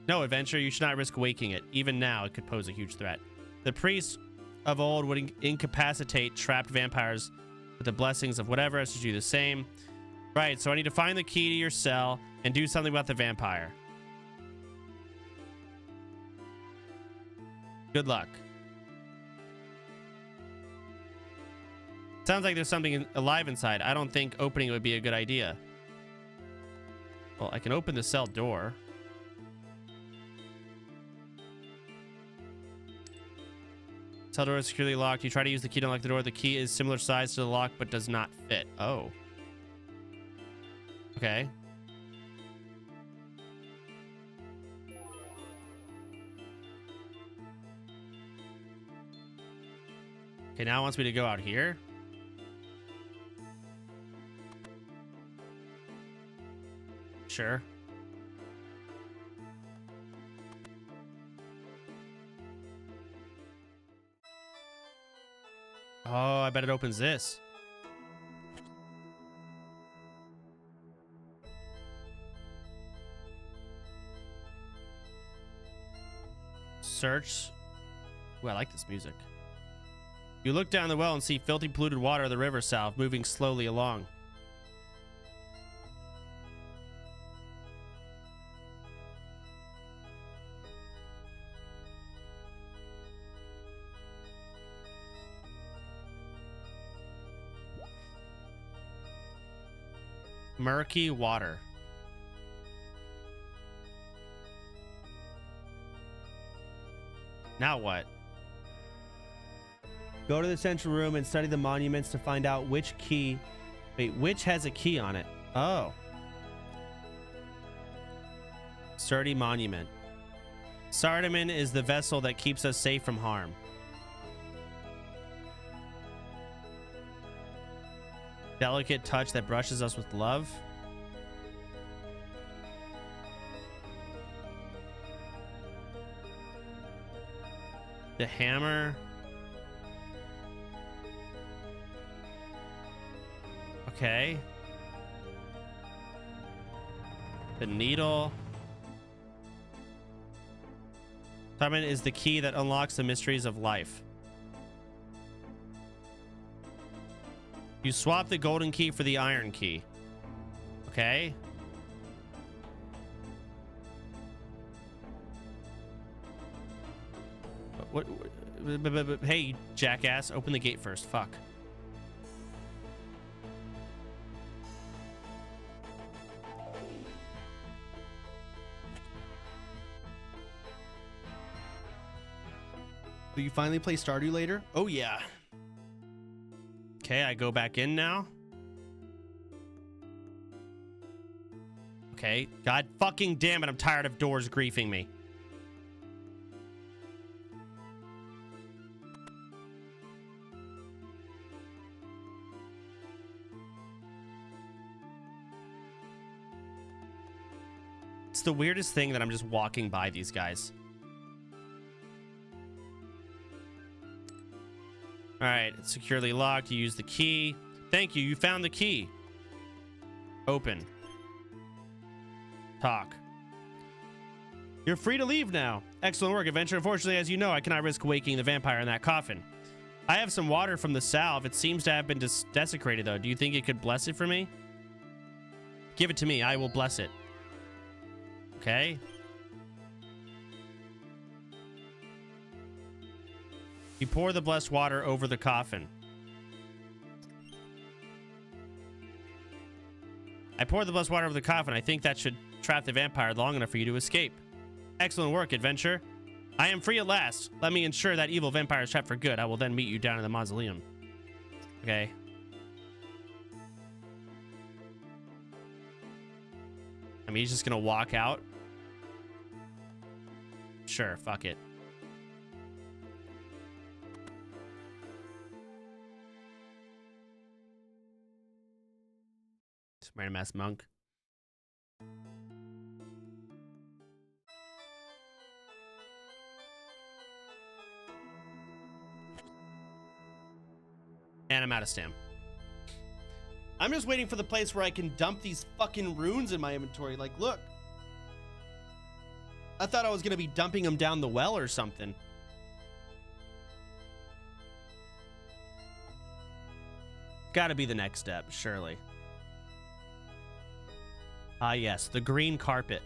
No, adventurer, you should not risk waking it. Even now, it could pose a huge threat. The priests of old would incapacitate trapped vampires with the blessings of whatever. I should do the same. Right, so I need to find the key to your cell and do something about the vampire. Good luck. Sounds like there's something alive inside. I don't think opening it would be a good idea. Well, I can open the cell door. Cell door is securely locked. You try to use the key to unlock the door. The key is similar size to the lock, but does not fit. Oh. Okay. Okay, now it wants me to go out here. Sure. Oh, I bet it opens this. Search. Ooh, I like this music. You look down the well and see filthy, polluted water of the river south, moving slowly along. Murky water. Now what? Go to the central room and study the monuments to find out which key... Wait, which has a key on it? Oh. Sturdy monument. Sodapoppin is the vessel that keeps us safe from harm. Delicate touch that brushes us with love. The hammer. Okay. The needle. Sodapoppin is the key that unlocks the mysteries of life. You swap the golden key for the iron key. Okay. What? Hey, jackass, open the gate first. Fuck. Will you finally play Stardew later? Oh, yeah. Okay, I go back in now. Okay. God fucking damn it, I'm tired of doors griefing me. It's the weirdest thing that I'm just walking by these guys. All right, it's securely locked. You use the key. Thank you. You found the key. Open. Talk. You're free to leave now. Excellent work, adventure. Unfortunately, as you know, I cannot risk waking the vampire in that coffin. I have some water from the salve. It seems to have been desecrated, though. Do you think it could bless it for me? Give it to me. I will bless it. Okay. You pour the blessed water over the coffin. I poured the blessed water over the coffin. I think that should trap the vampire long enough for you to escape. Excellent work, adventure. I am free at last. Let me ensure that evil vampire is trapped for good. I will then meet you down in the mausoleum. Okay. I mean, he's just gonna walk out. Sure, fuck it. Random ass monk. And I'm out of stam. I'm just waiting for the place where I can dump these fucking runes in my inventory. Like, look. I thought I was gonna be dumping them down the well or something. Gotta be the next step, surely. Ah, yes, the green carpet.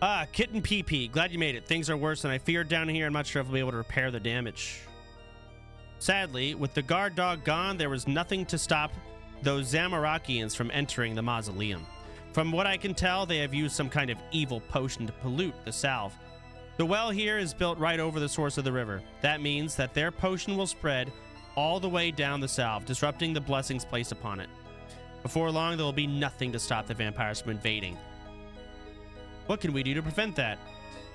Ah, Kitten PP. Glad you made it. Things are worse than I feared down here. I'm not sure if I'll be able to repair the damage. Sadly, with the guard dog gone, there was nothing to stop those Zamarakians from entering the mausoleum. From what I can tell, they have used some kind of evil potion to pollute the salve. The well here is built right over the source of the river. That means that their potion will spread all the way down the salve, disrupting the blessings placed upon it. Before long, there will be nothing to stop the vampires from invading. What can we do to prevent that?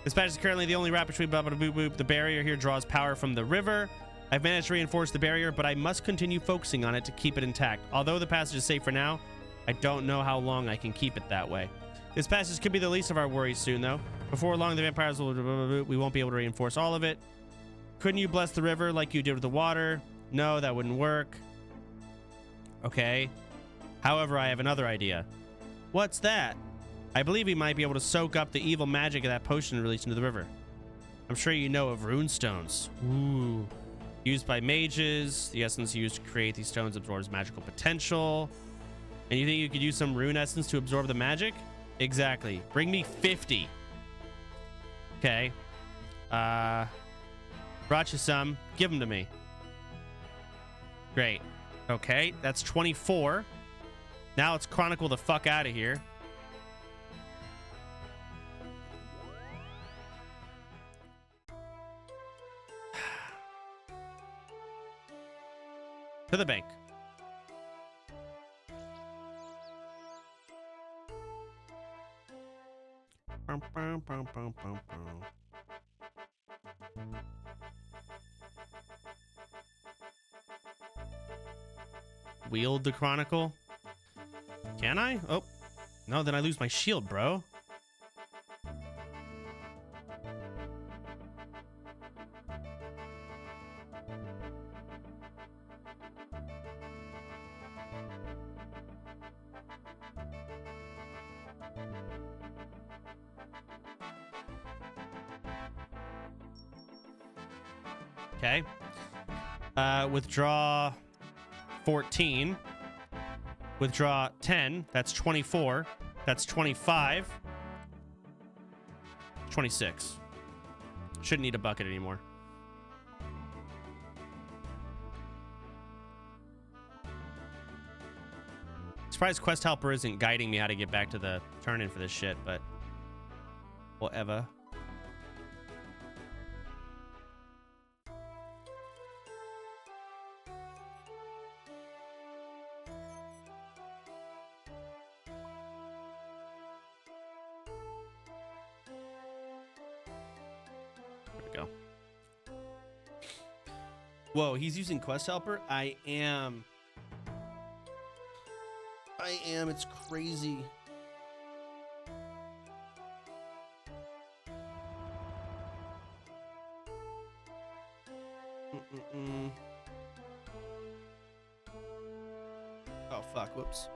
This patch is currently the only route between blah, blah, blah, blah. The barrier here draws power from the river. I've managed to reinforce the barrier, but I must continue focusing on it to keep it intact. Although the passage is safe for now, I don't know how long I can keep it that way. This passage could be the least of our worries soon, though. Before long, the vampires will... We won't be able to reinforce all of it. Couldn't you bless the river like you did with the water? No, that wouldn't work. Okay. However, I have another idea. What's that? I believe we might be able to soak up the evil magic of that potion and release into the river. I'm sure you know of rune stones. Ooh. Used by mages. The essence used to create these stones absorbs magical potential. And you think you could use some rune essence to absorb the magic? Exactly. Bring me 50. Okay. Brought you some. Give them to me. Great. Okay, that's 24. Now let's chronicle the fuck out of here. To the bank. Bum, bum, bum, bum, bum, bum. Wield the chronicle. Can I? Oh, no, then I lose my shield, bro. Okay. Withdraw 14. Withdraw 10. That's 24. That's 25. 26. Shouldn't need a bucket anymore. Surprised Quest Helper isn't guiding me how to get back to the turn-in for this shit, but whatever. Whoa, he's using Quest Helper? I am. It's crazy. Oh, fuck. Whoops.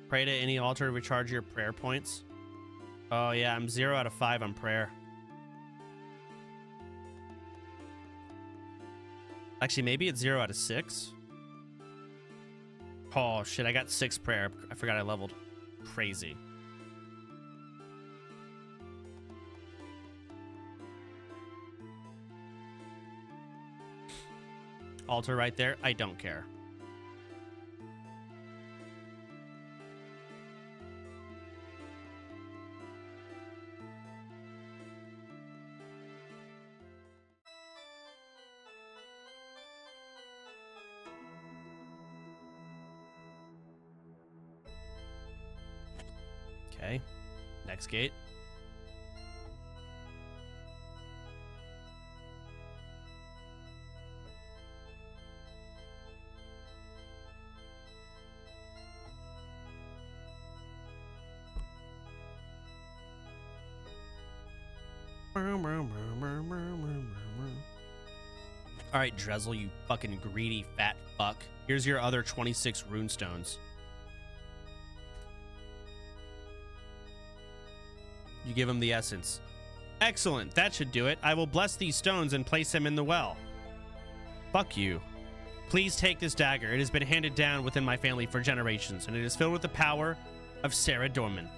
Pray to any altar to recharge your prayer points. Oh yeah, I'm 0 out of 5 on prayer. Actually, maybe it's 0 out of 6. Oh shit, I got 6 prayer. I forgot I leveled. Crazy. Altar right there. I don't care. Okay, next gate. All right, Drezel, you fucking greedy fat fuck. Here's your other 26 runestones. You give him the essence. Excellent, that should do it. I will bless these stones and place them in the well. Fuck you. Please take this dagger. It has been handed down within my family for generations, and it is filled with the power of Sarah Dorman.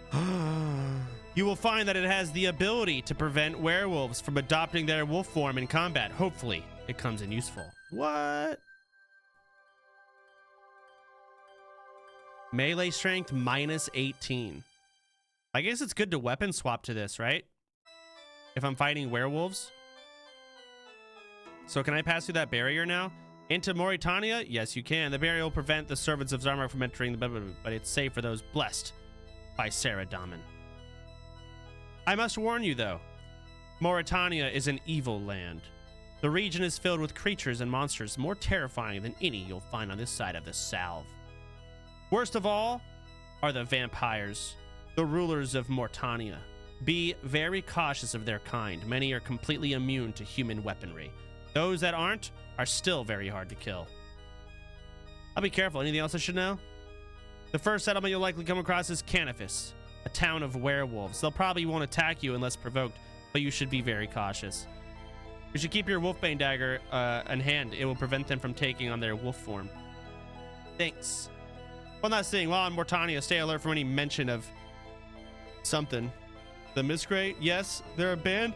You will find that it has the ability to prevent werewolves from adopting their wolf form in combat. Hopefully, it comes in useful. What? Melee strength minus 18. I guess it's good to weapon swap to this, right? If I'm fighting werewolves. So can I pass through that barrier now? Into Mauritania? Yes, you can. The barrier will prevent the servants of Zarmar from entering the but it's safe for those blessed by Sarah Daman. I must warn you, though. Mauritania is an evil land. The region is filled with creatures and monsters more terrifying than any you'll find on this side of the Salve. Worst of all are the vampires, the rulers of Mauritania. Be very cautious of their kind. Many are completely immune to human weaponry. Those that aren't are still very hard to kill. I'll be careful. Anything else I should know? The first settlement you'll likely come across is Canifis, a town of werewolves. They'll probably won't attack you unless provoked, but you should be very cautious. You should keep your wolfbane dagger in hand. It will prevent them from taking on their wolf form. Thanks. One last thing. While in Mauritania, stay alert for any mention of something. The Miscreate? Yes, they're a band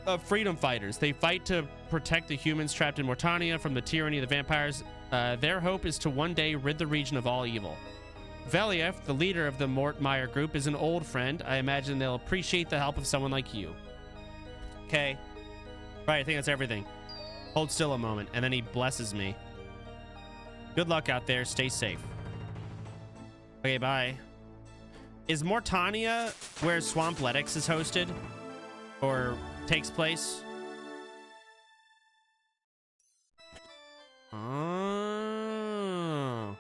of freedom fighters. They fight to protect the humans trapped in Mauritania from the tyranny of the vampires. Their hope is to one day rid the region of all evil. Velief, the leader of the Mortmire group, is an old friend. I imagine they'll appreciate the help of someone like you. Okay. Right, I think that's everything. Hold still a moment, and then he blesses me. Good luck out there. Stay safe. Okay, bye. Is Mauritania where Swampletics is hosted? Or takes place? Oh.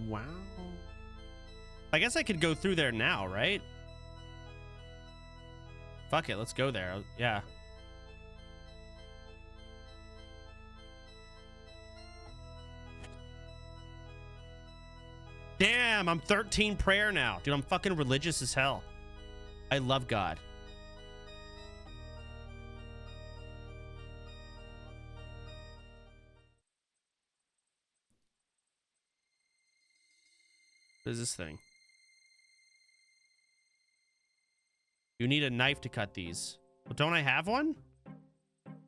Wow. I guess I could go through there now, right? Fuck it, let's go there. Yeah. Damn, I'm 13 prayer now. Dude, I'm fucking religious as hell. I love God. What is this thing? You need a knife to cut these. Well, don't I have one?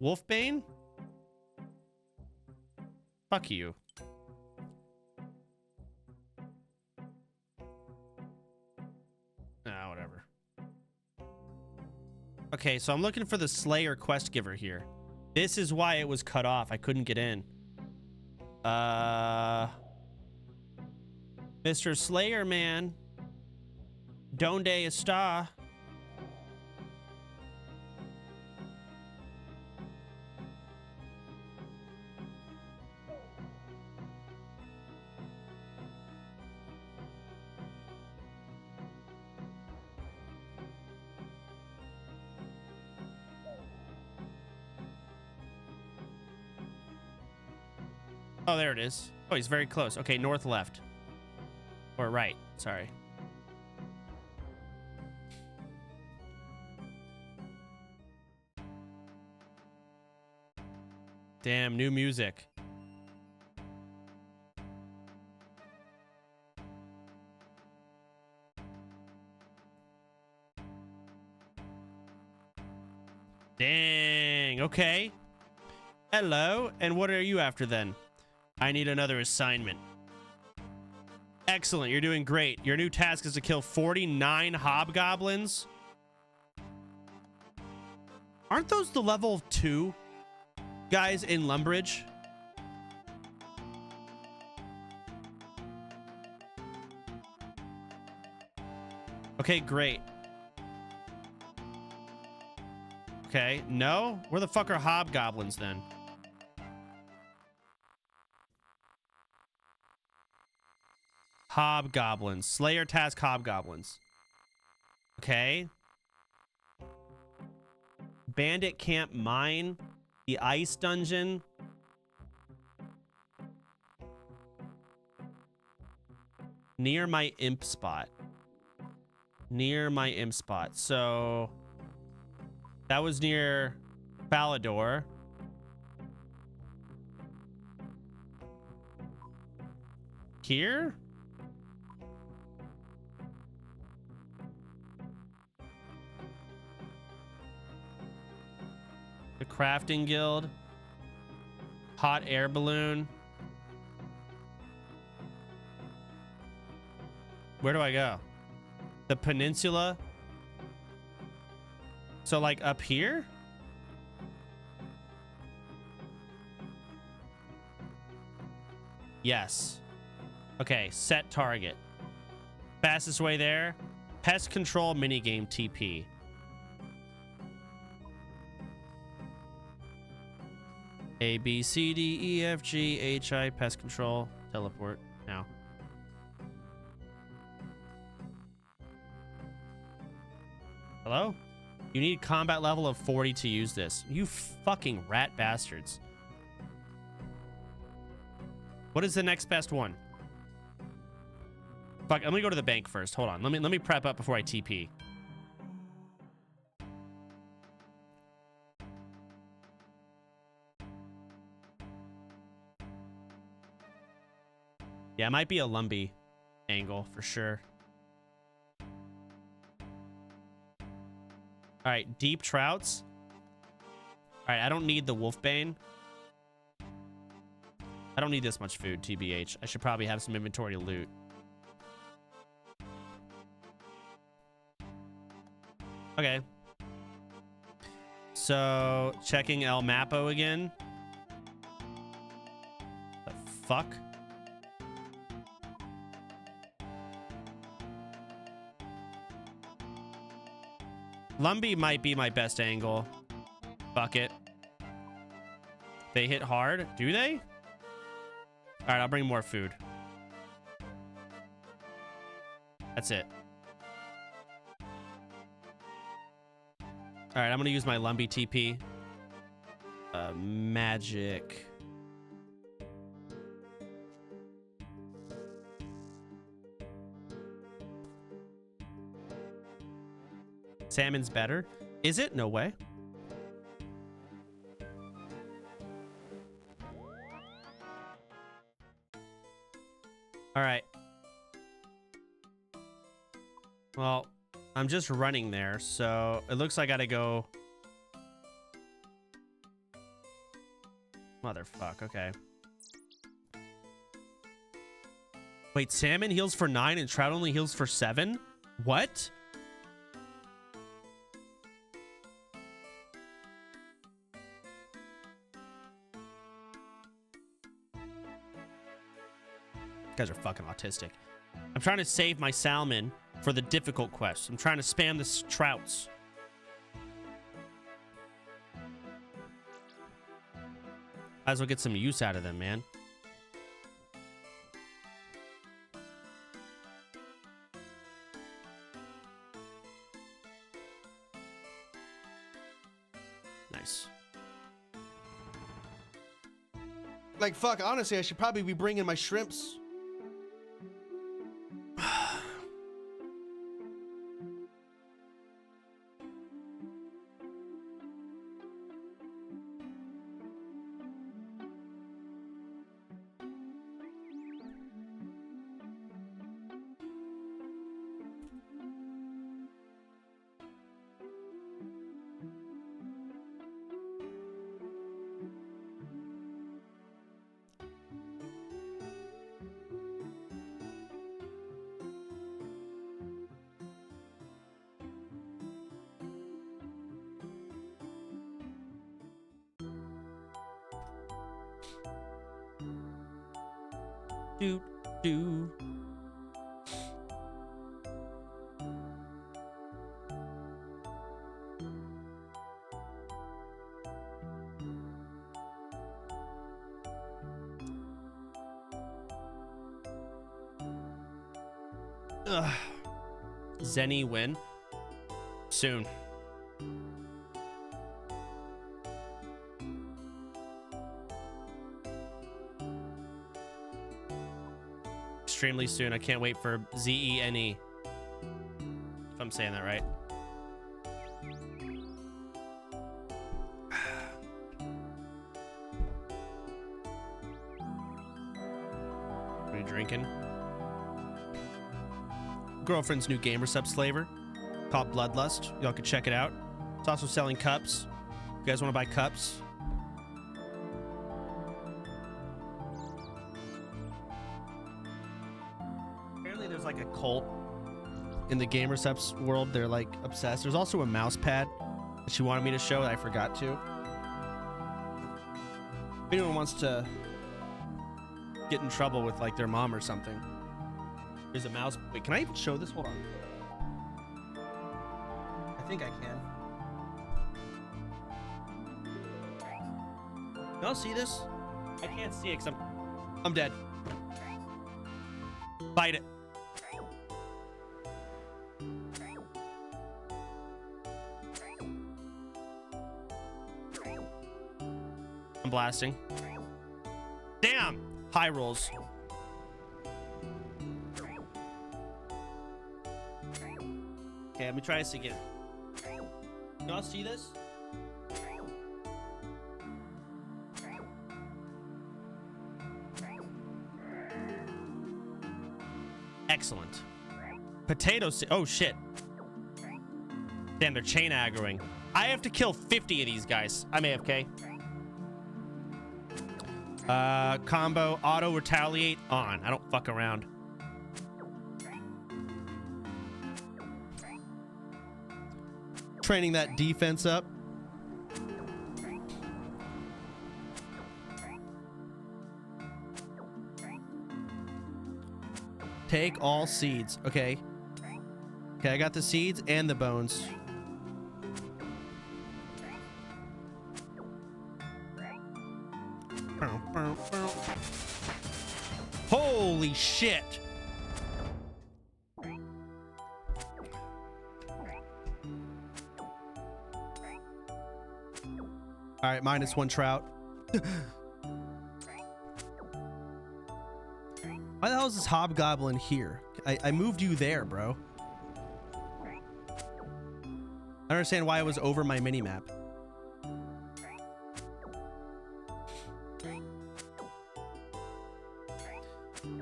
Wolfbane? Fuck you. Ah, whatever. Okay, so I'm looking for the Slayer quest giver here. This is why it was cut off. I couldn't get in. Mr. Slayer Man. Donde está? Oh, there it is. Oh, he's very close. Okay, north left. Or right, sorry. Damn, new music. Dang, okay. Hello, and what are you after then? I need another assignment. Excellent, you're doing great. Your new task is to kill 49 hobgoblins. Aren't those the level 2 guys in Lumbridge? Okay, great. Okay, no? Where the fuck are hobgoblins then? Hobgoblins. Slayer task hobgoblins. Okay. Bandit camp mine. The ice dungeon. Near my imp spot. Near my imp spot. So that was near Falador. Here? The crafting guild. Hot air balloon. Where do I go? The peninsula? So like up here? Yes. Okay, set target. Fastest way there. Pest control minigame TP. A, B, C, D, E, F, G, H, I, pest control, teleport, now. Hello? You need combat level of 40 to use this. You fucking rat bastards. What is the next best one? Fuck, let me go to the bank first. Hold on. Let me prep up before I TP. Yeah, it might be a Lumbee angle for sure. All right, deep trouts. All right, I don't need the Wolfbane. I don't need this much food, TBH. I should probably have some inventory to loot. Okay. So, checking El Mapo again. The fuck? Lumbee might be my best angle. Fuck it. They hit hard. Do they? All right, I'll bring more food. That's it. All right, I'm going to use my Lumbee TP. Magic. Salmon's better. Is it? No way. All right. Well, I'm just running there, so it looks like I gotta go. Motherfuck, okay. Wait, salmon heals for 9 and trout only heals for 7? What? You guys are fucking autistic. I'm trying to save my salmon for the difficult quests. I'm trying to spam the trouts. Might as well get some use out of them, man. Nice. Like, fuck, honestly, I should probably be bringing my shrimps. Do. Ugh. Zenny win? Soon. Extremely soon. I can't wait for ZENE. If I'm saying that right. What are you drinking? Girlfriend's new gamer sub slaver called Bloodlust. Y'all can check it out. It's also selling cups. You guys want to buy cups? cult in the Gamersups world. They're like obsessed. There's also a mouse pad that she wanted me to show that I forgot to. If anyone wants to get in trouble with like their mom or something, there's a mouse. Wait, can I even show this? Hold on. I think I can. Y'all see this? I can't see it because I'm dead. Bite it. I'm blasting. Damn! High rolls. Okay, let me try this again. Y'all see this? Excellent. Potato. Oh shit. Damn, they're chain aggroing. I have to kill 50 of these guys. I'm AFK. Combo auto retaliate on. I don't fuck around. Training that defense up. Take all seeds. Okay. Okay, I got the seeds and the bones. Holy shit. All right, -1 trout. Why the hell is this hobgoblin here? I moved you there, bro. I don't understand why it was over my minimap.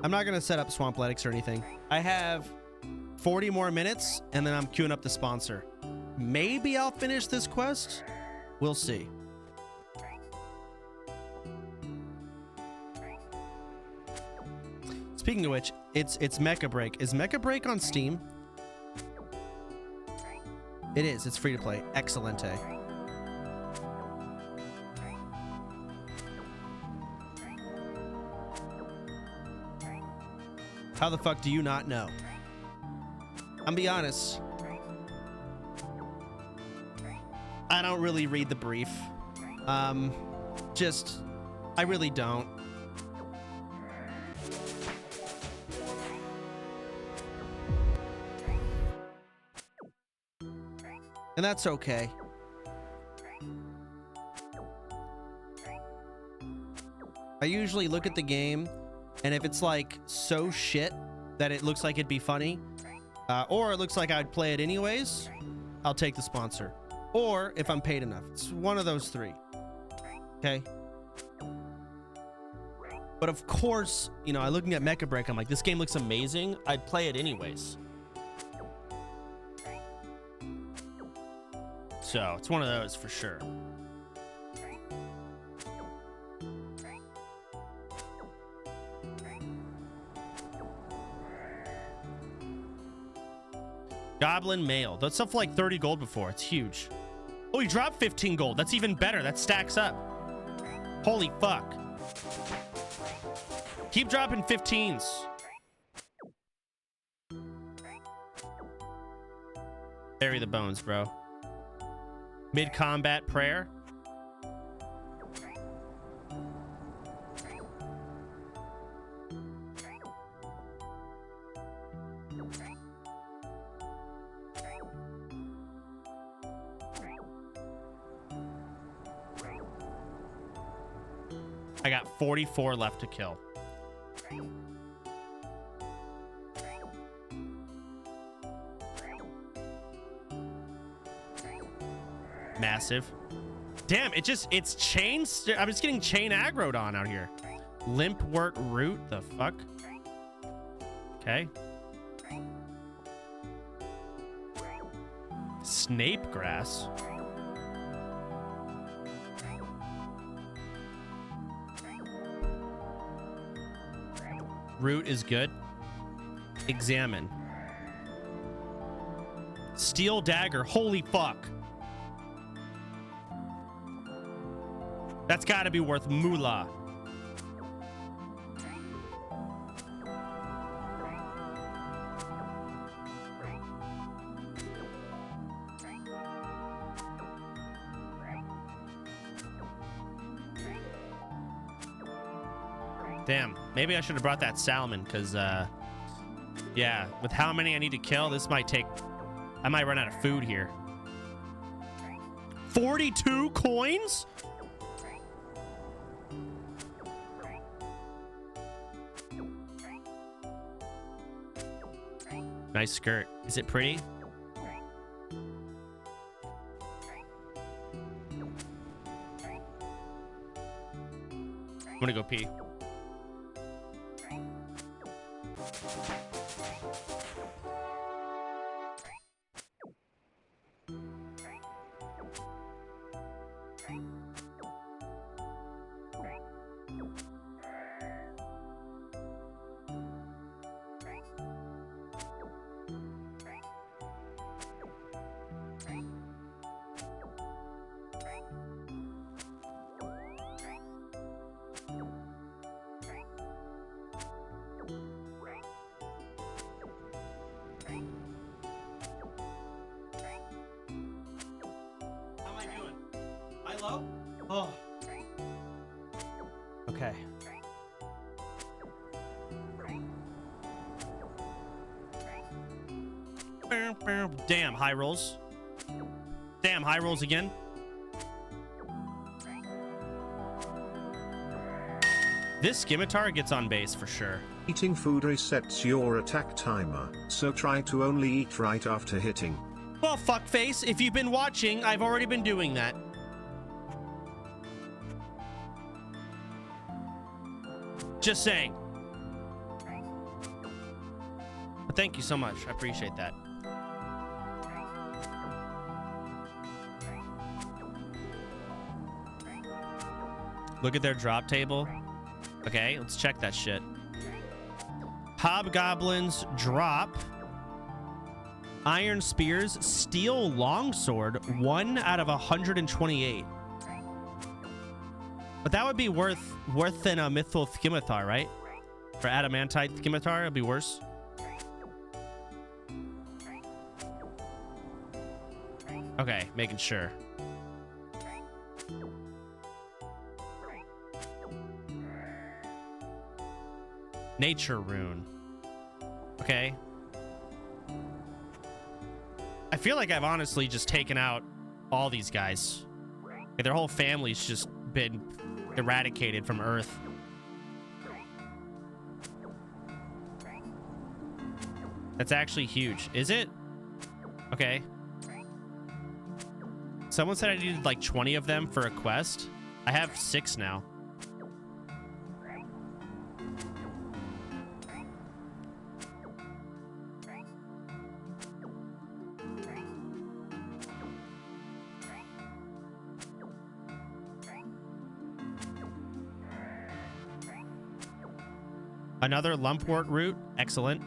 I'm not gonna set up Swampletics or anything. I have 40 more minutes and then I'm queuing up the sponsor. Maybe I'll finish this quest. We'll see. Speaking of which, it's Mecha Break. Is Mecha Break on Steam? It is. It's free to play. Excellente. How the fuck do you not know? I'm be honest. I don't really read the brief. I really don't. And that's okay. I usually look at the game, and if it's like so shit that it looks like it'd be funny, or it looks like I'd play it anyways, I'll take the sponsor. Or if I'm paid enough. It's one of those three. Okay? But of course, you know, I'm looking at Mecha Break, I'm like, this game looks amazing. I'd play it anyways. So, it's one of those for sure. Goblin Mail. That's stuff for like 30 gold before. It's huge. Oh, he dropped 15 gold. That's even better. That stacks up. Holy fuck. Keep dropping 15s. Bury the bones, bro. Mid-combat prayer. I got 44 left to kill. Massive. Damn, it's chains. I'm just getting chain aggroed on out here. Limpwort root, the fuck? Okay. Snape grass. Root is good. Examine. Steel dagger. Holy fuck. That's got to be worth moolah. Damn, maybe I should have brought that salmon, because, yeah, with how many I need to kill, this might take... I might run out of food here. 42 coins? Nice skirt. Is it pretty? I'm gonna go pee. Hello? Oh. Okay. Damn, high rolls. Damn, high rolls again. This scimitar gets on base for sure. Eating food resets your attack timer, so try to only eat right after hitting. Well, fuckface, if you've been watching, I've already been doing that. Just saying. But thank you so much. I appreciate that. Look at their drop table. Okay, let's check that shit. Hobgoblins drop. Iron spears, steel longsword, 1 out of 128. But that would be worth than a mythal scimitar, right? For adamantite scimitar, it'd be worse. Okay, making sure. Nature rune. Okay. I feel like I've honestly just taken out all these guys. Like, their whole family's just been eradicated from Earth. That's actually huge. Is it? Okay. Someone said I needed like 20 of them for a quest. I have 6 now. Another lumpwort root. Excellent.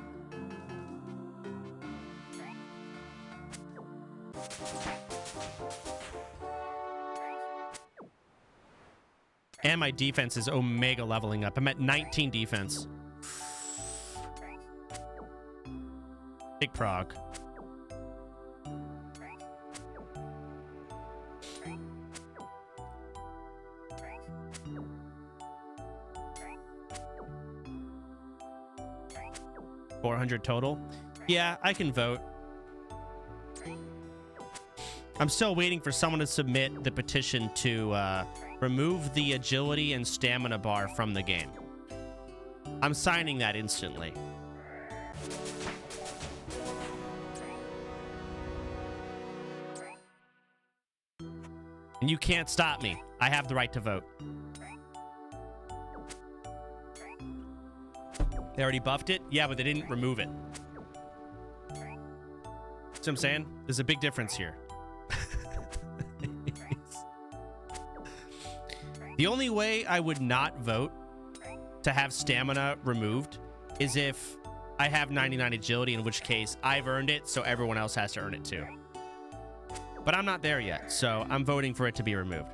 And my defense is omega leveling up. I'm at 19 defense. Big prog. $400 total. Yeah, I can vote. I'm still waiting for someone to submit the petition to remove the agility and stamina bar from the game. I'm signing that instantly. And you can't stop me. I have the right to vote. They already buffed it? Yeah, but they didn't remove it. See what I'm saying? There's a big difference here. The only way I would not vote to have stamina removed is if I have 99 agility, in which case I've earned it, so everyone else has to earn it too. But I'm not there yet, so I'm voting for it to be removed.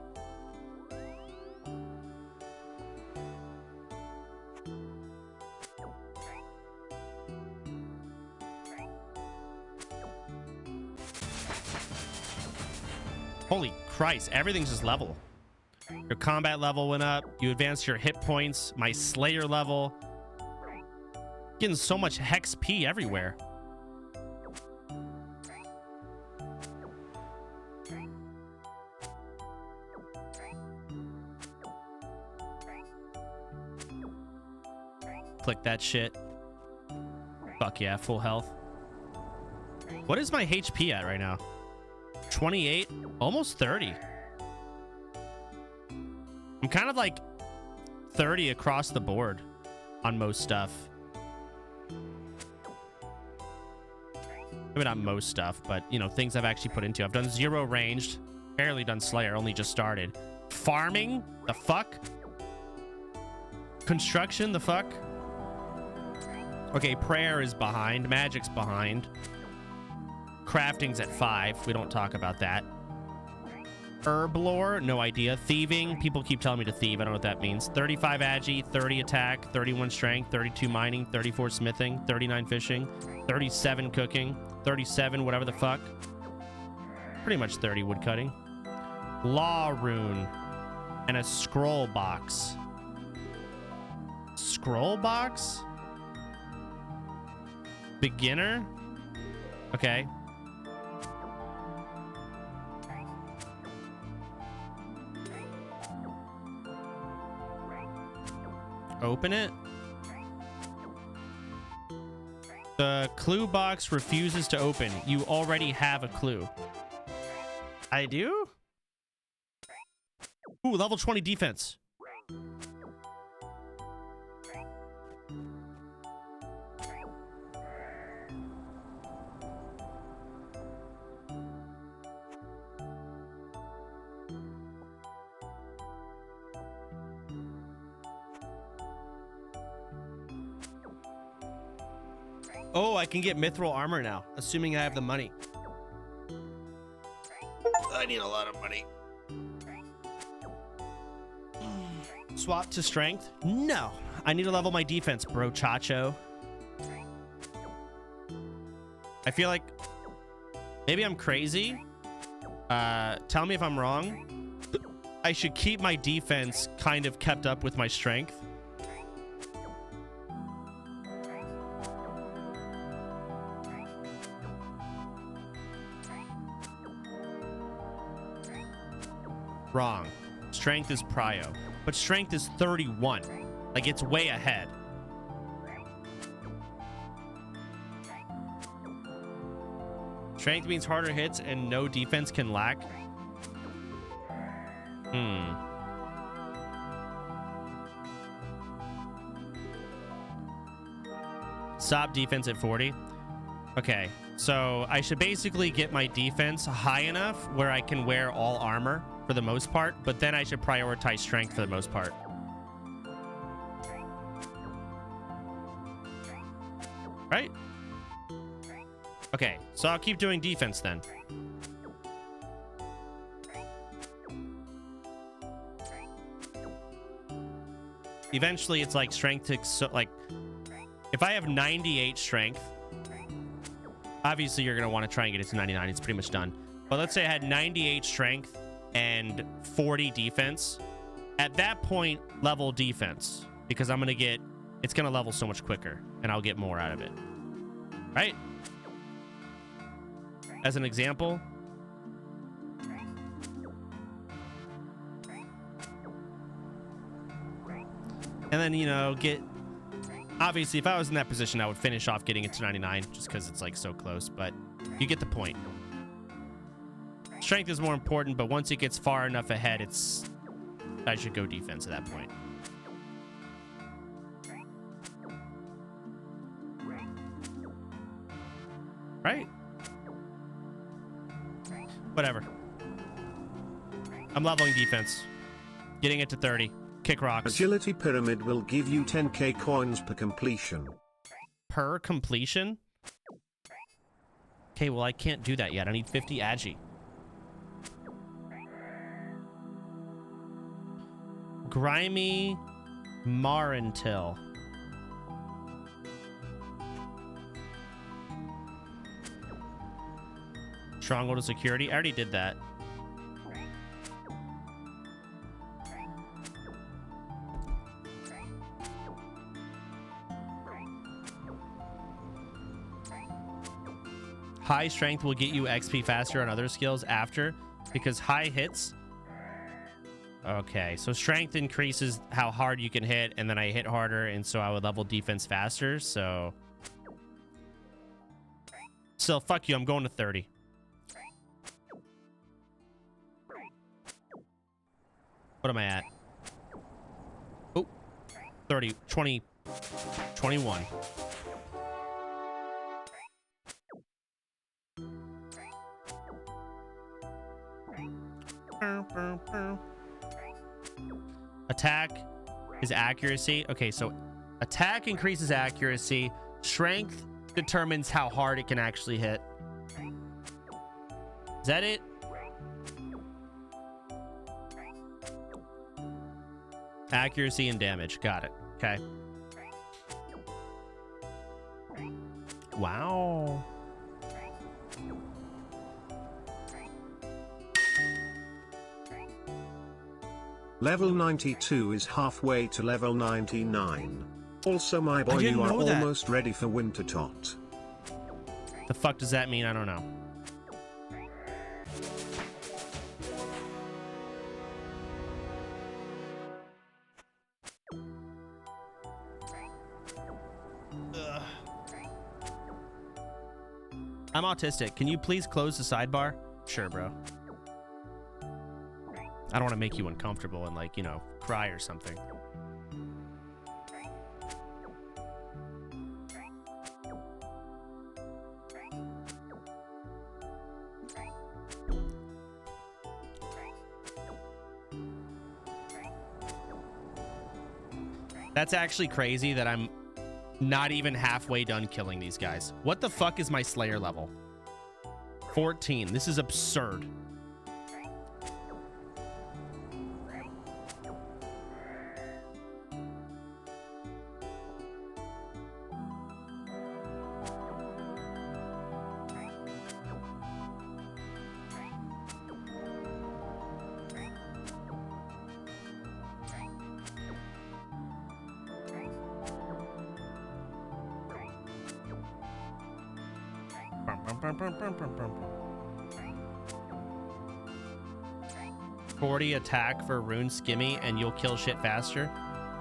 Holy Christ, everything's just level. Your combat level went up. You advanced your hit points. My Slayer level. Getting so much Hex P everywhere. Click that shit. Fuck yeah, full health. What is my HP at right now? 28, almost 30. I'm kind of like 30 across the board on most stuff. Maybe not most stuff, but you know, things I've actually put into. I've done 0 ranged, barely done Slayer, only just started. Farming, the fuck? Construction, the fuck? Okay, prayer is behind, magic's behind. Crafting's at 5. We don't talk about that. Herb lore, no idea. Thieving, people keep telling me to thieve. I don't know what that means. 35 agi, 30 attack, 31 strength, 32 mining, 34 smithing, 39 fishing, 37 cooking, 37 whatever the fuck. Pretty much 30 woodcutting. Law rune and a scroll box. Scroll box? Beginner? Okay. Open it. The clue box refuses to open. You already have a clue. I do? Ooh, level 20 defense. Oh, I can get mithril armor now, assuming I have the money. I need a lot of money. Swap to strength? No. I need to level my defense, bro chacho. I feel like maybe I'm crazy. Tell me if I'm wrong. I should keep my defense kind of kept up with my strength. Wrong. Strength is prio, but strength is 31. Like, it's way ahead. Strength means harder hits and no defense can lack. Stop defense at 40. Okay, so I should basically get my defense high enough where I can wear all armor for the most part, but then I should prioritize strength for the most part. Right? Okay, so I'll keep doing defense then. Eventually, it's like strength to, so like, if I have 98 strength, obviously you're going to want to try and get it to 99. It's pretty much done. But let's say I had 98 strength and 40 defense. At that point, level defense, because I'm going to get, it's going to level so much quicker and I'll get more out of it. Right? As an example. And then, you know, get, obviously if I was in that position, I would finish off getting it to 99 just because it's like so close, but you get the point. Strength is more important, but once it gets far enough ahead, it's, I should go defense at that point. Right? Whatever. I'm leveling defense. Getting it to 30. Kick rocks. Agility pyramid will give you 10k coins per completion. per completion? Okay, well, I can't do that yet. I need 50 agi. Grimy Marintil. Stronghold of security. I already did that. High strength will get you XP faster on other skills after, because high hits. Okay, so strength increases how hard you can hit, and then I hit harder, and so I would level defense faster, so... Still, fuck you, I'm going to 30. What am I at? Oh, 30, 20, 21. Attack is accuracy. Okay, so attack increases accuracy. Strength determines how hard it can actually hit. Is that it? Accuracy and damage. Got it. Okay. Wow. Level 92 is halfway to level 99. Also, my boy, you are almost ready for Winter Tot. The fuck does that mean? I don't know. Ugh. I'm autistic. Can you please close the sidebar? Sure, bro. I don't want to make you uncomfortable and, like, you know, cry or something. That's actually crazy that I'm not even halfway done killing these guys. What the fuck is my Slayer level? 14. This is absurd. Bum, bum, bum, bum, bum. 40 attack for Rune Skimmy and you'll kill shit faster.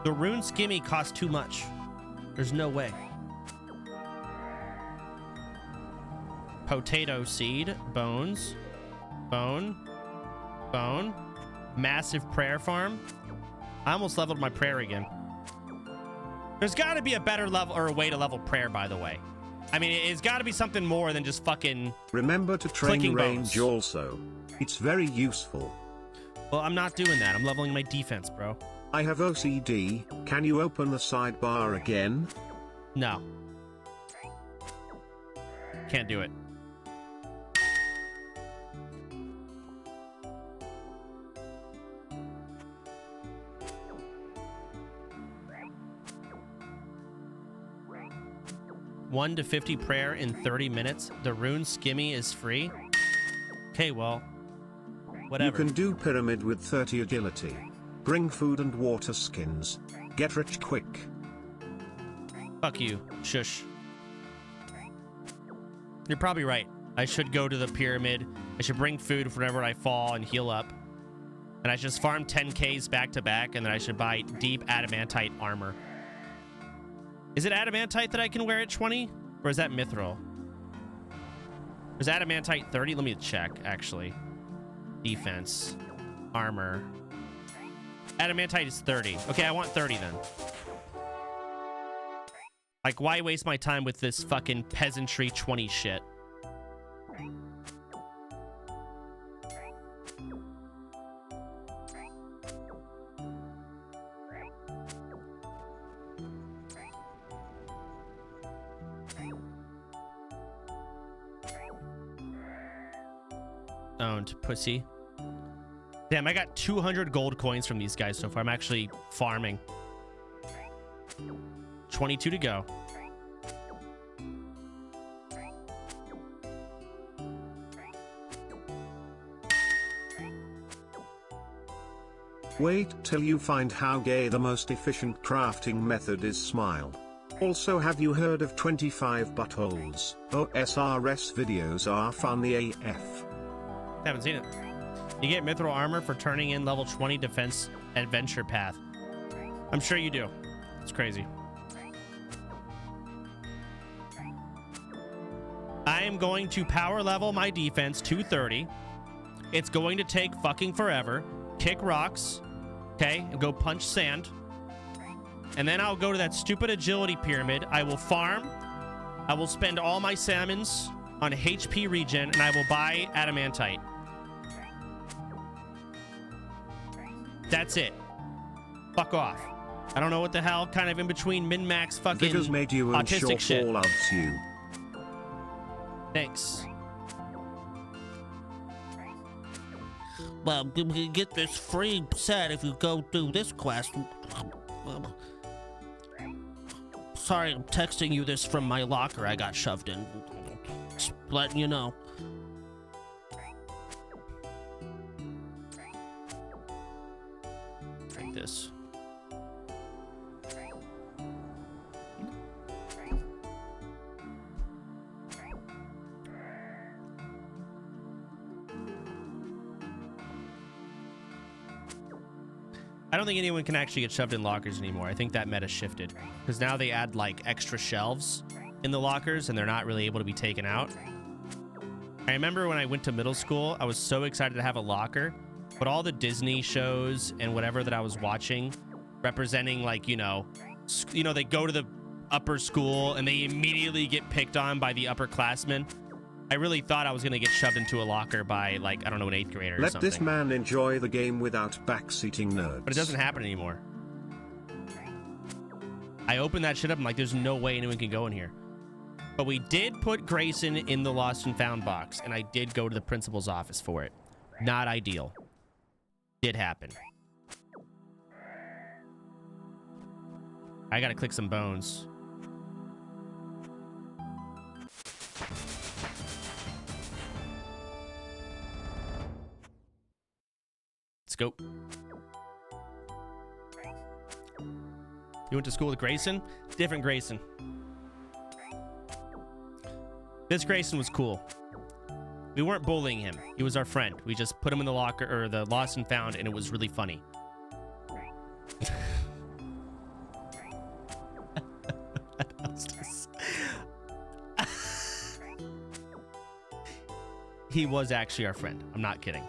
The Rune Skimmy costs too much. There's no way. Potato seed, bones, bone, bone, massive prayer farm. I almost leveled my prayer again. There's got to be a better level or a way to level prayer, by the way. I mean, it's got to be something more than just fucking Remember to train range bones. also. It's very useful. Well, I'm not doing that. I'm leveling my defense, bro. I have OCD. Can you open the sidebar again? No. Can't do it. One to 50 prayer in 30 minutes. The Rune Skimmy is free. Okay, well, whatever. You can do pyramid with 30 agility. Bring food and water skins. Get rich quick. Fuck you. Shush. You're probably right. I should go to the pyramid. I should bring food whenever I fall and heal up. And I should just farm 10Ks back to back, and then I should buy deep adamantite armor. Is it adamantite that I can wear at 20? Or is that mithril? Is adamantite 30? Let me check, actually. Defense. Armor. Adamantite is 30. Okay, I want 30 then. Like, why waste my time with this fucking peasantry 20 shit? Owned, pussy. Damn, I got 200 gold coins from these guys so far. I'm actually farming. 22 to go. Wait till you find how gay the most efficient crafting method is. Smile. Also, have you heard of 25 buttholes? OSRS videos are funny AF. Haven't seen it. You get mithril armor for turning in level 20 defense adventure path. I'm sure you do. It's crazy. I am going to power level my defense to 30. It's going to take fucking forever. Kick rocks, okay, and go punch sand. And then I'll go to that stupid agility pyramid. I will farm. I will spend all my salmons on HP regen, and I will buy adamantite. That's it. Fuck off. I don't know what the hell kind of in between min-max fucking Vigors made you and autistic shit. loves you. Thanks. Well, you get this free set if you go do this quest. Sorry, I'm texting you this from my locker I got shoved in. Just letting you know. Drink this. I don't think anyone can actually get shoved in lockers anymore. I think that meta shifted because now they add like extra shelves in the lockers and they're not really able to be taken out. I remember when I went to middle school, I was so excited to have a locker, but all the Disney shows and whatever that I was watching representing like, you know, they go to the upper school and they immediately get picked on by the upperclassmen. I really thought I was going to get shoved into a locker by, like, I don't know, an 8th grader or Let something. this man enjoy the game without backseating nerds. But it doesn't happen anymore. I opened that shit up. I'm like, there's no way anyone can go in here. But we did put Grayson in the lost and found box, and I did go to the principal's office for it. Not ideal. Did happen. I got to click some bones. Let's go. You went to school with Grayson? Different Grayson. This Grayson was cool. We weren't bullying him. He was our friend. We just put him in the locker or the lost and found, and it was really funny. He was actually our friend. I'm not kidding.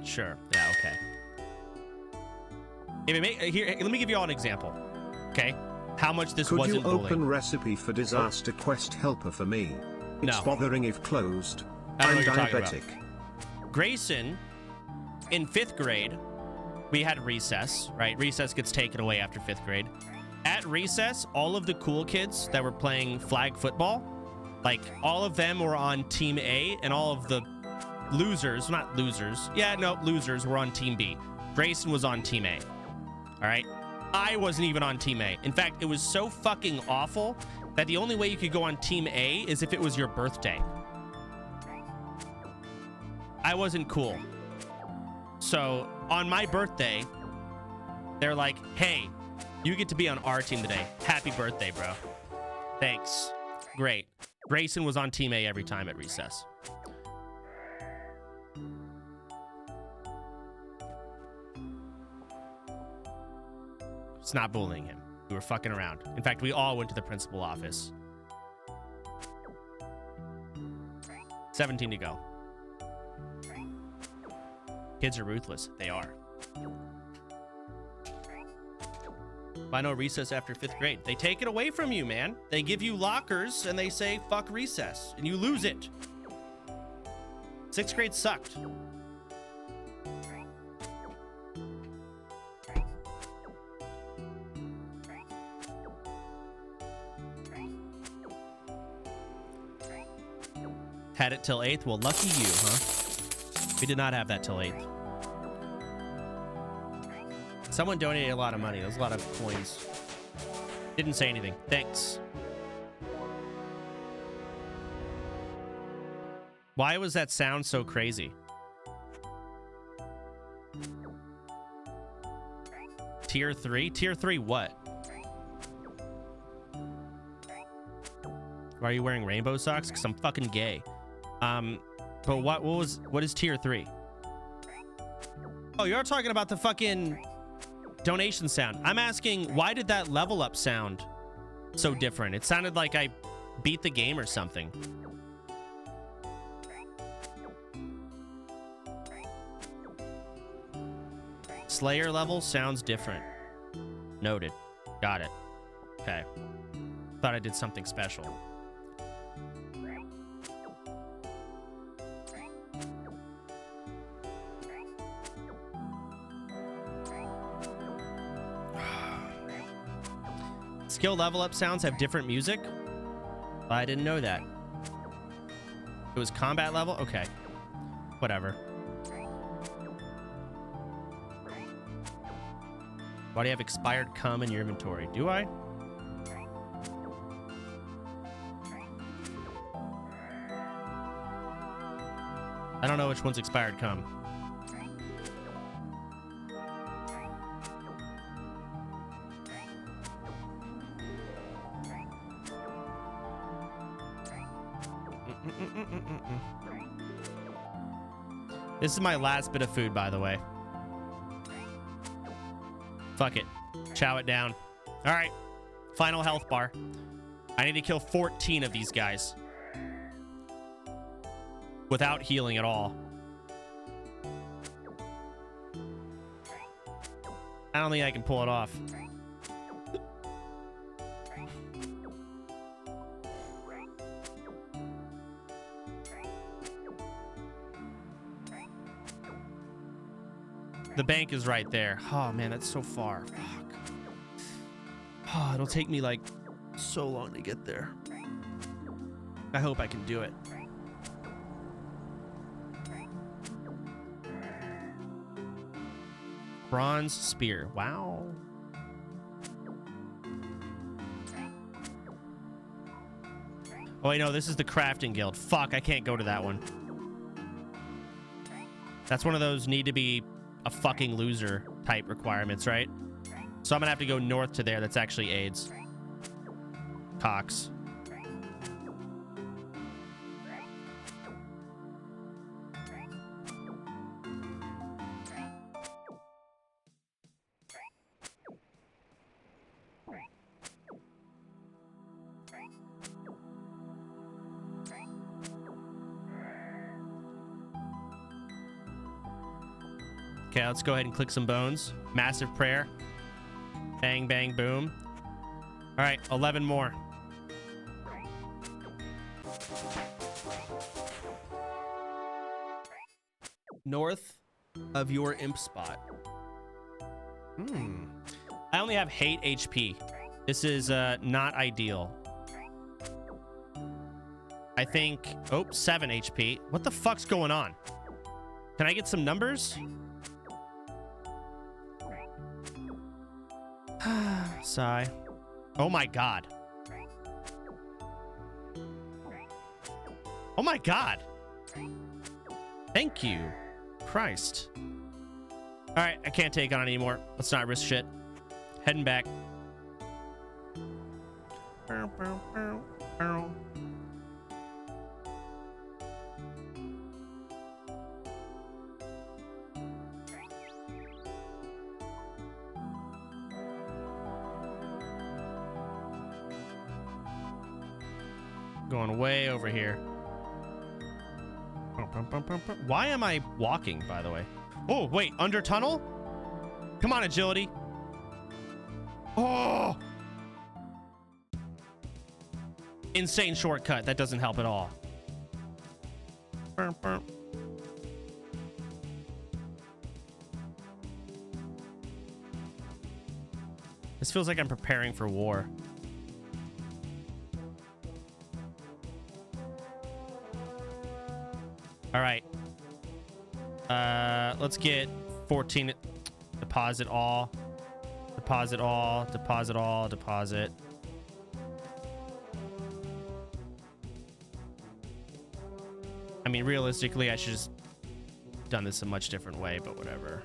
Sure. Yeah, okay. Here, let me give you all an example. Okay? How much this Could wasn't you open bullying. recipe for disaster quest helper for me? It's No. bothering if closed. I don't know I'm what you're talking diabetic. about. Grayson, in 5th grade, we had recess, right? Recess gets taken away after 5th grade. At recess, all of the cool kids that were playing flag football, like all of them were on Team A, and all of the losers, not losers, losers were on Team B. Grayson was on Team A. All right? I wasn't even on Team A. In fact, it was so fucking awful that the only way you could go on Team A is if it was your birthday. I wasn't cool. So on my birthday, they're like, hey, you get to be on our team today. Happy birthday, bro. Thanks. Great. Grayson was on Team A every time at recess. It's not bullying him. We were fucking around. In fact, we all went to the principal office. 17 to go. Kids are ruthless. They are. Why no recess after 5th grade? They take it away from you, man. They give you lockers and they say, fuck recess. And you lose it. 6th grade sucked. Had it till 8th? Well, lucky you, huh? We did not have that till 8th. Someone donated a lot of money. There was a lot of coins. Didn't say anything. Thanks. Why was that sound so crazy? Tier 3? Tier 3 what? Why are you wearing rainbow socks? Because I'm fucking gay. But what is tier 3? Oh, you're talking about the fucking donation sound. I'm asking, why did that level up sound so different? It sounded like I beat the game or something. Slayer level sounds different. Noted. Got it. Okay. Thought I did something special. Skill level up sounds have different music? I didn't know that. It was combat level? Okay. Whatever. Why do you have expired cum in your inventory? Do I? I don't know which one's expired cum. This is my last bit of food, by the way. Fuck it. Chow it down. All right. Final health bar. I need to kill 14 of these guys without healing at all. I don't think I can pull it off. The bank is right there. Oh, man, that's so far. Fuck. Oh, it'll take me, like, so long to get there. I hope I can do it. Bronze spear. Wow. Oh, wait, no, this is the crafting guild. Fuck, I can't go to that one. That's one of those need to be a fucking loser type requirements, right? So I'm gonna have to go north to there. That's actually AIDS. Cox. Okay, let's go ahead and click some bones. Massive prayer. Bang, bang, boom. All right, 11 more. North of your imp spot. I only have hate HP. This is not ideal. I think, oh, 7 HP. What the fuck's going on? Can I get some numbers? Sigh. Oh my god. Oh my god. Thank you. Christ. Alright, I can't take on anymore. Let's not risk shit. Heading back. Going way over here. Why am I walking, by the way? Oh, wait, under tunnel? Come on, agility. Oh! Insane shortcut. That doesn't help at all. This feels like I'm preparing for war. All right. Let's get 14. Deposit all. Deposit all. Deposit all. Deposit. I mean, realistically, I should just done this a much different way, but whatever.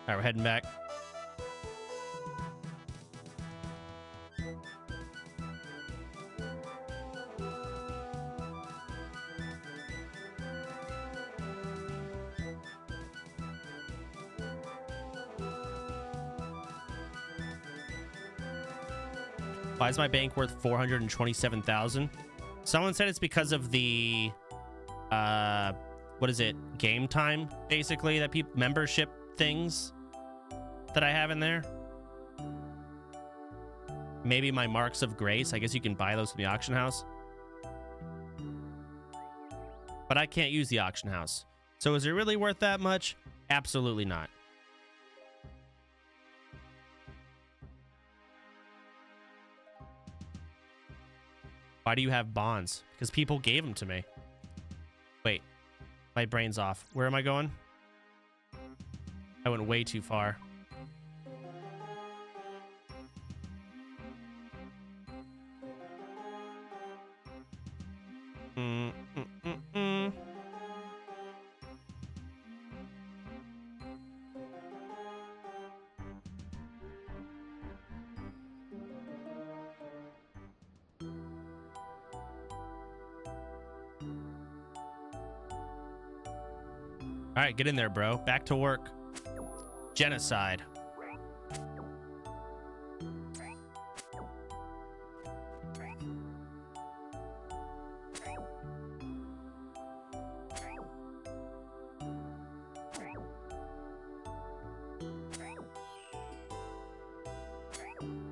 All right, we're heading back. Why is my bank worth 427,000? Someone said it's because of the what is it? Game time, basically, that people membership things that I have in there. Maybe my marks of grace. I guess you can buy those from the auction house. But I can't use the auction house. So is it really worth that much? Absolutely not. Why do you have bonds? Because people gave them to me. Wait, my brain's off. Where am I going? I went way too far. All right, get in there, bro. Back to work. Genocide.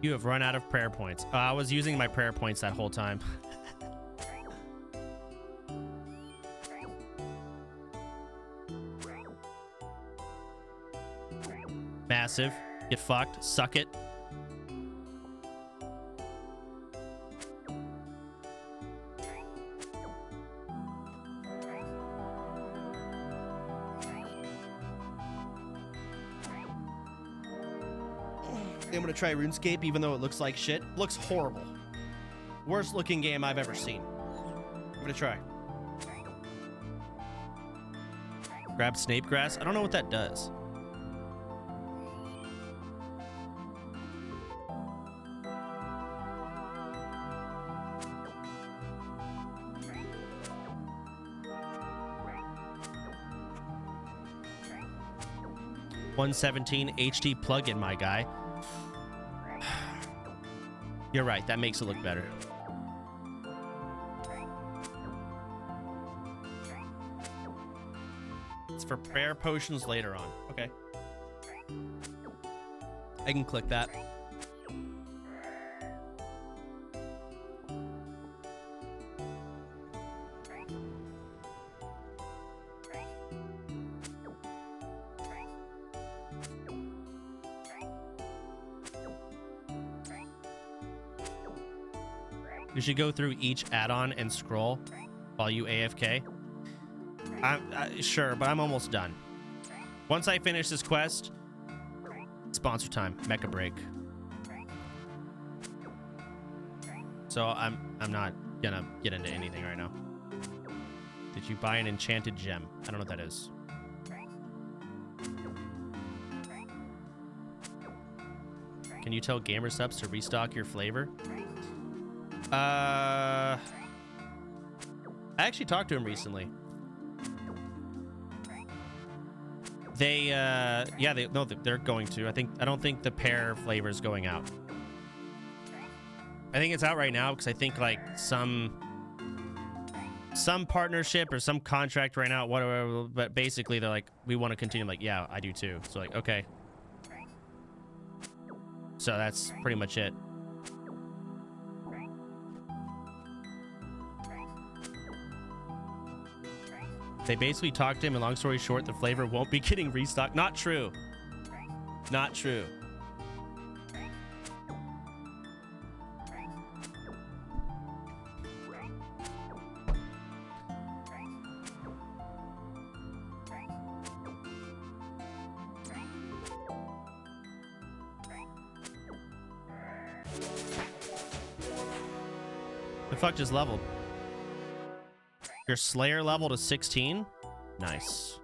You have run out of prayer points. I was using my prayer points that whole time. Massive. Get fucked. Suck it. I'm gonna try RuneScape even though it looks like shit. Looks horrible. Worst looking game I've ever seen. I'm gonna try. Grab snape grass. I don't know what that does. $117 HD plugin, my guy. You're right, that makes it look better. It's for prayer potions later on. Okay. I can click that. You should go through each add-on and scroll while you AFK. Sure, but I'm almost done. Once I finish this quest, sponsor time, mecha break. So I'm not gonna get into anything right now. Did you buy an enchanted gem? I don't know what that is. Can you tell GamerSupps to restock your flavor? I actually talked to him recently. They're going to. I don't think the pear flavor is going out. I think it's out right now because I think like some partnership or some contract right now, whatever. But basically, they're like, we want to continue. I'm like, yeah, I do too. So like, okay. So that's pretty much it. They basically talked to him, and long story short, the flavor won't be getting restocked. Not true. Not true. The fuck just leveled? Your Slayer level to 16? Nice.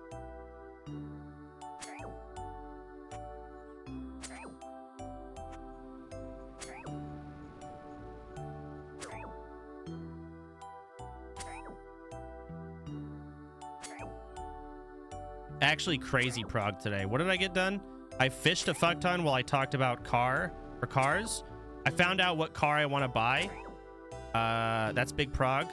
Actually crazy prog today. What did I get done? I fished a fuck ton while I talked about cars. I found out what car I want to buy. That's big prog.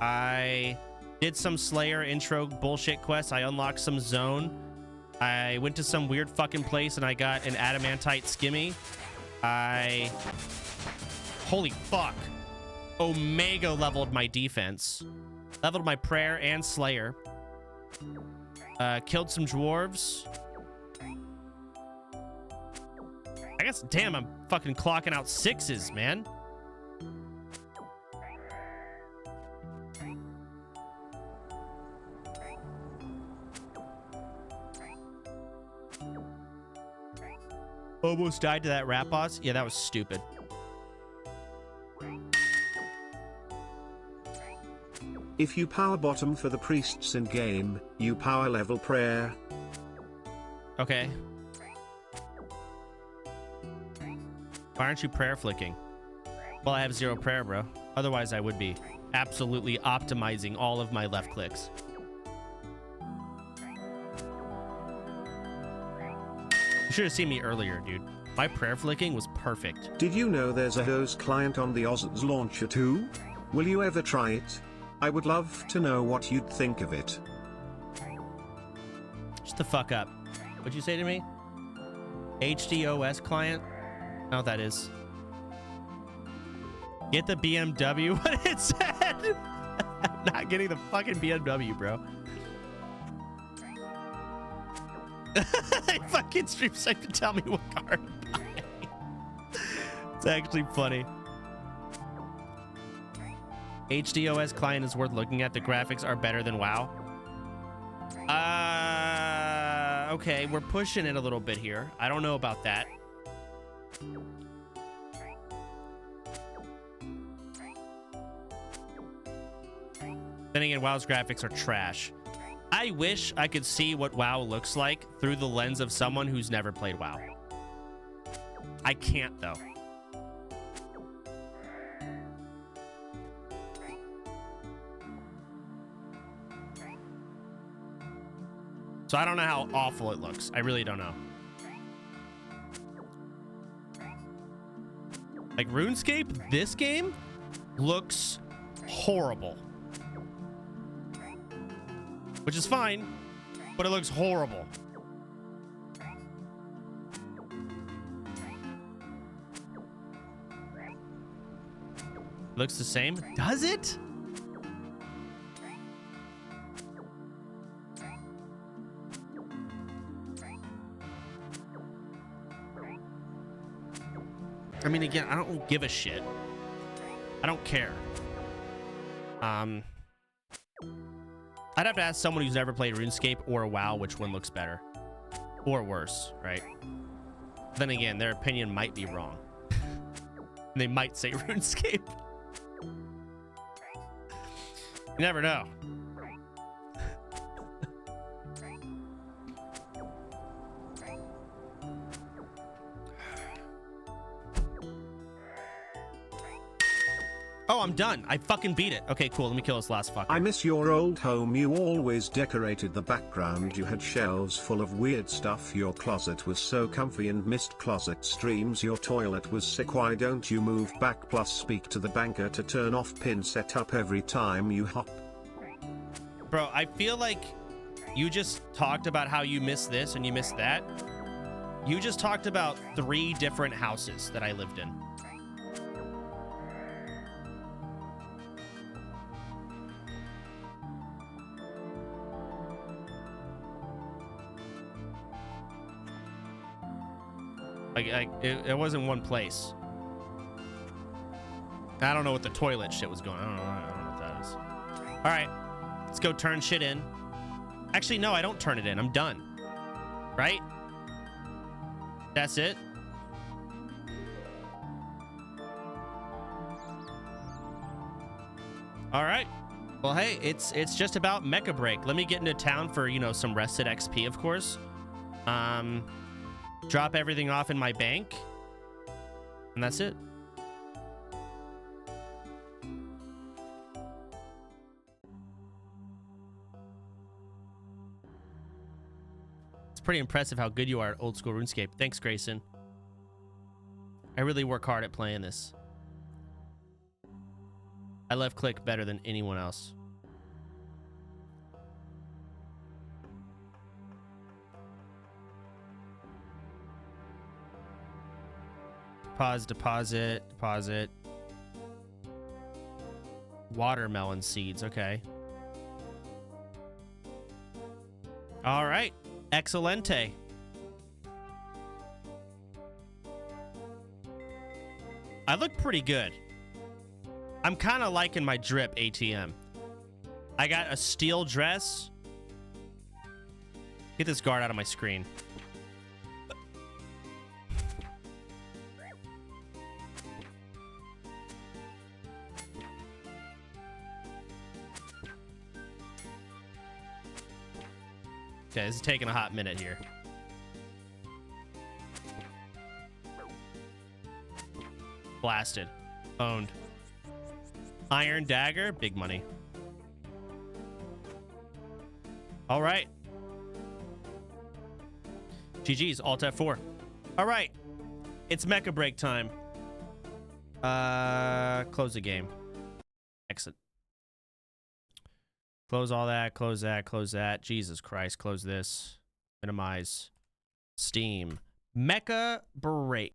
I did some Slayer intro bullshit quests. I unlocked some zone. I went to some weird fucking place and I got an adamantite skimmy. Holy fuck. Omega leveled my defense. Leveled my prayer and Slayer. Killed some dwarves. I guess, damn, I'm fucking clocking out 6s, man. Almost died to that rat boss. Yeah, that was stupid. If you power bottom for the priests in game, you power level prayer. Okay. Why aren't you prayer flicking? Well, I have 0 prayer, bro. Otherwise, I would be absolutely optimizing all of my left clicks. You should have seen me earlier, dude. My prayer flicking was perfect. Did you know there's a hose client on the Oz launcher too? Will you ever try it? I would love to know what you'd think of it. Shut the fuck up. What'd you say to me? HDOS client? I don't know what that is. Get the BMW. What it said? I'm not getting the fucking BMW, bro. Fucking stream site to tell me what car to buy. It's actually funny. HDOS client is worth looking at. The graphics are better than WoW. Okay, we're pushing it a little bit here. I don't know about that. Then again, WoW's graphics are trash. I wish I could see what WoW looks like through the lens of someone who's never played WoW. I can't, though. So I don't know how awful it looks. I really don't know. Like RuneScape, this game looks horrible. Which is fine, but it looks horrible. Looks the same. Does it? I mean, again, I don't give a shit. I don't care. I'd have to ask someone who's never played RuneScape or WoW which one looks better. Or worse, right? Then again, their opinion might be wrong. They might say RuneScape. You never know. Oh, I'm done. I fucking beat it. Okay, cool. Let me kill this last fucker. I miss your old home. You always decorated the background. You had shelves full of weird stuff. Your closet was so comfy and missed closet streams. Your toilet was sick. Why don't you move back? Plus speak to the banker to turn off pin setup every time you hop. Bro, I feel like you just talked about how you miss this and you miss that. You just talked about 3 different houses that I lived in. Like it wasn't one place. I don't know what the toilet shit was going on. I don't know what that is. All right, let's go turn shit in. Actually, no, I don't turn it in. I'm done. Right? That's it. All right. Well, hey, it's just about Mecha Break. Let me get into town for, you know, some rested XP, of course. Drop everything off in my bank. And that's it. It's pretty impressive how good you are at Old School RuneScape. Thanks, Grayson. I really work hard at playing this. I left click better than anyone else. Pause, deposit, deposit. Watermelon seeds, okay. All right, excelente. I look pretty good. I'm kind of liking my drip ATM. I got a steel dress. Get this guard out of my screen. Okay, this is taking a hot minute here. Blasted. Owned. Iron dagger, big money. All right. GG's, Alt F4. All right. It's Mecha Break time. Close the game. Exit. Close all that, close that, close that. Jesus Christ, close this. Minimize. Steam. Mecha Break.